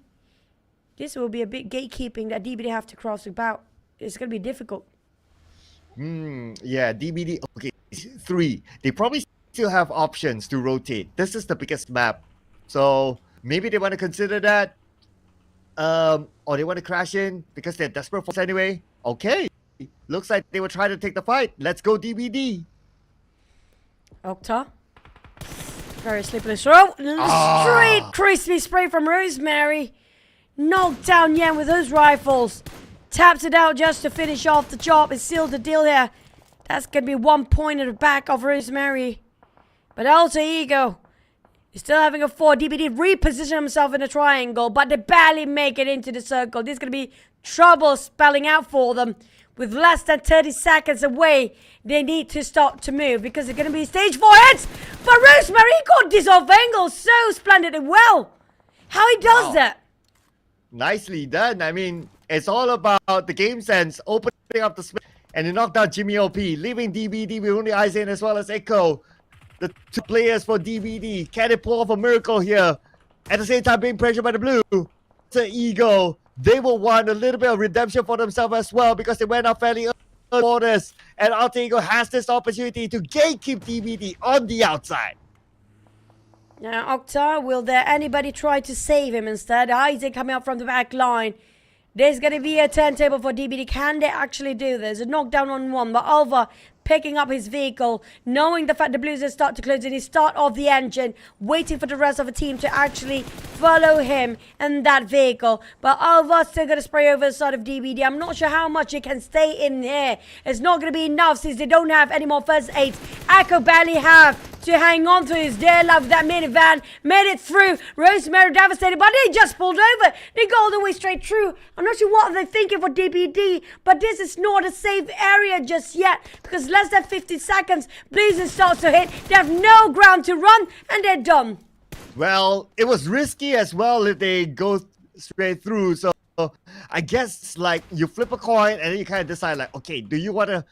This will be a big gatekeeping that DBD have to cross about. It's going to be difficult. Yeah, DBD. Okay, 3. They probably still have options to rotate. This is the biggest map. So maybe they want to consider that. Or they want to crash in because they're desperate for anyway. Okay. Looks like they will try to take the fight. Let's go DBD. Octa. Very sleepless throw. Straight crispy spray from Rosemary. Knocked down Yen with those rifles. Taps it out just to finish off the job and seal the deal here. That's going to be 1 point at the back of Rosemary. But Alter Ego is still having a 4. DBD reposition himself in a triangle, but they barely make it into the circle. This is going to be trouble spelling out for them. With less than 30 seconds away, they need to start to move because they're going to be stage 4 hits. But Rosemary got this off angle so splendidly well. How he does that? Nicely done. I mean, it's all about the game sense, opening up the space, and they knocked down Jimmy OP, leaving DBD with only Aizen as well as Echo. The 2 players for DBD. Can they pull off a miracle here? At the same time, being pressured by the blue. It's an ego. They will want a little bit of redemption for themselves as well because they went out fairly borders, and Alter Ego has this opportunity to gatekeep DBD on the outside. Now, Okta, will there anybody try to save him instead? Isaac coming out from the back line. There's going to be a turntable for DBD. Can they actually do this? A knockdown on one, but Alva picking up his vehicle, knowing the fact the Blues start to close in, he start off the engine, waiting for the rest of the team to actually follow him in that vehicle. But Alva's still going to spray over the side of DBD. I'm not sure how much he can stay in here. It's not going to be enough since they don't have any more first aids. Echo barely have to hang on to his dear love. That minivan made it through. Rosemary devastated, but they just pulled over. They go all the way straight through. I'm not sure what they're thinking for DBD, but this is not a safe area just yet, because less than 50 seconds, Blizzard starts to hit. They have no ground to run, and they're done. Well, it was risky as well if they go straight through. So I guess like you flip a coin and then you kind of decide like, okay, do you want to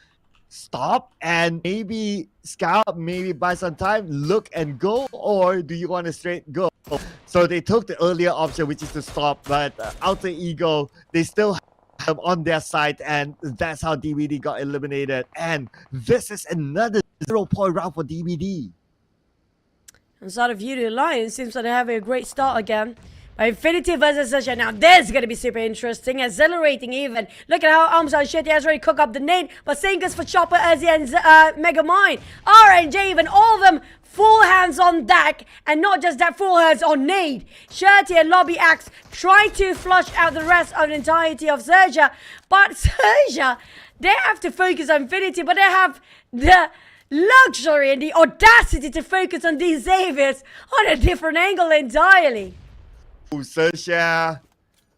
stop and maybe scout, maybe buy some time, look and go, or do you want to straight go? So they took the earlier option, which is to stop, but Alter Ego, they still have on their side, and that's how DBD got eliminated. And this is another 0-point round for DBD. Inside of Yoodo Alliance, seems like they're having a great start again. Infinity versus SEA. Now this is going to be super interesting, exhilarating even. Look at how Armstrong Shetty has already cooked up the nade. But same goes for Chopper, Ezzy, and Mega Mind. RNJ, even all of them full hands on deck. And not just that, full hands on nade. Shetty and Lobby Axe try to flush out the rest of the entirety of XERXIA. But XERXIA, they have to focus on Infinity, but they have the luxury and the audacity to focus on these Xaviers on a different angle entirely. XERXIA,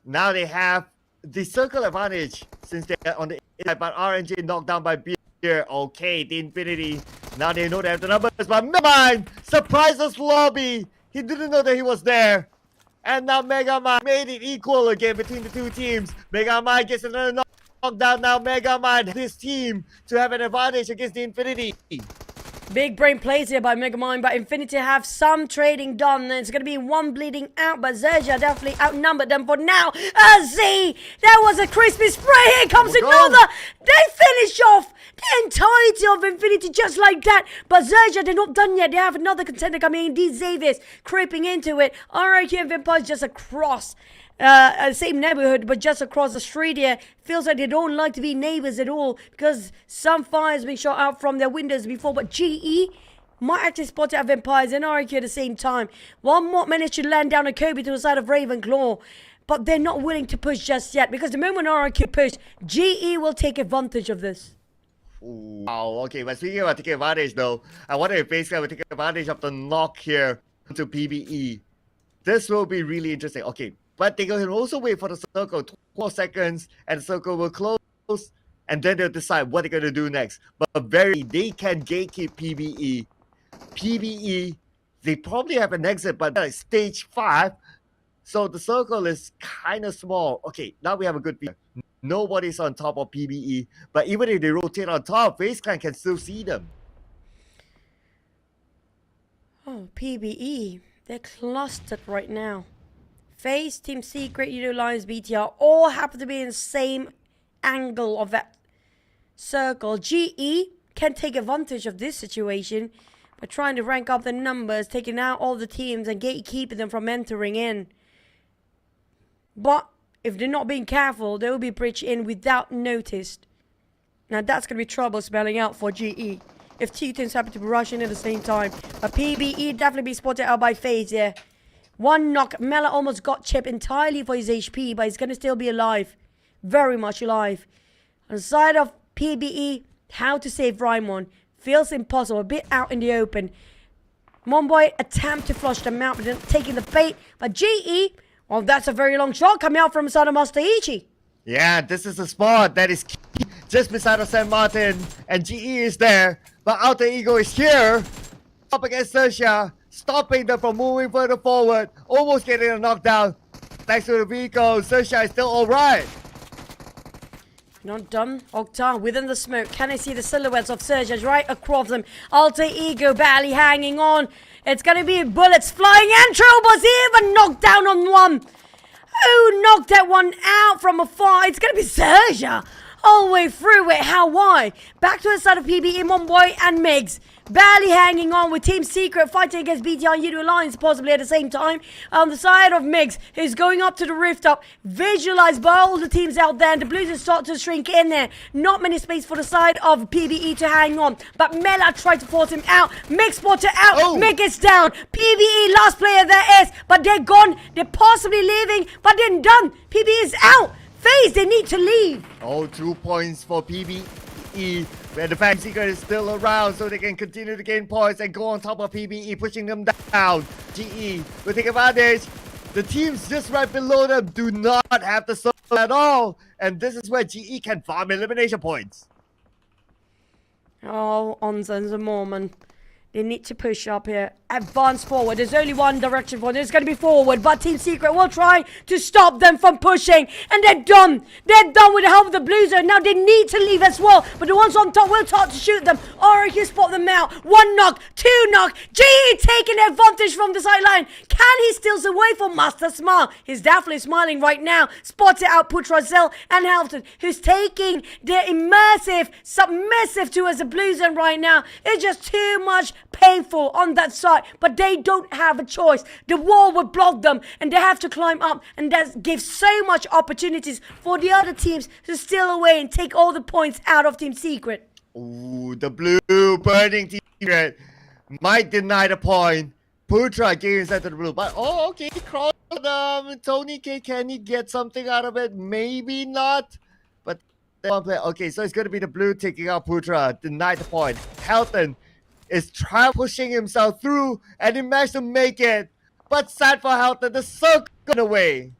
now they have the circle advantage since they're on the inside, but RNG knocked down by Beer. Okay, the Infinity, now they know they have the numbers, but Megamind surprises Lobby. He didn't know that he was there. And now Megamind made it equal again between the two teams. Megamind gets another knockdown. Now Megamind, this team, to have an advantage against the Infinity. Big brain plays here by Megamind, but Infinity have some trading done. It's going to be one bleeding out, but XERXIA definitely outnumbered them for now. Z, there was a crispy spray. Here comes another. They finish off the entirety of Infinity just like that. But XERXIA, they're not done yet. They have another contender coming in. These Xaviers creeping into it. RIQ and Vampires just across. Same neighborhood, but just across the street here. Feels like they don't like to be neighbors at all, because some fires being shot out from their windows before. But GE might actually spot out Vampires and RQ at the same time. One more managed to land down a Kobe to the side of Ravenclaw, but they're not willing to push just yet, because the moment RQ push, GE will take advantage of this. Wow, okay, but speaking about taking advantage though, I wonder if FaZe Clan will take advantage of the knock here to PBE. This will be really interesting. Okay, but they can also wait for the circle, 12 seconds, and the circle will close, and then they'll decide what they're going to do next. But they can gatekeep PBE. PBE, they probably have an exit, but like stage 5, so the circle is kind of small. Okay, now we have a good view. Nobody's on top of PBE, but even if they rotate on top, FaZe Clan can still see them. Oh, PBE, they're clustered right now. FaZe, Team Secret, Yoodo Alliance, BTR all happen to be in the same angle of that circle. GE can take advantage of this situation by trying to rank up the numbers, taking out all the teams and gatekeeping them from entering in. But if they're not being careful, they will be breached in without notice. Now that's going to be trouble spelling out for GE if two teams happen to be rushing at the same time. But PBE definitely be spotted out by FaZe here. One knock. Mela almost got chipped entirely for his HP, but he's going to still be alive. Very much alive. On the side of PBE, how to save Raimon feels impossible. A bit out in the open. Monboy attempt to flush them out, but taking the bait. But GE, well, that's a very long shot coming out from inside of Master Ichi. Yeah, this is a spot that is key, just beside of San Martin, and GE is there, but Alter Ego is here, up against XERXIA, stopping them from moving further forward, almost getting a knockdown. Thanks to the vehicle, XERXIA is still alright. Not done. Okta within the smoke. Can I see the silhouettes of XERXIA right across them? Alter Ego barely hanging on. It's gonna be bullets flying, and Troubles even knocked down on one. Who knocked that one out from afar? It's gonna be XERXIA. all the way through it. How why? Back to the side of PBE, Monboy and Migs. Barely hanging on with Team Secret fighting against BTR and Yoodo Alliance possibly at the same time. On the side of Migs, who's going up to the rooftop, visualized by all the teams out there, and the Blues start to shrink in there. Not many space for the side of PBE to hang on, but Mela tried to force him out. Migs spotted out, Mig is down. PBE last player there is, but they're gone. They're possibly leaving, but they're done. PBE is out. FaZe, they need to leave. 2 points for PBE. Where the Fan Secret is still around, so they can continue to gain points and go on top of PBE, pushing them down. GE will take advantage. The teams just right below them do not have the circle at all, and this is where GE can farm elimination points. Oh, Onzan's a moment. They need to push up here. Advance forward. There's only one direction for them. It's going to be forward. But Team Secret will try to stop them from pushing. And they're done. They're done with the help of the Blues. Now they need to leave as well. But the ones on top will start to shoot them. REGUM spot them out. 1 knock. 2 knock. GE taking advantage from the sideline. Can he steal away from Master Smile? He's definitely smiling right now. Spots it out. Putrazel and Halton, who's taking their immersive, submissive towards the Blues. And right now, it's just too much painful on that side, but they don't have a choice. The wall will block them and they have to climb up, and that gives so much opportunities for the other teams to steal away and take all the points out of Team Secret. Ooh, the blue burning Team Secret might deny the point. Putra gave inside to the blue, but okay, cross Tony K, can he get something out of it? Maybe not, but one player. Okay, so it's going to be the blue taking out Putra, deny the point. Helton is pushing himself through, and he managed to make it. But sad for Helton, the circle got away.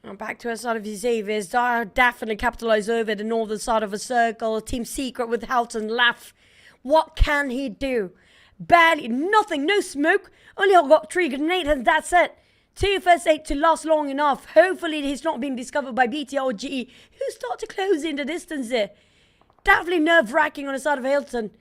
Now back to the side of Xavier's. Definitely capitalize over the northern side of a circle. Team Secret with Helton left. What can he do? Barely, nothing, no smoke. Only got 3 grenades and that's it. 2 first aid to last long enough. Hopefully he's not being discovered by BTR or GE, who start to close in the distance there. Definitely nerve-wracking on the side of Hilton.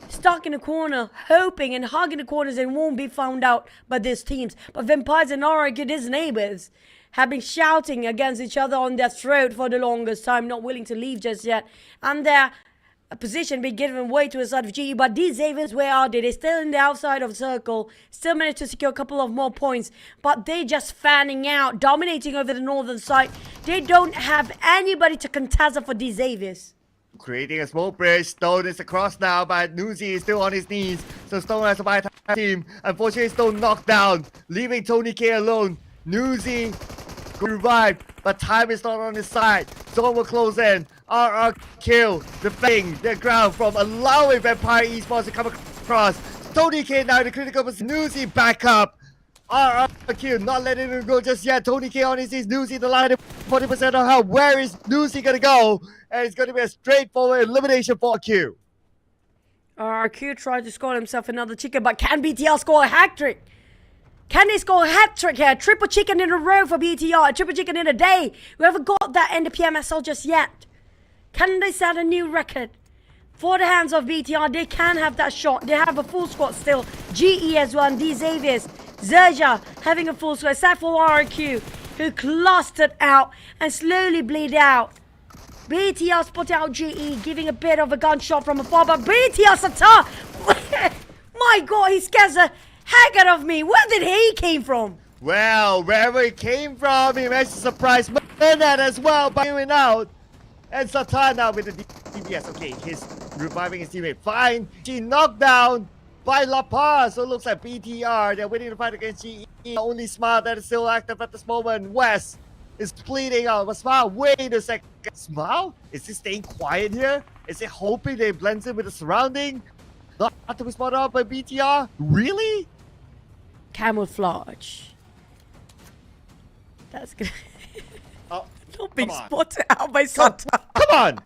Stuck in a corner, hoping and hugging the corners and won't be found out by these teams. But Vampires and REGUM, his neighbors, have been shouting against each other on their throat for the longest time, not willing to leave just yet. And their position being given way to the side of GE. But these Xaviers, where are they? They're still in the outside of the circle. Still managed to secure a couple of more points. But they just fanning out, dominating over the northern side. They don't have anybody to contest for these Xaviers. Creating a smoke bridge. Stone is across now, but Nuzi is still on his knees. So Stone has a buy team. Unfortunately, Stone knocked down, leaving Tony K alone. Nuzi revived, but time is not on his side. Stone will close in. RR kill, defending the ground from allowing Vampire Esports to come across. Tony K now in the critical position. Nuzi back up. RR kill, not letting him go just yet. Tony K on his knees. Nuzi the line, 40% of health. Where is Nuzi gonna go? And it's going to be a straightforward elimination for Q. Q tried to score himself another chicken, but can BTR score a hat trick? Can they score a hat trick here? Triple chicken in a row for BTR, triple chicken in a day. We haven't got that in the PMSL just yet. Can they set a new record? For the hands of BTR, they can have that shot. They have a full squad still. GE as well, and these Xaviers. XERXIA having a full squad, except for RQ, who clustered out and slowly bleed out. BTR spotted out GE, giving a bit of a gunshot from afar, but BTR Satar, my god, he scares the heck out of me. Where did he came from? Well, wherever he came from, he managed to surprise Bernard as well by going out. And Satar now with the DPS. Okay, he's reviving his teammate. Fine. She knocked down by La Paz. So it looks like BTR, they're waiting to fight against GE. Only Smile that is still active at this moment. West is bleeding out. But Smile, wait a second. Smile? Is he staying quiet here? Is he hoping they blend in with the surrounding? Not to be spotted out by BTR? Really? Camouflage. That's good. Oh, not being spotted out by Santa. Come on!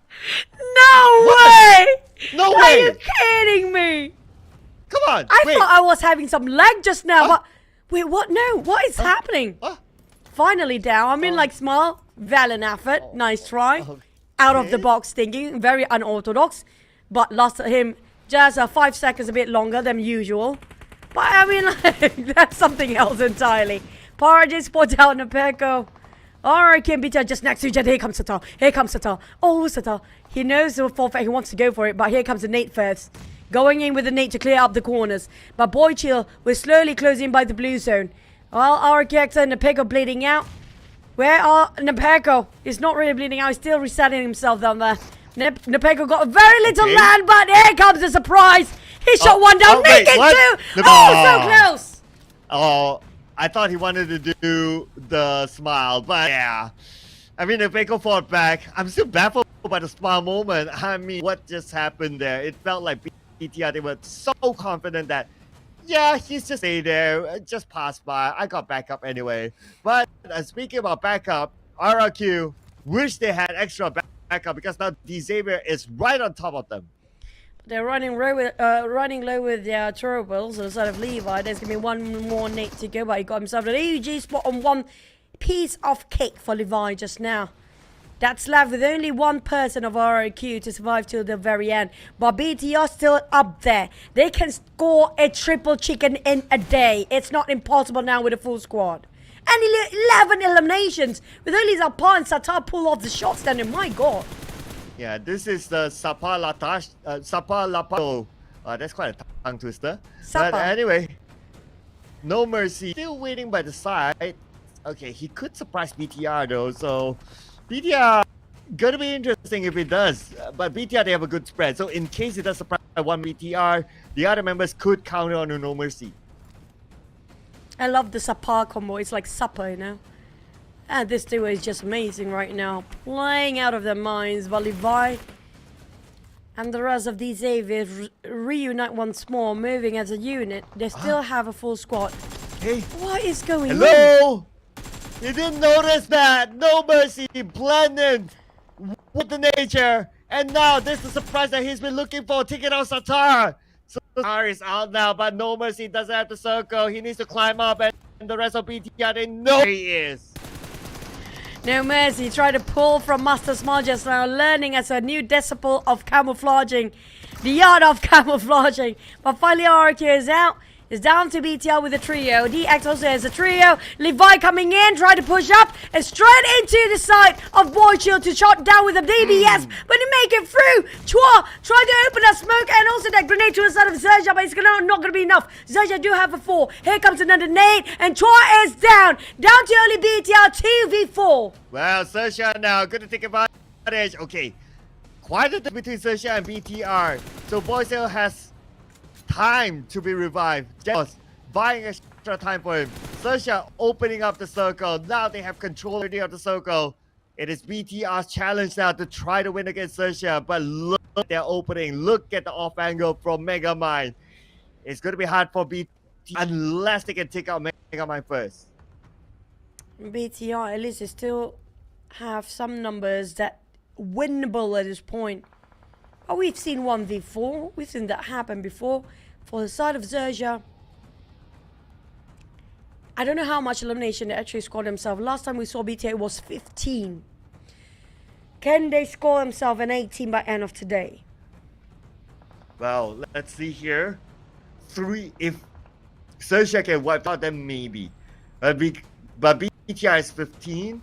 No way! No way! Are you kidding me? Come on! I thought I was having some lag just now, but wait, what? No, what is happening? Finally down. I mean, like, Smile, valiant effort, nice try. Out of the box thinking, very unorthodox, but lost him just 5 seconds a bit longer than usual. But I mean, like, that's something else entirely. Parajay spot out in the Telco. Alright, Kimbita just next to each other. Here comes Satar. Here comes Satar. Oh, Satar. He knows the forfeit. He wants to go for it, but here comes the nade first. Going in with the nade to clear up the corners. But Boy Chill was slowly closing by the blue zone. Well, our character Nepeko bleeding out. Where are Nepeko? He's not really bleeding out. He's still resetting himself down there. Nepeko got very little land, but here comes the surprise. He shot one down, wait, making what? two. Oh, so close. Oh, I thought he wanted to do the smile, but yeah. I mean, Nepeko fought back. I'm still baffled by the smile moment. I mean, what just happened there? It felt like BTR, they were so confident that, yeah, he's just stay there, just passed by. I got backup anyway. But speaking about backup, RRQ wish they had extra backup because now Xavier is right on top of them. They're running low with their turbobills on the side of Levi. There's going to be one more nade to go, but he got himself an AUG spot on one piece of cake for Levi just now. That's left with only one person of RRQ to survive till the very end. But BTR still up there. They can score a triple chicken in a day. It's not impossible now with a full squad. And 11 eliminations with only Zappa and Satar pull off the shots then. My God. Yeah, this is the Sapa Lapato. That's quite a tongue twister. Sapa. But anyway, No Mercy still waiting by the side. Okay, he could surprise BTR though, so BTR gonna be interesting if it does. But BTR, they have a good spread, so in case it does surprise one BTR, the other members could counter on a No Mercy. I love the Sapa combo. It's like supper, you know. And this duo is just amazing right now. Playing out of their minds. But Levi and the rest of these Xaviers reunite once more, moving as a unit. They still have a full squad. Hey. What is going on? Hello? You didn't notice that? No Mercy blended with the nature. And now this is the surprise that he's been looking for. Taking out Satar. So Satar is out now, but No Mercy doesn't have the circle. He needs to climb up, and the rest of BTR, they know where he is. No Mercy tried to pull from Master Smile just now, learning as a new disciple of camouflaging. The art of camouflaging. But finally RRQ is out. It's down to BTR with a trio. DX also has a trio. Levi coming in, trying to push up and straight into the side of Boy Shield to shot down with a DBS. But he make it through. Chua tried to open that smoke and also that grenade to the side of XERXIA, but it's not going to be enough. XERXIA do have a 4. Here comes another nade and Chua is down. Down to only BTR 2v4. Well, XERXIA now going to take advantage. Okay, quite a difference between XERXIA and BTR. So Boy Shield has time to be revived. Just buying extra time for him. XERXIA opening up the circle. Now they have control of the circle. It is BTR's challenge now to try to win against XERXIA. But look at their opening. Look at the off angle from Megamind. It's going to be hard for BTR unless they can take out Megamind first. BTR at least they still have some numbers that winnable at this point. But we've seen 1v4. We've seen that happen before. For the side of XERXIA, I don't know how much elimination they actually scored themselves. Last time we saw BTR was 15. Can they score themselves an 18 by end of today? Well, let's see here. 3. If XERXIA can wipe out, then maybe. But BTR is 15.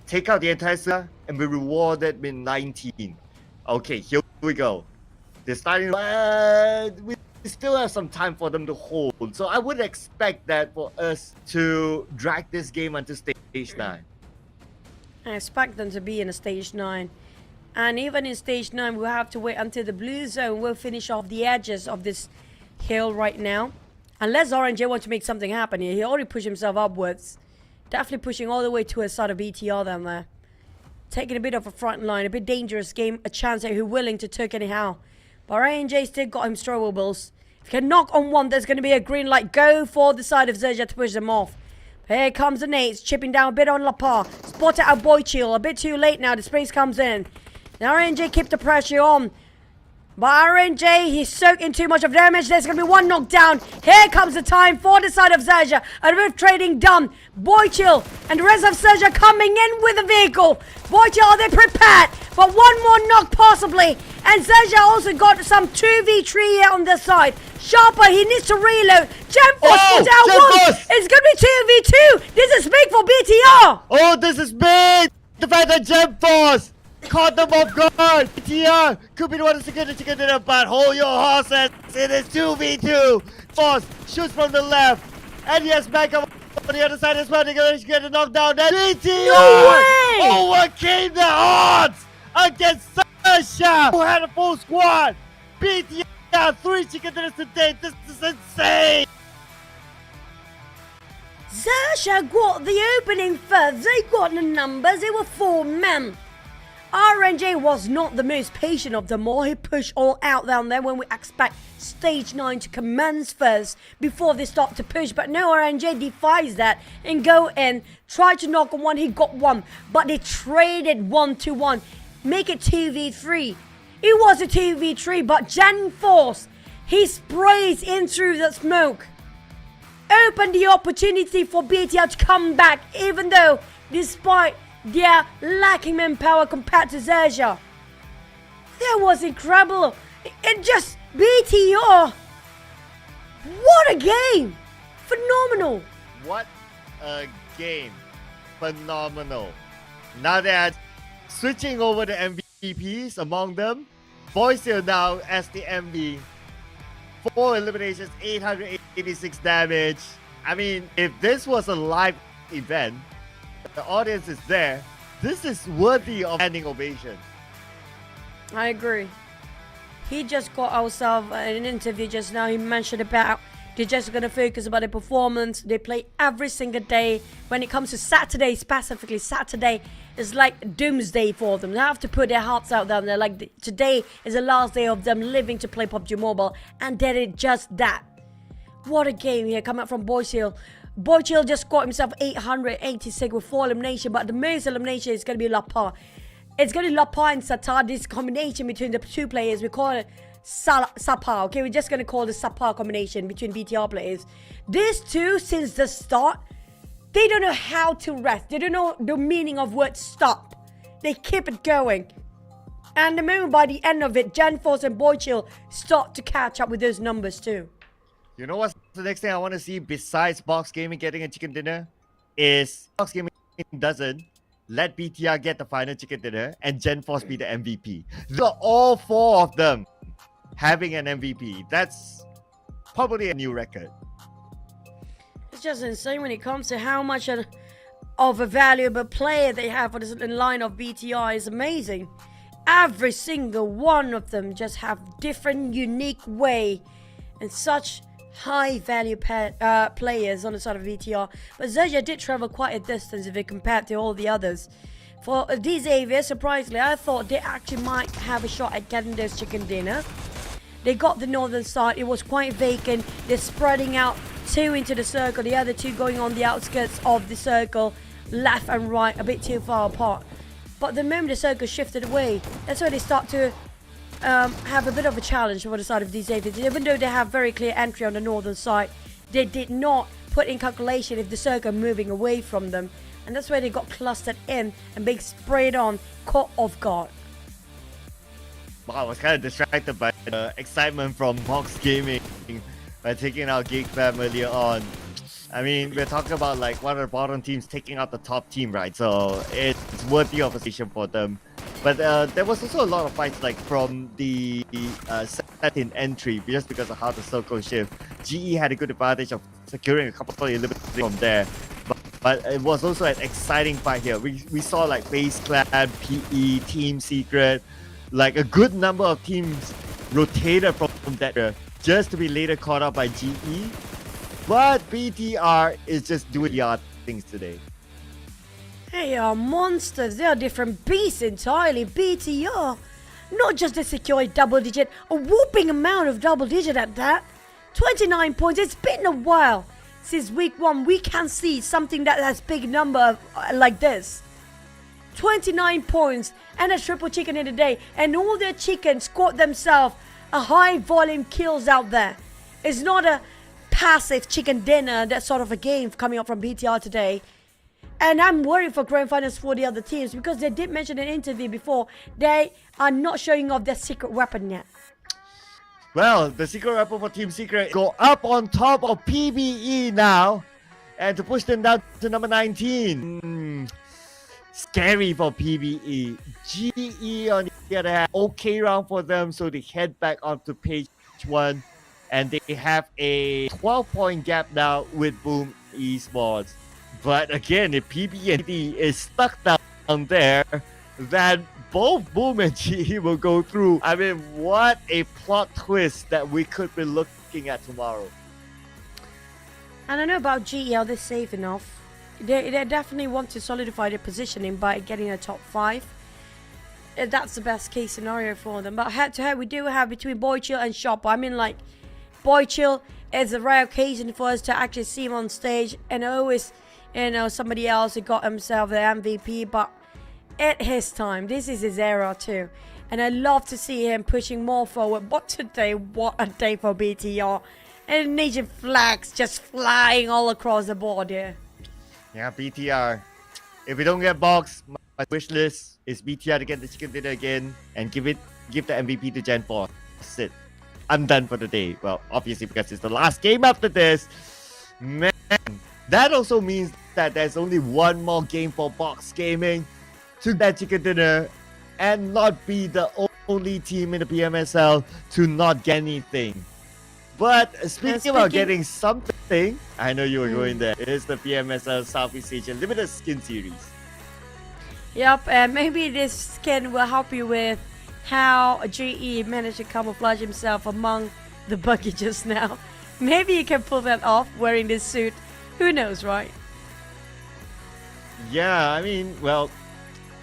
Take out the entire circle and be rewarded with 19. Okay, here we go. They're starting. We still have some time for them to hold. So I would expect that for us to drag this game until stage 9. I expect them to be in a stage 9. And even in stage 9, we'll have to wait until the blue zone will finish off the edges of this hill right now. Unless RNJ wants to make something happen here. He already pushed himself upwards. Definitely pushing all the way to his side of BTR down there. Taking a bit of a front line, a bit dangerous game, a chance that he's willing to take anyhow. But RNJ still got him throwables. If he can knock on one, there's going to be a green light. Go for the side of XERXIA to push them off. Here comes the nades, chipping down a bit on La Par. Spotted out Boy Chill, a bit too late now, the space comes in. Now RNJ keep the pressure on. But RNJ, he's soaking too much of damage. There's going to be one knockdown. Here comes the time for the side of XERXIA. A bit of trading done. Boy Chill and the rest of XERXIA coming in with a vehicle. Boy Chill, are they prepared? But one more knock possibly. And XERXIA also got some 2v3 here on the side. Sharper, he needs to reload. GEMFORCE puts out one. It's going to be 2v2. This is big for BTR. Oh, this is big. The fact that GEMFORCE caught them off guard. BTR could be the one to get the chicken dinner, but hold your horses. It is 2v2. Force shoots from the left. And yes, back up on the other side as well. They're going to get a knockdown. And BTR overcame the odds against XERXIA, who had a full squad. BTR 3 chicken dinners today. This is insane. XERXIA got the opening first. They got the numbers. They were 4 men. RNJ was not the most patient of them all. He pushed all out down there when we expect stage 9 to commence first before they start to push. But no, RNJ defies that and go in, try to knock on one. He got one, but they traded 1-1. Make it 2v3. It was a 2v3, but GEMFORCE, he sprays in through the smoke. Opened the opportunity for BTR to come back, even though, despite their lacking manpower compared to XERXIA. That was incredible. It just BTR. What a game. Phenomenal. What a game. Phenomenal. Now they're switching over the MVPs among them. Boysil now as the MV. 4 eliminations, 886 damage. I mean, if this was a live event, the audience is there, this is worthy of standing ovation. I agree. He just got ourselves an interview just now. He mentioned about they're just going to focus about the performance. They play every single day. When it comes to Saturday, specifically Saturday, is like doomsday for them. They have to put their hearts out there. They're like, today is the last day of them living to play PUBG Mobile. And they did just that. What a game here coming up from Boysil. Boysil just got himself 886 with 4 elimination, but the most elimination is going to be Lapa. It's going to be Lapa and Satar. This combination between the two players, we call it Sapa. Okay, we're just going to call the Sapa combination between BTR players. These two, since the start, they don't know how to rest. They don't know the meaning of word stop. They keep it going. And the moment by the end of it, GEMFORCE and Boysil start to catch up with those numbers too. You know what's the next thing I want to see besides Box Gaming getting a chicken dinner? Is Box Gaming doesn't let BTR get the final chicken dinner and GEMFORCE be the MVP. So all 4 of them having an MVP. That's probably a new record. It's just insane when it comes to how much of a valuable player they have for this line of BTR. Is amazing. Every single one of them just have different, unique way and such high value players on the side of BTR. But XERXIA did travel quite a distance if it compared to all the others. For these areas, surprisingly, I thought they actually might have a shot at getting this chicken dinner. They got the northern side. It was quite vacant. They're spreading out 2 into the circle. The other 2 going on the outskirts of the circle, left and right, a bit too far apart. But the moment the circle shifted away, that's where they start to have a bit of a challenge for the side of these areas. Even though they have very clear entry on the northern side, they did not put in calculation if the circle moving away from them. And that's where they got clustered in and being sprayed on, caught off guard. Wow, I was kind of distracted by the excitement from Box Gaming by taking out GEEK Fam earlier on. I mean, we're talking about like one of the bottom teams taking out the top team, right? So it's worthy of a station for them. But there was also a lot of fights like from the set in entry just because of how the circle shift. GE had a good advantage of securing a couple of eliminations from there. But it was also an exciting fight here. We saw like FaZe Clan, PE, Team Secret, like a good number of teams rotated from that area just to be later caught up by GE. But BTR is just doing the odd things today. They are monsters. They are different beasts entirely. BTR, not just they secured double digit, a whooping amount of double digit at that. 29 points. It's been a while since week 1. We can see something that has big number like this. 29 points and a triple chicken in a day. And all their chickens scored themselves a high volume kills out there. It's not a passive chicken dinner, that sort of a game coming up from BTR today. And I'm worried for grand finals for the other teams because they did mention in an interview before they are not showing off their secret weapon yet. Well, the secret weapon for Team Secret go up on top of PBE now, and to push them down to number 19. Scary for PBE. GE on the other hand, okay round for them, so they head back onto page 1, and they have a 12-point gap now with Boom Esports. But again, if PBE and GE is stuck down there, then both Boom and GE will go through. I mean, what a plot twist that we could be looking at tomorrow. I don't know about GE, are they safe enough? They definitely want to solidify their positioning by getting a top 5. That's the best case scenario for them. But head to head, we do have between Boychill and Shop. I mean, like, Boychill is a rare occasion for us to actually see him on stage, and always, you know, somebody else who got himself the MVP. But at his time, this is his era too, and I love to see him pushing more forward. But today, what a day for BTR, and Nation flags just flying all across the board here. Yeah, BTR. If we don't get box, my wish list is BTR to get the chicken dinner again and give the MVP to Gen 4. That's it. I'm done for the day. Well, obviously because it's the last game after this. Man, that also means that there's only one more game for Box Gaming to that chicken dinner and not be the only team in the PMSL to not get anything. But speaking about getting something, I know you were going there. It is the PMSL Southeast Asia Limited Skin Series. Yep, and maybe this skin will help you with how GE managed to camouflage himself among the buggy just now. Maybe you can pull that off wearing this suit. Who knows, right? Yeah, I mean, well,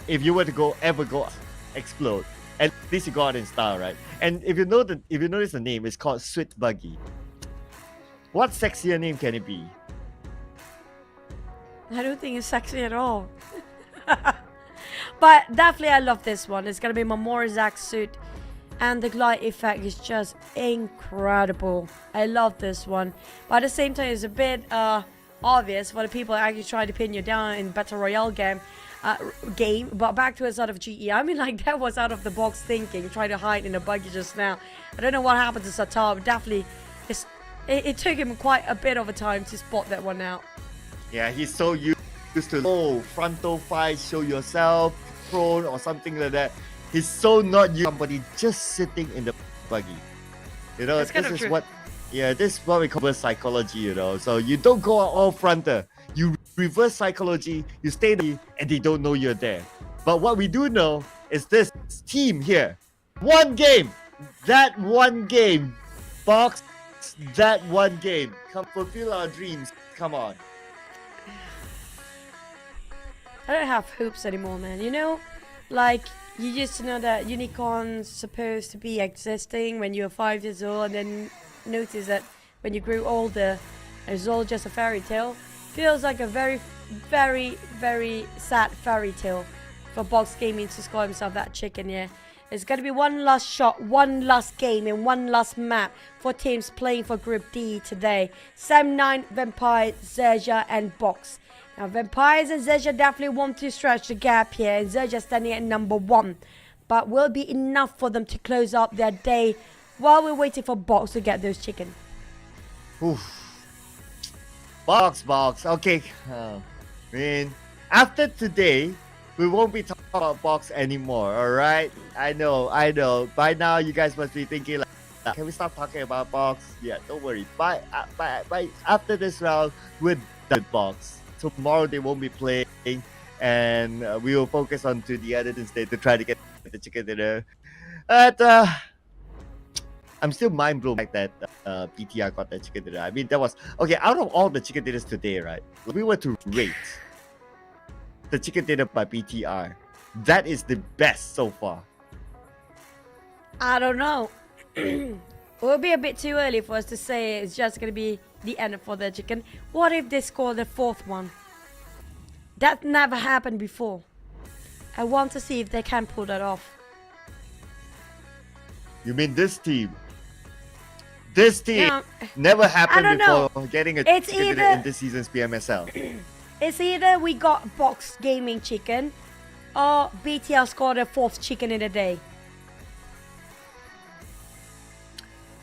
if you were to ever go explode, at least you go out in style, right? And if you notice the name, it's called Sweet Buggy. What sexier name can it be? I don't think it's sexy at all. But definitely I love this one. It's gonna be my Morizak suit, and the glide effect is just incredible. I love this one, but at the same time it's a bit obvious for the people actually trying to pin you down in Battle Royale game. But back to a sort of GE. I mean, like, that was out of the box thinking, trying to hide in a buggy just now. I don't know what happened to Satar, but definitely it took him quite a bit of a time to spot that one out. Yeah, he's so used to frontal fight, show yourself, prone or something like that. He's so not used to somebody just sitting in the buggy. You know, this is what we call reverse psychology, you know. So you don't go all fronter. You reverse psychology, you stay there, and they don't know you're there. But what we do know is this team here. One game. That one game. Box. That one game. Come fulfill our dreams. Come on. I don't have hopes anymore, man. You know, like, you used to know that unicorns supposed to be existing when you were 5 years old, and then notice that when you grew older, it's all just a fairy tale. Feels like a very, very, very sad fairy tale for Box Gaming to score himself that chicken here. It's going to be one last shot, one last game, and one last map for teams playing for Group D today. Sam9, Vampire, XERXIA, and Box. Now, Vampires and XERXIA definitely want to stretch the gap here, and XERXIA standing at number 1. But will be enough for them to close up their day while we're waiting for Box to get those chicken. Oof. Box. Okay. I mean, after today, we won't be talking about Box anymore, alright? I know. By now, you guys must be thinking, like, can we stop talking about Box? Yeah, don't worry. By after this round, we're done with Box. Tomorrow, they won't be playing, and we will focus on to the others instead to try to get the chicken dinner. But, I'm still mind blown like that PTR got that chicken dinner. I mean, that was okay. Out of all the chicken dinners today, right? If we were to rate the chicken dinner by PTR, that is the best so far. I don't know. It will be a bit too early for us to say it's just going to be the end for the chicken. What if they score the 4th one? That never happened before. I want to see if they can pull that off. You mean this team? This team never happened before getting a chicken dinner in this season's PMSL. It's either we got Box Gaming chicken or BTR scored a 4th chicken in a day.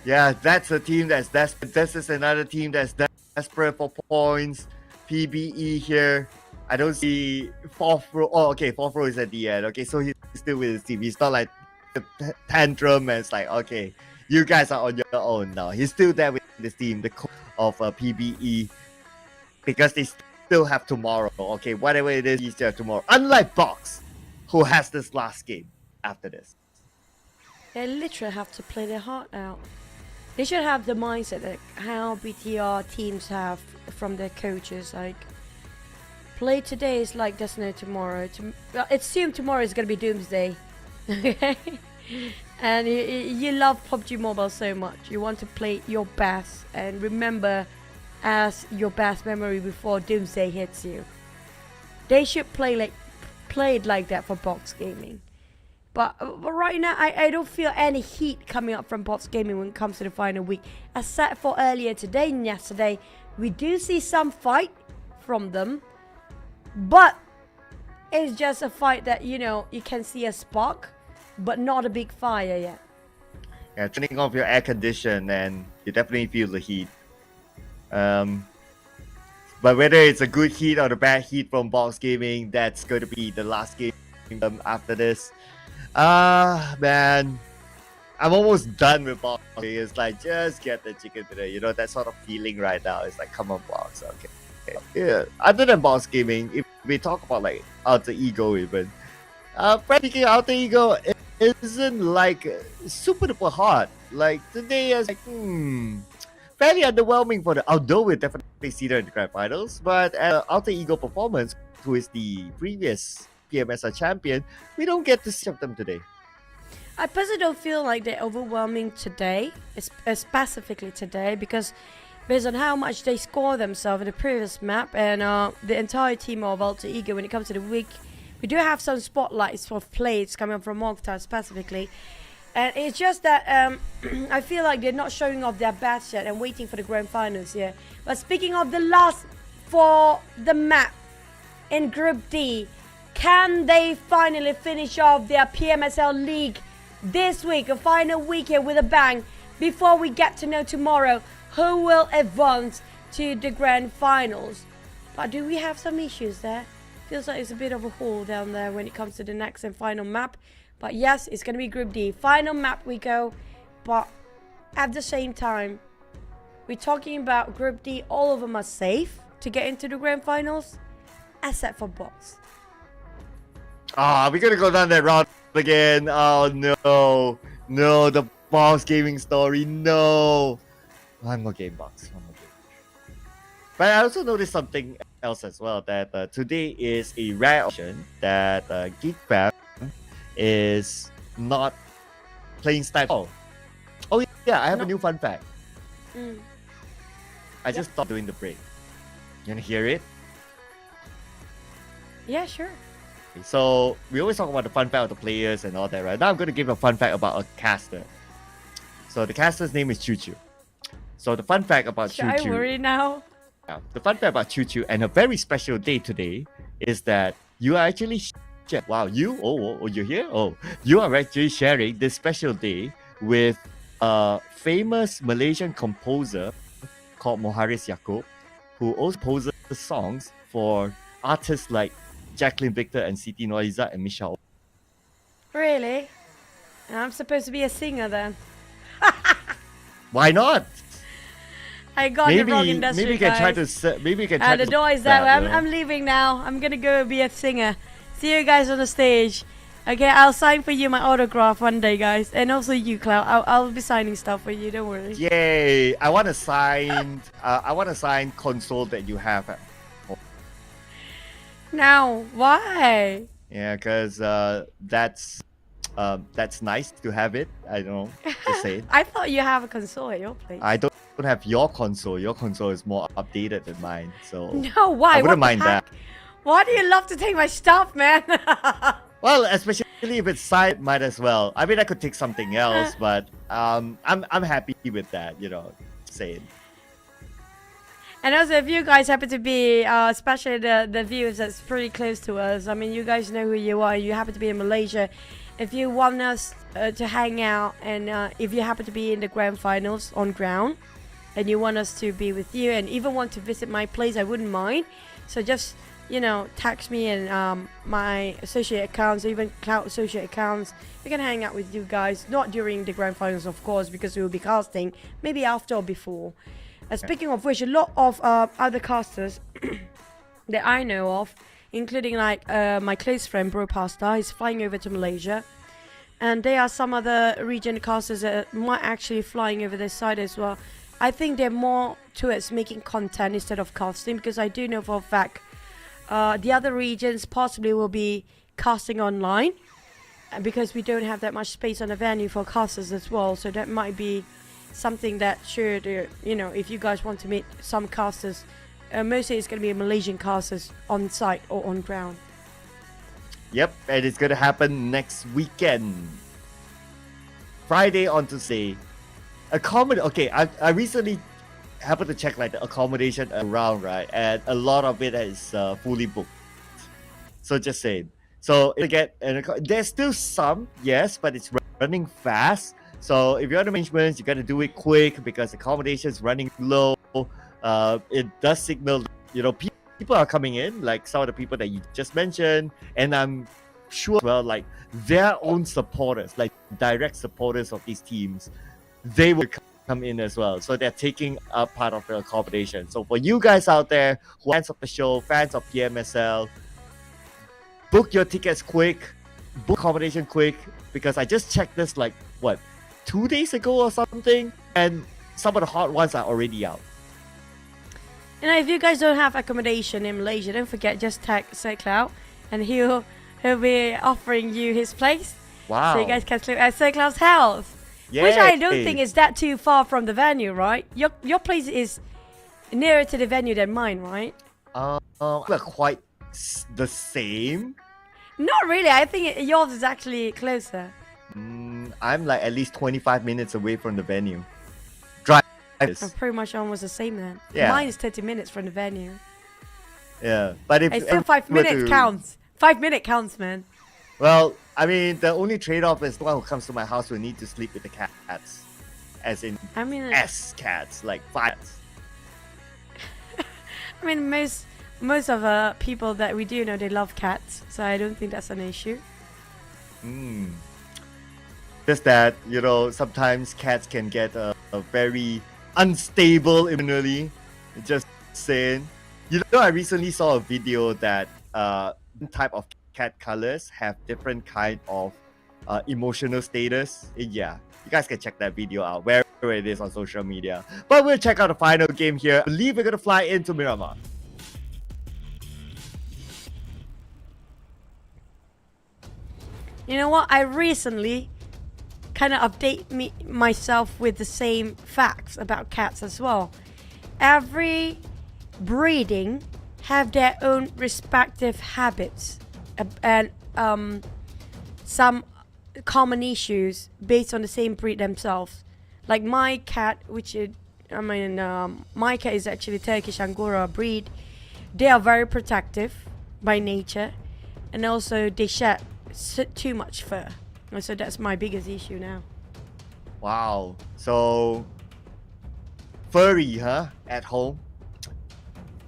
Yeah, that's a team that's desperate. This is another team that's desperate for points. PBE here. I don't see 4th row. Oh, okay, 4th row is at the end. Okay, so he's still with his team. He's not like tantrum and it's like, okay, you guys are on your own now. He's still there with his team, the coach of PBE, because they still have tomorrow. Okay, whatever it is, he's there tomorrow. Unlike Box, who has this last game after this. They literally have to play their heart out. They should have the mindset that how BTR teams have from their coaches. Like, play today is like there's no tomorrow. Well, it assumed tomorrow is going to be Doomsday. Okay? And you love PUBG Mobile so much. You want to play your best and remember as your best memory before Doomsday hits you. They should play it like that for Box Gaming. But right now, I don't feel any heat coming up from Box Gaming when it comes to the final week. As said for earlier today and yesterday, we do see some fight from them. But it's just a fight that, you know, you can see a spark, but not a big fire yet. Yeah, turning off your air condition and you definitely feel the heat. But whether it's a good heat or a bad heat from Box Gaming, that's going to be the last game after this. Man, I'm almost done with Box. It's like, just get the chicken today. You know, that sort of feeling right now. It's like, come on, Box. Okay. Yeah. Other than Box Gaming, if we talk about like Alter Ego even, practically Alter Ego isn't like super duper hot. Like today is like, fairly underwhelming for the, although we'll definitely see them in the grand finals, but Alter Ego Performance, who is the previous PMSL champion, we don't get to see them today. I personally don't feel like they're overwhelming today, specifically today, because based on how much they score themselves in the previous map and the entire team of Alter Ego when it comes to the week, we do have some spotlights of plays coming from MORPH specifically. And it's just that I feel like they're not showing off their best yet and waiting for the grand finals here. But speaking of the last for the map in Group D, can they finally finish off their PMSL League this week, a final week here with a bang, before we get to know tomorrow who will advance to the grand finals? But do we have some issues there? Feels like it's a bit of a hole down there when it comes to the next and final map. But yes, it's going to be Group D. Final map we go. But at the same time, we're talking about Group D. All of them are safe to get into the grand finals, except for Box. We're going to go down that route again. Oh, no. No, the Box Gaming story. No. One more game, Box. One more game. But I also noticed something else as well, that today is a rare option that GEEK is not playing Sniper. Oh yeah, I have a new fun fact. I just thought during the break. You wanna hear it? Yeah, sure. Okay, so we always talk about the fun fact of the players and all that, right? Now I'm gonna give a fun fact about a caster. So the caster's name is Choo Choo. So the fun fact about Choo Choo. Should I worry now? Yeah, the fun fact about Choo Choo and a very special day today is that you are actually wow, you? Oh, you're here? Oh, you are actually sharing this special day with a famous Malaysian composer called Moharis Yaakob, who also composes songs for artists like Jacqueline Victor and Siti Nurhaliza and Michelle. Really? I'm supposed to be a singer then. Why not? I got the wrong industry, maybe you can guys. try to. Maybe you can try to. The door is that way. I'm leaving now. I'm gonna go be a singer. See you guys on the stage. Okay, I'll sign for you my autograph one day, guys. And also you, Cloud. I'll be signing stuff for you. Don't worry. Yay! I want to sign. I want to sign console that you have at home. Now, why? Yeah, because that's nice to have it. I don't know. Just say it. I thought you have a console at your place. I don't have your console. Your console is more updated than mine. So no, why? I wouldn't mind that. Why do you love to take my stuff, man? Well, especially if it's side, might as well. I mean, I could take something else, but I'm happy with that. You know, saying. And also, if you guys happen to be, especially the viewers that's pretty close to us, I mean, you guys know who you are. You happen to be in Malaysia. If you want us to hang out, and if you happen to be in the grand finals on ground, and you want us to be with you, and even want to visit my place, I wouldn't mind. So just, you know, text me and my associate accounts, even Cloud associate accounts. We can hang out with you guys, not during the grand finals, of course, because we will be casting, maybe after or before. Speaking of which, a lot of other casters that I know of, including like my close friend Bro Pasta, is flying over to Malaysia. And there are some other region casters that might actually flying over this side as well. I think they're more towards making content instead of casting, because I do know for a fact the other regions possibly will be casting online, because we don't have that much space on the venue for casters as well. So that might be something that should, you know, if you guys want to meet some casters, mostly it's going to be Malaysian casters on site or on ground. Yep, and it's going to happen next weekend. Friday on Tuesday. Okay, I recently happened to check like the accommodation around, right? And a lot of it is fully booked. So just saying. So there's still some, yes, but it's running fast. So if you're on arrangements, you got to do it quick because accommodation is running low. It does signal, you know, people are coming in, like some of the people that you just mentioned, and I'm sure, well, like their own supporters, like direct supporters of these teams, they will come in as well. So they're taking up part of the accommodation. So for you guys out there, who are fans of the show, fans of PMSL, book your tickets quick, book accommodation quick, because I just checked this like, what, 2 days ago or something, and some of the hot ones are already out. And if you guys don't have accommodation in Malaysia, don't forget, just tag SirCloud and he'll be offering you his place. Wow. So you guys can sleep at SirCloud's house. Yay. Which I don't think is that too far from the venue, right? Your place is nearer to the venue than mine, right? We're quite the same. Not really. I think yours is actually closer. I'm like at least 25 minutes away from the venue. Drive. I'm pretty much almost the same then. Yeah. Mine is 30 minutes from the venue. Yeah, but if It's still 5 minutes counts. 5 minute counts, man. Well, I mean, the only trade-off is the one who comes to my house will need to sleep with the cats, as in I mean, S cats, like cats. I mean, most of people that we do know, they love cats, so I don't think that's an issue. Just that, you know, sometimes cats can get a very unstable emotionally. Just saying. You know, I recently saw a video that type of cat colors have different kind of emotional status. Yeah, you guys can check that video out wherever it is on social media. But we'll check out the final game here. I believe we're gonna fly into Miramar. You know what? I recently kind of update myself with the same facts about cats as well. Every breeding have their own respective habits and some common issues based on the same breed themselves. Like my cat, my cat is actually Turkish Angora breed. They are very protective by nature, and also they shed too much fur. So that's my biggest issue now. Wow. So furry, huh? At home.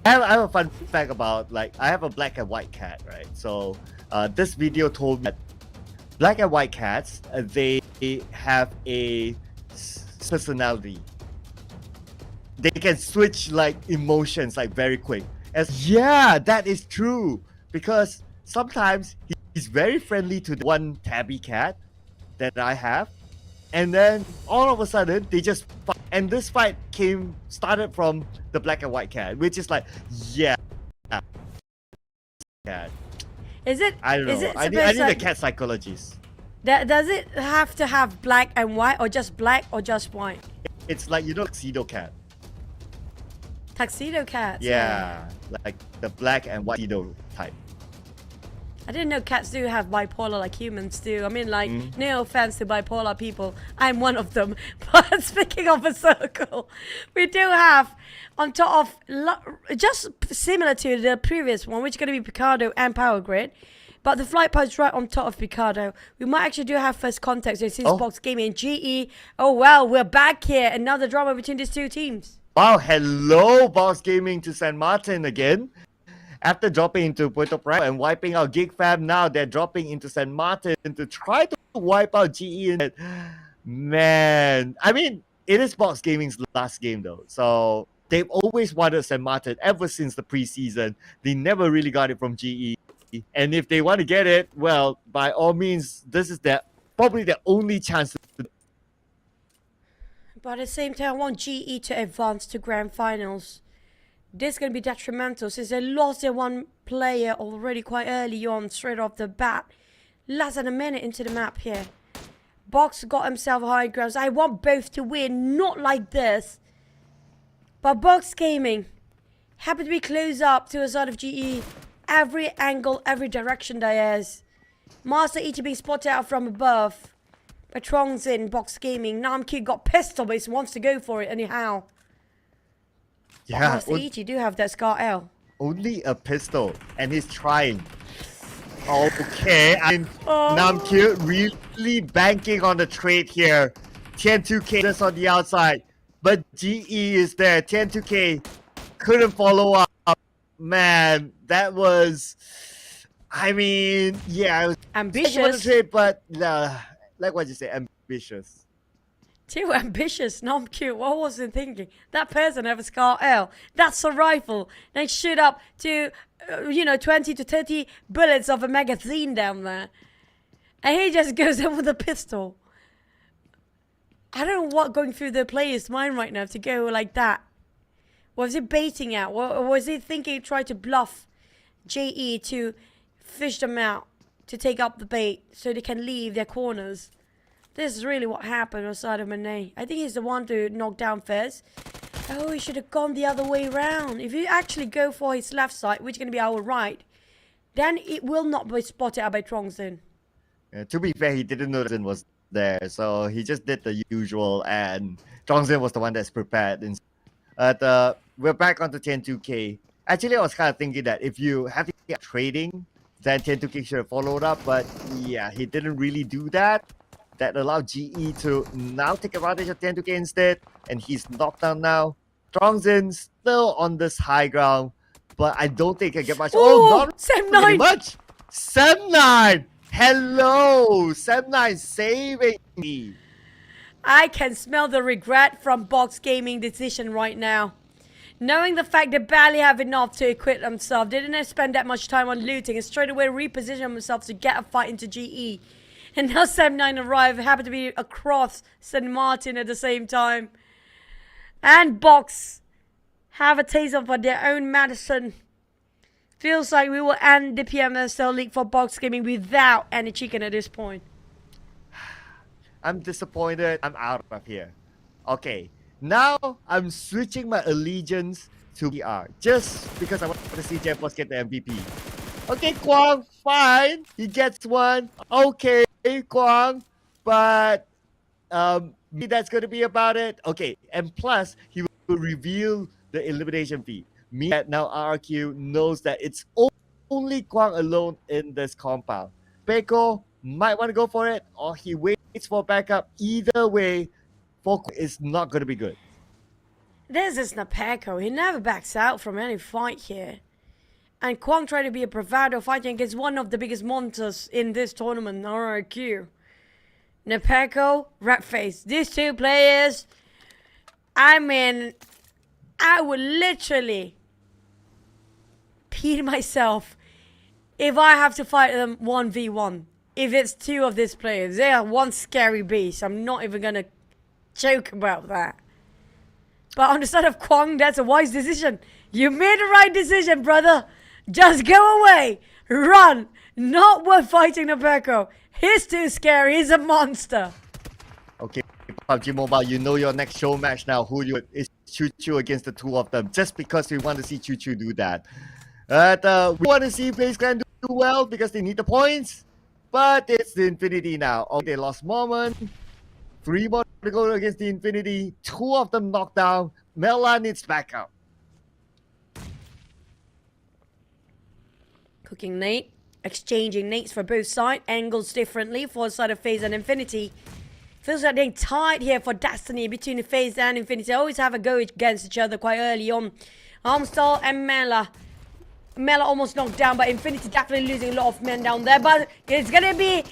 I have a fun fact about, like, I have a black and white cat, right? So this video told me that black and white cats, they have a personality. They can switch like emotions like very quick. Yeah, that is true, because sometimes he's very friendly to the one tabby cat that I have, and then all of a sudden they just fight. And this fight started from the black and white cat, which is like, yeah, cat. Is it? I don't know. I need a cat psychologist. Does it have to have black and white, or just black, or just white? It's like, you know, tuxedo cat. Tuxedo cats. Yeah, like the black and white tuxedo type. I didn't know cats do have bipolar like humans do. I mean, like, no offense to bipolar people. I'm one of them. But speaking of a circle, we do have on top of, just similar to the previous one, which is going to be Picardo and Power Grid. But the flight pod's right on top of Picardo. We might actually do have first contact. So this is Box Gaming and GE. Oh, well, we're back here. Another drama between these two teams. Wow, hello, Box Gaming to San Martin again. After dropping into Puerto Prado and wiping out GEEK Fam, now they're dropping into San Martin to try to wipe out GE. Man, I mean, it is Box Gaming's last game though. So they've always wanted San Martin ever since the preseason. They never really got it from GE. And if they want to get it, well, by all means, this is probably their only chance. But at the same time, I want GE to advance to grand finals. This is going to be detrimental since they lost their one player already quite early on, straight off the bat. Less than a minute into the map here. Box got himself high grounds. I want both to win, not like this. But Box Gaming happen to be close up to a side of GE. Every angle, every direction there is. Master ET being spotted out from above. Patron's in, Box Gaming. Namkid got pistol, but he wants to go for it anyhow. Yeah, Master ET do have that Scar L. Only a pistol, and he's trying. Okay, Namkid really banking on the trade here. TN2K just on the outside, but GE is there. TN2K couldn't follow up. Man, that was, I mean, yeah, it was ambitious. Trade, but like what you say, ambitious. Too ambitious, Namkid. What was he thinking? That person have a Scar L. That's a rifle. They shoot up to, 20 to 30 bullets of a magazine down there. And he just goes in with a pistol. I don't know what going through the player's mind right now to go like that. Was he baiting out? Or was he thinking, try to bluff JE to fish them out, to take up the bait so they can leave their corners? This is really what happened on the side of Manet. I think he's the one to knock down FaZe. Oh, he should have gone the other way around. If you actually go for his left side, which is going to be our right, then it will not be spotted out by Trongson. To be fair, he didn't know Trongson was there, so he just did the usual, and Trongson was the one that's prepared. We're back onto 10-2K. Actually, I was kind of thinking that if you have to get trading, then 10-2K should have followed up, but yeah, he didn't really do that. That allowed GE to now take advantage of 10-2K instead, and he's knocked down now. Trongson still on this high ground, but I don't think he can get much. Not Sem9! Much. Sem9! Hello! Sem9 saving me. I can smell the regret from Box Gaming decision right now. Knowing the fact they barely have enough to equip themselves, they didn't spend that much time on looting and straight away reposition themselves to get a fight into GE. And now Sem9 arrive, happen to be across San Martin at the same time. And Box have a taste of their own medicine. Feels like we will end the PMSL League for Box Gaming without any chicken at this point. I'm disappointed. I'm out of here. Okay, now I'm switching my allegiance to PR just because I want to see JForce get the MVP. Okay, Kwang, fine. He gets one. Okay, Kwang, but maybe that's going to be about it. Okay, and plus he will reveal the elimination feed. Me that now RRQ knows that it's only Kwang alone in this compound. Peko might want to go for it, or he waits for backup. Either way, Kwang is not going to be good. This is Napeko. He never backs out from any fight here. And Kwang tried to be a bravado fighting against one of the biggest monsters in this tournament, RRQ. Napeko, Ratface. These two players, I mean, I would literally pee myself if I have to fight them 1v1. If it's two of these players, they are one scary beast. I'm not even gonna joke about that. But on the side of Kwang, that's a wise decision. You made the right decision, brother. Just go away. Run. Not worth fighting Napeko. He's too scary. He's a monster. Okay, PUBG Mobile, you know your next show match now. Is Choo Choo against the two of them. Just because we want to see Choo Choo do that. We want to see FaZe Clan well because they need the points. But it's the Infinity now. Oh, they lost Moment. 3 more to go against the Infinity. 2 of them knocked down. Mela needs backup. Cooking Nate. Exchanging nates for both sides. Angles differently for the side of FaZe and Infinity. Feels like they're tied here for Destiny between the FaZe and Infinity. They always have a go against each other quite early on. Armstall and Mela. Mela almost knocked down, but Infinity definitely losing a lot of men down there. But it's gonna be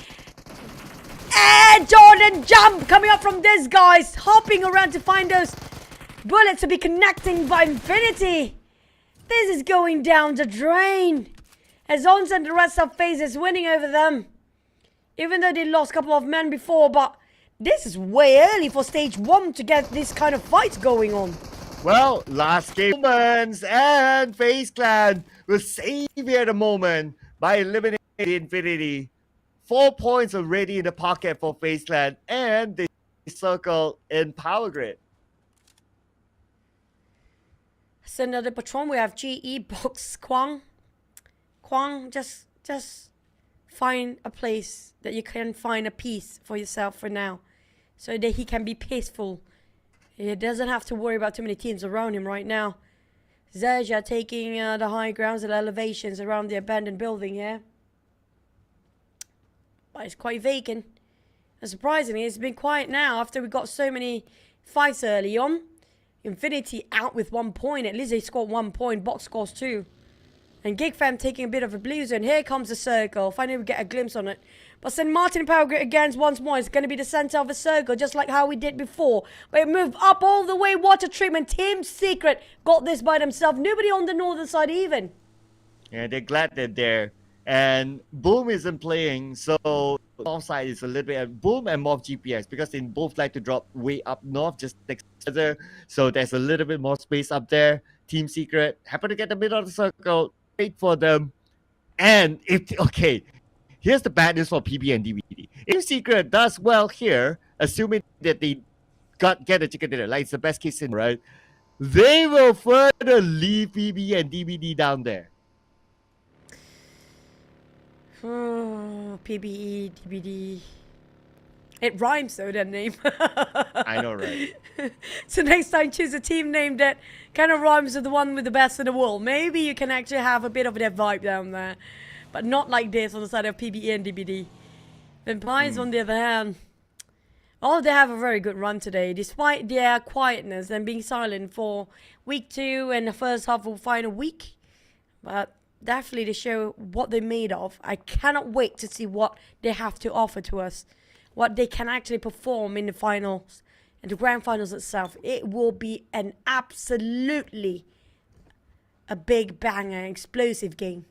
Jordan jump coming up from this guys. Hopping around to find those bullets to be connecting by Infinity. This is going down the drain. As Ons and the rest of FaZe is winning over them. Even though they lost a couple of men before, but this is way early for stage 1 to get this kind of fight going on. Well, last game moments, and FaZe Clan will save here the moment by eliminating Infinity. 4 points already in the pocket for FaZe Clan, and they circle in power grid. So another patron, we have GE Box Kwang. Kwang, just find a place that you can find a peace for yourself for now, so that he can be peaceful. He doesn't have to worry about too many teams around him right now. XERXIA taking the high grounds and elevations around the abandoned building here. But it's quite vacant. And surprisingly, it's been quiet now after we got so many fights early on. Infinity out with 1 point. At least they scored 1 point. Box scores 2. And GEEK fam taking a bit of a blues. And here comes the circle. Finally we get a glimpse on it. But St. Martin Power Grid against once more. It's going to be the center of a circle, just like how we did before. But it moved up all the way. Water treatment. Team Secret got this by themselves. Nobody on the northern side even. Yeah, they're glad they're there. And Boom isn't playing, so north side is a little bit Boom and MORPH GPS, because they both like to drop way up north, just next to each other. So there's a little bit more space up there. Team Secret happen to get the middle of the circle. Wait for them. And here's the bad news for PB and DVD. If Secret does well here, assuming that they get a chicken dinner, like it's the best case scenario, right? They will further leave PB and DVD down there. Oh, PBE, DBD. It rhymes though, that name. I know, right? So next time choose a team name that kind of rhymes with the one with the best in the world. Maybe you can actually have a bit of that vibe down there. But not like this on the side of PBE and DBD. Vampires on the other hand. Oh, they have a very good run today. Despite their quietness and being silent for week 2 and the first half of the final week. But definitely to show what they're made of. I cannot wait to see what they have to offer to us. What they can actually perform in the finals and the grand finals itself. It will be an absolutely a big banger, explosive game.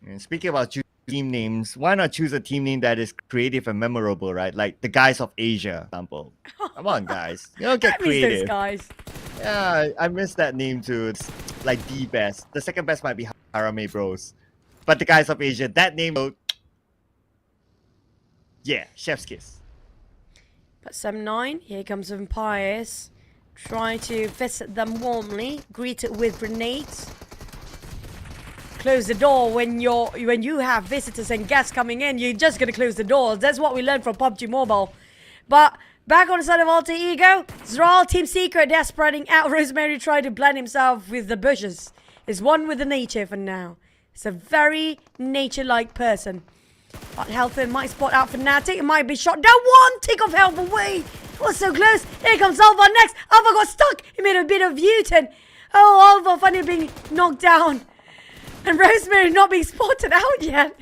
And speaking about team names, why not choose a team name that is creative and memorable, right? Like the Guys of Asia, for example. Come on, guys. You don't get creative. Those guys. Yeah, I miss that name too. It's like the best. The second best might be Harame Bros. But the Guys of Asia, that name, yeah, chef's kiss. But 7-9, here comes Vampires. Try to visit them warmly, greeted with grenades. Close the door when you have visitors and guests coming in. You're just gonna close the doors. That's what we learned from PUBG Mobile. But back on the side of Alter Ego, Zral, Team Secret, they're spreading out. Rosemary tried to blend himself with the bushes. Is one with the nature for now. It's a very nature-like person. But Healthin might spot out Fnatic. It might be shot down. 1 tick of health away. Was so close. Here comes Alva next. Alva got stuck. He made a bit of U-turn. Oh, Alva finally being knocked down. And Rosemary not being spotted out yet.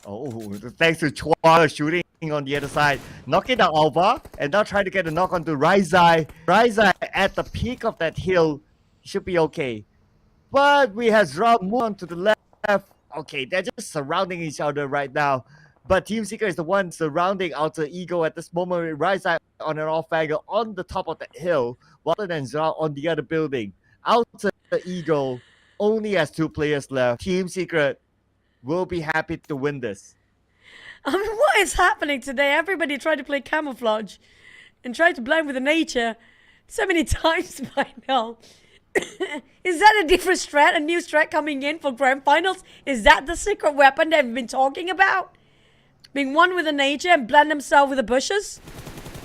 Oh, thanks to Chua shooting on the other side. Knocking down Alva. And now trying to get a knock onto Raizai. Raizai at the peak of that hill. Should be okay. But we have Zral move on to the left. Okay, they're just surrounding each other right now. But Team Secret is the one surrounding Alter Ego at this moment with Raizai on an off angle on the top of the hill, rather than Zral on the other building. Alter Ego only has 2 players left. Team Secret will be happy to win this. I mean, what is happening today? Everybody tried to play camouflage and tried to blend with the nature so many times by now. Is that a different strat? A new strat coming in for grand finals? Is that the secret weapon they've been talking about? Being one with the nature and blend themselves with the bushes?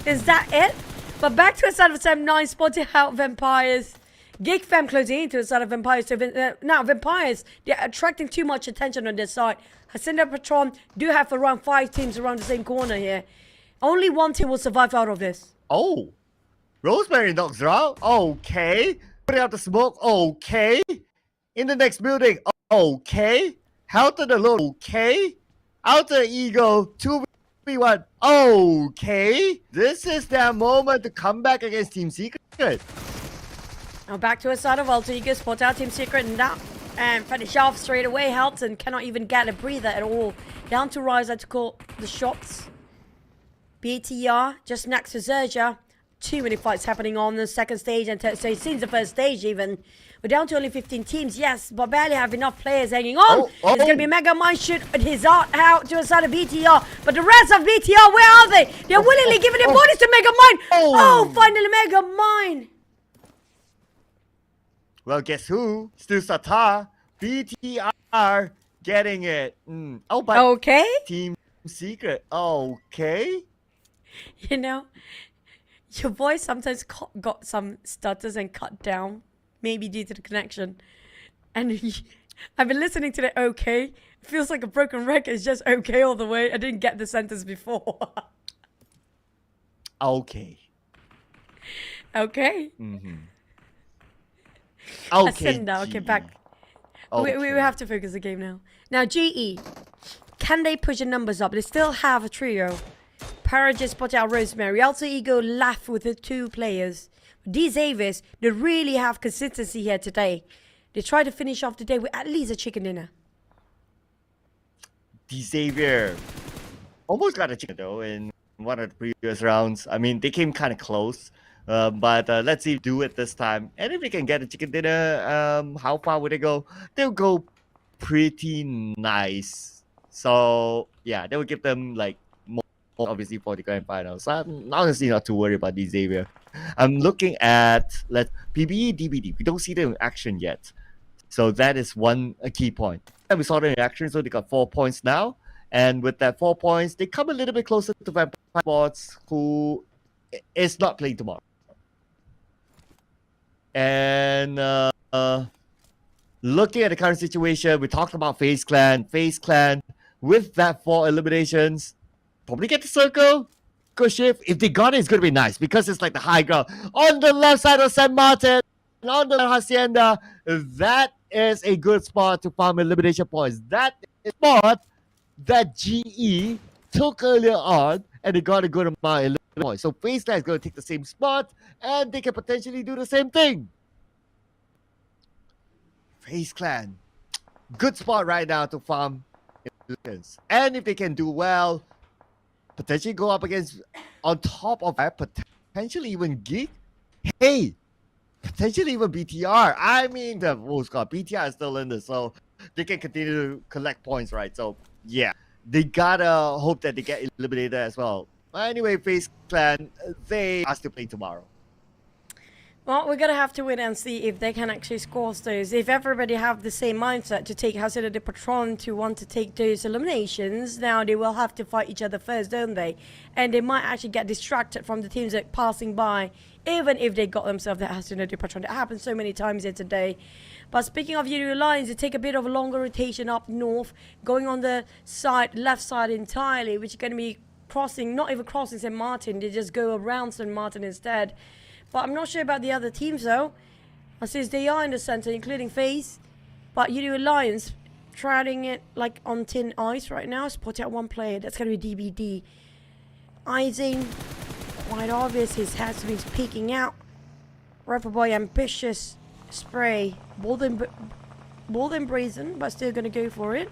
Is that it? But back to a side of Sam9, spotted out Vampires. GEEK fam closing into a side of Vampires. So now Vampires, they're attracting too much attention on their side. Hacienda Patron do have around 5 teams around the same corner here. Only one team will survive out of this. Oh, Rosemary knocks her out. Okay. Putting out the smoke. Okay. In the next building. Okay. Helter the Lord. Okay. Outer Ego. 2v1. Okay. This is their moment to come back against Team Secret. Now back to a side of Alter Ego. Spot out Team Secret and finish off straight away. Helton cannot even get a breather at all. Down to Ryza to call the shots. BTR just next to XERXIA. Too many fights happening on the second stage and third stage. Since the first stage even. We're down to only 15 teams, yes, but barely have enough players hanging on. It's going to be Mega Mind shoot his art out to a side of BTR. But the rest of BTR, where are they? They're willingly giving their bodies to Mega Mind. Oh, finally Mega Mind. Well, guess who? Still Sata. BTR getting it. Oh, but okay. Team Secret. Okay. You know, your voice sometimes got some stutters and cut down. Maybe due to the connection. And I've been listening to the okay. It feels like a broken record. It's just okay all the way. I didn't get the sentence before. Okay. Okay. Okay. Okay, back. Okay. We have to focus the game now. Now, GE. Can they push the numbers up? They still have a trio. PERSIJA spot out Rosemary. Alter Ego left with the 2 players. These Avis, they really have consistency here today. They try to finish off the day with at least a chicken dinner. Xavier almost got a chicken though in one of the previous rounds. I mean, they came kind of close, but let's see if they do it this time. And if they can get a chicken dinner, how far would they go? They'll go pretty nice. So yeah, they will give them like more obviously for the grand final. So I'm honestly not too worried about Xavier. I'm looking at PBE, DBD. We don't see them in action yet. So that is a key point. And we saw them in action, so they got 4 points now. And with that 4 points, they come a little bit closer to Vampire Sports, who is not playing tomorrow. And looking at the current situation, we talked about FaZe Clan. FaZe Clan, with that 4 eliminations, probably get the circle. Good shift. If they got it, it's going to be nice because it's like the high ground. On the left side of San Martin, on the Hacienda, that is a good spot to farm elimination points. That is a spot that GE took earlier on, and they got a good amount of elimination points. So FaZe Clan is going to take the same spot, and they can potentially do the same thing. FaZe Clan, good spot right now to farm eliminations. And if they can do well, potentially go up against, on top of that, potentially even GEEK. Hey, potentially even BTR. I mean, BTR is still in this, so they can continue to collect points, right? So, yeah, they gotta hope that they get eliminated as well. Anyway, FaZe Clan, they are still playing tomorrow. Well, we're going to have to wait and see if they can actually score those. If everybody have the same mindset to take Hacienda de Patron to want to take those eliminations, now they will have to fight each other first, don't they? And they might actually get distracted from the teams that are passing by, even if they got themselves the Hacienda de Patron. It happens so many times here today. But speaking of Yoodo Alliance, they take a bit of a longer rotation up north, going on the left side entirely, which is going to be crossing, not even crossing St. Martin. They just go around St. Martin instead. But I'm not sure about the other teams though. Since they are in the center, including FaZe. But Yoodo Alliance treading it like on thin ice right now. Spot out 1 player. That's going to be DBD. Izing, quite obvious. His head's been peeking out. Rapper Boy, ambitious spray. Bold and brazen, but still going to go for it.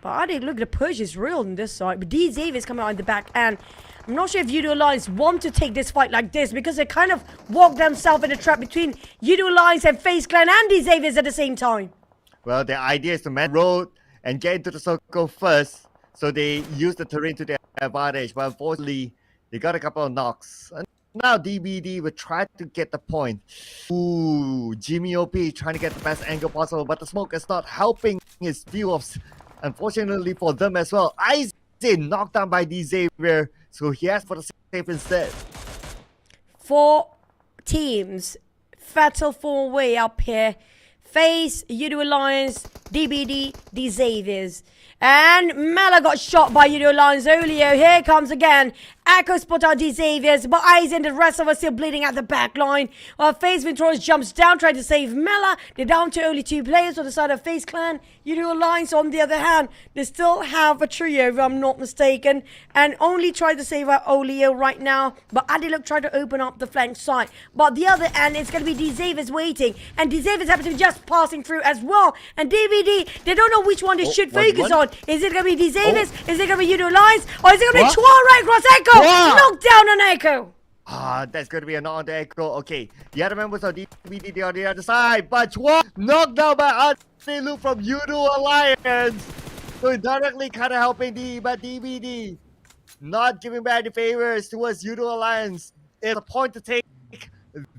But I did look, the push is real on this side. But D Xavier's coming out in the back, and I'm not sure if Yoodo Alliance want to take this fight like this, because they kind of walk themselves in a trap between Yoodo Alliance and FaZe Clan and D Xavier's at the same time. Well, the idea is to man road and get into the circle first, so they use the terrain to their advantage. But unfortunately, they got a couple of knocks. now DBD will try to get the point. Ooh, Jimmy OP trying to get the best angle possible, but the smoke is not helping his view of, unfortunately for them as well. Isaac knocked down by Xavier, so he has for the safe instead. 4 teams, fatal 4-way up here. FaZe, Yoodo Alliance, DBD, Xaviers. And Mela got shot by Yoodo Alliance earlier. Here comes again. Echo spot out Xaviers, but Eyes and the rest of us still bleeding at the back line. While FaZe Venturos jumps down, trying to save Mela. They're down to only 2 players on the side of FaZe Clan. Yoodo Alliance, on the other hand, they still have a trio, if I'm not mistaken. And only try to save out Olio right now. But Adiluk tried to open up the flank side. But the other end, it's going to be Xaviers waiting. And Xaviers happen to be just passing through as well. And DBD, they don't know which one they should focus on. Is it going to be Xaviers? Is it going to be Yoodo Alliance? Or is it going to be Chua right across Echo? Knock down on Echo. That's going to be a knock on the Echo. Okay, the other members of DBD on the other side. But Chua knocked down by Luke from Yoodo Alliance. So directly kind of helping but DBD not giving back the favors towards Yoodo Alliance. It's a point to take.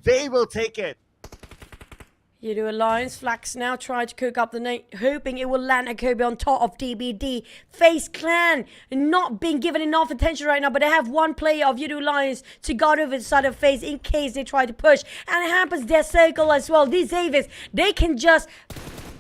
They will take it. Yoodo Alliance, Flax now try to cook up the night, hoping it will land a Kobe on top of DBD. FaZe Clan not being given enough attention right now, but they have one player of Yoodo Alliance to guard over the side of FaZe in case they try to push. And it happens their circle as well. These Xaviers, they can just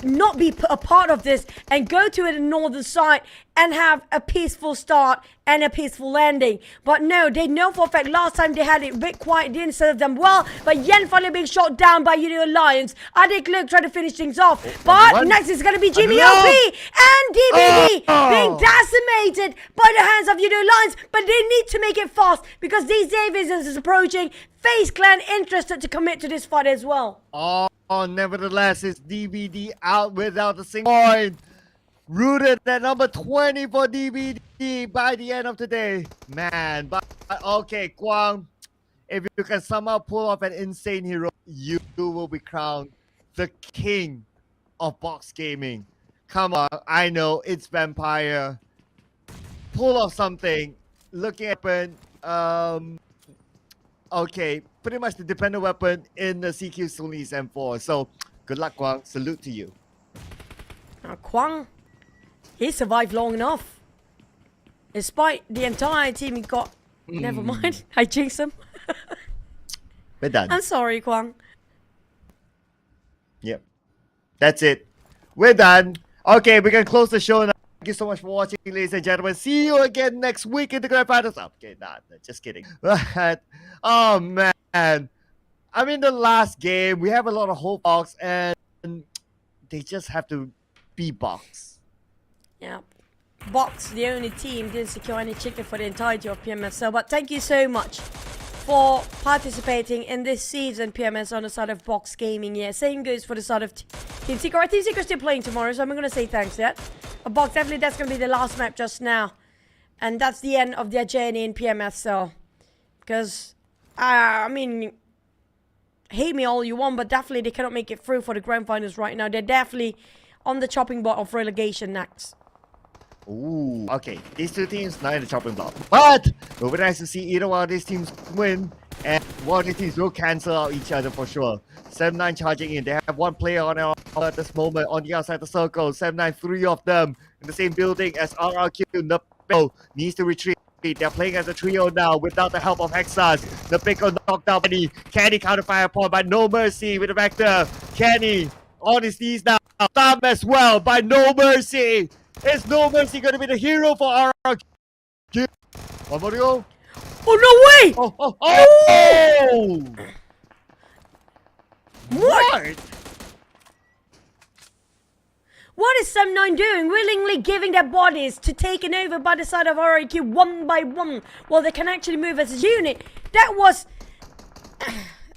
not be a part of this and go to the northern side and have a peaceful start and a peaceful landing. But no, they know for a fact last time they had it a bit quiet, didn't serve them well. But Yen finally being shot down by Yoodo Alliance. Adik Luke trying to finish things off. But next is going to be Jimmy OP and DBD being decimated by the hands of Yoodo Alliance. But they need to make it fast because these Xaviers is approaching. FaZe Clan interested to commit to this fight as well. Nevertheless, it's DBD out without a single point. Rooted at number 20 for DBD by the end of the day. Man, but okay, Kwang, if you can somehow pull off an insane hero, you will be crowned the king of box gaming. Come on, I know it's Vampire. Pull off something. Looking at weapon, okay, pretty much the dependent weapon in the CQ Sony's M4. So, good luck, Kwang. Salute to you. Now, Kwang, he survived long enough. Despite the entire team he got. Never mind. I jinxed him. We're done. I'm sorry, Kwang. Yep. That's it. We're done. Okay, we can close the show now. Thank you so much for watching, ladies and gentlemen. See you again next week in the Grand Finals. Okay, nah, just kidding. But, oh, man. I mean, the last game, we have a lot of hope box, and they just have to be box. Yeah. Box, the only team, didn't secure any chicken for the entirety of PMSL. But thank you so much for participating in this season PMS on the side of Box Gaming. Yeah, same goes for the side of Team Secret. Team Secret's still playing tomorrow, so I'm going to say thanks yet. But Box, definitely that's going to be the last map just now. And that's the end of their journey in PMSL. Because, I mean, hate me all you want, but definitely they cannot make it through for the Grand Finals right now. They're definitely on the chopping block of relegation next. Ooh, okay. These two teams not in the chopping block. But it will be nice to see either one of these teams win. And one of these teams will cancel out each other for sure. 7-9 charging in. They have one player on at this moment on the outside of the circle. 7-9, 3 of them in the same building as RRQ. Napico needs to retreat. They're playing as a trio now without the help of Hexas. Napico knocked down Kenny. Kenny counterfire upon by No Mercy with the Vector. Kenny on his knees now. Thumb as well by No Mercy. Is No Mercy going to be the hero for RRQ? One more to go. Oh, no way! Oh! What? What is 7-9 doing? Willingly giving their bodies to taken over by the side of RRQ one by one, while they can actually move as a unit. That was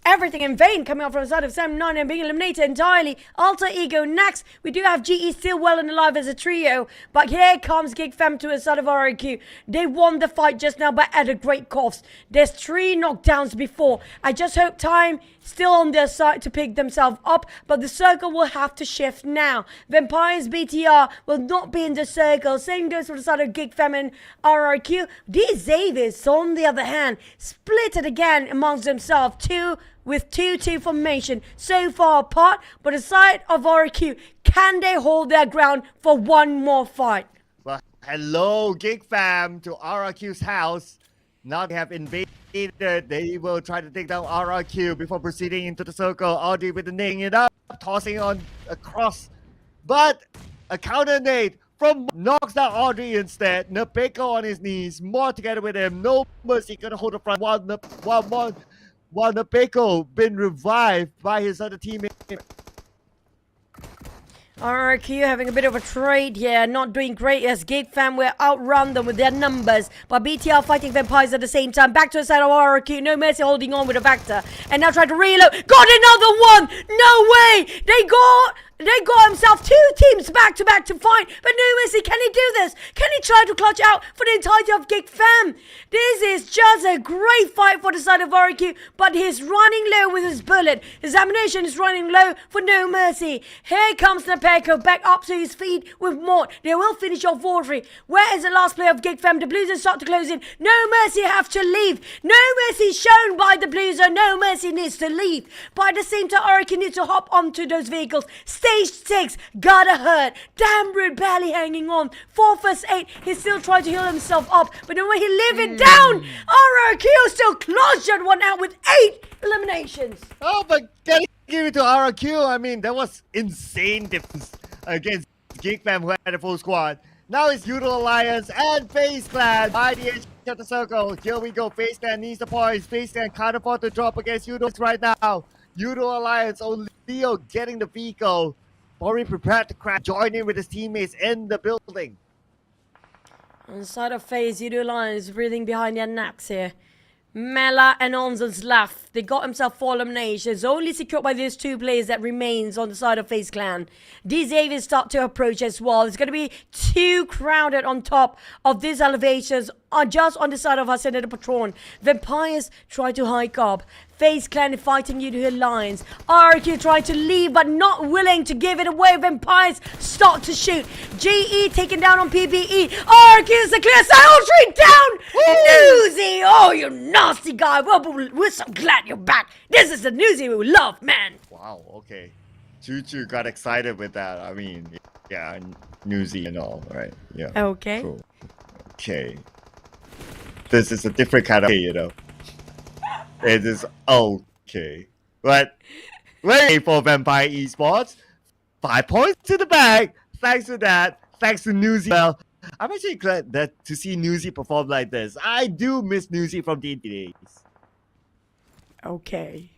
everything in vain coming up from the side of Sam 9 and being eliminated entirely. Alter Ego next. We do have GE still well and alive as a trio, but here comes GEEK Fam to the side of RIQ. They won the fight just now, but at a great cost. There's 3 knockdowns before. I just hope time still on their side to pick themselves up, but the circle will have to shift now. Vampires BTR will not be in the circle. Same goes for the side of GEEK Fam and RRQ. These Xaviers, on the other hand, split it again amongst themselves, 2-2 formation so far apart, but the side of RRQ, can they hold their ground for one more fight? Well, hello, GEEK Fam, to RRQ's house. Now they have invaded. They will try to take down RRQ before proceeding into the circle. Audrey with the nade it up, tossing on across. But a counter nade from knocks down Audrey instead. Nepeko on his knees. More together with him. No mercy gonna hold the front while Nepeko been revived by his other teammate. RRQ having a bit of a trade here, not doing great as GEEK Fam will outrun them with their numbers. But BTR fighting Vampires at the same time. Back to the side of RRQ, no mercy holding on with a Vector. And now trying to reload. Got another one! No way! They got himself 2 teams back to back to fight, but no mercy. Can he do this? Can he try to clutch out for the entirety of GEEK Fam? This is just a great fight for the side of RQ, but he's running low with his bullet. His ammunition is running low for no mercy. Here comes Nepeko back up to his feet with MORPH. They will finish off Audrey. Where is the last player of GEEK Fam? The Blues start to close in. No mercy have to leave. No mercy shown by the Blues. No mercy needs to leave. But at the same time, RQ needs to hop onto those vehicles. Stage 6, gotta hurt. Damn Rude barely hanging on. 4 vs 8, he's still trying to heal himself up. But the way he live it down, RRQ still clutched one out with 8 eliminations. Oh, but gotta give it to RRQ. I mean, that was insane difference against GEEK Fam, who had a full squad. Now it's Yoodo Alliance and FaZe Clan by the edge of the circle. Here we go. FaZe Clan needs the points. FaZe Clan can't afford to drop against Yoodo right now. Yoodo Alliance, only Leo getting the vehicle. Already prepared to crash, join in with his teammates in the building. On the side of FaZe, Yoodo Alliance breathing behind their necks here. Mela and Onzon's left. They got himself 4 eliminations, only secured by these 2 players that remains on the side of FaZe Clan. These Avians start to approach as well. It's going to be too crowded on top of these elevations, just on the side of our Senator Patron. Vampires try to hike up. FaZe Clan fighting Yoodo Alliance. RQ trying to leave but not willing to give it away. Vampires start to shoot. GE taken down on PBE. RQ is the clear side. Ultra down. Newsy. Oh, you nasty guy. Well, we're so glad you're back. This is the Newsy we love, man. Wow, okay. Choo got excited with that. I mean, yeah, Newsy and all, right? Yeah. Okay. Cool. Okay. This is a different kind of, you know. It is okay. But wait for Vampire Esports. 5 points to the bag. Thanks to that. Thanks to Newsy. Well, I'm actually glad that to see Newsy perform like this. I do miss Newsy from the days. Okay.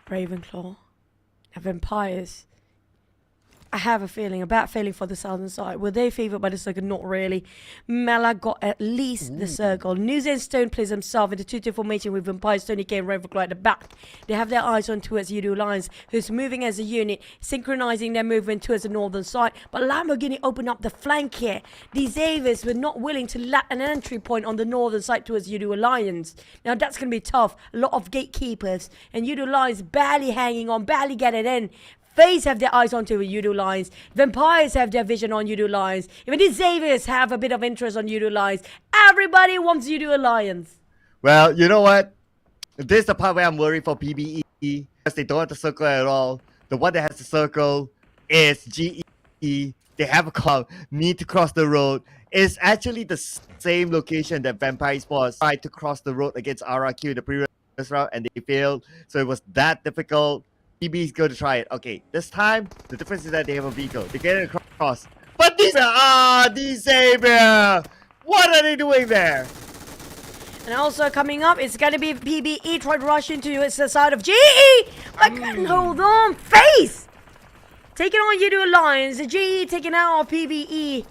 Ravenclaw. And Vampires. I have a feeling, a bad feeling for the southern side. Were they favored by the circle? Not really. Mela got at least the circle. Newsy and Stone plays himself in the 2-2 formation with Vampires, Tony K and Ravenclaw at the back. They have their eyes on towards Yoodo Alliance, who's moving as a unit, synchronizing their movement towards the northern side. But Lamborghini opened up the flank here. These Avis were not willing to let an entry point on the northern side towards Yoodo Alliance. Now that's going to be tough. A lot of gatekeepers. And Yoodo Alliance barely hanging on, barely getting in. FaZe have their eyes onto Yoodo Alliance. Vampires have their vision on Yoodo Alliance. Even the Xaviers have a bit of interest on Yoodo Alliance. Everybody wants Yoodo Alliance. Well, you know what? This is the part where I'm worried for PBE. Because they don't have the circle at all. The one that has the circle is GE. They have a call, need to cross the road. It's actually the same location that Vampire Esports tried to cross the road against RRQ in the previous round and they failed. So it was that difficult. PB is going to try it. Okay, this time, the difference is that they have a vehicle. They get it across. But these Xavier! What are they doing there? And also coming up, it's going to be PBE trying to rush into the side of GE. But hold on, FaZe! Taking on Yoodo Alliance. The GE taking out PBE.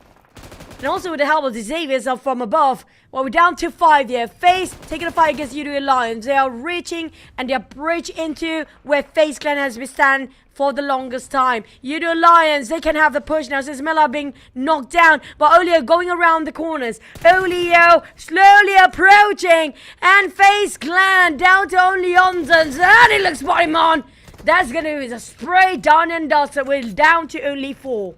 And also with the help of the Xaviers up from above. Well, we're down to 5 here. FaZe taking a fight against Yoodo Alliance. They are reaching and they are breaching into where FaZe Clan has been stand for the longest time. Yoodo Alliance, they can have the push now since Mela being knocked down. But Olio going around the corners. Olio slowly approaching. And FaZe Clan down to only Onsens. And it looks spot him on. That's going to be a spray done and dusted. We're down to only 4.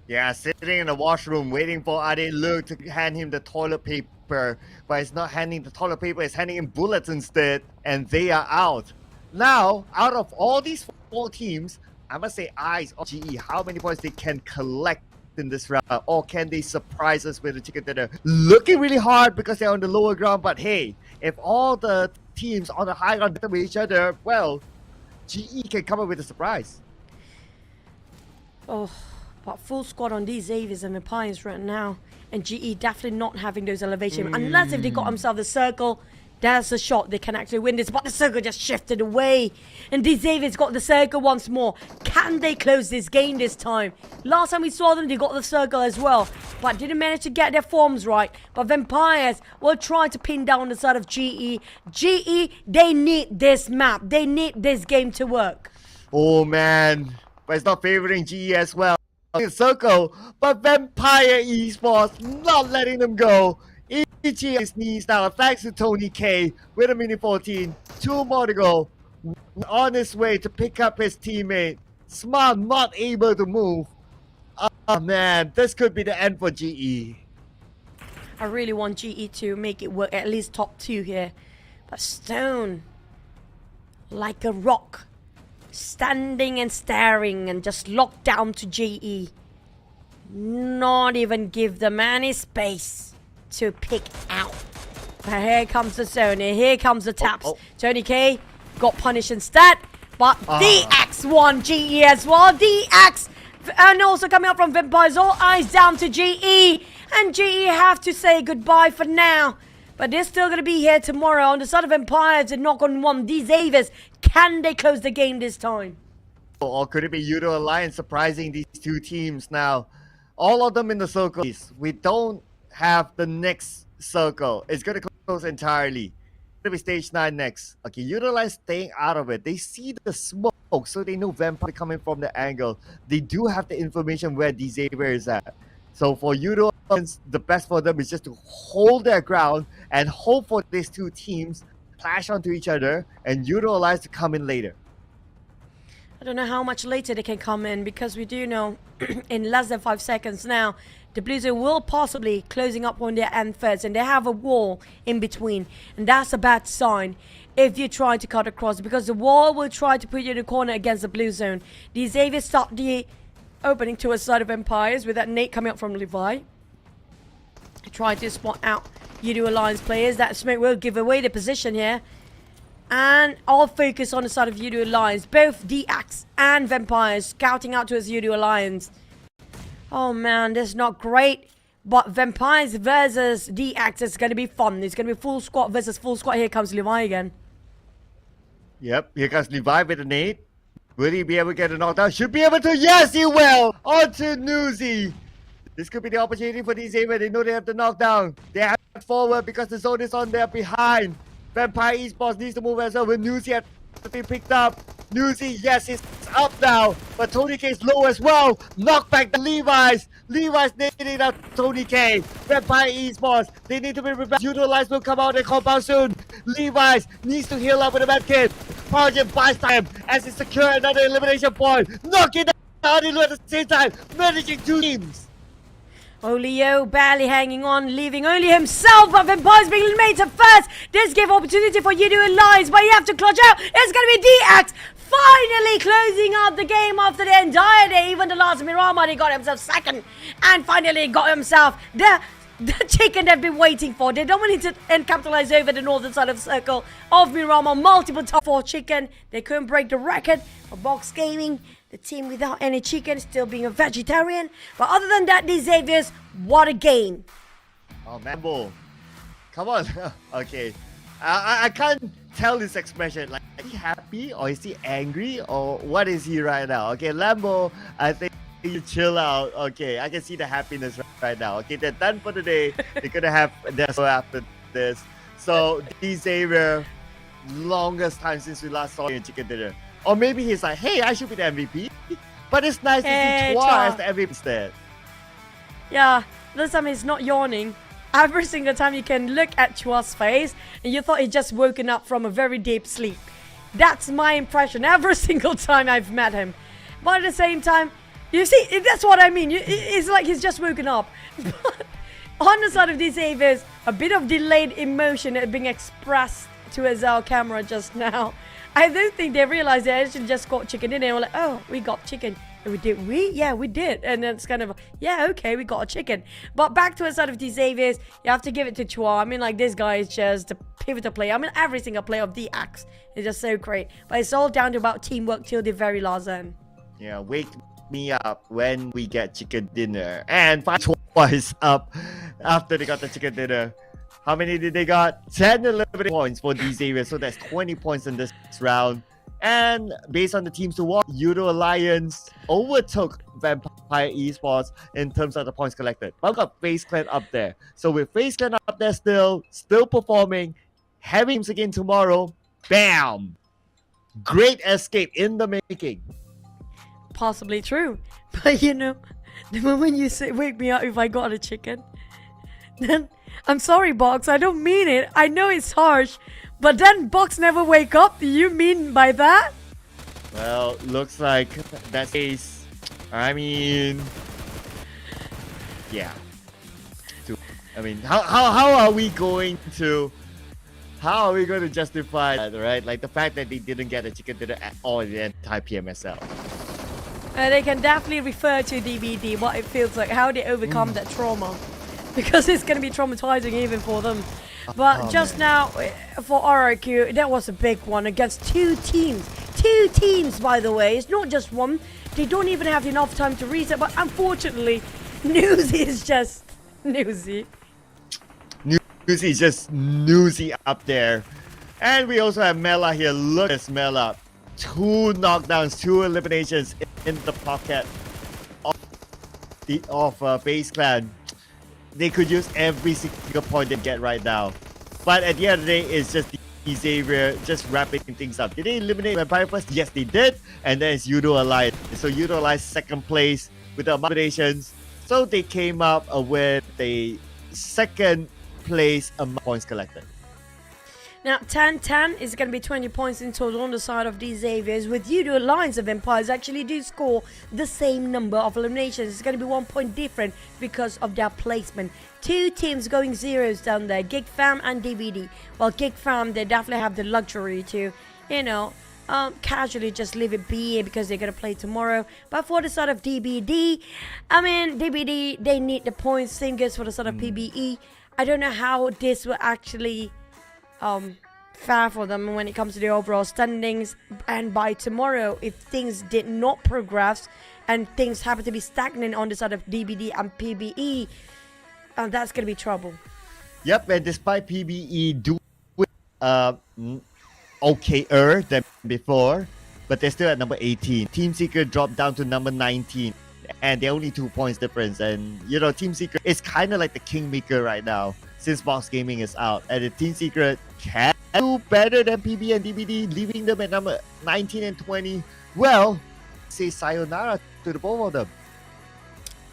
Yeah, sitting in the washroom waiting for Ade Luke to hand him the toilet paper. But it's not handing the toilet paper, it's handing him bullets instead. And they are out. Now, out of all these 4 teams, I must say eyes on GE. How many points they can collect in this round? Or can they surprise us with the chicken dinner? Looking really hard because they're on the lower ground. But hey, if all the teams on the high ground with each other, well, GE can come up with a surprise. Oh, but full squad on these Xaviers and Vampires right now. And GE definitely not having those elevation. Unless if they got themselves the circle, that's a shot they can actually win this. But the circle just shifted away. And these Xaviers got the circle once more. Can they close this game this time? Last time we saw them, they got the circle as well. But didn't manage to get their forms right. But Vampires will try to pin down the side of GE. GE, they need this map. They need this game to work. Oh man, but it's not favoring GE as well. Circle, but Vampire Esports not letting them go. Ichi is knees now, thanks to Tony K with a mini 14. 2 more to go. On his way to pick up his teammate. Smart not able to move. Oh man, this could be the end for GE. I really want GE to make it work, at least top 2 here. But Stone, like a rock, standing and staring and just locked down to GE. Not even give them any space to pick out. But here comes the Sony, here comes the taps. Tony K got punished instead. But DX won GE as well. DX, and also coming up from Vampires, all eyes down to GE. And GE have to say goodbye for now. But they're still going to be here tomorrow on the side of Empires and knock on 1. These Xaviers, can they close the game this time? Or could it be Yoodo Alliance surprising these 2 teams now? All of them in the circle. We don't have the next circle. It's going to close entirely. It's going to be stage 9 next. Okay, Yoodo Alliance staying out of it. They see the smoke, so they know Vampire coming from the angle. They do have the information where the Xavier is at. So for Yoodo Alliance, the best for them is just to hold their ground and hope for these 2 teams clash onto each other and Yoodo Alliance to come in later. I don't know how much later they can come in, because we do know in less than 5 seconds now, the Blues will possibly closing up on their end first, and they have a wall in between, and that's a bad sign if you try to cut across, because the wall will try to put you in the corner against the blue zone. The Xavier start the opening to a side of Empires with that nade coming up from Levi. Trying to spot out Yoodo Alliance players. That smoke will give away the position here. And all focus on the side of Yoodo Alliance. Both DX and Vampires scouting out towards Yoodo Alliance. Oh man, this is not great. But Vampires versus DX is going to be fun. It's going to be full squad versus full squad. Here comes Levi again. Yep, here comes Levi with a nade. Will he be able to get a knockdown? Should be able to. Yes, he will. On to Newsy. This could be the opportunity for these Xavier. They know they have the knockdown. They have to forward because the zone is on their behind. Vampire Esports needs to move as well with Newsy have to be picked up. Newsy, yes, he's up now. But Tony K is low as well. Knock back the Levi's. Levi's nading out Tony K. Vampire Esports, they need to be prepared. Yoodo Alliance will come out and compound soon. Levi's needs to heal up with a medkit. PUBG buys time as he secure another elimination point. Knocking down at the same time, managing 2 teams. Olio barely hanging on, leaving only himself, but Vampires being eliminated first. This gave opportunity for Yoodo Alliance, but you have to clutch out. It's going to be DX finally closing out the game after the entire day. Even the last Mirama, he got himself second and finally got himself the chicken they've been waiting for. They dominated and capitalized over the northern side of the circle of Mirama multiple times for chicken. They couldn't break the record of Box Gaming. The team without any chicken, still being a vegetarian. But other than that, these Xaviers, what a game. Oh, Mambo. Come on. Okay. I can't tell his expression. Like, is he happy or is he angry or what is he right now? Okay, Lambo, I think you chill out. Okay, I can see the happiness right now. Okay, they're done for the day. They're gonna have their show after this. So Xavier, longest time since we last saw him in Chicken Dinner. Or maybe he's like, hey, I should be the MVP. But it's nice to see Chua as the MVP instead. Yeah, this time he's not yawning. Every single time you can look at Chua's face and you thought he'd just woken up from a very deep sleep. That's my impression every single time I've met him. But at the same time, you see, that's what I mean. It's like he's just woken up. But on the side of these Avies, a bit of delayed emotion being expressed to our camera just now. I don't think they realized they actually just got chicken in. They were like, oh, we got chicken. And we did. Yeah, we did. And then it's kind of, yeah, okay, we got a chicken. But back to a side of these Avies, you have to give it to Chua. I mean, like, this guy is just the pivotal player. I mean, every single player of the Axe is just so great. But it's all down to about teamwork till the very last end. Yeah, wake me up when we get chicken dinner. And Chua is up after they got the chicken dinner. How many did they got? 10, 11 points for these areas. So that's 20 points in this round. And based on the teams to watch, Yoodo Alliance overtook Vampire Esports in terms of the points collected. But we've got FaZe Clan up there. So with FaZe Clan up there still performing, having games again tomorrow, bam! Great escape in the making. Possibly true. But you know, the moment you say, wake me up if I got a chicken, then I'm sorry, Box, I don't mean it. I know it's harsh, but then Box never wake up. Do you mean by that? Well, looks like that's the case. I mean, yeah. I mean, how are we going to justify that, right? Like the fact that they didn't get a chicken dinner at all in the entire PMSL. They can definitely refer to DBD, what it feels like, how they overcome that trauma. Because it's going to be traumatizing even for them. But just now, for RRQ, that was a big one against two teams. Two teams, by the way. It's not just one. They don't even have enough time to reset. But unfortunately, Newsy is just Newsy. Newsy is just Newsy up there. And we also have Mela here. Look at this Mela. 2 knockdowns, 2 eliminations in the pocket of FaZe Clan. They could use every single point they get right now. But at the end of the day, it's just Xavier just wrapping things up. Did they eliminate Vampire first? Yes, they did. And then it's Yoodo Alliance. So Yoodo Alliance second place with the eliminations. So they came up with a second place among points collected. Now, 10-10 is going to be 20 points in total on the side of these Xaviers. With Yoodo Alliance of Empires actually do score the same number of eliminations. It's going to be 1 point different because of their placement. 2 teams going zeros down there, GEEK Fam and DBD. Well, GEEK Fam, they definitely have the luxury to, you know, casually just leave it be because they're going to play tomorrow. But for the side of DBD, I mean, DBD, they need the points. Same goes for the side of PBE. I don't know how this will actually fair for them when it comes to the overall standings, and by tomorrow, if things did not progress and things happen to be stagnant on the side of DBD and PBE, that's gonna be trouble. Yep, and despite PBE doing okayer than before, but they're still at number 18. Team Secret dropped down to number 19, and they're only 2 points difference. And you know, Team Secret is kind of like the kingmaker right now since Box Gaming is out, and the Team Secret can do better than PB and DBD, leaving them at number 19 and 20. Well, say sayonara to the both of them.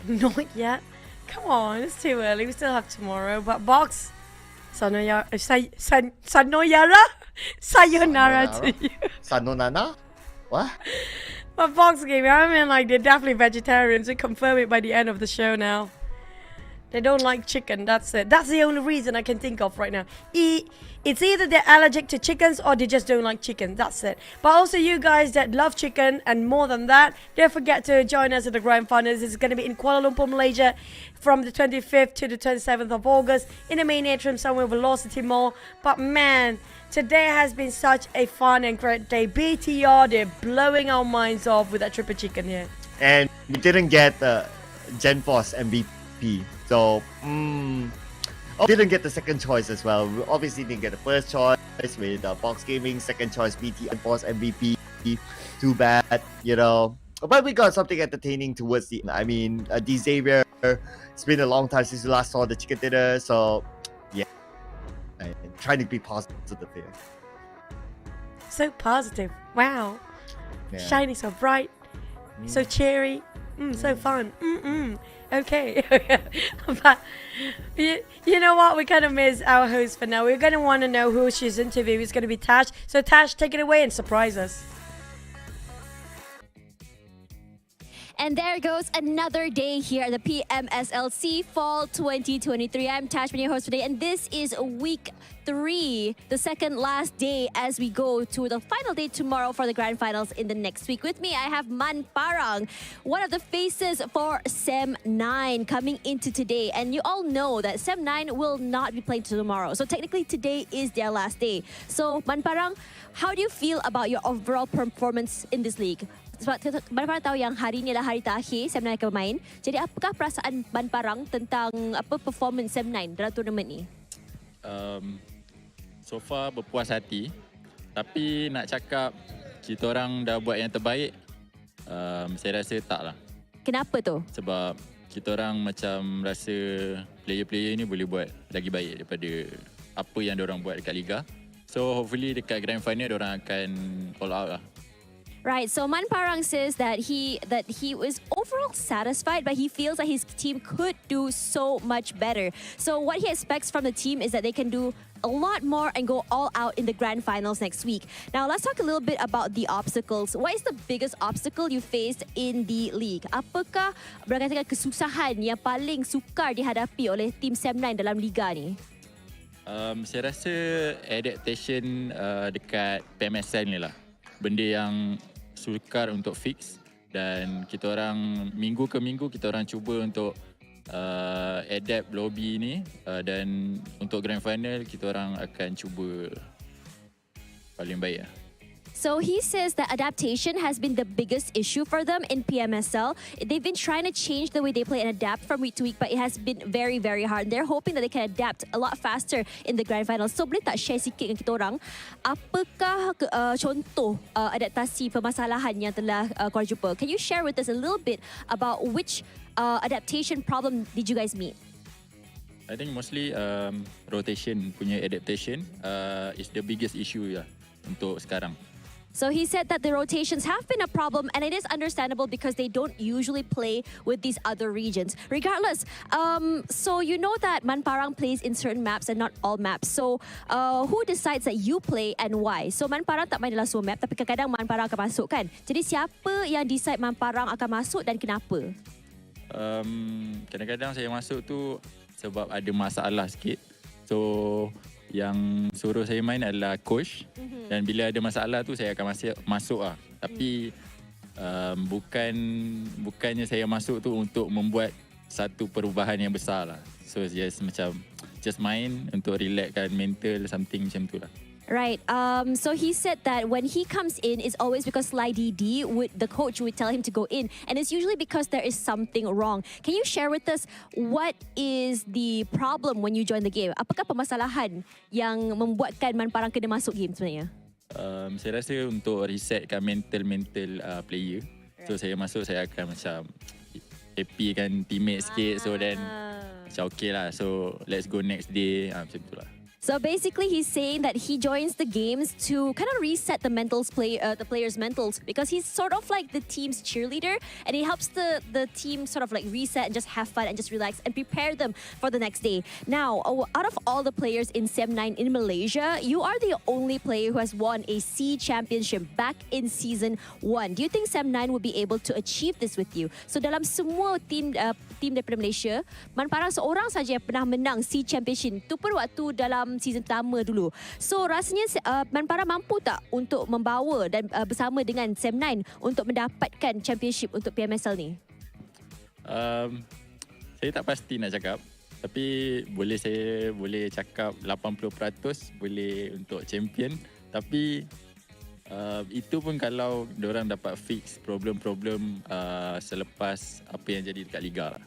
Not yet. Come on, it's too early. We still have tomorrow. But Box, sayonara to you. Sanonana? What? But Box Gaming, I mean, like, they're definitely vegetarians. We confirm it by the end of the show now. They don't like chicken, that's it. That's the only reason I can think of right now. It's either they're allergic to chickens or they just don't like chicken, that's it. But also you guys that love chicken and more than that, don't forget to join us at the Grand Finals. It's going to be in Kuala Lumpur, Malaysia from the 25th to the 27th of August in the main atrium Sunway Velocity Mall. But man, today has been such a fun and great day. BTR, they're blowing our minds off with that triple chicken here. And we didn't get Gen Force MVP. So, didn't get the second choice as well. We obviously didn't get the first choice with Box Gaming, second choice BT and Force MVP. Too bad, you know. But we got something entertaining towards the end. I mean, Xavier, it's been a long time since we last saw the chicken dinner, so yeah, I'm trying to be positive here. So positive. Wow. Yeah. Shiny, so bright, so cheery, so fun. Okay. But you know what? We kind of miss our host for now. We're going to want to know who she's interviewing. It's going to be Tash. So Tash, take it away and surprise us. And there goes another day here at the PMSL SEA Fall 2023. I'm Tash, your host today, and this is week 3, the second last day as we go to the final day tomorrow for the grand finals in the next week. With me, I have Man Parang, one of the faces for Sem 9 coming into today. And you all know that Sem 9 will not be playing tomorrow. So technically today is their last day. So Man Parang, how do you feel about your overall performance in this league? Sebab Man Parang tahu yang hari ni adalah hari terakhir Sem 9 akan bermain. Jadi apakah perasaan Man Parang tentang performance Sem 9 dalam tournament ni? So far berpuas hati. Tapi nak cakap kita orang dah buat yang terbaik, saya rasa tak lah. Kenapa tu? Sebab kita orang macam rasa player-player ni boleh buat lagi baik daripada apa yang diorang buat dekat Liga. So hopefully dekat grand final diorang akan all out lah. Right, so Man Parang says that he was overall satisfied, but he feels that his team could do so much better. So what he expects from the team is that they can do a lot more and go all out in the grand finals next week. Now, let's talk a little bit about the obstacles. What is the biggest obstacle you faced in the league? Apakah berkaitan kesusahan yang paling sukar dihadapi oleh tim Sem 9 dalam liga ni? Saya rasa adaptation dekat PMSL ni lah. Benda yang sukar untuk fix, dan kita orang minggu ke minggu kita orang cuba untuk adapt lobby ni, dan untuk grand final kita orang akan cuba paling baik lah. So he says that adaptation has been the biggest issue for them in PMSL. They've been trying to change the way they play and adapt from week to week, but it has been very, very hard. They're hoping that they can adapt a lot faster in the grand finals. So boleh tak share sikit dengan kita orang, apakah contoh adaptasi permasalahan yang telah korang jumpa? Can you share with us a little bit about which adaptation problem did you guys meet? I think mostly rotation punya adaptation is the biggest issue ya untuk sekarang. So he said that the rotations have been a problem, and it is understandable because they don't usually play with these other regions. Regardless, so you know that Man Parang plays in certain maps and not all maps. So who decides that you play and why? So Man Parang tak main dalam semua map, tapi kadang-kadang Man Parang akan masuk kan? Jadi siapa yang decide Man Parang akan masuk dan kenapa? Kadang-kadang saya masuk tu sebab ada masalah sikit. So yang suruh saya main adalah coach, dan bila ada masalah tu saya akan masuk lah. Tapi bukannya saya masuk tu untuk membuat satu perubahan yang besar lah. So just main untuk relaxkan mental, something macam tu lah. Right. So he said that when he comes in, it's always because Sly DD the coach would tell him to go in, and it's usually because there is something wrong. Can you share with us what is the problem when you join the game? Apakah permasalahan yang membuatkan Man Parang kena masuk game sebenarnya? Saya rasa untuk resetkan mental player. So saya masuk, saya akan macam happy kan teammate sikit, so then macam okay lah. So let's go next day, macam tu lah. So basically, he's saying that he joins the games to kind of reset the players' mentals, because he's sort of like the team's cheerleader, and he helps the team sort of like reset and just have fun and just relax and prepare them for the next day. Now, out of all the players in Sem 9 in Malaysia, you are the only player who has won a SEA championship back in season 1. Do you think Sem 9 will be able to achieve this with you? So dalam semua tim daripada Malaysia, Man Parang seorang saja yang pernah menang SEA championship. Itu pun waktu dalam season pertama dulu. So rasanya Man Parang mampu tak untuk membawa dan bersama dengan Sem 9 untuk mendapatkan championship untuk PMSL ni? Saya tak pasti nak cakap, tapi saya boleh cakap 80% boleh untuk champion. Tapi itu pun kalau diorang dapat fix problem-problem selepas apa yang jadi dekat Liga lah.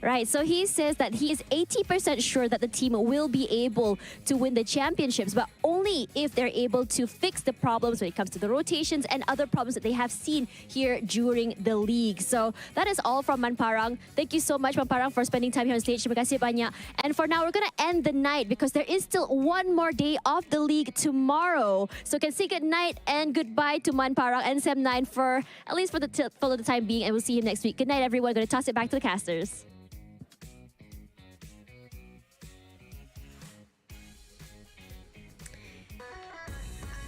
Right, so he says that he is 80% sure that the team will be able to win the championships, but only if they're able to fix the problems when it comes to the rotations and other problems that they have seen here during the league. So that is all from Manparang. Thank you so much, Manparang, for spending time here on stage. Terima kasih banyak. And for now, we're going to end the night because there is still one more day of the league tomorrow. So can say good night and goodbye to Manparang and Sem9 for at least for the time being, and we'll see you next week. Good night, everyone. Going to toss it back to the casters.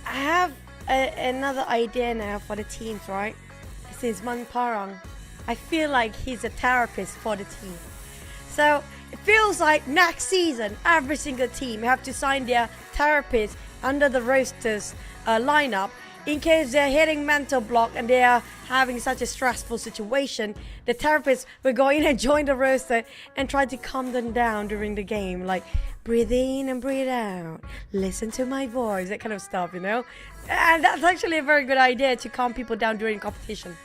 I have another idea now for the teams, right? Since Manparang, I feel like he's a therapist for the team. So it feels like next season, every single team have to sign their therapist under the rosters lineup in case they're hitting mental block and they are having such a stressful situation. The therapist will go in and join the roster and try to calm them down during the game, like breathe in and breathe out, listen to my voice, that kind of stuff, you know. And that's actually a very good idea to calm people down during competition.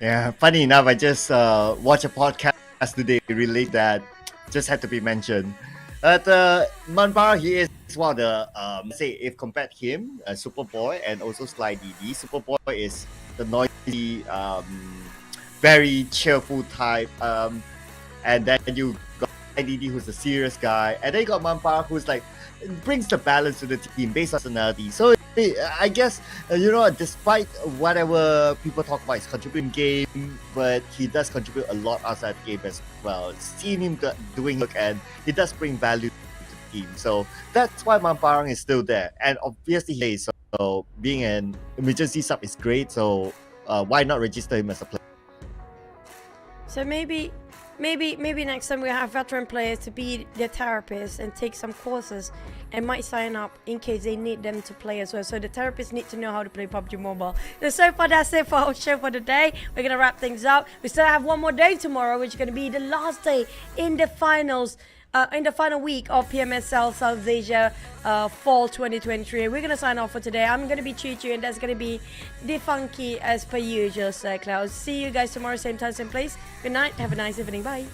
Yeah, funny enough, I just watched a podcast today relate that, just had to be mentioned. Manparang, he is one of the, say, if compared to him, Superboy and also Sly DD. Superboy is the noisy, very cheerful type, and then you got Sly DD, who's a serious guy, and then you got Manparang, who's like, brings the balance to the team based on personality. So I guess, you know, despite whatever people talk about his contributing game, but he does contribute a lot outside the game as well. Seeing him doing work, and he does bring value to the team. So that's why Manparang is still there. And obviously he is. So being an emergency sub is great. So why not register him as a player? So maybe next time we have veteran players to be their therapists and take some courses and might sign up in case they need them to play as well. So the therapists need to know how to play PUBG Mobile. So far, that's it for our show for today. We're going to wrap things up. We still have one more day tomorrow, which is going to be the last day in the finals. In the final week of PMSL South Asia Fall 2023. We're going to sign off for today. I'm going to be Choo Choo, and that's going to be the funky as per usual, Sir Cloud. See you guys tomorrow, same time, same place. Good night. Have a nice evening. Bye.